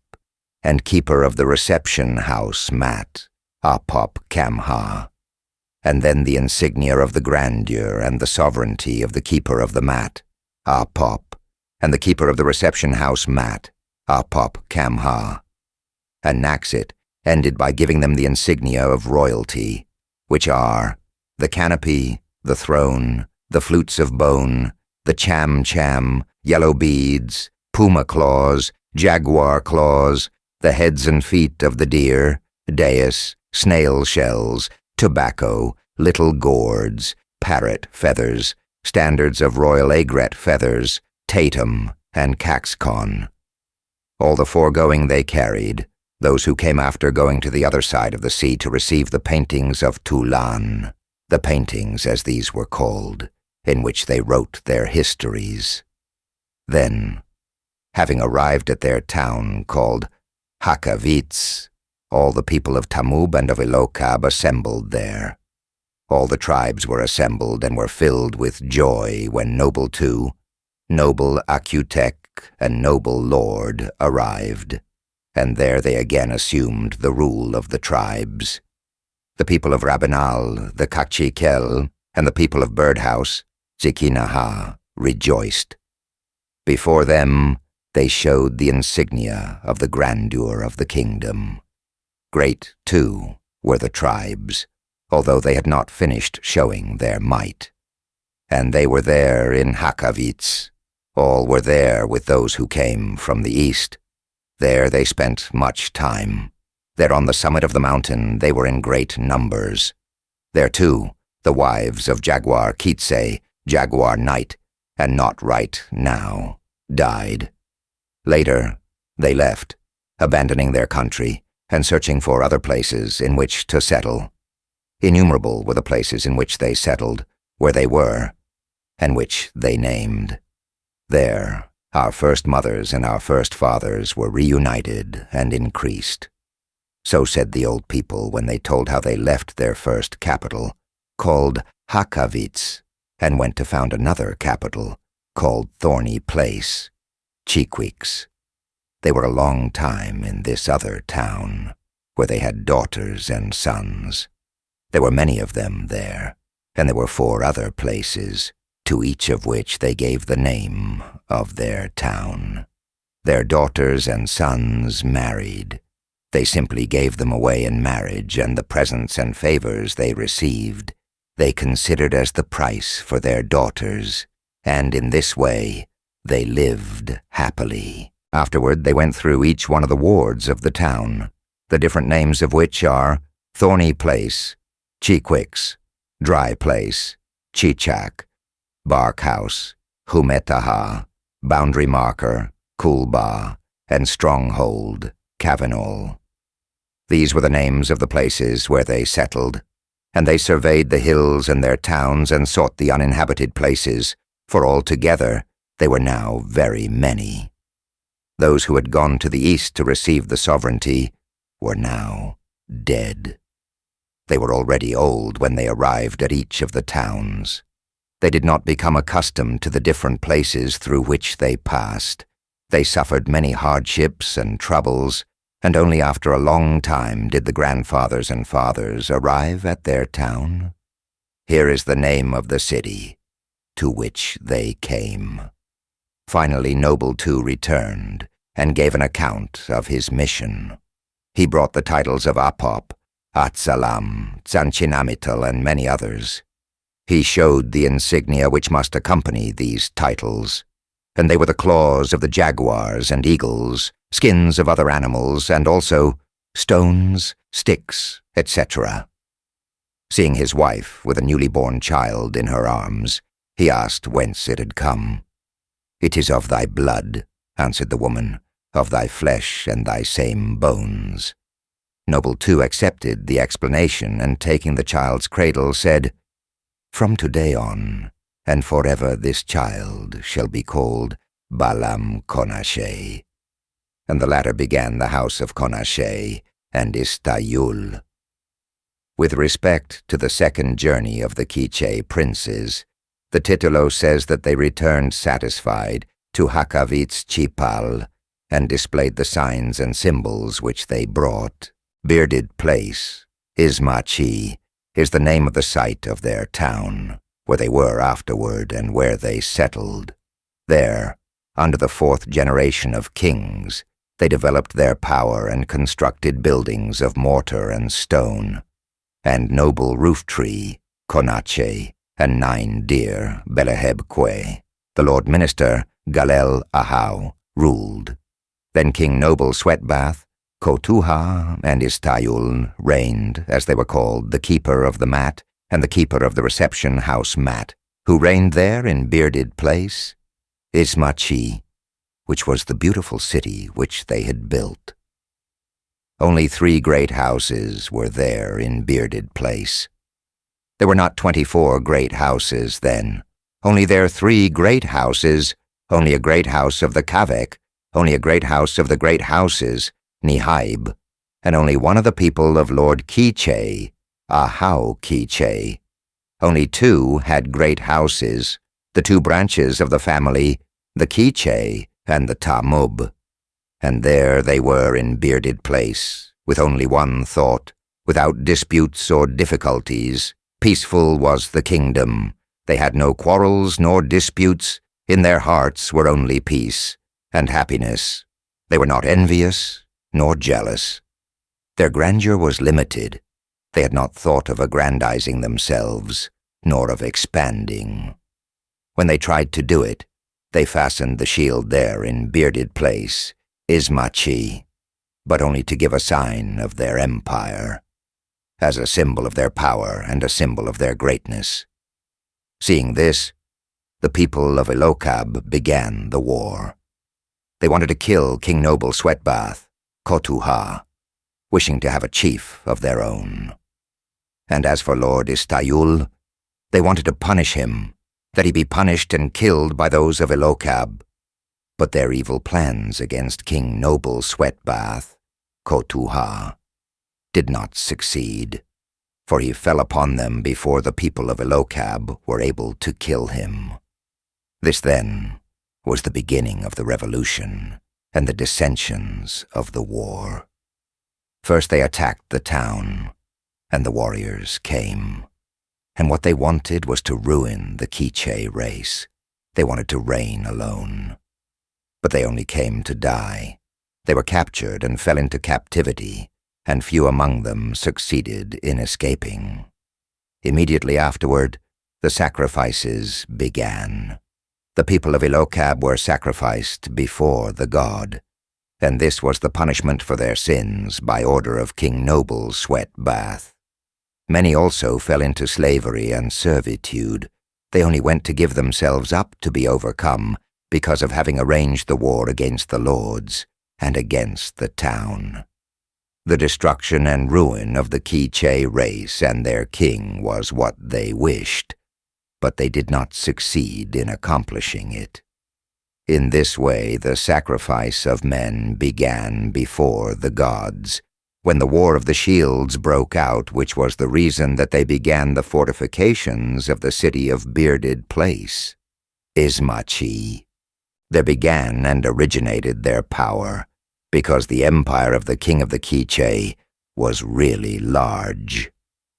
and Keeper of the Reception House Mat, Apop Kamha, and then the insignia of the grandeur and the sovereignty of the Keeper of the Mat, Apop, and the Keeper of the Reception House Mat, Apop Kamha. And Naxit ended by giving them the insignia of royalty, which are the canopy, the throne, the flutes of bone, the cham-cham, yellow beads, puma claws, jaguar claws, the heads and feet of the deer, dais, snail shells, tobacco, little gourds, parrot feathers, standards of royal aigrette feathers, tatum, and caxcon. All the foregoing they carried, those who came after going to the other side of the sea to receive the paintings of Tulan, the paintings as these were called, in which they wrote their histories. Then, having arrived at their town called Hakavits, all the people of Tamub and of Ilokab assembled there. All the tribes were assembled and were filled with joy when Noble II, Noble Akutek, and Noble Lord arrived, and there they again assumed the rule of the tribes. The people of Rabinal, the Kakchikel, and the people of Birdhouse, Zikinaha, rejoiced. Before them they showed the insignia of the grandeur of the kingdom. Great, too, were the tribes, although they had not finished showing their might. And they were there in Hakavits. All were there with those who came from the east. There they spent much time. There on the summit of the mountain they were in great numbers. There, too, the wives of Jaguar Kiche, Jaguar Knight, and Not Right Now, died. Later, they left, abandoning their country and searching for other places in which to settle. Innumerable were the places in which they settled, where they were, and which they named. There, our first mothers and our first fathers were reunited and increased. So said the old people when they told how they left their first capital, called Hakavits, and went to found another capital, called Thorny Place, Chiquiques. They were a long time in this other town, where they had daughters and sons. There were many of them there, and there were 4 other places, to each of which they gave the name of their town. Their daughters and sons married. They simply gave them away in marriage, and the presents and favors they received they considered as the price for their daughters, and in this way they lived happily. Afterward they went through each one of the wards of the town, the different names of which are Thorny Place, Chiquiques, Dry Place, Chichak, Bark House, Humetaha, Boundary Marker, Kulba, and Stronghold, Kavanol. These were the names of the places where they settled, and they surveyed the hills and their towns and sought the uninhabited places, for altogether they were now very many. Those who had gone to the east to receive the sovereignty were now dead. They were already old when they arrived at each of the towns. They did not become accustomed to the different places through which they passed. They suffered many hardships and troubles, and only after a long time did the grandfathers and fathers arrive at their town. Here is the name of the city to which they came. Finally, Noble Two returned and gave an account of his mission. He brought the titles of Apop, Atzalam, Zanchinamital, and many others. He showed the insignia which must accompany these titles, and they were the claws of the jaguars and eagles, skins of other animals, and also stones, sticks, etc. Seeing his wife with a newly born child in her arms, he asked whence it had come. "It is of thy blood," answered the woman, "of thy flesh and thy same bones." Noble Two accepted the explanation, and taking the child's cradle said, "From today on, and forever this child shall be called Balam Konashe." And the latter began the house of Konashe and Istayul. With respect to the second journey of the Kiche princes, the Titulo says that they returned satisfied to Hakavitz Chipal and displayed the signs and symbols which they brought. Bearded Place, Ismachi, is the name of the site of their town, where they were afterward and where they settled. There, under the fourth generation of kings, they developed their power and constructed buildings of mortar and stone, and noble roof tree, Konache, and 9 deer, Belehebque. The Lord Minister, Galel Ahau, ruled. Then King Noble Sweatbath, Kotuha, and Istayul reigned, as they were called, the keeper of the mat and the keeper of the reception house mat, who reigned there in Bearded Place, Ismachi, which was the beautiful city which they had built. Only 3 great houses were there in Bearded Place. There were not 24 great houses then. Only there 3 great houses, only a great house of the Kavek, only a great house of the great houses, Nihaib, and only one of the people of Lord Kiche, Ahau Kiche. Only 2 had great houses, the 2 branches of the family, the Kiche and the Tamub. And there they were in Bearded Place, with only one thought, without disputes or difficulties. Peaceful was the kingdom. They had no quarrels nor disputes. In their hearts were only peace and happiness. They were not envious nor jealous. Their grandeur was limited. They had not thought of aggrandizing themselves, nor of expanding. When they tried to do it, they fastened the shield there in Bearded Place, Ismachi, but only to give a sign of their empire, as a symbol of their power and a symbol of their greatness. Seeing this, the people of Elokab began the war. They wanted to kill King Noble Sweatbath, Kotuha, wishing to have a chief of their own. And as for Lord Istayul, they wanted to punish him, that he be punished and killed by those of Elokab. But their evil plans against King Noble Sweatbath, Kotuha, did not succeed, for he fell upon them before the people of Elokab were able to kill him. This, then, was the beginning of the revolution and the dissensions of the war. First they attacked the town, and the warriors came. And what they wanted was to ruin the Kiche race. They wanted to reign alone. But they only came to die. They were captured and fell into captivity, and few among them succeeded in escaping. Immediately afterward, the sacrifices began. The people of Elokab were sacrificed before the god, and this was the punishment for their sins by order of King Noble Sweatbath. Many also fell into slavery and servitude. They only went to give themselves up to be overcome because of having arranged the war against the lords and against the town. The destruction and ruin of the Kiche race and their king was what they wished, but they did not succeed in accomplishing it. In this way the sacrifice of men began before the gods, when the War of the Shields broke out, which was the reason that they began the fortifications of the city of Bearded Place, Ismachi. There began and originated their power, because the empire of the king of the Kiche was really large.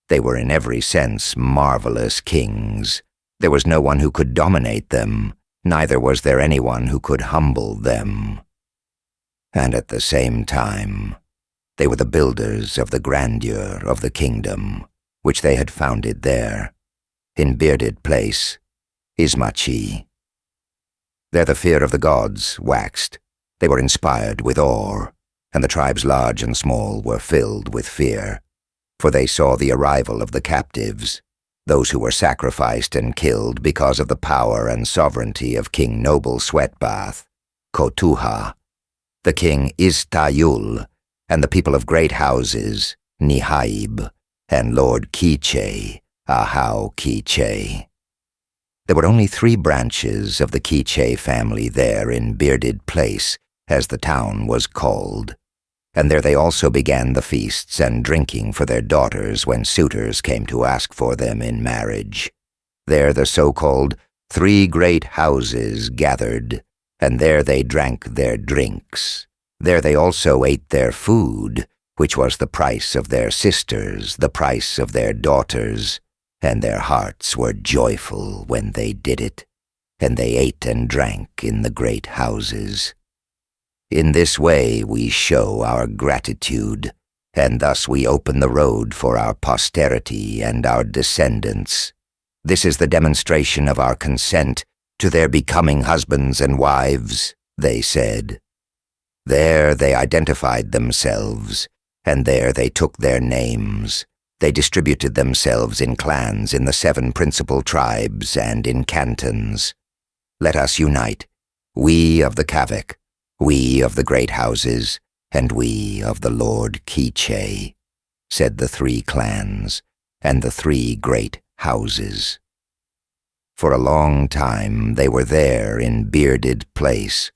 They were in every sense marvelous kings. There was no one who could dominate them, neither was there anyone who could humble them. And at the same time, they were the builders of the grandeur of the kingdom, which they had founded there, in Bearded Place, Ismachi. There the fear of the gods waxed. They were inspired with awe, and the tribes large and small were filled with fear, for they saw the arrival of the captives, those who were sacrificed and killed because of the power and sovereignty of King Noble Sweatbath, Kotuha, the king Istayul, and the people of great houses, Nihaib, and Lord Kiche, Ahau Kiche. There were only 3 branches of the Kiche family there in Bearded Place, as the town was called, and there they also began the feasts and drinking for their daughters when suitors came to ask for them in marriage. There the so-called 3 great houses gathered, and there they drank their drinks. There they also ate their food, which was the price of their sisters, the price of their daughters, and their hearts were joyful when they did it, and they ate and drank in the great houses. In this way we show our gratitude, and thus we open the road for our posterity and our descendants. This is the demonstration of our consent to their becoming husbands and wives, they said. There they identified themselves, and there they took their names. They distributed themselves in clans in the 7 principal tribes and in cantons. Let us unite, we of the Kavik, we of the great houses, and we of the Lord Kiche, said the 3 clans, and the 3 great houses. For a long time they were there in Bearded Place,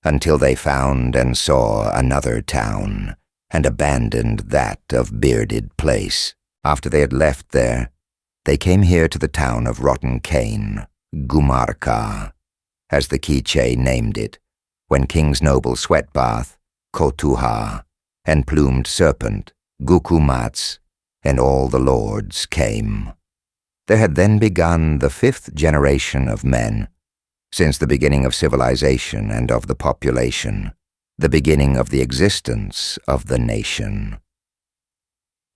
until they found and saw another town, and abandoned that of Bearded Place. After they had left there, they came here to the town of Rotten Cane, Gumarka, as the Kiche named it, when King's Noble Sweatbath, Kotuha, and Plumed Serpent, Gukumats, and all the lords came. There had then begun the 5th generation of men, since the beginning of civilization and of the population, the beginning of the existence of the nation.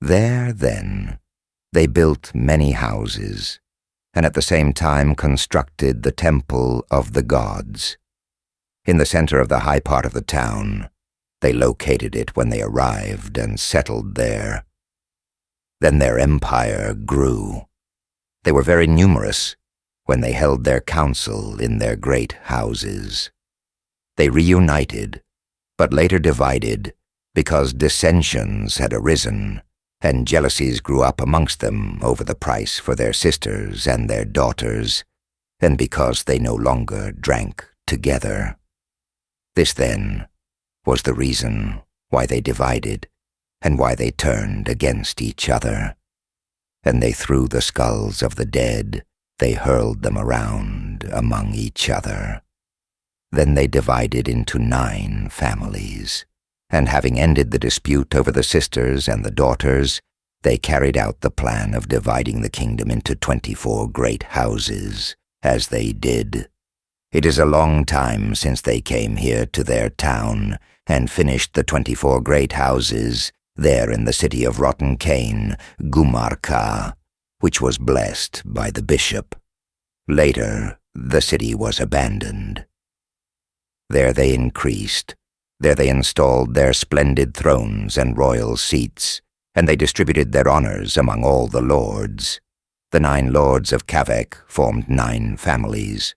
There, then, they built many houses, and at the same time constructed the temple of the gods. In the center of the high part of the town, they located it when they arrived and settled there. Then their empire grew. They were very numerous when they held their council in their great houses. They reunited, but later divided, because dissensions had arisen, and jealousies grew up amongst them over the price for their sisters and their daughters, and because they no longer drank together. This, then, was the reason why they divided, and why they turned against each other. And they threw the skulls of the dead, they hurled them around among each other. Then they divided into 9 families, and having ended the dispute over the sisters and the daughters, they carried out the plan of dividing the kingdom into 24 great houses, as they did. It is a long time since they came here to their town, and finished the 24 great houses, there in the city of Rotten Cane, Gumarka, which was blessed by the bishop. Later, the city was abandoned. There they increased. There they installed their splendid thrones and royal seats, and they distributed their honors among all the lords. The 9 lords of Kavik formed 9 families.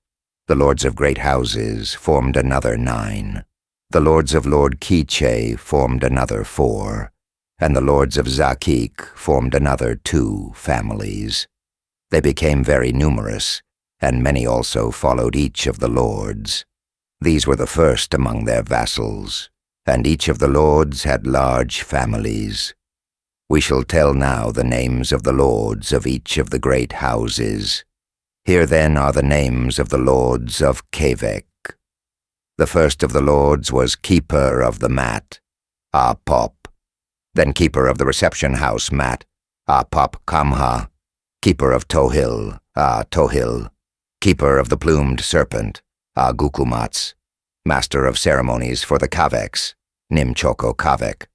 The lords of great houses formed another 9. The lords of Lord Kiche formed another 4. And the lords of Zakik formed another 2 families. They became very numerous, and many also followed each of the lords. These were the first among their vassals, and each of the lords had large families. We shall tell now the names of the lords of each of the great houses. Here then are the names of the lords of Kevek. The first of the lords was keeper of the mat, Pop. Then keeper of the reception house mat, Pop Kamha. Keeper of Tohill, Tohill. Keeper of the plumed serpent, Gukumats. Master of ceremonies for the Kaveks, Nimchoko Kavek.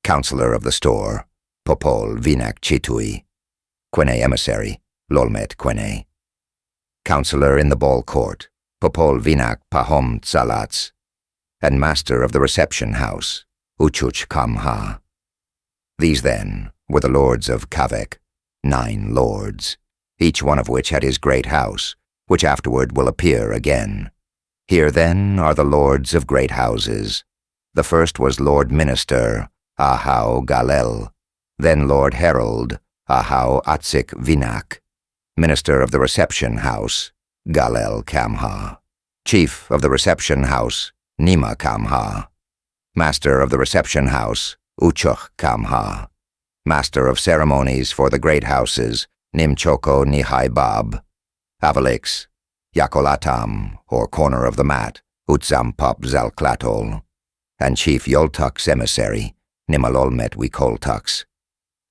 Counselor of the store, Popol Vinak Chitui. Quene emissary, Lolmet Quene. Counselor in the ball court, Popol Vinak Pahom Tsalats. And master of the reception house, Uchuch Kamha. These then were the lords of Kavek, 9 lords, each one of which had his great house, which afterward will appear again. Here then are the lords of great houses. The first was Lord Minister, Ahau Galel, then Lord Herald, Ahau Atsik Vinak, Minister of the Reception House, Galel Kamha, Chief of the Reception House, Nima Kamha, Master of the Reception House, Uchuch Kamha, Master of Ceremonies for the Great Houses, Nimchoko Nihai Bab, Avalix, Yakolatam, or Corner of the Mat, Utzampop Zalklatol, and Chief Yoltuk's Emissary, Nimalolmet Wikoltux,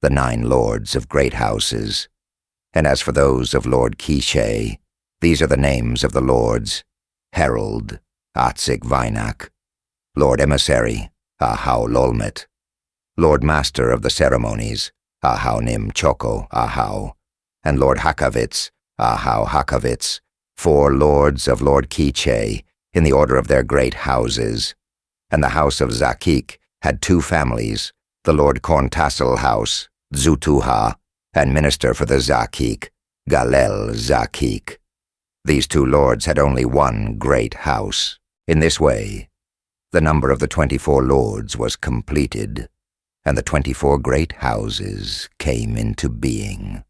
the 9 lords of great houses. And as for those of Lord Kiche, these are the names of the lords: Herald, Atsik Vinak, Lord Emissary, Ahau Lolmet, Lord Master of the Ceremonies, Ahau Nim Choko Ahau, and Lord Hakavitz, Ahau Hakavitz, 4 lords of Lord Kiche, in the order of their great houses. And the house of Zakik had 2 families, the Lord Korntassel house, Zutuha, and minister for the Zakik, Galel Zakik. These 2 lords had only 1 great house. In this way, the number of the 24 lords was completed, and the 24 great houses came into being.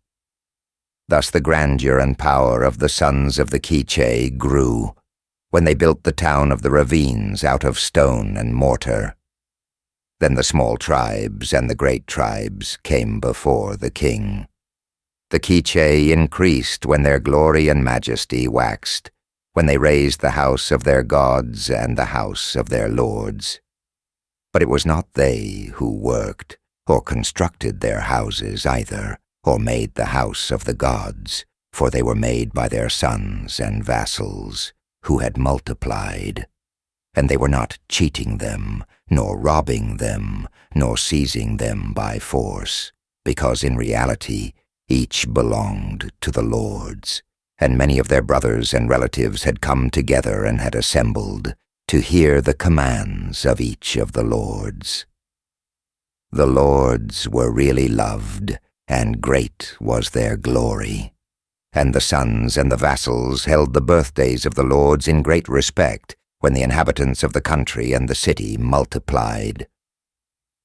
Thus the grandeur and power of the sons of the Kiche grew, when they built the town of the ravines out of stone and mortar. Then the small tribes and the great tribes came before the king. The Kiche increased when their glory and majesty waxed, when they raised the house of their gods and the house of their lords. But it was not they who worked, or constructed their houses either, or made the house of the gods, for they were made by their sons and vassals, who had multiplied. And they were not cheating them, nor robbing them, nor seizing them by force, because in reality each belonged to the lords, and many of their brothers and relatives had come together and had assembled to hear the commands of each of the lords. The lords were really loved, and great was their glory. And the sons and the vassals held the birthdays of the lords in great respect, when the inhabitants of the country and the city multiplied.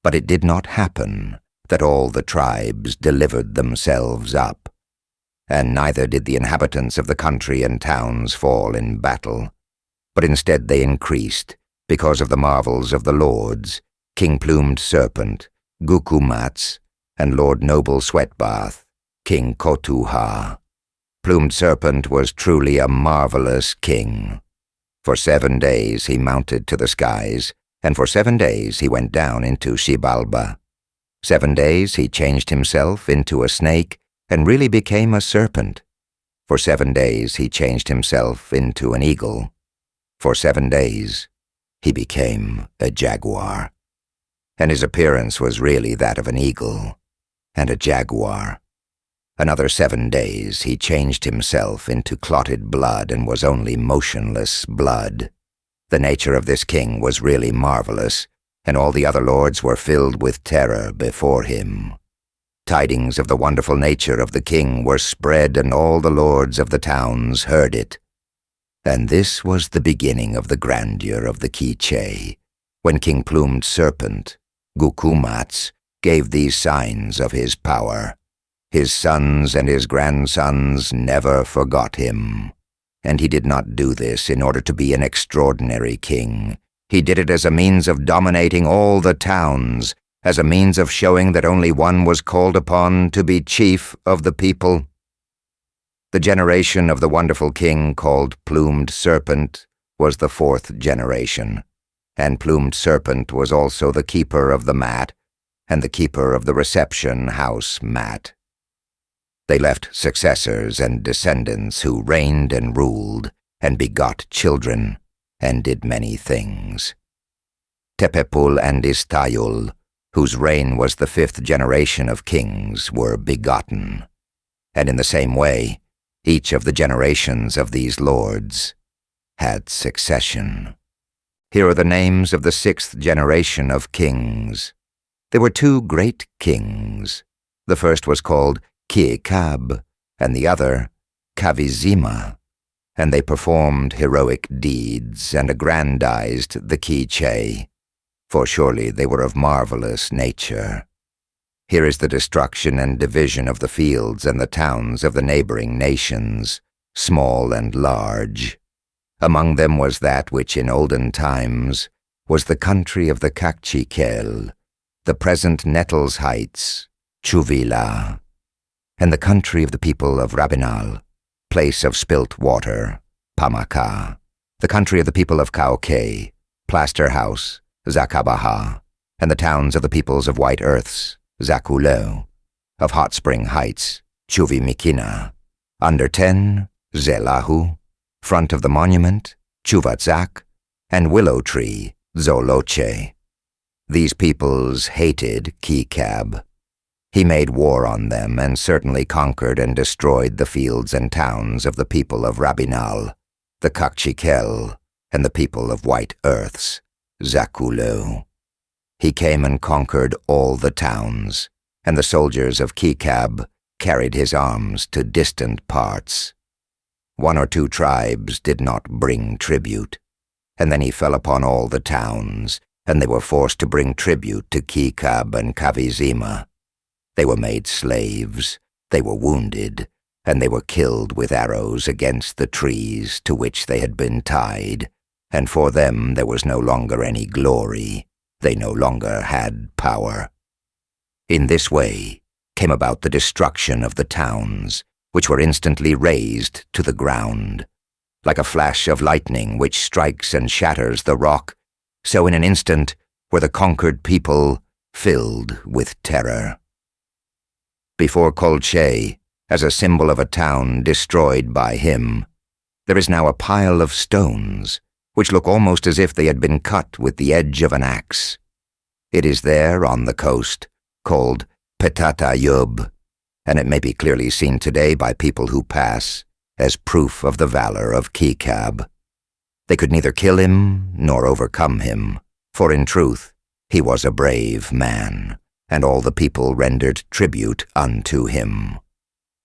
But it did not happen that all the tribes delivered themselves up, and neither did the inhabitants of the country and towns fall in battle, but instead they increased, because of the marvels of the lords, King Plumed Serpent, Gukumats, and Lord Noble Sweatbath, King Kotuha. Plumed Serpent was truly a marvelous king. For 7 days he mounted to the skies, and for 7 days he went down into Xibalba. 7 days he changed himself into a snake and really became a serpent. For 7 days he changed himself into an eagle. For 7 days he became a jaguar. And his appearance was really that of an eagle and a jaguar. Another 7 days he changed himself into clotted blood and was only motionless blood. The nature of this king was really marvelous, and all the other lords were filled with terror before him. Tidings of the wonderful nature of the king were spread, and all the lords of the towns heard it. And this was the beginning of the grandeur of the Kiche, when King Plumed Serpent, Gukumats, gave these signs of his power. His sons and his grandsons never forgot him, and he did not do this in order to be an extraordinary king. He did it as a means of dominating all the towns, as a means of showing that only one was called upon to be chief of the people. The generation of the wonderful king called Plumed Serpent was the 4th generation, and Plumed Serpent was also the keeper of the mat and the keeper of the reception house mat. They left successors and descendants who reigned and ruled and begot children and did many things. Tepepul and Istayul, whose reign was the 5th generation of kings, were begotten, and in the same way, each of the generations of these lords had succession. Here are the names of the 6th generation of kings. There were 2 great kings. The first was called Kiche, and the other Kavizima, and they performed heroic deeds and aggrandized the Kiche, for surely they were of marvelous nature. Here is the destruction and division of the fields and the towns of the neighboring nations, small and large. Among them was that which in olden times was the country of the Cachiquel, the present Nettles Heights, Chuvila, and the country of the people of Rabinal, place of spilt water, Pamaca, the country of the people of Cauque, Plaster House, Zacabaha, and the towns of the peoples of White Earths, Zaculo, of Hot Spring Heights, Chuvimikina, Under 10, Zelahu, front of the monument, Chuvatzak, and Willow Tree, Zoloche. These peoples hated Kikab. He made war on them and certainly conquered and destroyed the fields and towns of the people of Rabinal, the Cachiquel, and the people of White Earths, Zaculo. He came and conquered all the towns, and the soldiers of Kikab carried his arms to distant parts. 1 or 2 tribes did not bring tribute, and then he fell upon all the towns, and they were forced to bring tribute to Kikab and Kavizima. They were made slaves, they were wounded, and they were killed with arrows against the trees to which they had been tied, and for them there was no longer any glory, they no longer had power. In this way came about the destruction of the towns, which were instantly razed to the ground. Like a flash of lightning which strikes and shatters the rock, so in an instant were the conquered people filled with terror. Before Colche, as a symbol of a town destroyed by him, there is now a pile of stones, which look almost as if they had been cut with the edge of an axe. It is there on the coast, called Petatayub, and it may be clearly seen today by people who pass as proof of the valor of Kikab. They could neither kill him nor overcome him, for in truth he was a brave man, and all the people rendered tribute unto him.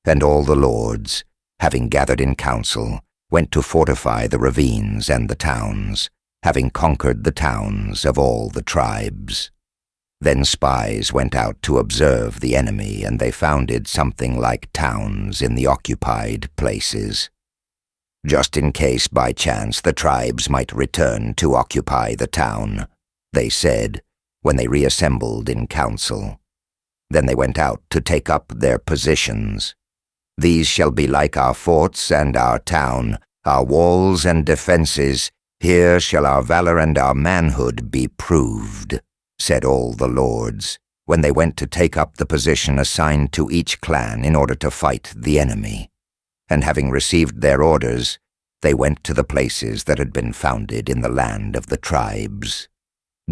And all the lords, having gathered in council, went to fortify the ravines and the towns, having conquered the towns of all the tribes. Then spies went out to observe the enemy, and they founded something like towns in the occupied places, just in case by chance the tribes might return to occupy the town, they said, when they reassembled in council. Then they went out to take up their positions. These shall be like our forts and our town, our walls and defenses. Here shall our valor and our manhood be proved, said all the lords, when they went to take up the position assigned to each clan in order to fight the enemy. And having received their orders, they went to the places that had been founded in the land of the tribes.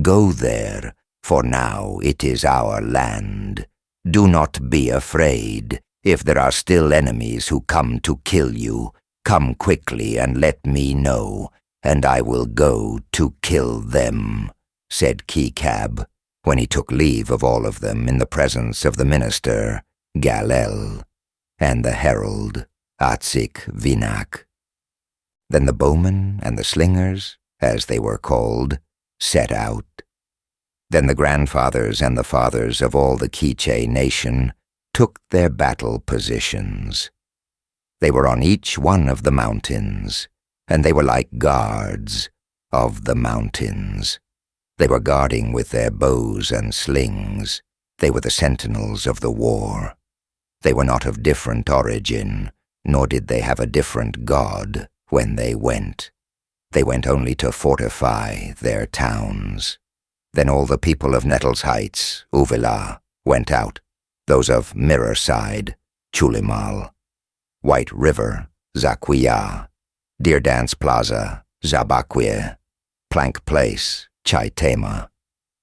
Go there, for now it is our land. Do not be afraid. If there are still enemies who come to kill you, come quickly and let me know, and I will go to kill them, said Kikab, when he took leave of all of them in the presence of the minister, Galel, and the herald, Atzik Vinak. Then the bowmen and the slingers, as they were called, set out. Then the grandfathers and the fathers of all the Kiche nation took their battle positions. They were on each one of the mountains, and they were like guards. of the mountains. They were guarding with their bows and slings. They were the sentinels of the war. They were not of different origin, nor did they have a different god when they went. They went only to fortify their towns. Then all the people of Nettles Heights, Uvila, went out, those of Mirrorside, Chulimal, White River, Zaquiya, Deer Dance Plaza, Zabakwe, Plank Place, Chaitema,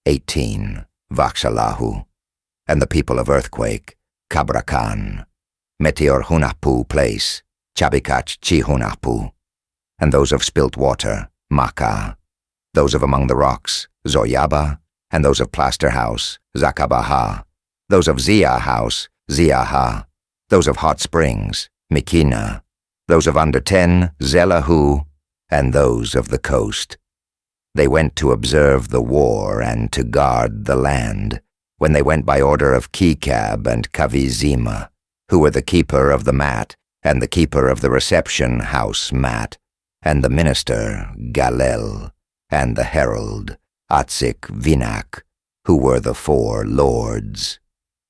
18, Vaxalahu, and the people of Earthquake, Cabracan, Meteor Hunahpu Place, Chabikach Chi Hunahpu, and those of Spilt Water, Macaw, those of Among the Rocks, Zoyaba, and those of Plaster House, Zakabaha, those of Zia House, Ziaha, those of Hot Springs, Mikina, those of Under 10, Zelahu, and those of the coast. They went to observe the war and to guard the land, when they went by order of Kikab and Kavizima, who were the keeper of the mat, and the keeper of the reception house mat, and the minister, Galel, and the herald, Atzik Vinak, who were the 4 lords.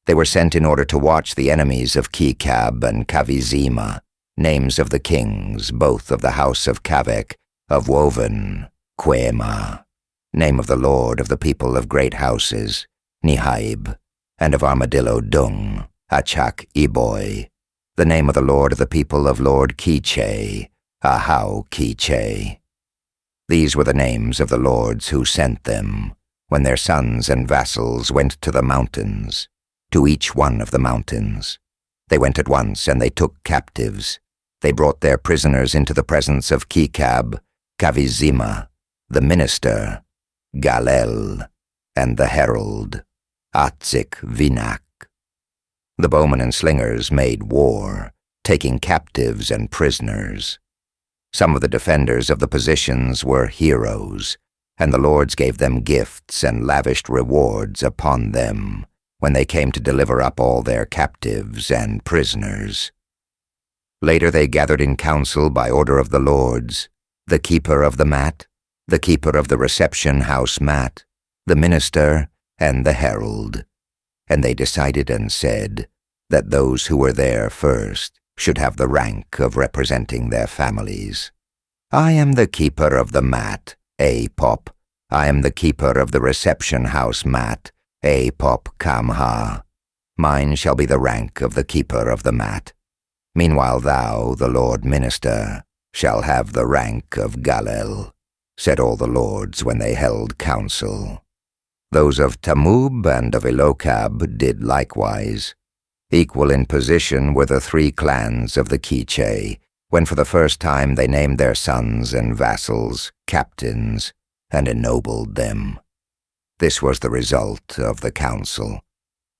They were sent in order to watch the enemies of Kikab and Kavizima, names of the kings, both of the house of Kavek, of Woven, Quema, name of the lord of the people of great houses, Nihaib, and of Armadillo Dung, Achak Iboy, the name of the lord of the people of Lord Kiche, Ahau Kiche. These were the names of the lords who sent them, when their sons and vassals went to the mountains, to each one of the mountains. They went at once, and they took captives. They brought their prisoners into the presence of Kikab, Kavizima, the minister, Galel, and the herald, Atzik Vinak. The bowmen and slingers made war, taking captives and prisoners. Some of the defenders of the positions were heroes, and the lords gave them gifts and lavished rewards upon them when they came to deliver up all their captives and prisoners. Later they gathered in council by order of the lords, the keeper of the mat, the keeper of the reception house mat, the minister, and the herald, and they decided and said that those who were there first should have the rank of representing their families. I am the keeper of the mat, Pop. I am the keeper of the reception house mat, Pop Kamha. Mine shall be the rank of the keeper of the mat. Meanwhile thou, the Lord Minister, shall have the rank of Galel, said all the lords when they held council. Those of Tamub and of Elokab did likewise. Equal in position were the 3 clans of the Kiche, when for the first time they named their sons and vassals captains and ennobled them. This was the result of the council.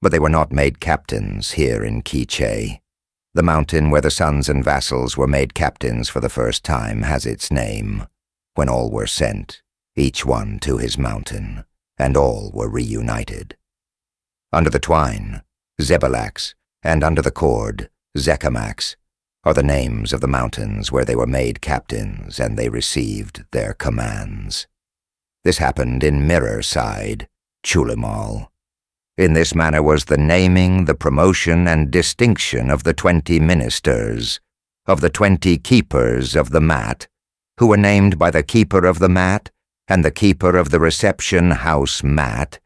But they were not made captains here in Kiche. The mountain where the sons and vassals were made captains for the first time has its name, when all were sent, each one to his mountain, and all were reunited. Under the twine, Zebalax, and under the cord, Zekamax, are the names of the mountains where they were made captains and they received their commands. This happened in Mirrorside, Chulimal. In this manner was the naming, the promotion, and distinction of the 20 ministers, of the 20 keepers of the mat, who were named by the keeper of the mat, and the keeper of the reception house mat,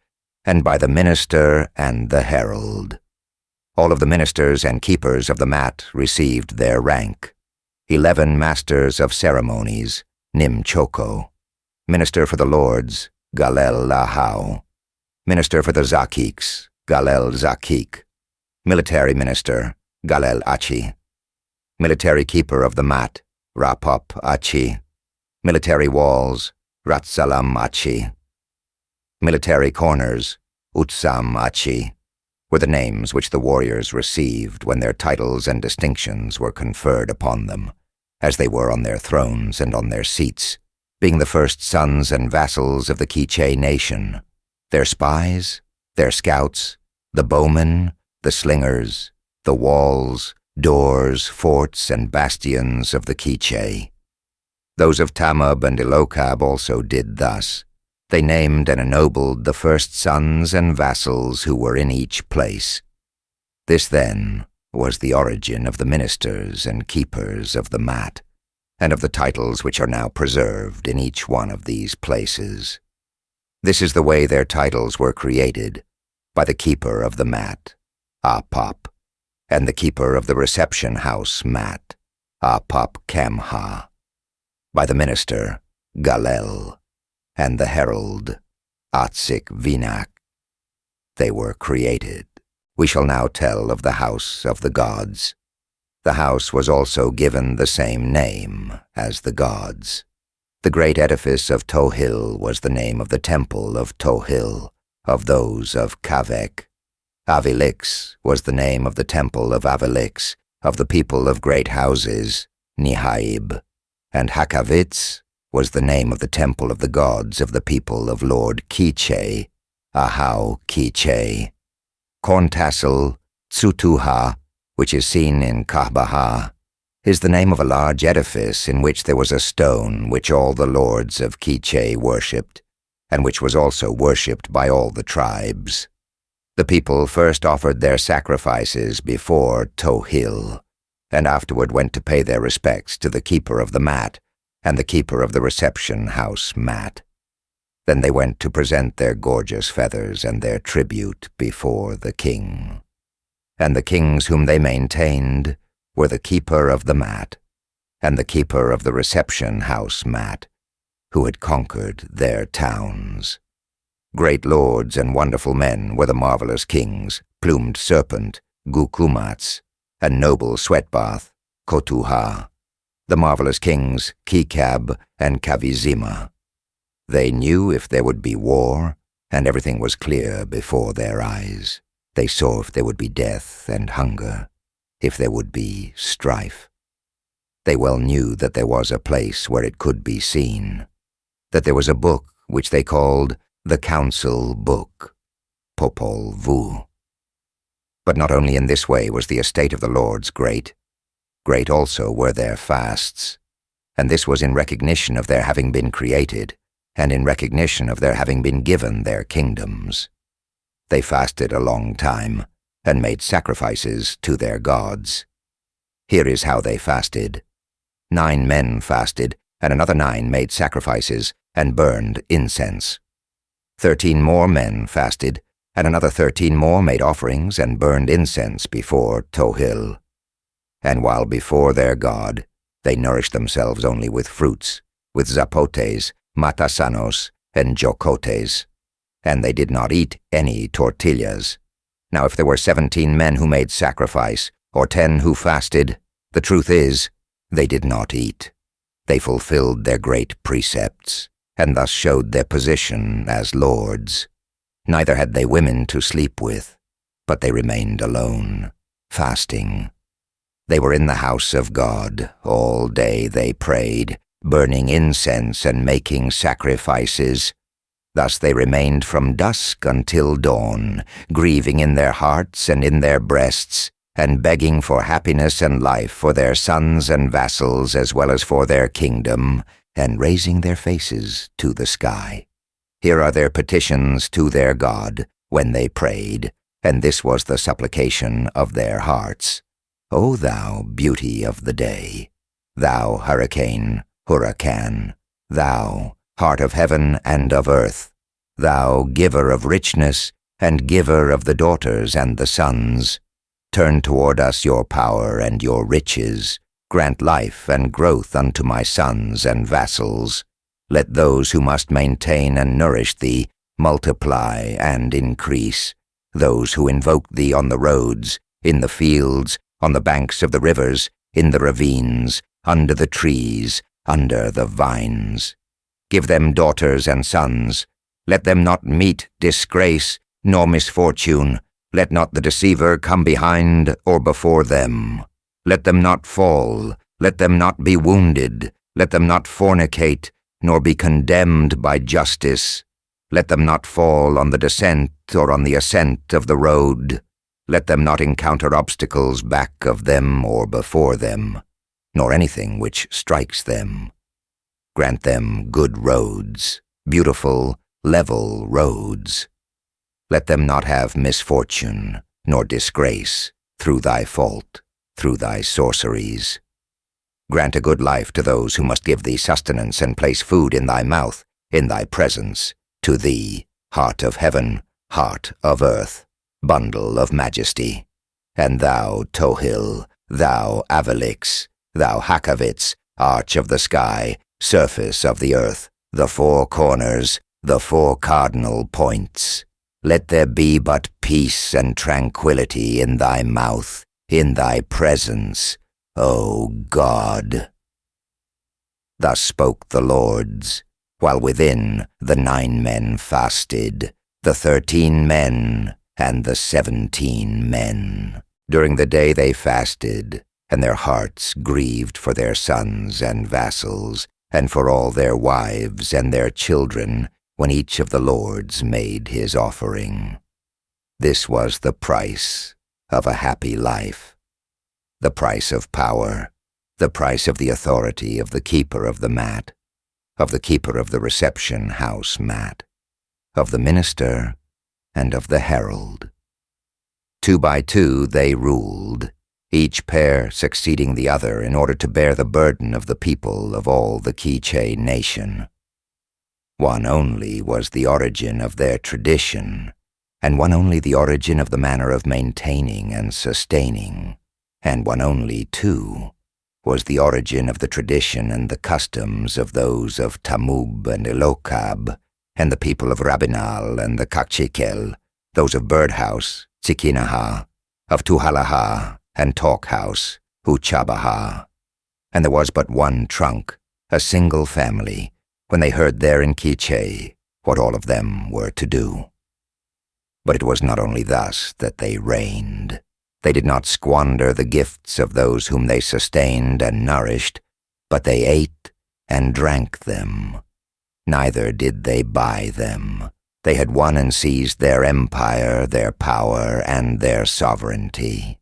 and by the minister and the herald. All of the ministers and keepers of the mat received their rank. 11 masters of ceremonies, Nim Choko. Minister for the lords, Galel Lahau. Minister for the Zakiks, Galel Zakik. Military minister, Galel Achi. Military keeper of the mat, Rapop Achi. Military walls, Ratsalam Achi. Military corners, Utsam Achi, were the names which the warriors received when their titles and distinctions were conferred upon them, as they were on their thrones and on their seats, being the first sons and vassals of the Kiche nation, their spies, their scouts, the bowmen, the slingers, the walls, doors, forts, and bastions of the Kiche. Those of Tamub and Elokab also did thus. They named and ennobled the first sons and vassals who were in each place. This, then, was the origin of the ministers and keepers of the mat, and of the titles which are now preserved in each one of these places. This is the way their titles were created, by the keeper of the mat, Apop, and the keeper of the reception house mat, Apop Kamha, by the minister, Galel, and the herald, Atsik Vinak. They were created. We shall now tell of the house of the gods. The house was also given the same name as the gods. The great edifice of Tohill was the name of the temple of Tohill, of those of Kavek. Avilix was the name of the temple of Avilix, of the people of great houses, Nihaib. And Hakavitz was the name of the temple of the gods of the people of Lord Kiche, Ahau Kiche. Corntassel, Tsutuha, which is seen in Kahbaha, is the name of a large edifice in which there was a stone which all the lords of Kiche worshipped, and which was also worshipped by all the tribes. The people first offered their sacrifices before Tohill, and afterward went to pay their respects to the keeper of the mat and the keeper of the reception house mat. Then they went to present their gorgeous feathers and their tribute before the king. And the kings whom they maintained were the keeper of the mat and the keeper of the reception house mat, who had conquered their towns. Great lords and wonderful men were the marvelous kings, plumed serpent, Gukumats, and noble sweatbath, Kotuha, the marvelous kings, Kikab and Kavizima. They knew if there would be war, and everything was clear before their eyes. They saw if there would be death and hunger, if there would be strife. They well knew that there was a place where it could be seen, that there was a book which they called the Council Book, Popol Vuh. But not only in this way was the estate of the lords great. Great also were their fasts, and this was in recognition of their having been created, and in recognition of their having been given their kingdoms. They fasted a long time, and made sacrifices to their gods. Here is how they fasted. 9 men fasted, and another 9 made sacrifices, and burned incense. 13 more men fasted, and another 13 more made offerings, and burned incense before Tohill. And while before their god, they nourished themselves only with fruits, with zapotes, matasanos, and jocotes, and they did not eat any tortillas. Now if there were 17 men who made sacrifice, or 10 who fasted, the truth is, they did not eat. They fulfilled their great precepts, and thus showed their position as lords. Neither had they women to sleep with, but they remained alone, fasting. They were in the house of God. All day they prayed, burning incense and making sacrifices. Thus they remained from dusk until dawn, grieving in their hearts and in their breasts, and begging for happiness and life for their sons and vassals as well as for their kingdom, and raising their faces to the sky. Here are their petitions to their God when they prayed, and this was the supplication of their hearts. O thou beauty of the day, thou hurricane, Huracan, thou heart of heaven and of earth, thou giver of richness and giver of the daughters and the sons, turn toward us your power and your riches, grant life and growth unto my sons and vassals. Let those who must maintain and nourish thee multiply and increase, those who invoke thee on the roads, in the fields, on the banks of the rivers, in the ravines, under the trees, under the vines. Give them daughters and sons. Let them not meet disgrace nor misfortune. Let not the deceiver come behind or before them. Let them not fall. Let them not be wounded. Let them not fornicate, nor be condemned by justice. Let them not fall on the descent or on the ascent of the road. Let them not encounter obstacles back of them or before them, nor anything which strikes them. Grant them good roads, beautiful, level roads. Let them not have misfortune, nor disgrace, through thy fault, through thy sorceries. Grant a good life to those who must give thee sustenance and place food in thy mouth, in thy presence, to thee, heart of heaven, heart of earth, bundle of majesty. And thou, Tohill, thou, Avalix, thou, Hakavits, arch of the sky, surface of the earth, the four corners, the four cardinal points. Let there be but peace and tranquility in thy mouth, in thy presence, O God. Thus spoke the lords, while within the 9 men fasted, the 13 men and the 17 men. During the day they fasted, and their hearts grieved for their sons and vassals, and for all their wives and their children, when each of the lords made his offering. This was the price of a happy life, the price of power, the price of the authority of the keeper of the mat, of the keeper of the reception house mat, of the minister and of the herald. 2 by 2 they ruled, each pair succeeding the other in order to bear the burden of the people of all the Kiche nation. One only was the origin of their tradition, and one only the origin of the manner of maintaining and sustaining, and one only, too, was the origin of the tradition and the customs of those of Tamub and Ilokab, and the people of Rabinal and the Kakchikel, those of Birdhouse, Tsikinaha, of Tuhalaha and Talkhouse, Uchabaha. And there was but one trunk, a single family, when they heard there in Kiche what all of them were to do. But it was not only thus that they reigned. They did not squander the gifts of those whom they sustained and nourished, but they ate and drank them. Neither did they buy them. They had won and seized their empire, their power, and their sovereignty.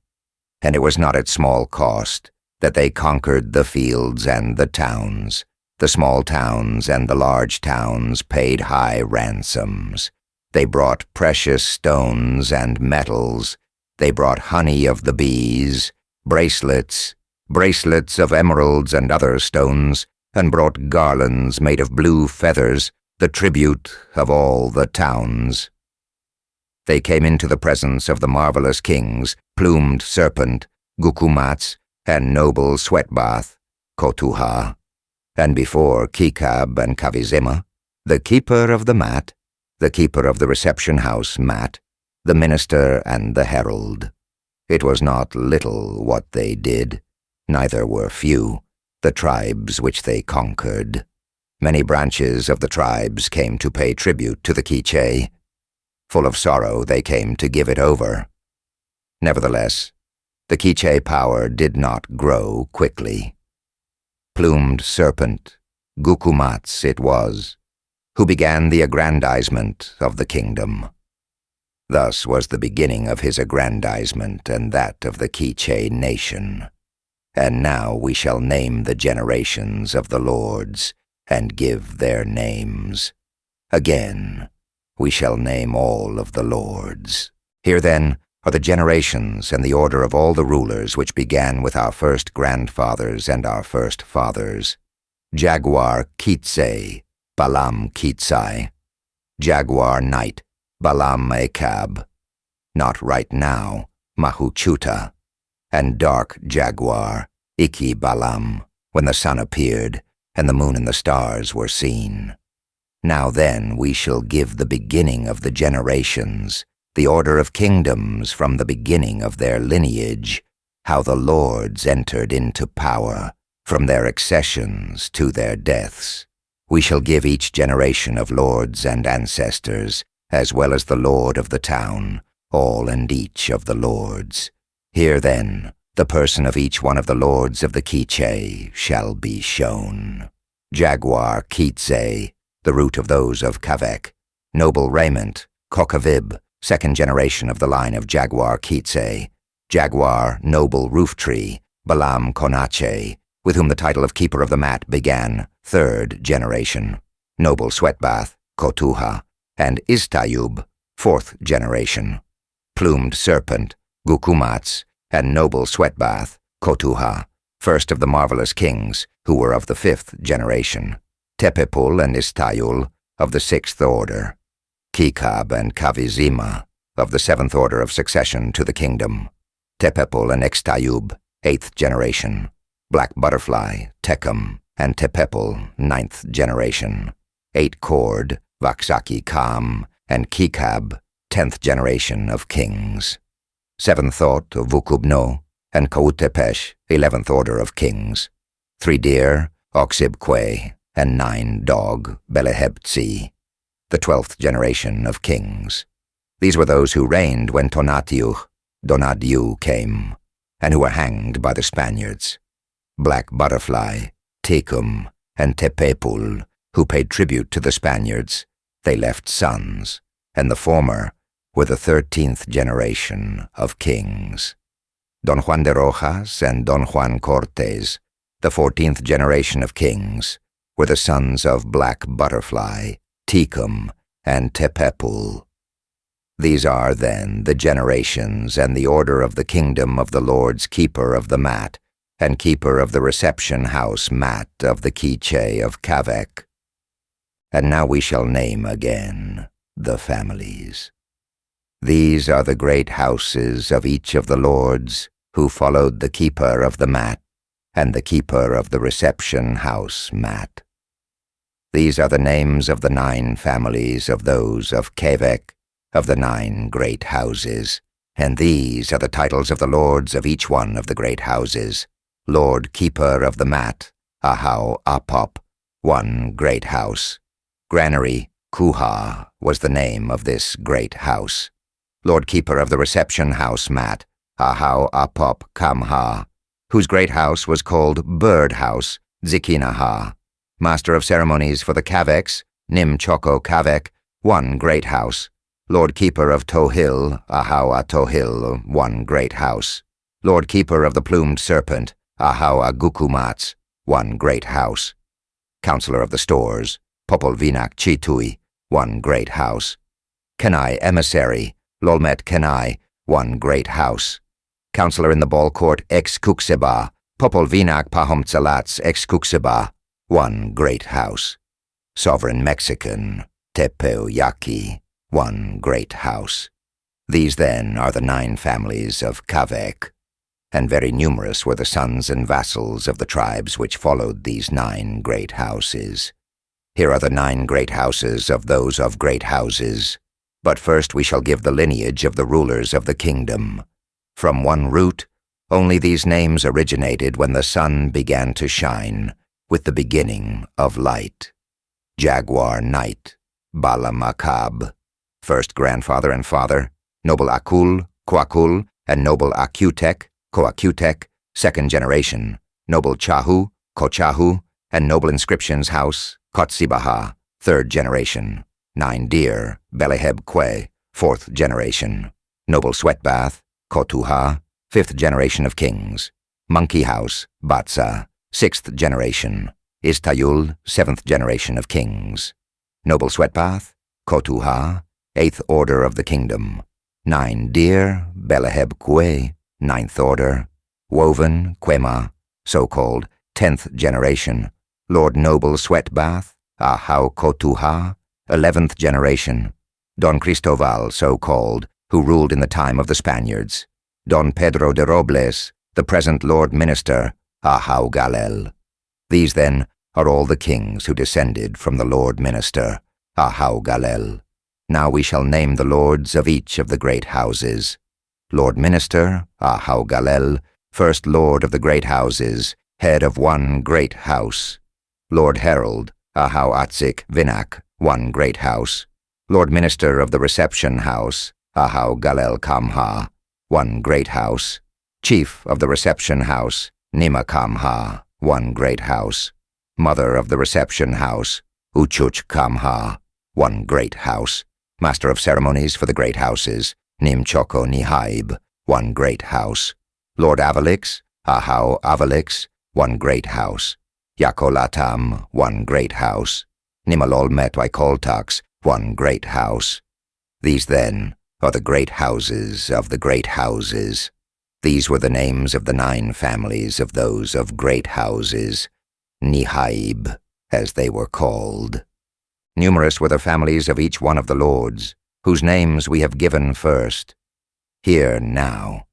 And it was not at small cost that they conquered the fields and the towns. The small towns and the large towns paid high ransoms. They brought precious stones and metals. They brought honey of the bees, bracelets of emeralds and other stones, and brought garlands made of blue feathers, the tribute of all the towns. They came into the presence of the marvelous kings, plumed serpent, Gukumats, and noble sweatbath, Kotuha, and before Kikab and Kavizema, the keeper of the mat, the keeper of the reception house mat, the minister and the herald. It was not little what they did, neither were few, the tribes which they conquered. Many branches of the tribes came to pay tribute to the Kiche. Full of sorrow they came to give it over. Nevertheless, the Kiche power did not grow quickly. Plumed serpent, Gukumats it was, who began the aggrandizement of the kingdom. Thus was the beginning of his aggrandizement and that of the Kiche nation. And now we shall name the generations of the lords, and give their names. Again, we shall name all of the lords. Here then are the generations and the order of all the rulers which began with our first grandfathers and our first fathers. Jaguar Kiche, Balam Kitsai. Jaguar Knight, Balam Akab. Not right now, Mahuchuta. And dark Jaguar, Iki Balam, when the sun appeared, and the moon and the stars were seen. Now then we shall give the beginning of the generations, the order of kingdoms from the beginning of their lineage, how the lords entered into power, from their accessions to their deaths. We shall give each generation of lords and ancestors, as well as the lord of the town, all and each of the lords. Here then, the person of each one of the lords of the Kiche shall be shown. Jaguar Kitze, the root of those of Kavek. Noble raiment, Kokavib, second generation of the line of Jaguar Kitze. Jaguar, noble roof tree, Balam Konache, with whom the title of Keeper of the Mat began, third generation, noble sweatbath, Kotuha, and Istayub, fourth generation, plumed serpent, Gukumats, and noble sweatbath, Kotuha, first of the marvelous kings, who were of the fifth generation, Tepepul and Istayul, of the sixth order, Kikab and Kavizima, of the seventh order of succession to the kingdom, Tepepul and Xtayub, eighth generation, black butterfly, Tekum, and Tepepul, ninth generation, eight-cord, Vaksaki Kam, and Kikab, 10th generation of kings, seventh thought of Vukubno, and Kautepesh, 11th order of kings, three deer, Oxibque, and nine dog, Belehebtsi, the 12th generation of kings. These were those who reigned when Donadiu came, and who were hanged by the Spaniards. Black butterfly, Tekum, and Tepepul, who paid tribute to the Spaniards, they left sons, and the former were the 13th generation of kings. Don Juan de Rojas and Don Juan Cortes, the 14th generation of kings, were the sons of Black Butterfly, Tekum, and Tepepul. These are, then, the generations and the order of the kingdom of the Lord's keeper of the mat, and keeper of the reception house mat of the Kiche of Kavek. And now we shall name again the families. These are the great houses of each of the lords who followed the keeper of the mat and the keeper of the reception house mat. These are the names of the 9 families of those of Kavek, of the 9 great houses, and these are the titles of the lords of each one of the great houses. Lord Keeper of the Mat, Ahau Apop, 1 great house. Granary, Kuha, was the name of this great house. Lord Keeper of the Reception House Mat, Ahau Apop Kamha, whose great house was called Bird House, Zikinaha. Master of Ceremonies for the Kaveks, Nim Choko Kavek, 1 great house. Lord Keeper of Tohill, Ahawa Tohill, 1 great house. Lord Keeper of the Plumed Serpent, Ahawa Gukumats, 1 great house. Counselor of the Stores, Popol Vuh Chitui, 1 great house. Kenai Emissary, Lolmet Kenai, 1 great house. Counselor in the Ball Court ex Kukseba, Popol Vuh Pahomtsalats ex Kukseba, 1 great house. Sovereign Mexican, Tepeoyaki, 1 great house. These, then, are the 9 families of Kavek, and very numerous were the sons and vassals of the tribes which followed these 9 great houses. Here are the 9 great houses of those of great houses, but first we shall give the lineage of the rulers of the kingdom. From one root, only these names originated when the sun began to shine, with the beginning of light. Jaguar Knight, Bala Macab, first grandfather and father, noble Akul, Coacul, and noble Akutek, Coacutek, 2nd generation, noble Chahu, Kochahu, and noble inscriptions house, Kotsibaha, 3rd generation, 9 deer, Belehebque, 4th generation, noble sweatbath, Kotuha, 5th generation of kings, monkey house, Batsa, 6th generation, Istayul, 7th generation of kings, noble sweatbath, Kotuha, 8th order of the kingdom, 9 deer, Belehebque, 9th order, woven, Quema, so-called 10th generation, Lord Noble Sweatbath, Ahau Kotuha, 11th generation, Don Cristoval, so-called, who ruled in the time of the Spaniards, Don Pedro de Robles, the present Lord Minister, Ahau Galel. These, then, are all the kings who descended from the Lord Minister, Ahau Galel. Now we shall name the lords of each of the great houses. Lord Minister, Ahau Galel, first Lord of the great houses, head of 1 great house. Lord Herald, Ahau Atzik Vinak, 1 great house. Lord Minister of the Reception House, Ahau Galel Kamha, 1 great house. Chief of the Reception House, Nima Kamha, 1 great house. Mother of the Reception House, Uchuch Kamha, 1 great house. Master of Ceremonies for the great houses, Nim Choko Nihaib, 1 great house. Lord Avalix, Ahau Avalix, 1 great house. Yakolatam, one great house, Nimalolmetwaikoltax, one great house. These, then, are the great houses of the great houses. These were the names of the 9 families of those of great houses, Nihaib, as they were called. Numerous were the families of each one of the lords, whose names we have given first. Here, now,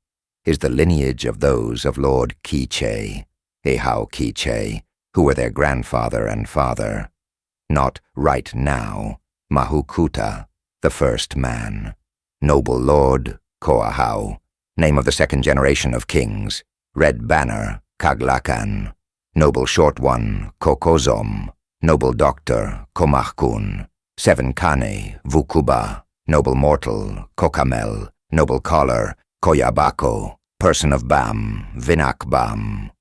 is the lineage of those of Lord Kiche, Ehau Kiche, who were their grandfather and father. Not right now, Mahukuta, the first man. Noble Lord, Koahau, name of the 2nd generation of kings. Red Banner, Cabracan. Noble Short One, Kokozom. Noble Doctor, Komahkun. 7 Kane, Vukuba. Noble Mortal, Kokamel. Noble Collar, Koyabako. Person of Bam, Vinakbam.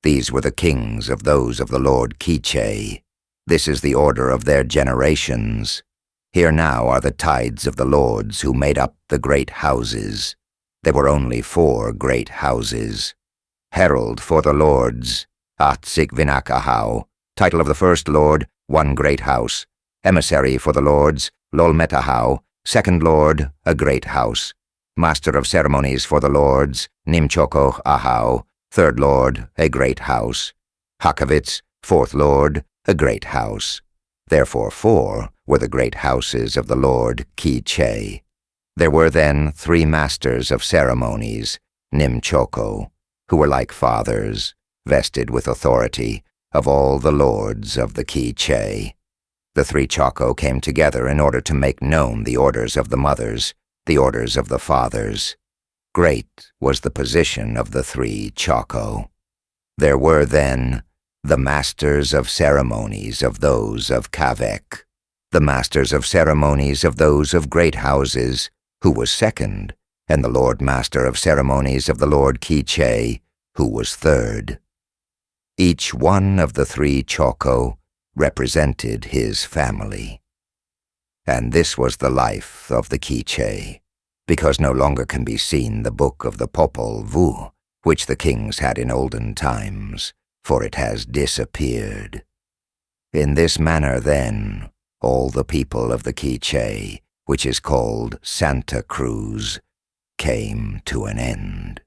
These were the kings of those of the Lord Kiche. This is the order of their generations. Here now are the tides of the lords who made up the great houses. There were only 4 great houses. Herald for the lords, Atsik Vinakahau. Title of the first lord, 1 great house. Emissary for the lords, Lolmetahau. 2nd lord, a great house. Master of ceremonies for the lords, Nimchokoh Ahau. 3rd lord, a great house. Hakavitz, 4th lord, a great house. Therefore 4 were the great houses of the Lord Kiche. There were then 3 masters of ceremonies, Nimchoko, who were like fathers, vested with authority, of all the lords of the Kiche. The 3 Choco came together in order to make known the orders of the mothers, the orders of the fathers. Great was the position of the 3 Choco. There were then the masters of ceremonies of those of Kavek, the masters of ceremonies of those of great houses, who was 2nd, and the Lord Master of ceremonies of the Lord Kiche, who was 3rd. Each one of the 3 Choco represented his family. And this was the life of the Kiche, because no longer can be seen the book of the Popol Vuh, which the kings had in olden times, for it has disappeared. In this manner, then, all the people of the Kiche, which is called Santa Cruz, came to an end.